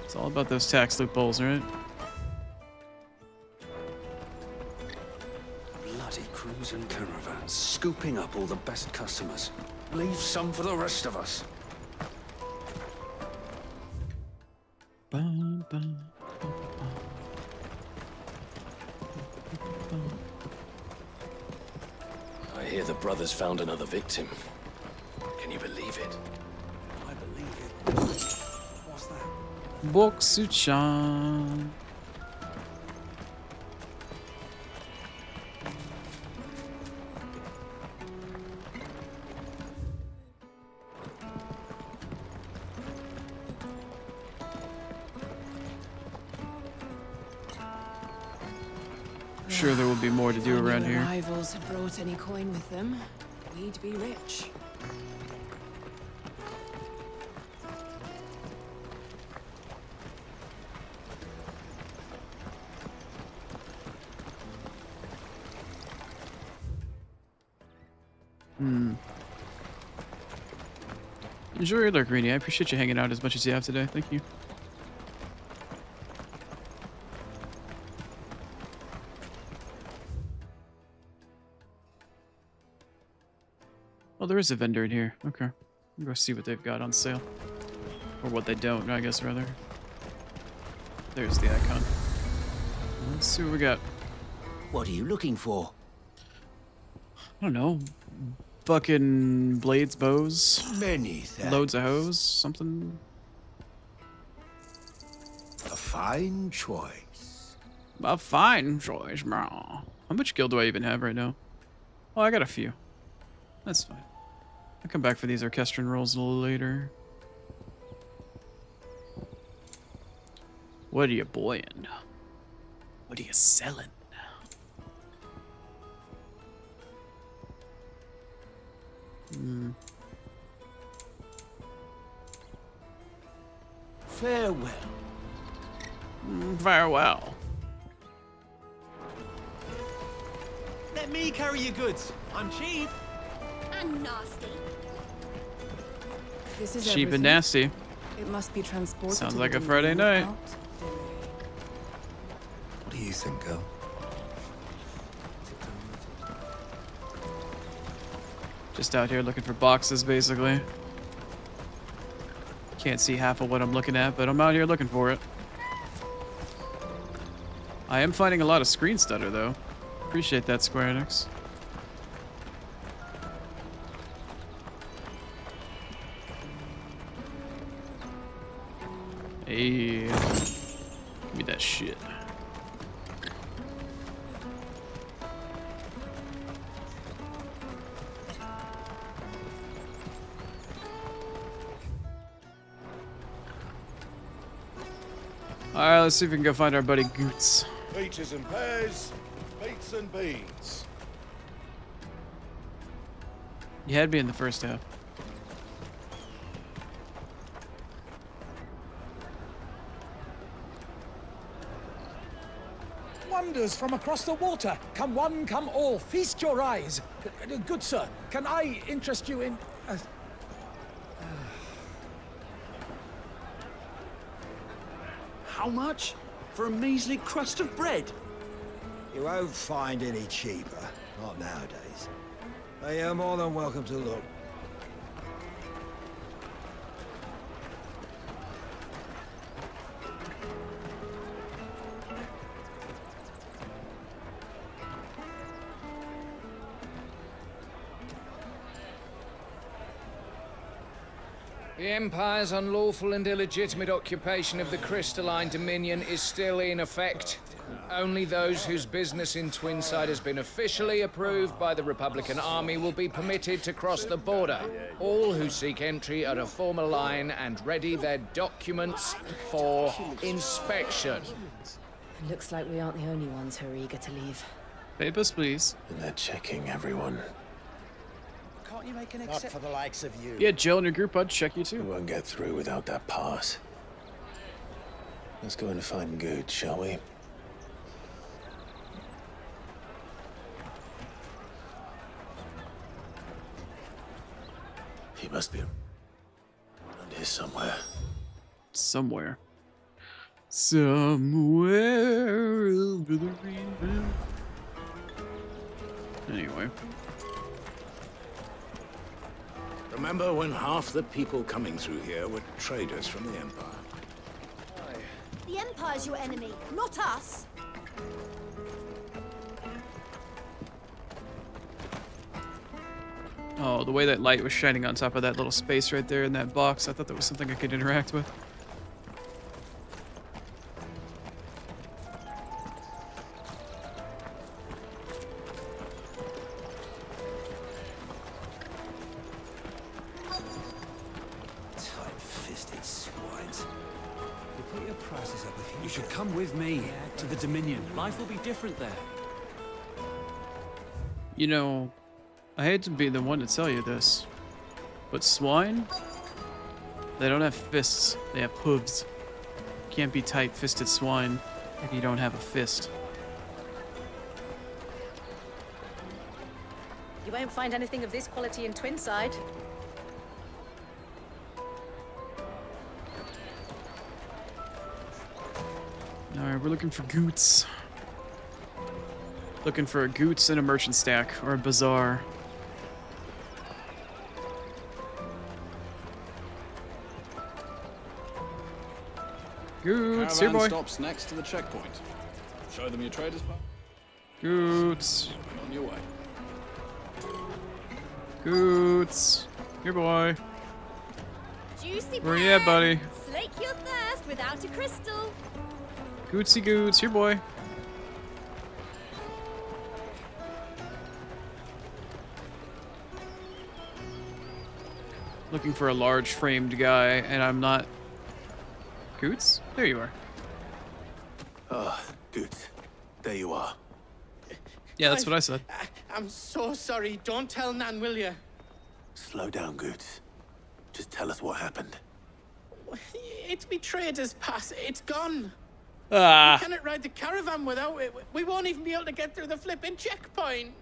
it's all about those tax loopholes, right? Bloody crews and caravans, scooping up all the best customers. Leave some for the rest of us. Bum, bum, bum, bum. I hear the brothers found another victim. Can you believe it? I believe it. What's that? Boksu-chan. Sure, there will be more to do around here. Rivals had brought any coin with them, we'd be rich. Enjoy your lurk, Greenie. I appreciate you hanging out as much as you have today. Thank you. Oh, there is a vendor in here. Okay. I'll go see what they've got on sale. Or what they don't, I guess, rather. There's the icon. Let's see what we got. What are you looking for? I don't know. Fucking blades, bows. Many thanks. Loads of hose, something. A fine choice. A fine choice, bro. How much gil do I even have right now? Oh, I got a few. That's fine. I'll come back for these orchestron rolls a little later. What are you boying? What are you selling? Farewell. Farewell. Let me carry your goods. I'm cheap. And nasty. This is Cheap everything. and nasty. It must be transported. Sounds to like the a Friday room night. without delay. What do you think, girl? Just out here looking for boxes, basically. Can't see half of what I'm looking at, but I'm out here looking for it. I am finding a lot of screen stutter, though. Appreciate that, Square Enix. Hey, give me that shit. Alright, let's see if we can go find our buddy Goots. Peaches and pears, beets and beans. You had me in the first half. Wonders from across the water. Come one, come all. Feast your eyes. Good sir, can I interest you in... How much? For a measly crust of bread? You won't find any cheaper. Not nowadays. But you're more than welcome to look. The Empire's unlawful and illegitimate occupation of the Crystalline Dominion is still in effect. Only those whose business in Twinside has been officially approved by the Republican Army will be permitted to cross the border. All who seek entry are to form a line and ready their documents for inspection. It looks like we aren't the only ones who are eager to leave. Papers, please. And they're checking everyone. Can't you make an Not for the likes of you. Yeah, Jill in your group, I'd check you too. We won't get through without that pass. Let's go and find Good, shall we? He must be around here somewhere. Somewhere. Somewhere over the rainbow. Anyway. Remember when half the people coming through here were traders from the Empire? The Empire's your enemy, not us. Oh, the way that light was shining on top of that little space right there in that box, I thought that was something I could interact with. Tight-fisted swines. You put your prices up if you should come with me to the Dominion. Life will be different there. You know, I hate to be the one to tell you this, but swine, they don't have fists, they have hooves. You can't be tight-fisted swine if you don't have a fist. You won't find anything of this quality in Twinside. Alright, we're looking for goots. Looking for a goots and a merchant stack, or a bazaar. Goots, here boy. Stops next to the checkpoint. Show them your traders pass. Goots. On your way. Goots. Here boy. Juicy Where you at, buddy? Slake your thirst without a crystal. Gootsy goots, here boy. Looking for a large framed guy, and I'm not. Goots? There you are. Ah, Good. There you are. Yeah, that's what I said. I'm so sorry. Don't tell Nan, will you? Slow down, Good. Just tell us what happened. It's me trader's pass. It's gone. Ah. We cannot ride the caravan without it. We won't even be able to get through the flipping checkpoint.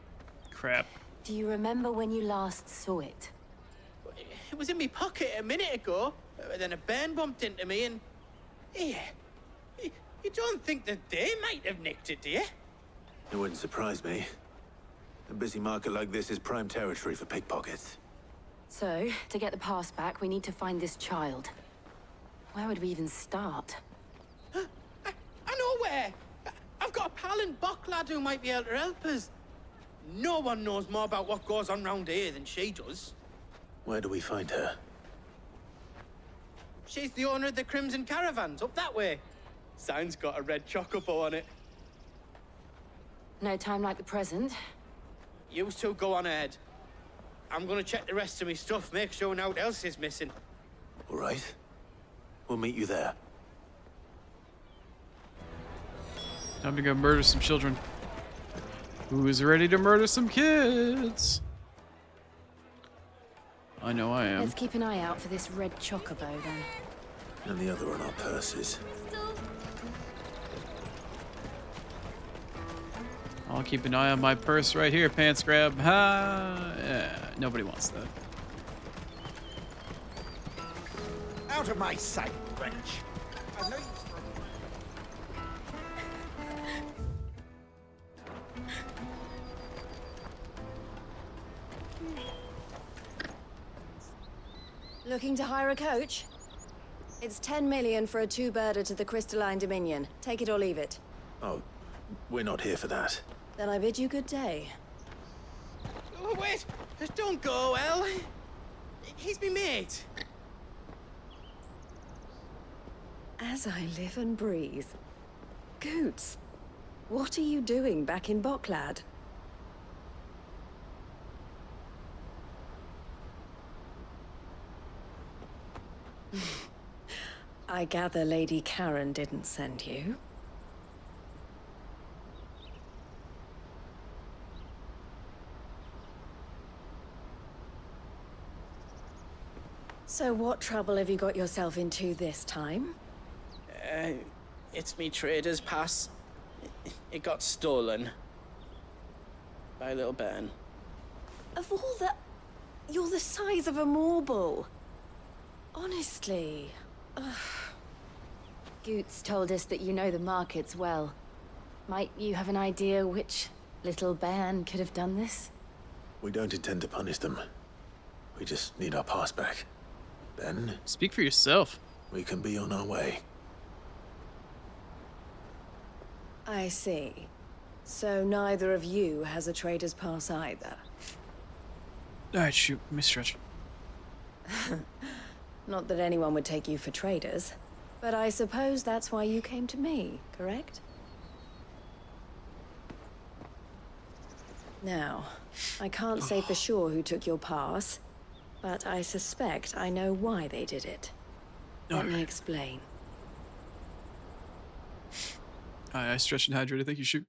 Crap. Do you remember when you last saw it? It was in my pocket a minute ago. Then a bairn bumped into me and... Yeah. You don't think that they might have nicked it, do you? It wouldn't surprise me. A busy market like this is prime territory for pickpockets. So, to get the pass back, we need to find this child. Where would we even start? I know where! I've got a pal in Bocklad who might be able to help us. No one knows more about what goes on round here than she does. Where do we find her? She's the owner of the Crimson Caravans, up that way. Sign's got a red chocobo on it. No time like the present. You two go on ahead. I'm gonna check the rest of my stuff, make sure no one else is missing. All right. We'll meet you there. Time to go murder some children. Who's ready to murder some kids? I know I am. Let's keep an eye out for this red chocobo, then. And the other on our purses. I'll keep an eye on my purse right here, pants grab. Ha! Yeah, nobody wants that. Out of my sight, wench. I know you. Looking to hire a coach? It's 10 million for a two-birder to the Crystalline Dominion. Take it or leave it. Oh, we're not here for that. Then I bid you good day. Oh, wait! Don't go, El. He's me mate. As I live and breathe. Goots, what are you doing back in Bocklad? I gather Lady Karen didn't send you. So what trouble have you got yourself into this time? It's me trader's pass. It got stolen. By little Ben. Of all the... You're the size of a marble. Honestly. Ugh. Goots told us that you know the markets well. Might you have an idea which little bairn could have done this? We don't intend to punish them. We just need our pass back. Then... Speak for yourself. We can be on our way. I see. So neither of you has a trader's pass either. Alright, shoot. Let me stretch. Not that anyone would take you for traders, but I suppose that's why you came to me, correct? Now, I can't say for sure who took your pass, but I suspect I know why they did it. Let me explain. I stretched and hydrated. Thank you, shoot.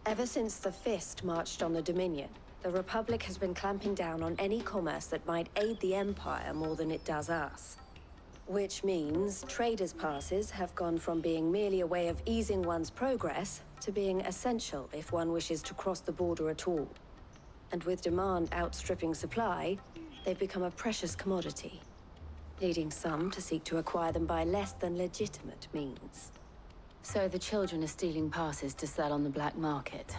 Ever since the Fist marched on the Dominion, the Republic has been clamping down on any commerce that might aid the Empire more than it does us. Which means traders' passes have gone from being merely a way of easing one's progress to being essential if one wishes to cross the border at all. And with demand outstripping supply, they've become a precious commodity, leading some to seek to acquire them by less than legitimate means. So the children are stealing passes to sell on the black market?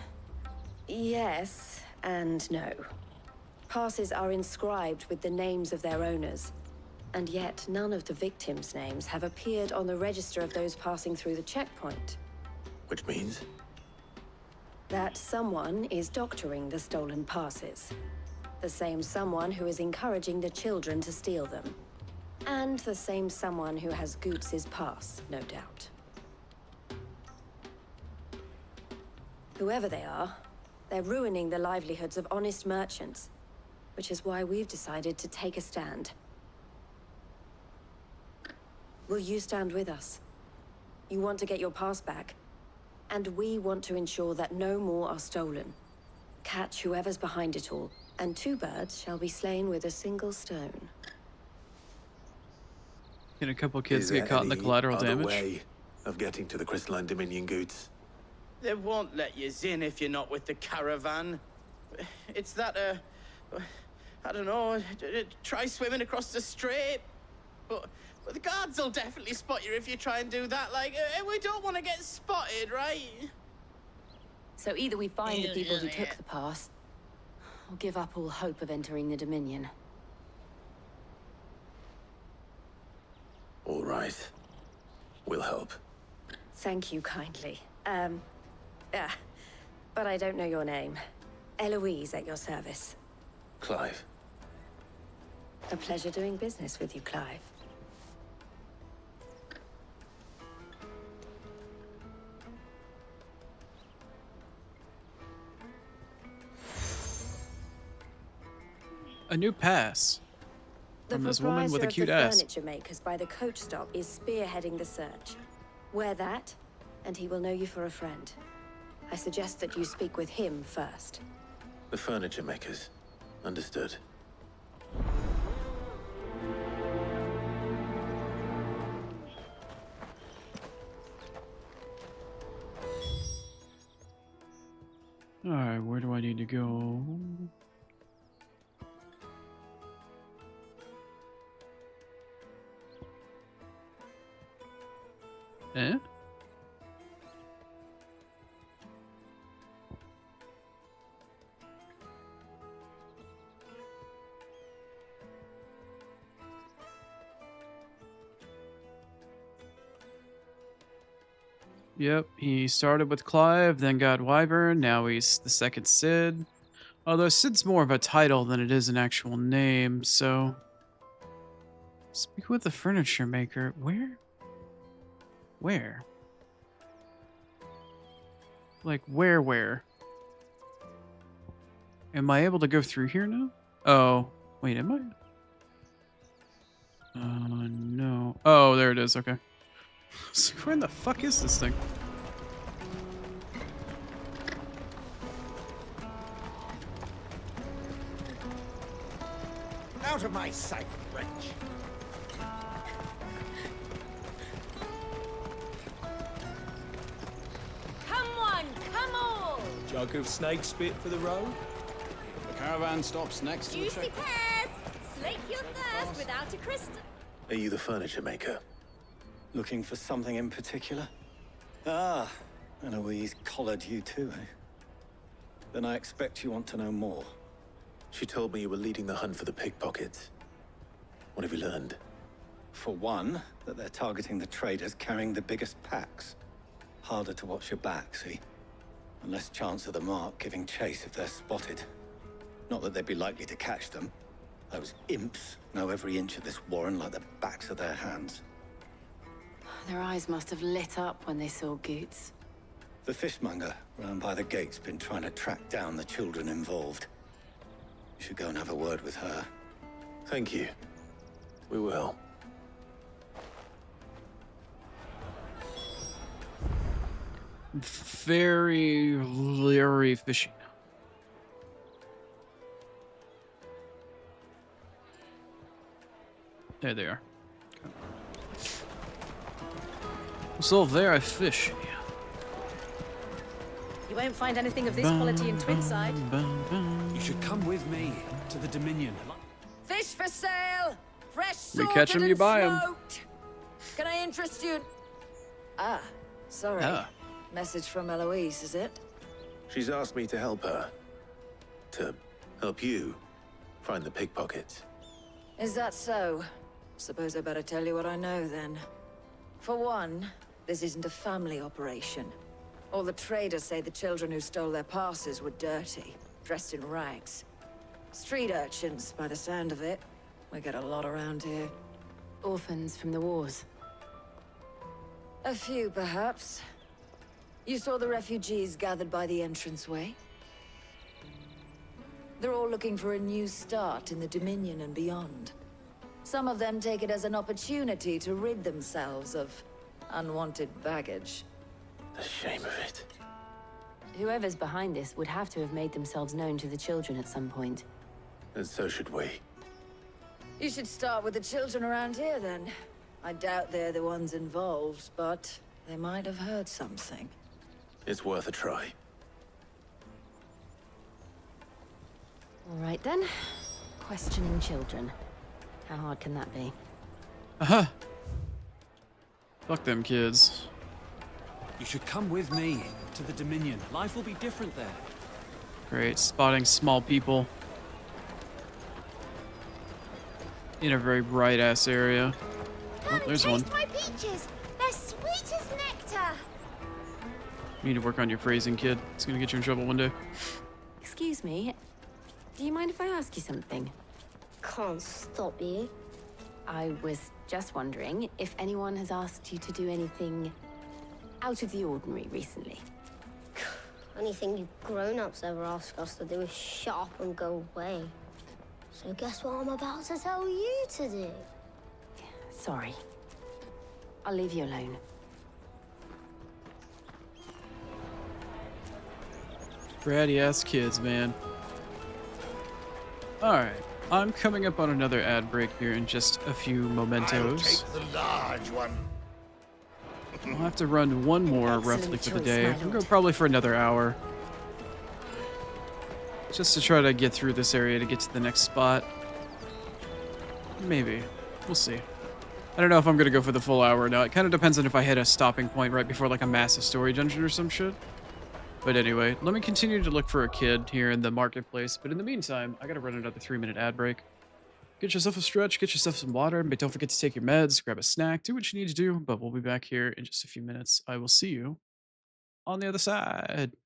Yes, and no. Passes are inscribed with the names of their owners, and yet none of the victims' names have appeared on the register of those passing through the checkpoint. Which means? That someone is doctoring the stolen passes. The same someone who is encouraging the children to steal them. And the same someone who has Goots' pass, no doubt. Whoever they are, they're ruining the livelihoods of honest merchants, which is why we've decided to take a stand. Will you stand with us? You want to get your pass back, and we want to ensure that no more are stolen. Catch whoever's behind it all, and two birds shall be slain with a single stone. Can a couple kids Is get there caught in the any collateral other damage? way of getting to the Crystalline Dominion, Goots? They won't let you in if you're not with the caravan. It's that, I don't know, try swimming across the strait. But the guards will definitely spot you if you try and do that. Like, we don't want to get spotted, right? So either we find the people who took the pass, or give up all hope of entering the Dominion. All right. We'll help. Thank you kindly. But I don't know your name. Eloise at your service. Clive. A pleasure doing business with you, Clive. A new pass. The From this woman with a proprietor cute of the ass. furniture makers by the coach stop is spearheading the search. Wear that, and he will know you for a friend. I suggest that you speak with him first. The furniture makers. Understood. Alright, where do I need to go? Eh? Yep, he started with Clive, then got Wyvern, now he's the second Sid. Although Sid's more of a title than it is an actual name, so... Speak with the furniture maker. Where? Where? Like, where? Am I able to go through here now? Oh, wait, am I? No. Oh, there it is, okay. So where in the fuck is this thing? Out of my sight, wretch! Come on, come on! Jug of snake spit for the road? The caravan stops next to the Juicy checkpoint. pears! Slake your thirst without a crystal. Are you the furniture maker? Looking for something in particular? Ah, and Eloise collared you too, eh? Then I expect you want to know more. She told me you were leading the hunt for the pickpockets. What have you learned? For one, that they're targeting the traders carrying the biggest packs. Harder to watch your back, see? And less chance of the mark giving chase if they're spotted. Not that they'd be likely to catch them. Those imps know every inch of this warren like the backs of their hands. Their eyes must have lit up when they saw Goots. The fishmonger round by the gate's been trying to track down the children involved. You should go and have a word with her. Thank you. We will. Very, very fishy. There they are. Okay. So very fishy. You won't find anything of this quality in Twinside. You should come with me to the Dominion. Fish for sale! Fresh We salted catch 'em, you and buy 'em. smoked. Can I interest you? Ah, sorry. Message from Eloise, is it? She's asked me to help her. To help you find the pickpockets. Is that so? Suppose I better tell you what I know then. For one, this isn't a family operation. All the traders say the children who stole their passes were dirty, dressed in rags. Street urchins, by the sound of it. We get a lot around here. Orphans from the wars. A few, perhaps. You saw the refugees gathered by the entranceway? They're all looking for a new start in the Dominion and beyond. Some of them take it as an opportunity to rid themselves of unwanted baggage. The shame of it. Whoever's behind this would have to have made themselves known to the children at some point. And so should we. You should start with the children around here, then. I doubt they're the ones involved, but they might have heard something. It's worth a try. All right then. Questioning children. How hard can that be? Uh-huh. Fuck them kids. You should come with me to the Dominion. Life will be different there. Great. Spotting small people. In a very bright-ass area. Oh, there's one. My peaches! They're sweet as nectar! You need to work on your phrasing, kid. It's gonna get you in trouble one day. Excuse me. Do you mind if I ask you something? Can't stop you. I was just wondering if anyone has asked you to do anything out of the ordinary recently. Anything you grown-ups ever ask us to do is shut up and go away. So guess what I'm about to tell you to do? Sorry. I'll leave you alone. Bratty-ass kids, man. Alright. I'm coming up on another ad break here in just a few mementos. I'll take the large one. I'll have to run one more roughly for the day. I'll go probably for another hour. Just to try to get through this area to get to the next spot. Maybe. We'll see. I don't know if I'm gonna go for the full hour now. It kind of depends on if I hit a stopping point right before like a massive story dungeon or some shit. But anyway, let me continue to look for a kid here in the marketplace. But in the meantime, I gotta run another 3-minute ad break. Get yourself a stretch, get yourself some water, but don't forget to take your meds, grab a snack, do what you need to do. But we'll be back here in just a few minutes. I will see you on the other side.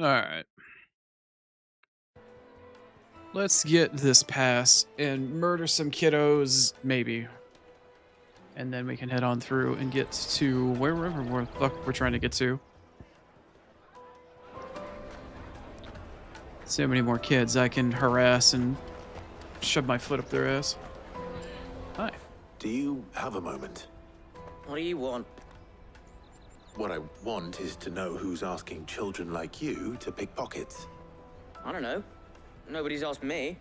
Alright. Let's get this pass and murder some kiddos, maybe. And then we can head on through and get to wherever the fuck we're trying to get to. So many more kids I can harass and shove my foot up their ass. Hi. Do you have a moment? What do you want? What I want is to know who's asking children like you to pick pockets. I don't know. Nobody's asked me.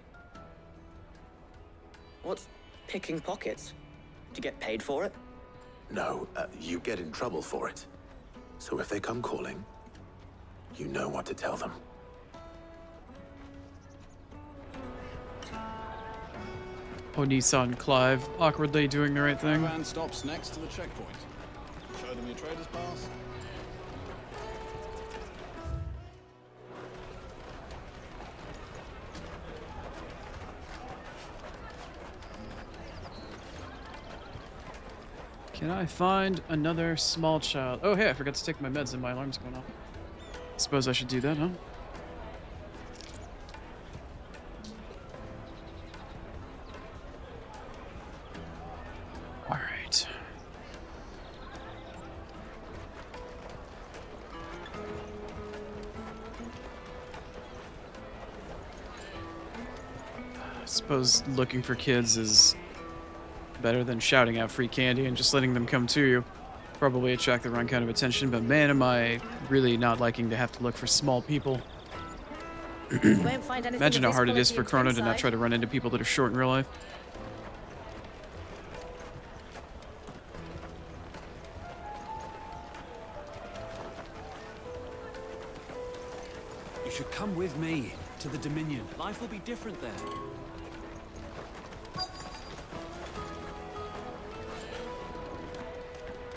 What's picking pockets? Do you get paid for it? No, you get in trouble for it. So if they come calling, you know what to tell them. Onisa and Clive awkwardly doing the right thing. Caravan stops next to the checkpoint. Show them your trader's pass. Can I find another small child? Oh, hey, I forgot to take my meds and my alarm's going off. Suppose I should do that, huh? All right. I suppose looking for kids is better than shouting out free candy and just letting them come to you. Probably attract the wrong kind of attention, but man, am I really not liking to have to look for small people. You won't find anything Imagine of how this hard it is quality for in Chrono to not Twin try to run into people that are short in real life. You should come with me to the Dominion. Life will be different there.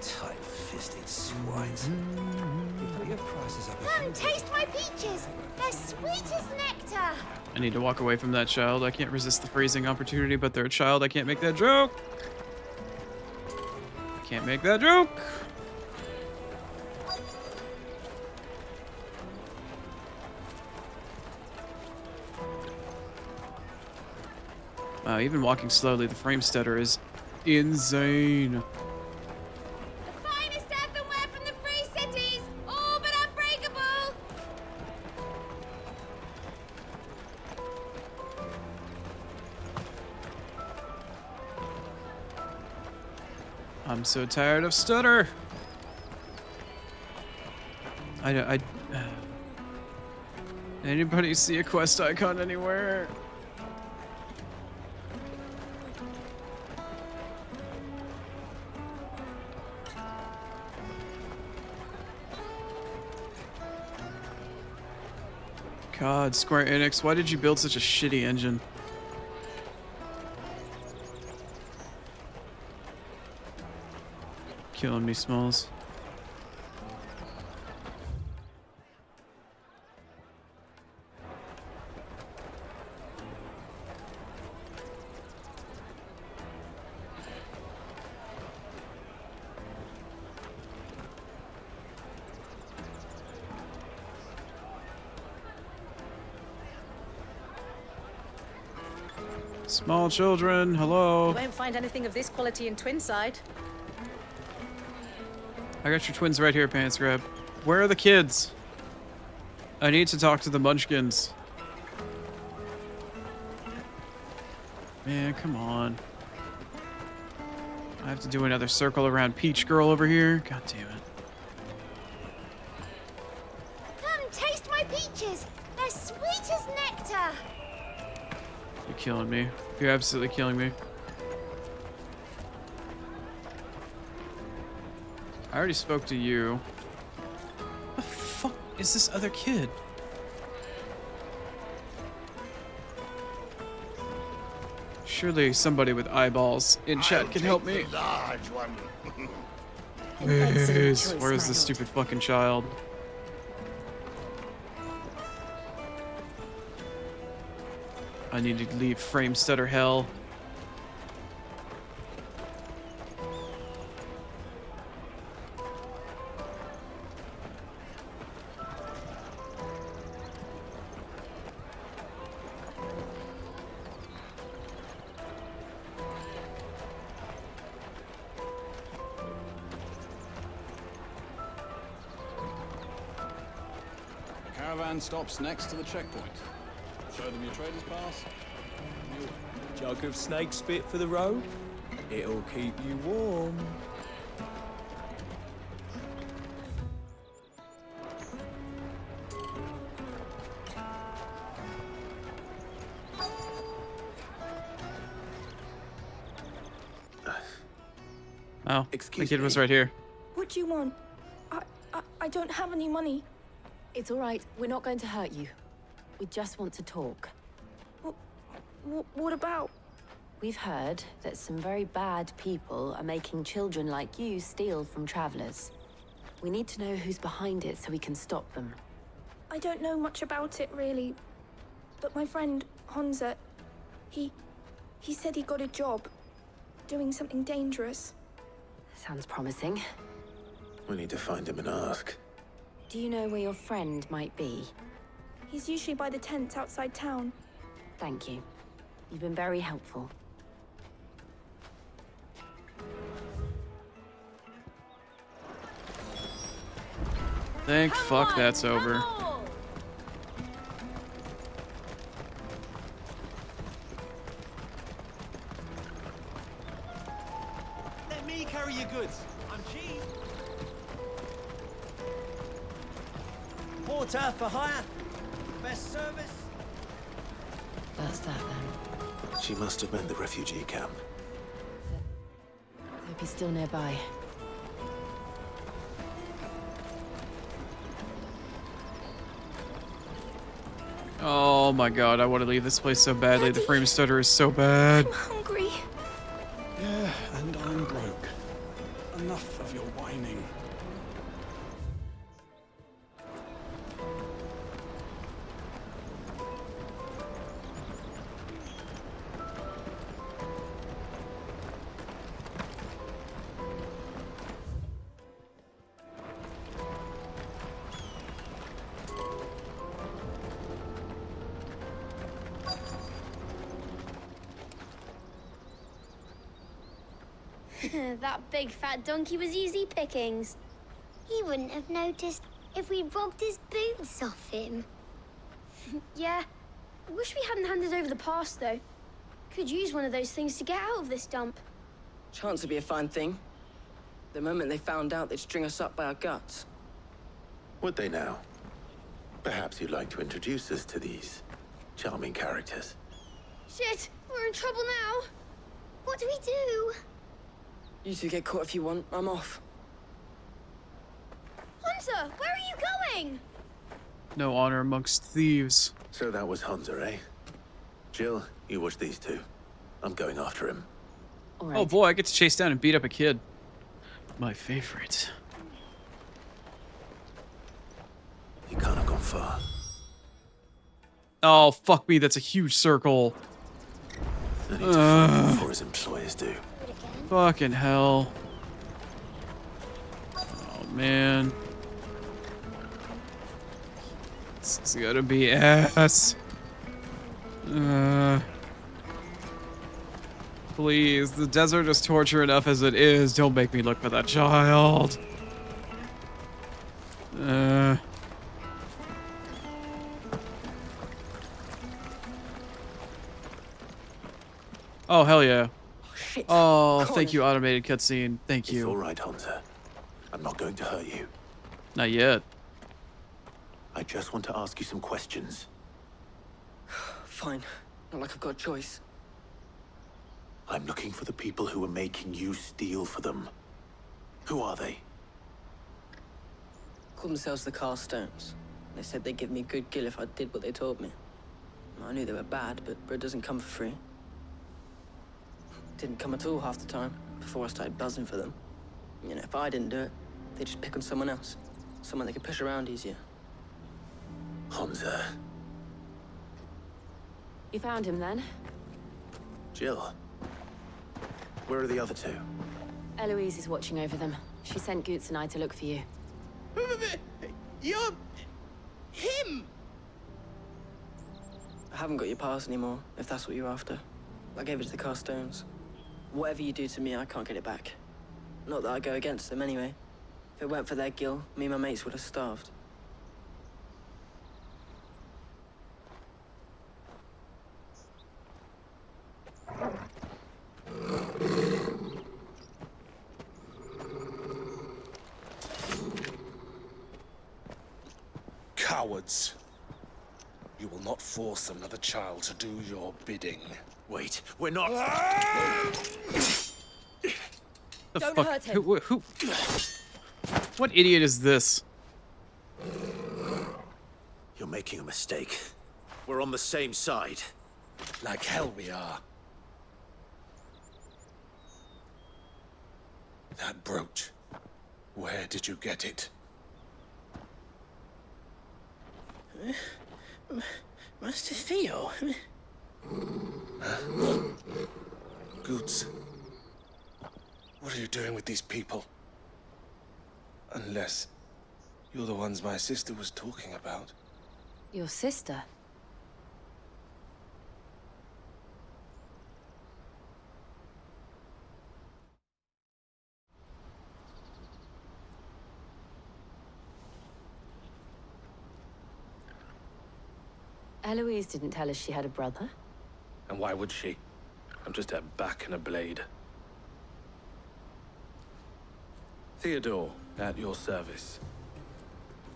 Tight-fisted swines. You put your prices up. Come, taste my peaches. They're sweet as nectar. I need to walk away from that child. I can't resist the phrasing opportunity, but they're a child. I can't make that joke. I can't make that joke. Wow, even walking slowly, the frame stutter is insane. The finest earthenware from the free cities, all but unbreakable. I'm so tired of stutter. Anybody see a quest icon anywhere? God, Square Enix, why did you build such a shitty engine? Killing me, Smalls. Small children, hello. You won't find anything of this quality in Twinside. I got your twins right here, Pants Grab. Where are the kids? I need to talk to the Munchkins. Man, come on. I have to do another circle around Peach Girl over here. God damn it. Come, taste my peaches. They're sweet as nectar. You're killing me. You're absolutely killing me. I already spoke to you. What the fuck is this other kid? Surely somebody with eyeballs in chat can help me. Large one. Please, where is this stupid fucking child? I need to leave frame stutter hell. caravan stops next to the checkpoint. Show them your trader's pass. Jug of snake spit for the road? It'll keep you warm. Oh, the kid was right here. What do you want? I don't have any money. It's all right. We're not going to hurt you. We just want to talk. What about? We've heard that some very bad people are making children like you steal from travelers. We need to know who's behind it so we can stop them. I don't know much about it, really. But my friend, Honza, he said he got a job doing something dangerous. Sounds promising. We need to find him and ask. Do you know where your friend might be? He's usually by the tents outside town. Thank you. You've been very helpful. Thank fuck that's over. Let me carry your goods. I'm cheap. Porter for hire. Best service. That's that then. She must have meant the refugee camp. Hope he's still nearby. Oh my god, I want to leave this place so badly. The frame stutter is so bad. I'm hungry. Yeah, and I'm broke. Enough of your whining. That big fat donkey was easy pickings. He wouldn't have noticed if we robbed his boots off him. Yeah. Wish we hadn't handed over the pass, though. Could use one of those things to get out of this dump. Chance would be a fine thing. The moment they found out, they'd string us up by our guts. Would they now? Perhaps you'd like to introduce us to these charming characters. Shit, we're in trouble now. What do we do? You two get caught if you want. I'm off. Hunter, where are you going? No honor amongst thieves. So that was Hunter, eh? Jill, you watch these two. I'm going after him. Oh boy, I get to chase down and beat up a kid. My favorite. You can't have gone far. Oh, fuck me, that's a huge circle. I need to find him before his employers do. Fucking hell. Oh, man. This is gonna be ass. Please, the desert is torture enough as it is. Don't make me look for that child. Oh, hell yeah. Shit. Oh, thank you, automated cutscene. Thank you. It's all right, Hunter. I'm not going to hurt you. Not yet. I just want to ask you some questions. Fine. Not like I've got a choice. I'm looking for the people who are making you steal for them. Who are they? Called themselves the Carstones. They said they'd give me a good gill if I did what they told me. I knew they were bad, but bread doesn't come for free. Didn't come at all half the time, before I started buzzing for them. You know, if I didn't do it, they'd just pick on someone else. Someone they could push around easier. Hunter. You found him then? Jill. Where are the other two? Eloise is watching over them. She sent Goots and I to look for you. You're... him! I haven't got your pass anymore, if that's what you're after. I gave it to the Carstones. Whatever you do to me, I can't get it back. Not that I go against them anyway. If it weren't for their gill, me and my mates would have starved. Cowards. You will not force another child to do your bidding. Wait, we're not... The Don't fuck? hurt him. Who? What idiot is this? You're making a mistake. We're on the same side. Like hell we are. That brooch. Where did you get it? Master Theo? Goods. What are you doing with these people? Unless you're the ones my sister was talking about. Your sister? Eloise didn't tell us she had a brother. And why would she? I'm just a back and a blade. Theodore, at your service.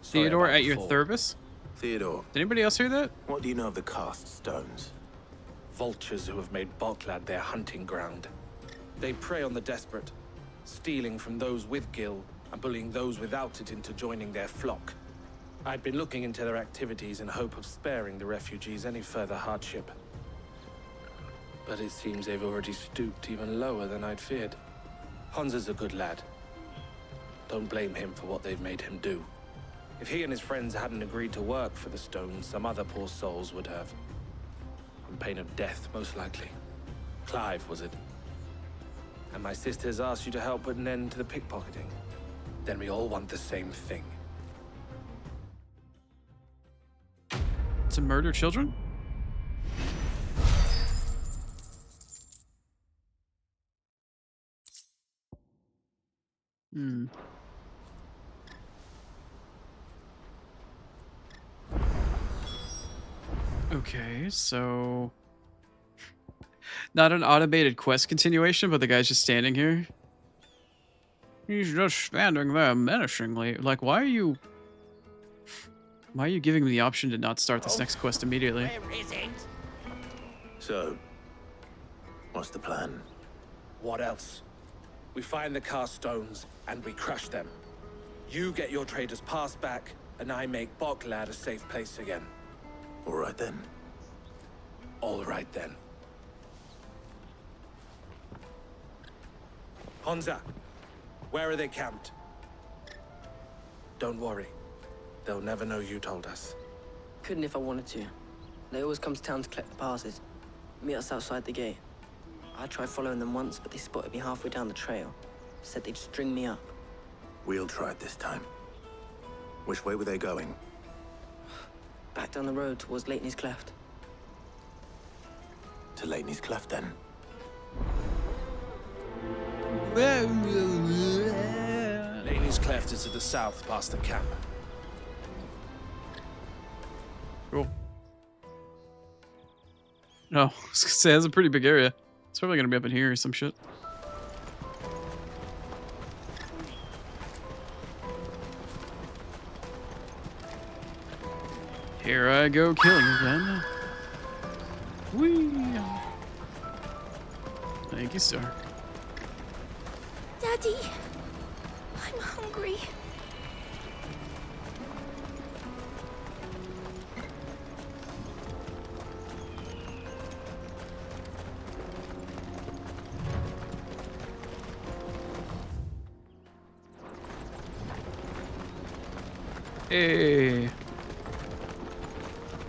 Sorry Theodore about at your before. service? Theodore. Did anybody else hear that? What do you know of the cast stones? Vultures who have made Boklad their hunting ground. They prey on the desperate, stealing from those with gil and bullying those without it into joining their flock. I'd been looking into their activities in hope of sparing the refugees any further hardship. But it seems they've already stooped even lower than I'd feared. Hansa's a good lad. Don't blame him for what they've made him do. If he and his friends hadn't agreed to work for the stones, some other poor souls would have. On pain of death, most likely. Clive, was it? And my sisters asked you to help put an end to the pickpocketing. Then we all want the same thing. To murder children? Hmm. Okay, so... Not an automated quest continuation, but the guy's just standing here. He's just standing there menacingly. Like, why are you giving me the option to not start this next quest immediately? Where is it? So, what's the plan? What else? We find the cast stones, and we crush them. You get your trader's pass back, and I make Boklad a safe place again. All right then. All right then. Hansa, where are they camped? Don't worry. They'll never know you told us. Couldn't if I wanted to. They always come to town to collect the passes. Meet us outside the gate. I tried following them once, but they spotted me halfway down the trail. Said they'd string me up. We'll try it this time. Which way were they going? Back down the road towards Leighton's Cleft. To Leighton's Cleft, then. Leighton's Cleft is to the south, past the camp. Cool. No, I was gonna say, it has a pretty big area. It's probably gonna be up in here or some shit. Here I go killing again. Whee! Thank you, sir. Daddy, I'm hungry. Hey.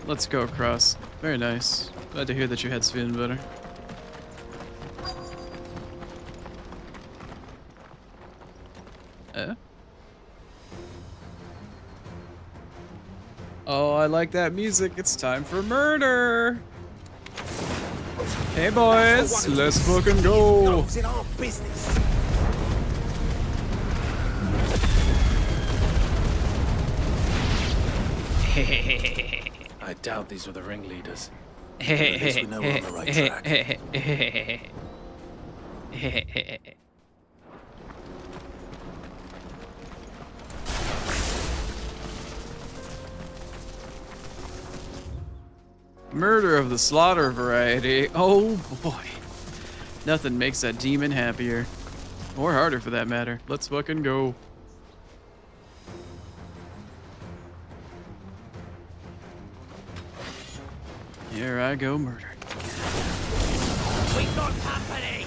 Let's go across. Very nice. Glad to hear that your head's feeling better. Oh, I like that music. It's time for murder. Hey boys, let's fucking go. It's in our business. I doubt these were the ringleaders. At least we know we're on the right track. Murder of the slaughter variety. Oh boy. Nothing makes that demon happier. Or harder for that matter. Let's fucking go. Here I go, murder. We got company.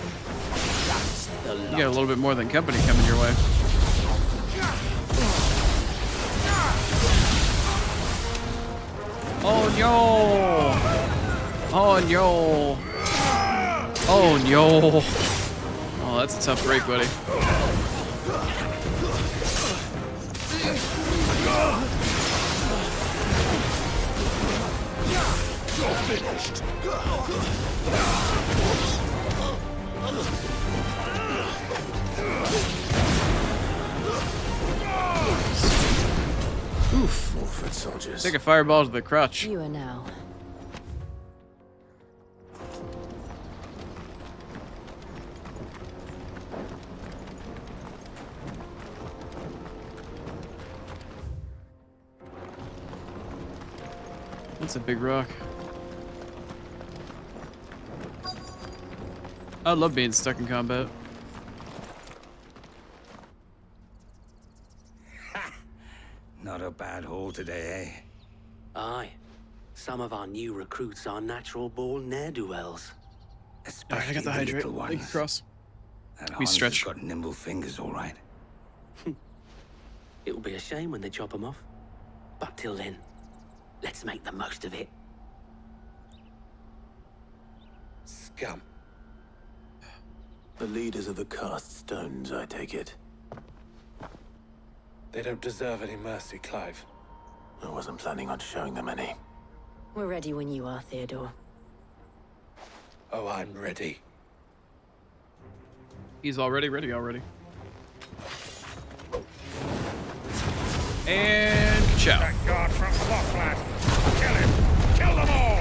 That's the You got a little bit more than company coming your way. Oh no! Oh no! Oh no! Oh, that's a tough break, buddy. You're finished. Oof, more foot soldiers. Take a fireball to the crotch. You are now. That's a big rock. I love being stuck in combat. Not a bad haul today, eh? Aye. Some of our new recruits are natural-born ne'er-do-wells. Alright, I got the hydrate. Thank you, Cross. We stretch. Got nimble fingers, all right. It'll be a shame when they chop them off. But till then, let's make the most of it. Scum. The leaders of the cast stones, I take it. They don't deserve any mercy, Clive. I wasn't planning on showing them any. We're ready when you are, Theodore. Oh, I'm ready. He's already ready already. And ciao. That guard from Slothland. Kill him! Kill them all!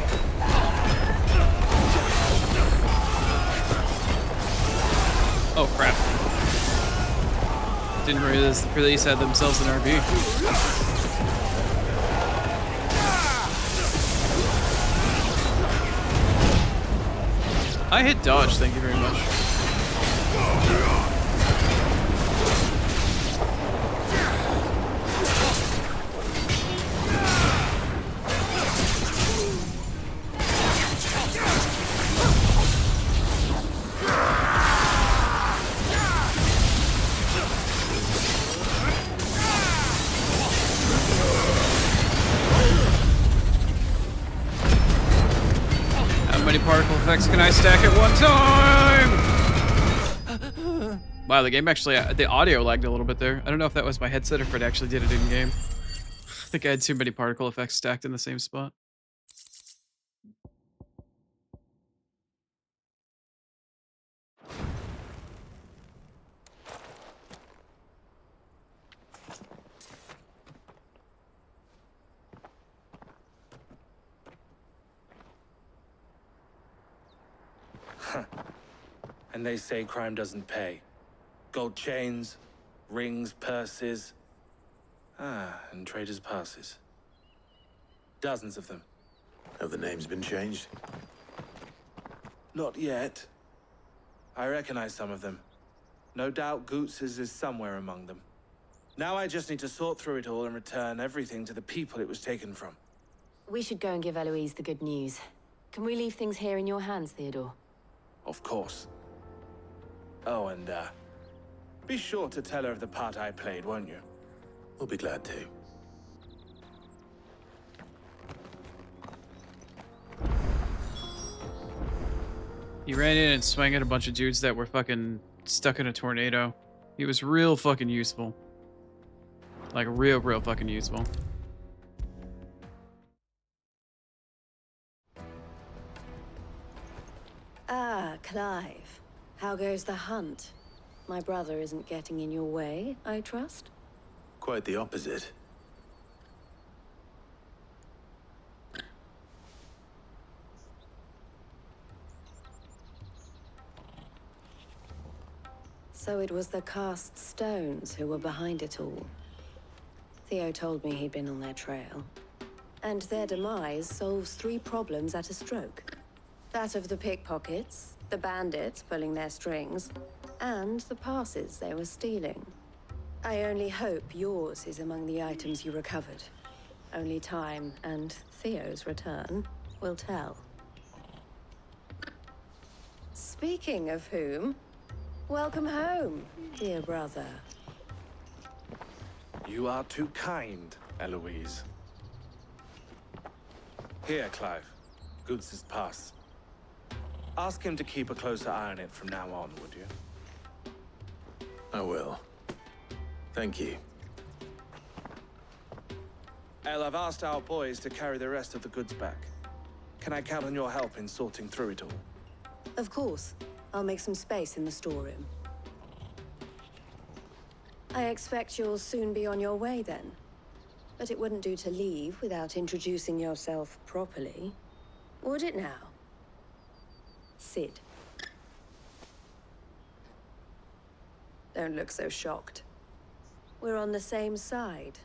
Oh crap. Didn't realize the police had themselves an RV. I hit dodge, thank you very much. How many particle effects can I stack at one time? Wow, the game actually, the audio lagged a little bit there. I don't know if that was my headset or if it actually did it in game. I think I had too many particle effects stacked in the same spot. And they say crime doesn't pay. Gold chains, rings, purses. And traders' passes. Dozens of them. Have the names been changed? Not yet. I recognize some of them. No doubt Goots's is somewhere among them. Now I just need to sort through it all and return everything to the people it was taken from. We should go and give Eloise the good news. Can we leave things here in your hands, Theodore? Of course. Oh, and, be sure to tell her of the part I played, won't you? We'll be glad to. He ran in and swung at a bunch of dudes that were fucking stuck in a tornado. He was real fucking useful. Like real fucking useful. Ah, Clive. How goes the hunt? My brother isn't getting in your way, I trust? Quite the opposite. So it was the cast stones who were behind it all. Theo told me he'd been on their trail. And their demise solves 3 problems at a stroke. That of the pickpockets, the bandits pulling their strings, and the passes they were stealing. I only hope yours is among the items you recovered. Only time and Theo's return will tell. Speaking of whom, welcome home, dear brother. You are too kind, Eloise. Here, Clive. Goods' pass. Ask him to keep a closer eye on it from now on, would you? I will. Thank you. El, I've asked our boys to carry the rest of the goods back. Can I count on your help in sorting through it all? Of course. I'll make some space in the storeroom. I expect you'll soon be on your way then. But it wouldn't do to leave without introducing yourself properly. Would it now? Sid. Don't look so shocked. We're on the same side.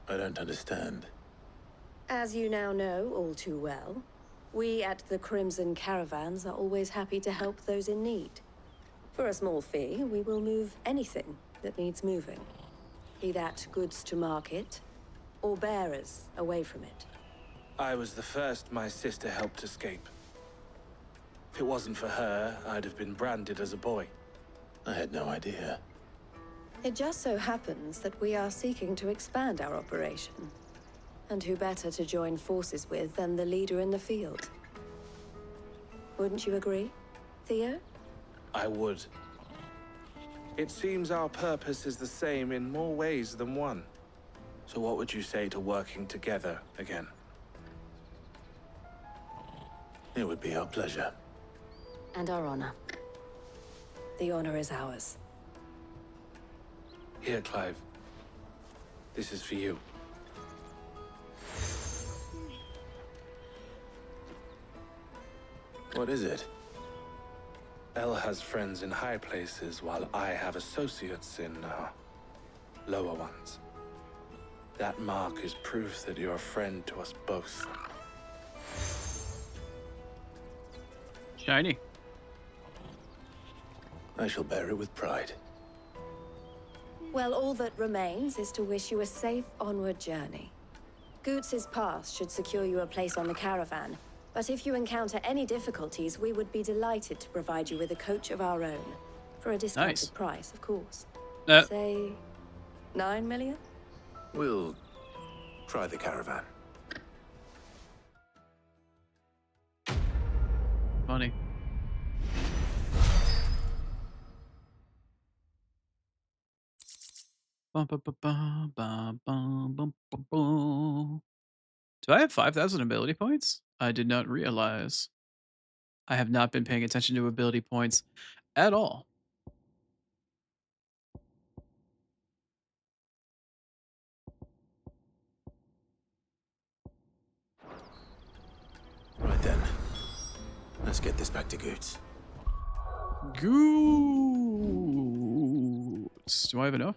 I don't understand. As you now know all too well, we at the Crimson Caravans are always happy to help those in need. For a small fee, we will move anything that needs moving. Be that goods to market, or bearers away from it. I was the first my sister helped escape. If it wasn't for her, I'd have been branded as a boy. I had no idea. It just so happens that we are seeking to expand our operation. And who better to join forces with than the leader in the field? Wouldn't you agree, Theo? I would. It seems our purpose is the same in more ways than one. So what would you say to working together again? It would be our pleasure. And our honor. The honor is ours. Here, Clive. This is for you. What is it? El has friends in high places, while I have associates in, lower ones. That mark is proof that you're a friend to us both. Shiny. I shall bear it with pride. Well, all that remains is to wish you a safe onward journey. Goots' pass should secure you a place on the caravan, but if you encounter any difficulties, we would be delighted to provide you with a coach of our own. For a discounted price, of course. Say, 9 million? We'll try the caravan. Funny. Bum, bum, bum, bum, bum, bum, bum, bum, bum. Do I have 5,000 ability points? I did not realize. I have not been paying attention to ability points at all. Right then. Let's get this back to Goots. Goots. Do I have enough?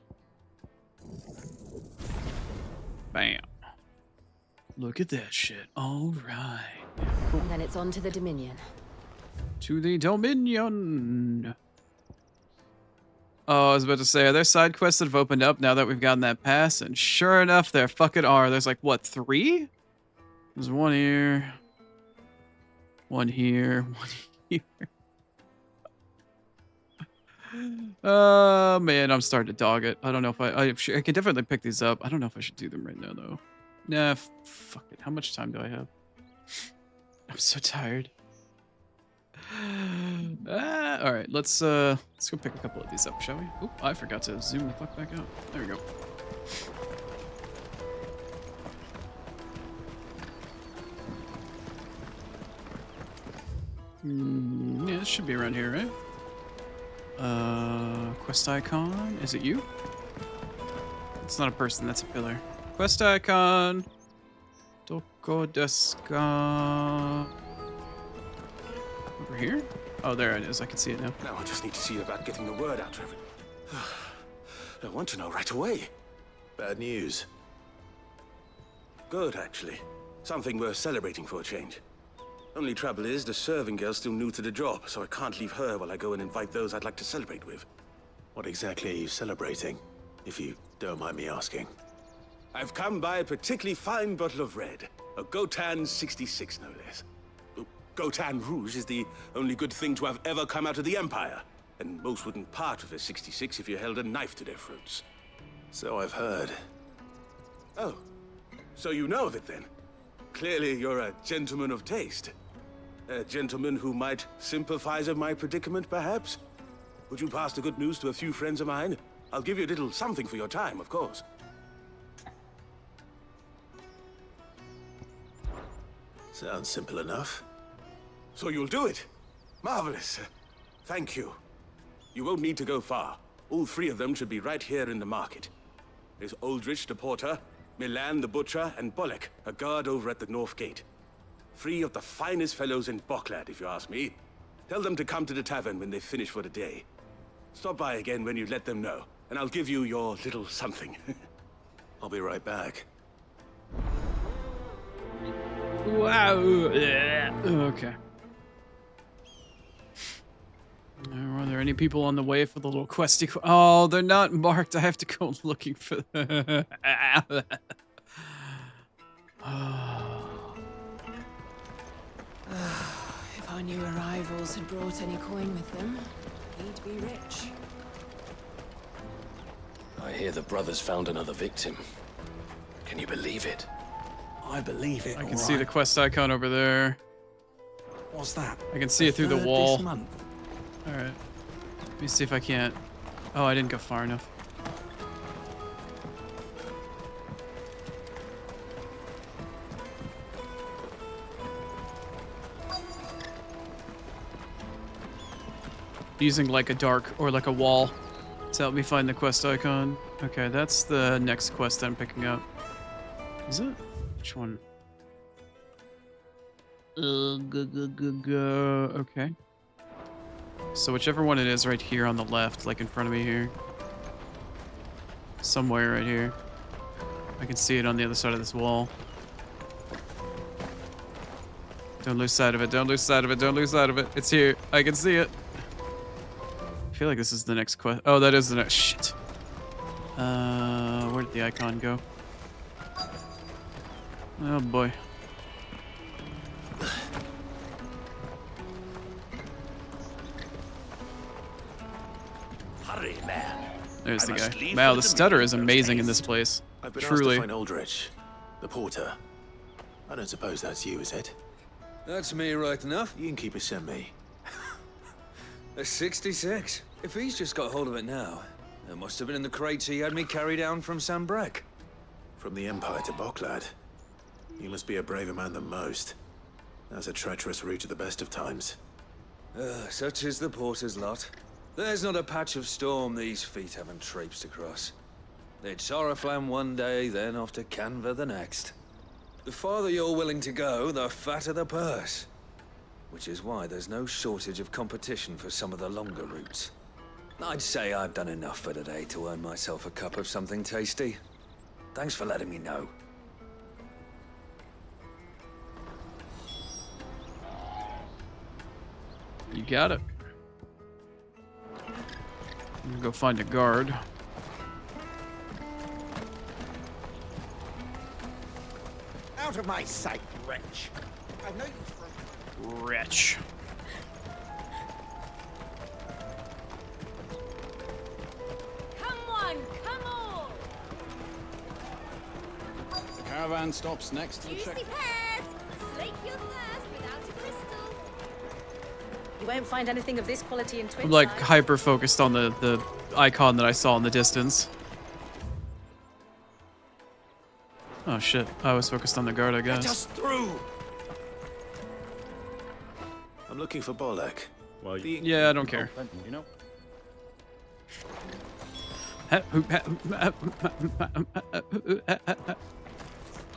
Bam. Look at that shit. All right. Cool. And then it's on to the Dominion. To the Dominion. Oh, I was about to say, are there side quests that have opened up now that we've gotten that pass? And sure enough, there fucking are. There's like, what, 3? There's one here. One here. One here. Oh, man, I'm starting to dog it. I don't know if I can definitely pick these up. I don't know if I should do them right now, though. Nah, fuck it. How much time do I have? I'm so tired. All right, let's go pick a couple of these up, shall we? Oop, I forgot to zoom the fuck back out. There we go. Yeah, this should be around here, right? Quest icon. Is it you? It's not a person, that's a pillar. Quest icon. Doko desu ka? Over here? Oh, there it is. I can see it now. Now I just need to see about getting the word out to everyone. I want to know right away. Bad news. Good, actually. Something worth celebrating for a change. Only trouble is, the serving girl's still new to the job, so I can't leave her while I go and invite those I'd like to celebrate with. What exactly are you celebrating, if you don't mind me asking? I've come by a particularly fine bottle of red. A Gotan 66, no less. Gotan Rouge is the only good thing to have ever come out of the Empire. And most wouldn't part with a 66 if you held a knife to their throats. So I've heard. Oh, so you know of it then? Clearly you're a gentleman of taste. A gentleman who might sympathize with my predicament, perhaps? Would you pass the good news to a few friends of mine? I'll give you a little something for your time, of course. Sounds simple enough. So you'll do it? Marvelous. Thank you. You won't need to go far. All three of them should be right here in the market. There's Aldrich the porter, Milan the butcher, and Bolek, a guard over at the north gate. Three of the finest fellows in Boklad, if you ask me. Tell them to come to the tavern when they finish for the day. Stop by again when you let them know, and I'll give you your little something. I'll be right back. Wow. Okay. Are there any people on the way for the little questy? Oh, they're not marked. I have to go looking for them. If our new arrivals had brought any coin with them, we'd be rich. I hear the brothers found another victim. Can you believe it? I believe it. I can see the quest icon over there. What's that? I can see it through the wall. This month. All right. Let me see if I can't. Oh, I didn't go far enough. Using like a dark or like a wall to help me find the quest icon. Okay, that's the next quest that I'm picking up. Is it? Which one? Okay. So whichever one it is right here on the left, like in front of me here. Somewhere right here. I can see it on the other side of this wall. Don't lose sight of it, don't lose sight of it, don't lose sight of it. It's here. I can see it. I feel like this is the next quest. Oh, that is the next. Shit. Where did the icon go? Oh boy. Hurry, man. There's the guy. Wow, the stutter is amazing in this place. I've been Truly. asked to find Aldrich, the porter. I don't suppose that's you, is it? That's me right enough. The innkeeper sent me. A 66. If he's just got hold of it now, it must have been in the crates he had me carry down from Sambrek. From the Empire to Boklad. You must be a braver man than most. That's a treacherous route at the best of times. Such is the porter's lot. There's not a patch of storm these feet haven't traipsed across. It's Oriflamme one day, then off to Canva the next. The farther you're willing to go, the fatter the purse. Which is why there's no shortage of competition for some of the longer routes. I'd say I've done enough for today to earn myself a cup of something tasty. Thanks for letting me know. You got it. I'm gonna go find a guard. Out of my sight, wretch. I've no use for Wretch. Come on, come on! The caravan stops next to the check. Juicy pears! Slake your thirst without a crystal. You won't find anything of this quality in Twin I'm like Side. hyper focused on the icon that I saw in the distance. Oh shit, I was focused on the guard, I guess. Let us through! I'm looking for Bolek. Well, yeah, I don't care. You know.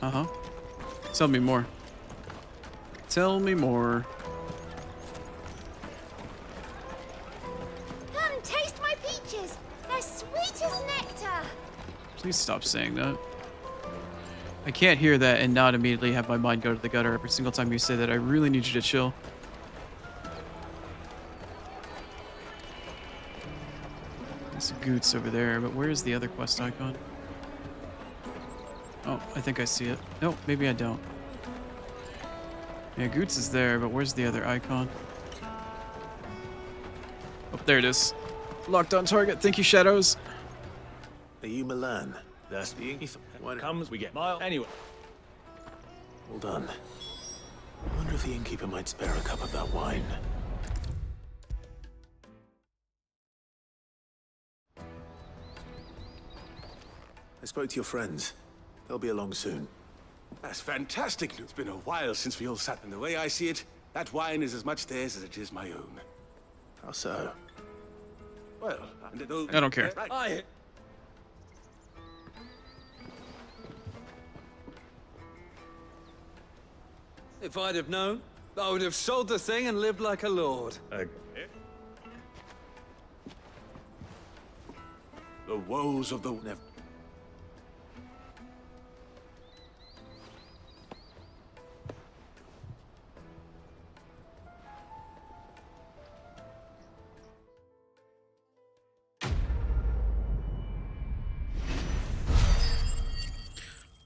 Uh-huh. Tell me more. Tell me more. Come, taste my peaches. They're sweet as nectar. Please stop saying that. I can't hear that and not immediately have my mind go to the gutter every single time you say that. I really need you to chill. There's Goots over there, but where's the other quest icon? Oh, I think I see it. No, maybe I don't. Yeah, Goots is there, but where's the other icon? Oh, there it is. Locked on target. Thank you, Shadows. Are you Milan? That's the when it comes, we get mile anyway. Well done. I wonder if the innkeeper might spare a cup of that wine. I spoke to your friends. They'll be along soon. That's fantastic. It's been a while since we all sat, and the way I see it, that wine is as much theirs as it is my own. How so? Well, I don't care. Right. If I'd have known, I would have sold the thing and lived like a lord. The woes of the...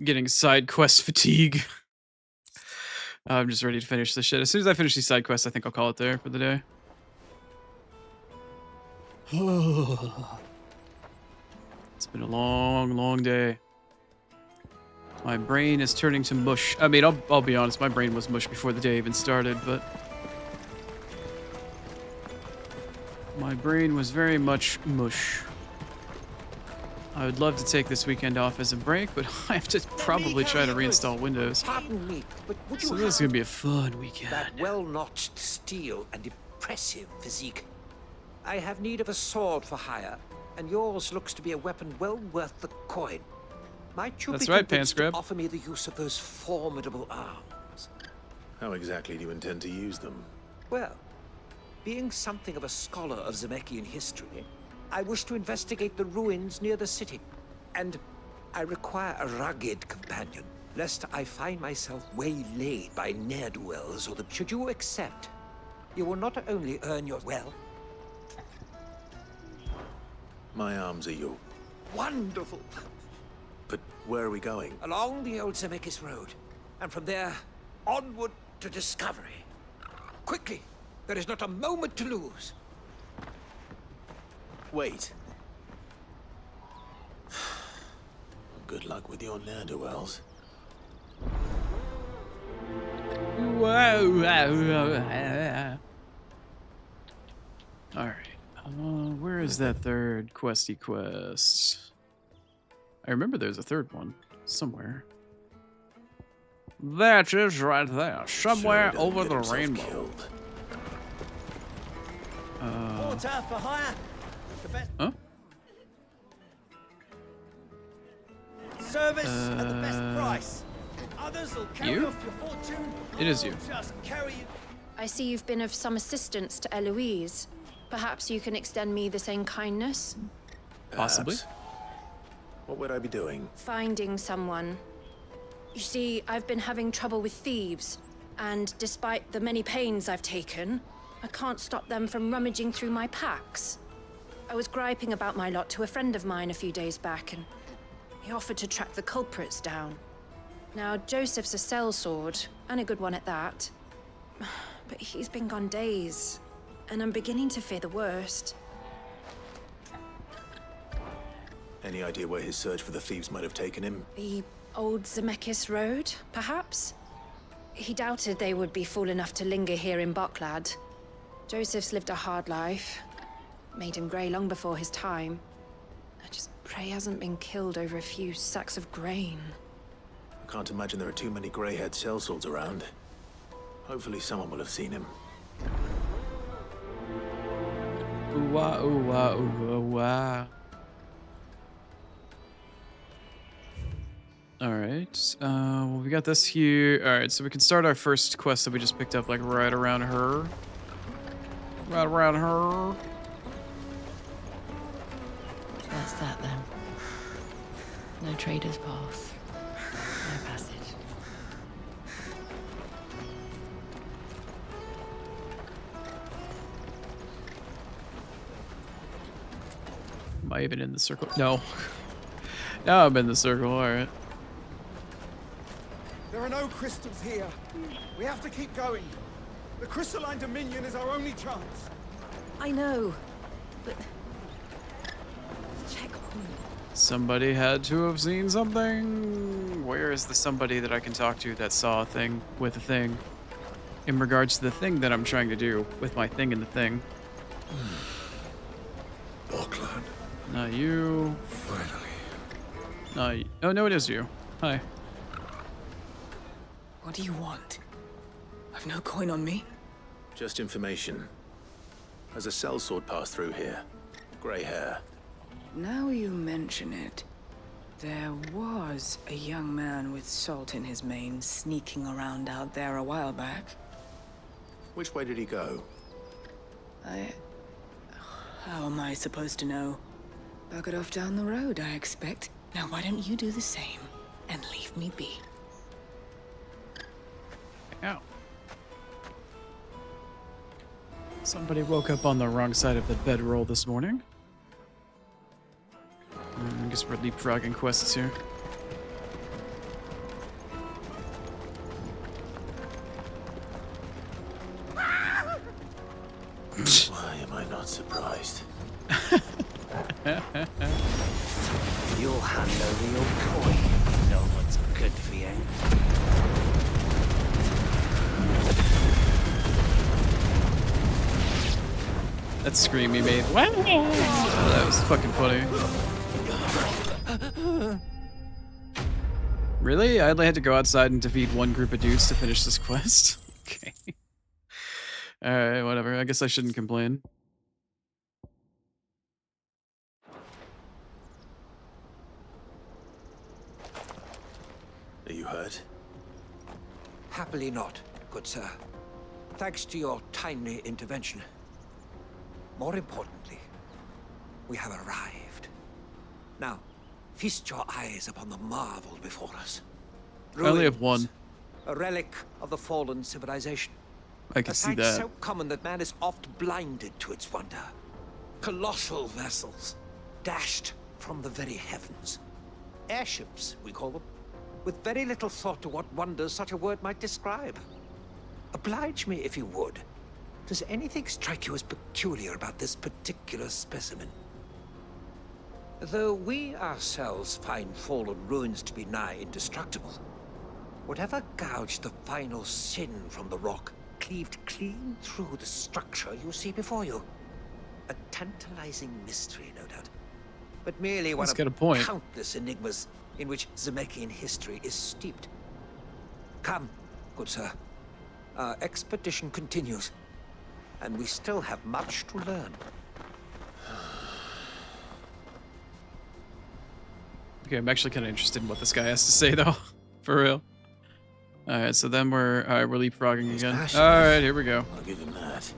Getting side quest fatigue. I'm just ready to finish this shit. As soon as I finish these side quests, I think I'll call it there for the day. It's been a long, long day. My brain is turning to mush. I mean, I'll be honest, my brain was mush before the day even started, but my brain was very much mush. I would love to take this weekend off as a break, but I have to probably try to reinstall Windows. Pardon me, but would you So this is gonna be a fun weekend. that well-notched steel and impressive physique? I have need of a sword for hire, and yours looks to be a weapon well worth the coin. Might you That's be right, convinced to Panscript. offer me the use of those formidable arms? How exactly do you intend to use them? Well, being something of a scholar of Zemeckis history, I wish to investigate the ruins near the city, and I require a rugged companion, lest I find myself waylaid by ne'er-do-wells or the... Should you accept, you will not only earn your... well... My arms are your... Wonderful! But where are we going? Along the old Zemeckis Road, and from there, onward to discovery. Quickly! There is not a moment to lose. Wait. Good luck with your ne'er-do-wells. Alright. Where is that third questy quest? I remember there's a third one somewhere. That is right there, somewhere over the rainbow. Water for hire. The best Huh? service at the best price. Others will carry You? off your fortune. It is you. Just carry it. I see you've been of some assistance to Eloise. Perhaps you can extend me the same kindness? Possibly. Perhaps. What would I be doing? Finding someone. You see, I've been having trouble with thieves, and despite the many pains I've taken, I can't stop them from rummaging through my packs. I was griping about my lot to a friend of mine a few days back, and he offered to track the culprits down. Now, Joseph's a sellsword, and a good one at that. But he's been gone days, and I'm beginning to fear the worst. Any idea where his search for the thieves might have taken him? The old Zemeckis Road, perhaps? He doubted they would be fool enough to linger here in Boklad. Joseph's lived a hard life. Made him grey long before his time. I just pray he hasn't been killed over a few sacks of grain. I can't imagine there are too many grey-haired sellswords around. Hopefully someone will have seen him. Ooh-wah, ooh-wah, ooh-wah. Alright, well, we got this here. Alright, so we can start our first quest that we just picked up, like, right around her. Right around her. That's that then. No traders pass. No Am I even in the circle? No. Now I'm in the circle, alright. There are no crystals here. We have to keep going. The crystalline dominion is our only chance. I know, but... check on... Somebody had to have seen something. Where is the somebody that I can talk to that saw a thing with a thing? In regards to the thing that I'm trying to do with my thing and the thing. Auckland. Not you. Finally. Not you. Oh, no, it is you. Hi. What do you want? I've no coin on me. Just information. Has a sellsword passed through here? Grey hair. Now you mention it, there was a young man with salt in his mane sneaking around out there a while back. Which way did he go? How am I supposed to know? Buggered off down the road, I expect. Now why don't you do the same and leave me be? Ow. Somebody woke up on the wrong side of the bedroll this morning. I guess we're leapfrogging quests here. Why am I not surprised? You'll hand over your coin. Know what's good for you. That scream you made. What? Oh, that was fucking funny. Really? I only had to go outside and defeat one group of dudes to finish this quest? Okay. Alright, whatever. I guess I shouldn't complain. Are you hurt? Happily not, good sir. Thanks to your timely intervention. More importantly, we have arrived. Now, feast your eyes upon the marvel before us. I only have one. A relic of the fallen civilization. I can see that. So common that man is oft blinded to its wonder. Colossal vessels, dashed from the very heavens. Airships, we call them, with very little thought to what wonders such a word might describe. Oblige me if you would. Does anything strike you as peculiar about this particular specimen? Though we ourselves find fallen ruins to be nigh indestructible, whatever gouged the final sin from the rock cleaved clean through the structure you see before you. A tantalizing mystery, no doubt, but merely one of countless enigmas in which Zemeckis history is steeped. Come, good sir. Our expedition continues, and we still have much to learn. Okay, I'm actually kind of interested in what this guy has to say, though. For real. Alright, so then we're leapfrogging again. Alright, here we go. I'll give him that.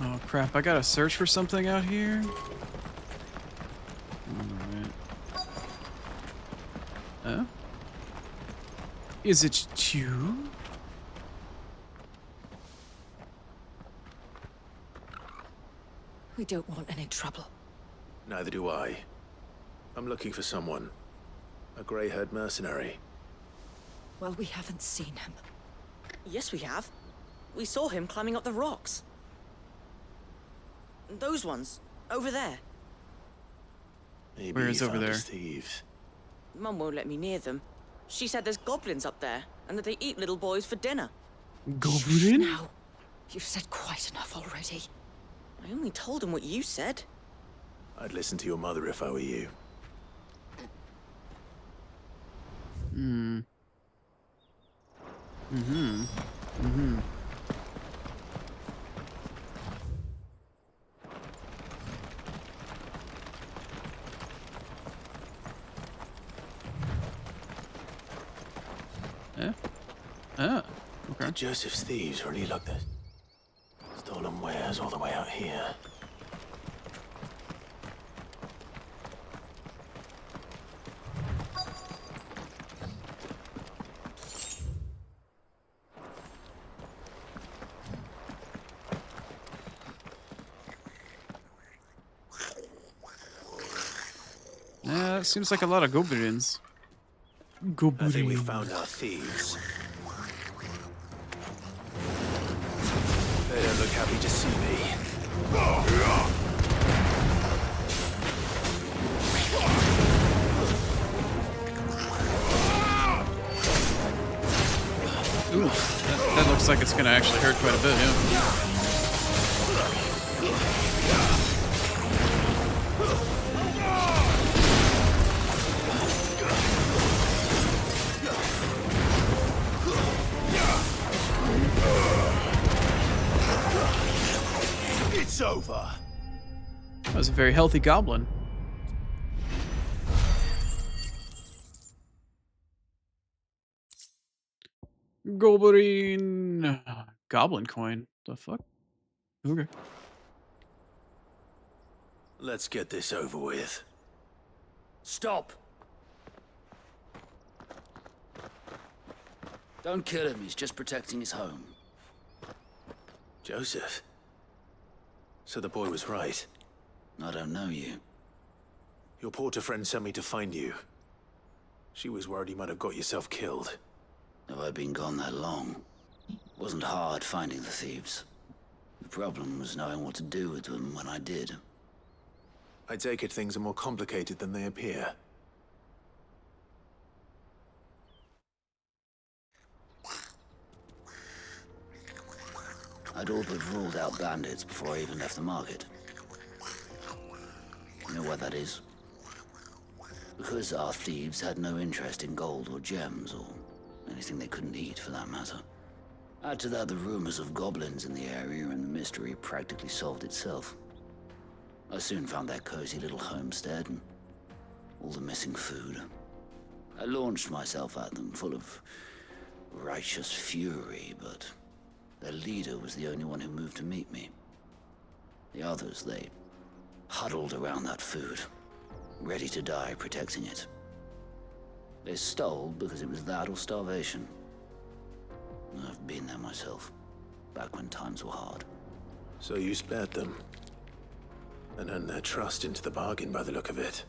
Oh crap, I gotta search for something out here. Alright. Huh? Is it you? We don't want any trouble. Neither do I. I'm looking for someone. A grey-haired mercenary. Well, we haven't seen him. Yes, we have. We saw him climbing up the rocks. Those ones, over there. Maybe Where is he over found there? his thieves. Mum won't let me near them. She said there's goblins up there, and that they eat little boys for dinner. Goblin? Now, you've said quite enough already. I only told him what you said. I'd listen to your mother if I were you. Hmm. Mm-hmm. Mm-hmm. Yeah. Ah. Okay. Did Joseph's thieves really look this? swears all the way out here. Yeah, it seems like a lot of goblins. I think we found our thieves. They don't look happy to see me. Ooh, that looks like it's gonna actually hurt quite a bit, yeah. It's over. That was a very healthy goblin. Goblin. Goblin coin. The fuck? Okay. Let's get this over with. Stop! Don't kill him, he's just protecting his home. Joseph. So the boy was right. I don't know you. Your porter friend sent me to find you. She was worried you might have got yourself killed. Have I been gone that long? It wasn't hard finding the thieves. The problem was knowing what to do with them when I did. I take it things are more complicated than they appear. I'd all but ruled out bandits before I even left the market. You know why that is? Because our thieves had no interest in gold or gems, or anything they couldn't eat for that matter. Add to that the rumors of goblins in the area, and the mystery practically solved itself. I soon found their cozy little homestead, and all the missing food. I launched myself at them, full of righteous fury, but their leader was the only one who moved to meet me. The others, they huddled around that food, ready to die protecting it. They stole because it was that or starvation. I've been there myself, back when times were hard. So you spared them, and earned their trust into the bargain by the look of it.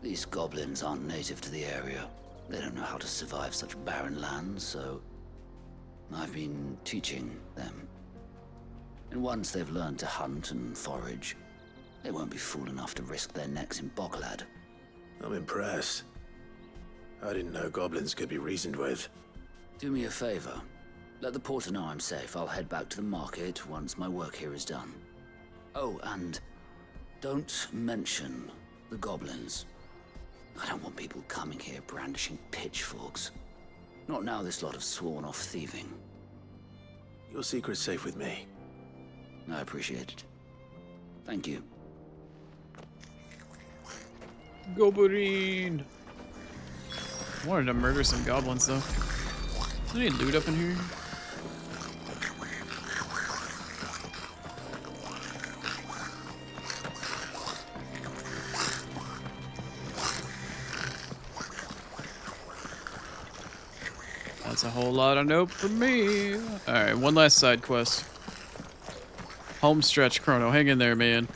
These goblins aren't native to the area. They don't know how to survive such barren lands, so I've been teaching them. And once they've learned to hunt and forage, they won't be fool enough to risk their necks in Bocklad. I'm impressed. I didn't know goblins could be reasoned with. Do me a favor. Let the porter know I'm safe. I'll head back to the market once my work here is done. Oh, and don't mention the goblins. I don't want people coming here brandishing pitchforks. Not now this lot have sworn off thieving. Your secret's safe with me. I appreciate it. Thank you. Goblin. I wanted to murder some goblins though. Is there any loot up in here? That's a whole lot of nope for me. Alright, one last side quest. Home stretch, Chrono. Hang in there, man.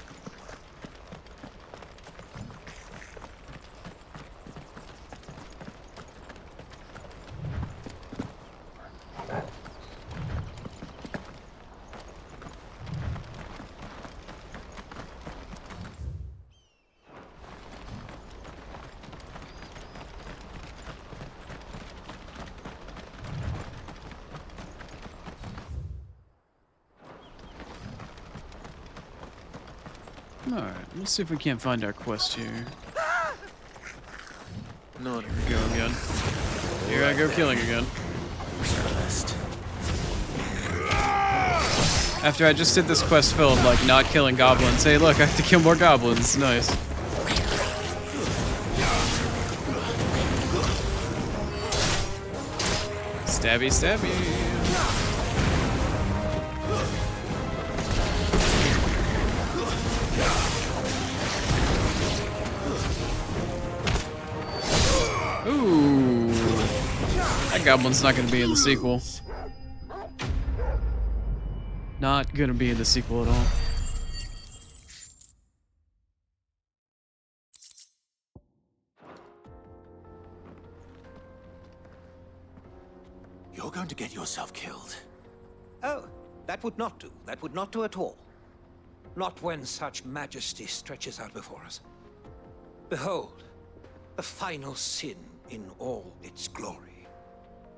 Alright, let's see if we can't find our quest here. No, here we go again. Here I go killing again. After I just did this quest full of like not killing goblins. Hey look, I have to kill more goblins. Nice. Stabby, stabby. That goblin's not gonna be in the sequel. Not gonna be in the sequel at all. You're going to get yourself killed. Oh, that would not do. That would not do at all. Not when such majesty stretches out before us. Behold, the final sin in all its glory.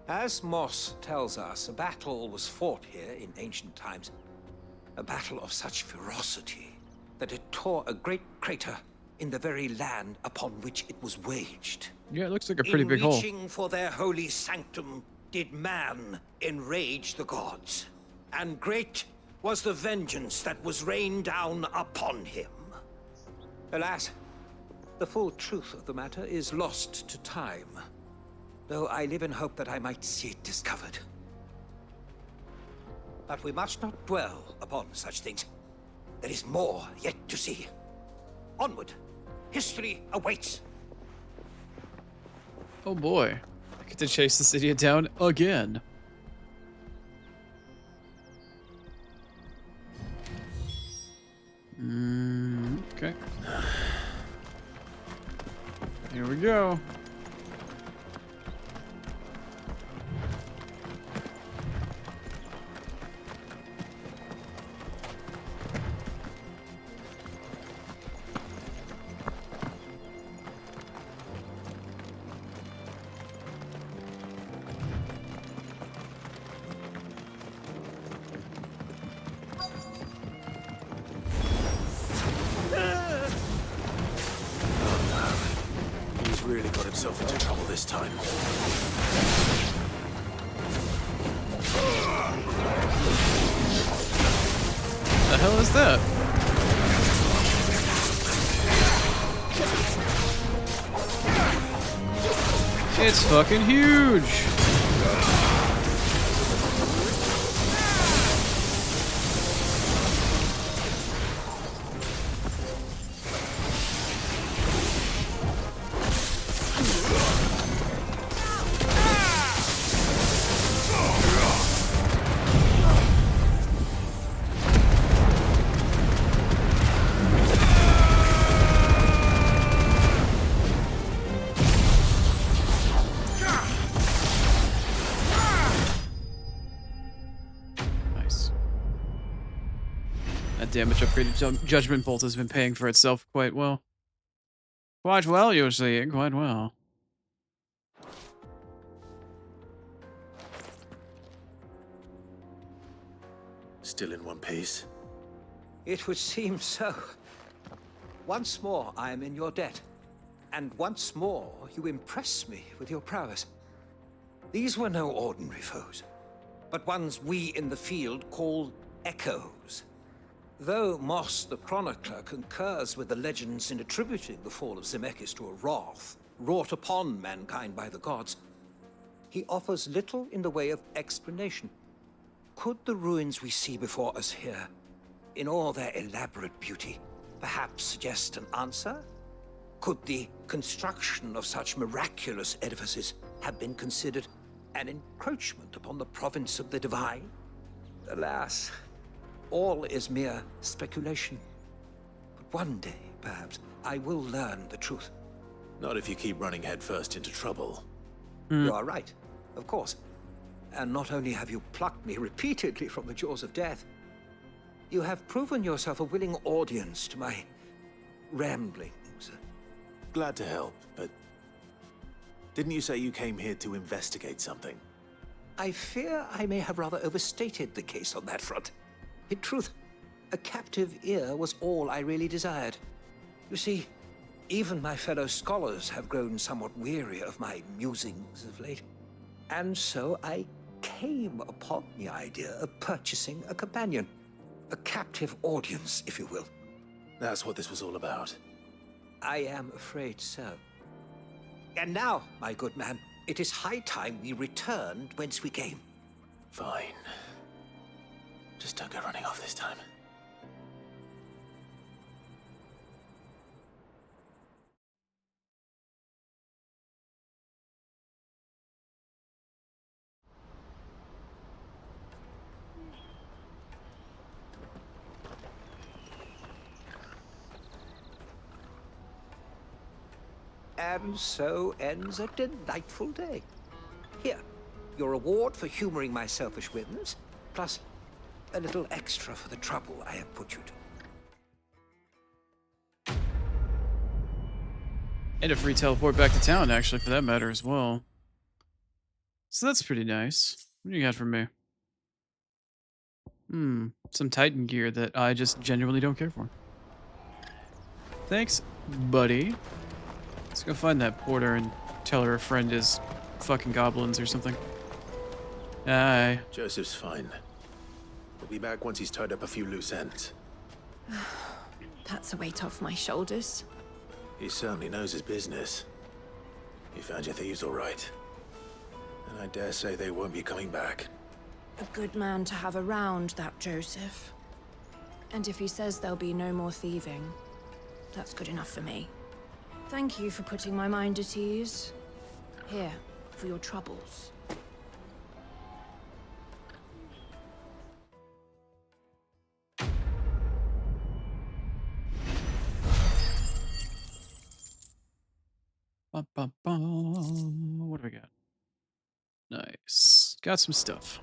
As Moss tells us, a battle was fought here in ancient times. A battle of such ferocity that it tore a great crater in the very land upon which it was waged. Yeah, it looks like a pretty big hole. In reaching for their holy sanctum, did man enrage the gods. And great was the vengeance that was rained down upon him. Alas, the full truth of the matter is lost to time, though I live in hope that I might see it discovered. But we must not dwell upon such things. There is more yet to see. Onward. History awaits. Oh boy. I get to chase the city down again. Okay. Here we go. He's really got himself into trouble this time. The hell is that? It's fucking huge. That damage upgraded Judgment Bolt has been paying for itself quite well. Quite well, you see, quite well. Still in one piece. It would seem so. Once more I am in your debt. And once more you impress me with your prowess. These were no ordinary foes, but ones we in the field call echoes. Though Moss the Chronicler concurs with the legends in attributing the fall of Zemeckis to a wrath wrought upon mankind by the gods, he offers little in the way of explanation. Could the ruins we see before us here, in all their elaborate beauty, perhaps suggest an answer? Could the construction of such miraculous edifices have been considered an encroachment upon the province of the divine? Alas, all is mere speculation. But one day, perhaps, I will learn the truth. Not if you keep running headfirst into trouble. You are right, of course. And not only have you plucked me repeatedly from the jaws of death, you have proven yourself a willing audience to my ramblings. Glad to help, but didn't you say you came here to investigate something? I fear I may have rather overstated the case on that front. In truth, a captive ear was all I really desired. You see, even my fellow scholars have grown somewhat weary of my musings of late. And so I came upon the idea of purchasing a companion. A captive audience, if you will. That's what this was all about. I am afraid so. And now, my good man, it is high time we returned whence we came. Fine. Just don't go running off this time. And so ends a delightful day. Here, your reward for humoring my selfish whims, plus a little extra for the trouble I have put you to. And a free teleport back to town, actually, for that matter as well. So that's pretty nice. What do you got for me? Some Titan gear that I just genuinely don't care for. Thanks, buddy. Let's go find that porter and tell her a friend is fucking goblins or something. Aye. Joseph's fine. He'll be back once he's tied up a few loose ends. That's a weight off my shoulders. He certainly knows his business. You found your thieves all right. And I dare say they won't be coming back. A good man to have around, that Joseph. And if he says there'll be no more thieving, that's good enough for me. Thank you for putting my mind at ease. Here, for your troubles. What do we got? Nice. Got some stuff.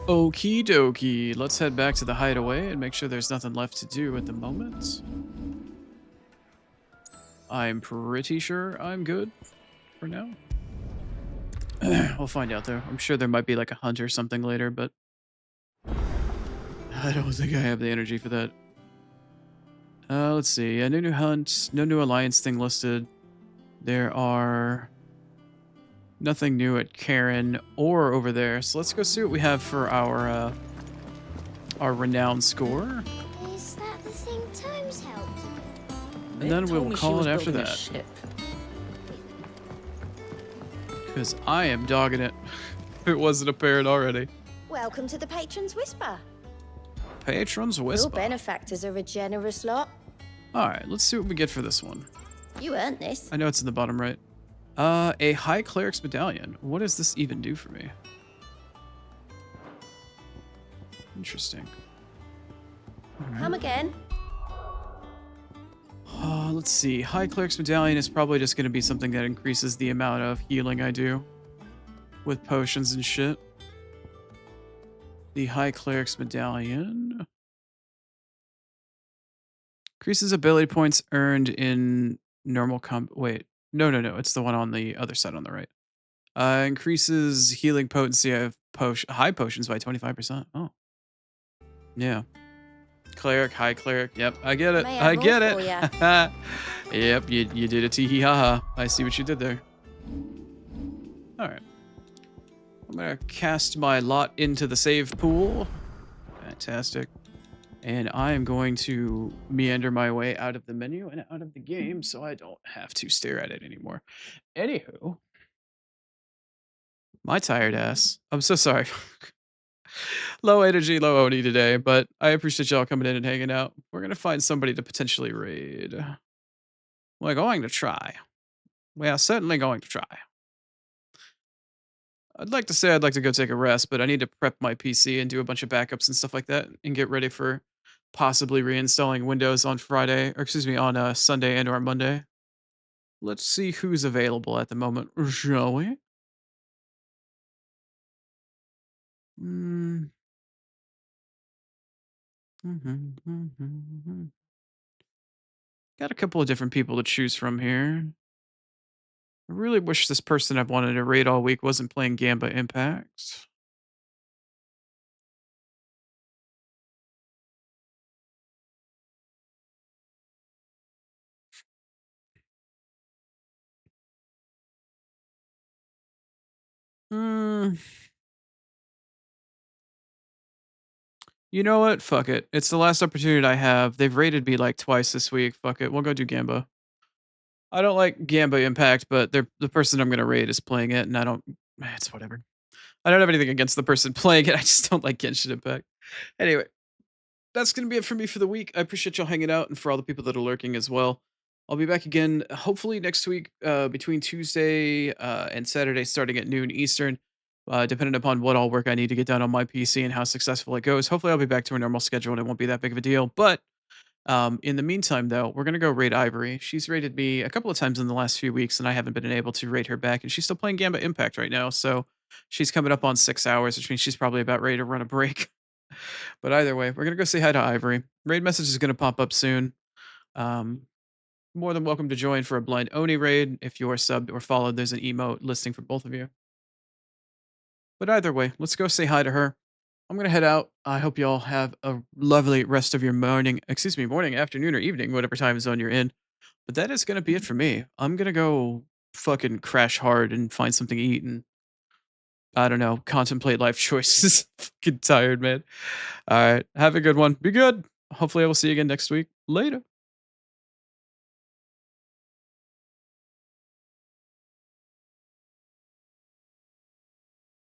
Okie dokie. Let's head back to the hideaway and make sure there's nothing left to do at the moment. I'm pretty sure I'm good for now. We'll find out though. I'm sure there might be like a hunt or something later, but I don't think I have the energy for that. Let's see. No new hunt, no new alliance thing listed. There are nothing new at Karen or over there. So let's go see what we have for our renown score. Is that the thing Times helped? And then we'll call it after that. Because I am dogging it. If it wasn't apparent already. Welcome to the Patron's Whisper. Patron's Whisper. Your benefactors are a generous lot. Alright, let's see what we get for this one. You earned this. I know it's in the bottom right. A High Cleric's Medallion. What does this even do for me? Interesting. Come again. Let's see. High Cleric's Medallion is probably just going to be something that increases the amount of healing I do with potions and shit. The High Cleric's Medallion increases ability points earned in normal Wait. No. It's the one on the other side on the right. Increases healing potency of high potions by 25%. Oh. Yeah. Cleric, high cleric. Yep, I get it. I get it. Yep, you did a tee haha. I see what you did there. Alright. I'm gonna cast my lot into the save pool. Fantastic. And I am going to meander my way out of the menu and out of the game so I don't have to stare at it anymore. Anywho. My tired ass. I'm so sorry. Low energy, low Oni today, but I appreciate y'all coming in and hanging out. We're going to find somebody to potentially raid. We're going to try. We are certainly going to try. I'd like to say I'd like to go take a rest, but I need to prep my PC and do a bunch of backups and stuff like that and get ready for possibly reinstalling Windows on Friday, or excuse me, on Sunday and or Monday. Let's see who's available at the moment, shall we? Got a couple of different people to choose from here. I really wish this person I've wanted to raid all week wasn't playing Gamba Impact. You know what? Fuck it. It's the last opportunity I have. They've raided me like twice this week. Fuck it. We'll go do Gamba. I don't like Gamba Impact, but the person I'm going to raid is playing it, and I don't... It's whatever. I don't have anything against the person playing it. I just don't like Genshin Impact. Anyway, that's going to be it for me for the week. I appreciate y'all hanging out and for all the people that are lurking as well. I'll be back again, hopefully next week, between Tuesday and Saturday, starting at noon Eastern, depending upon what all work I need to get done on my PC and how successful it goes. Hopefully I'll be back to a normal schedule and it won't be that big of a deal. But In the meantime, though, we're gonna go raid Ivory. She's raided me a couple of times in the last few weeks, and I haven't been able to raid her back. And she's still playing Gambit Impact right now, so she's coming up on 6 hours, which means she's probably about ready to run a break. But either way, we're gonna go say hi to Ivory. Raid message is gonna pop up soon. Um, More than welcome to join for a blind Oni raid. If you are subbed or followed, there's an emote listing for both of you. But either way, let's go say hi to her. I'm gonna head out. I hope you all have a lovely rest of your morning, afternoon, or evening, whatever time zone you're in. But that is gonna be it for me. I'm gonna go fucking crash hard and find something to eat and I don't know, contemplate life choices. Fucking tired, man. All right, have a good one. Be good. Hopefully, I will see you again next week. Later.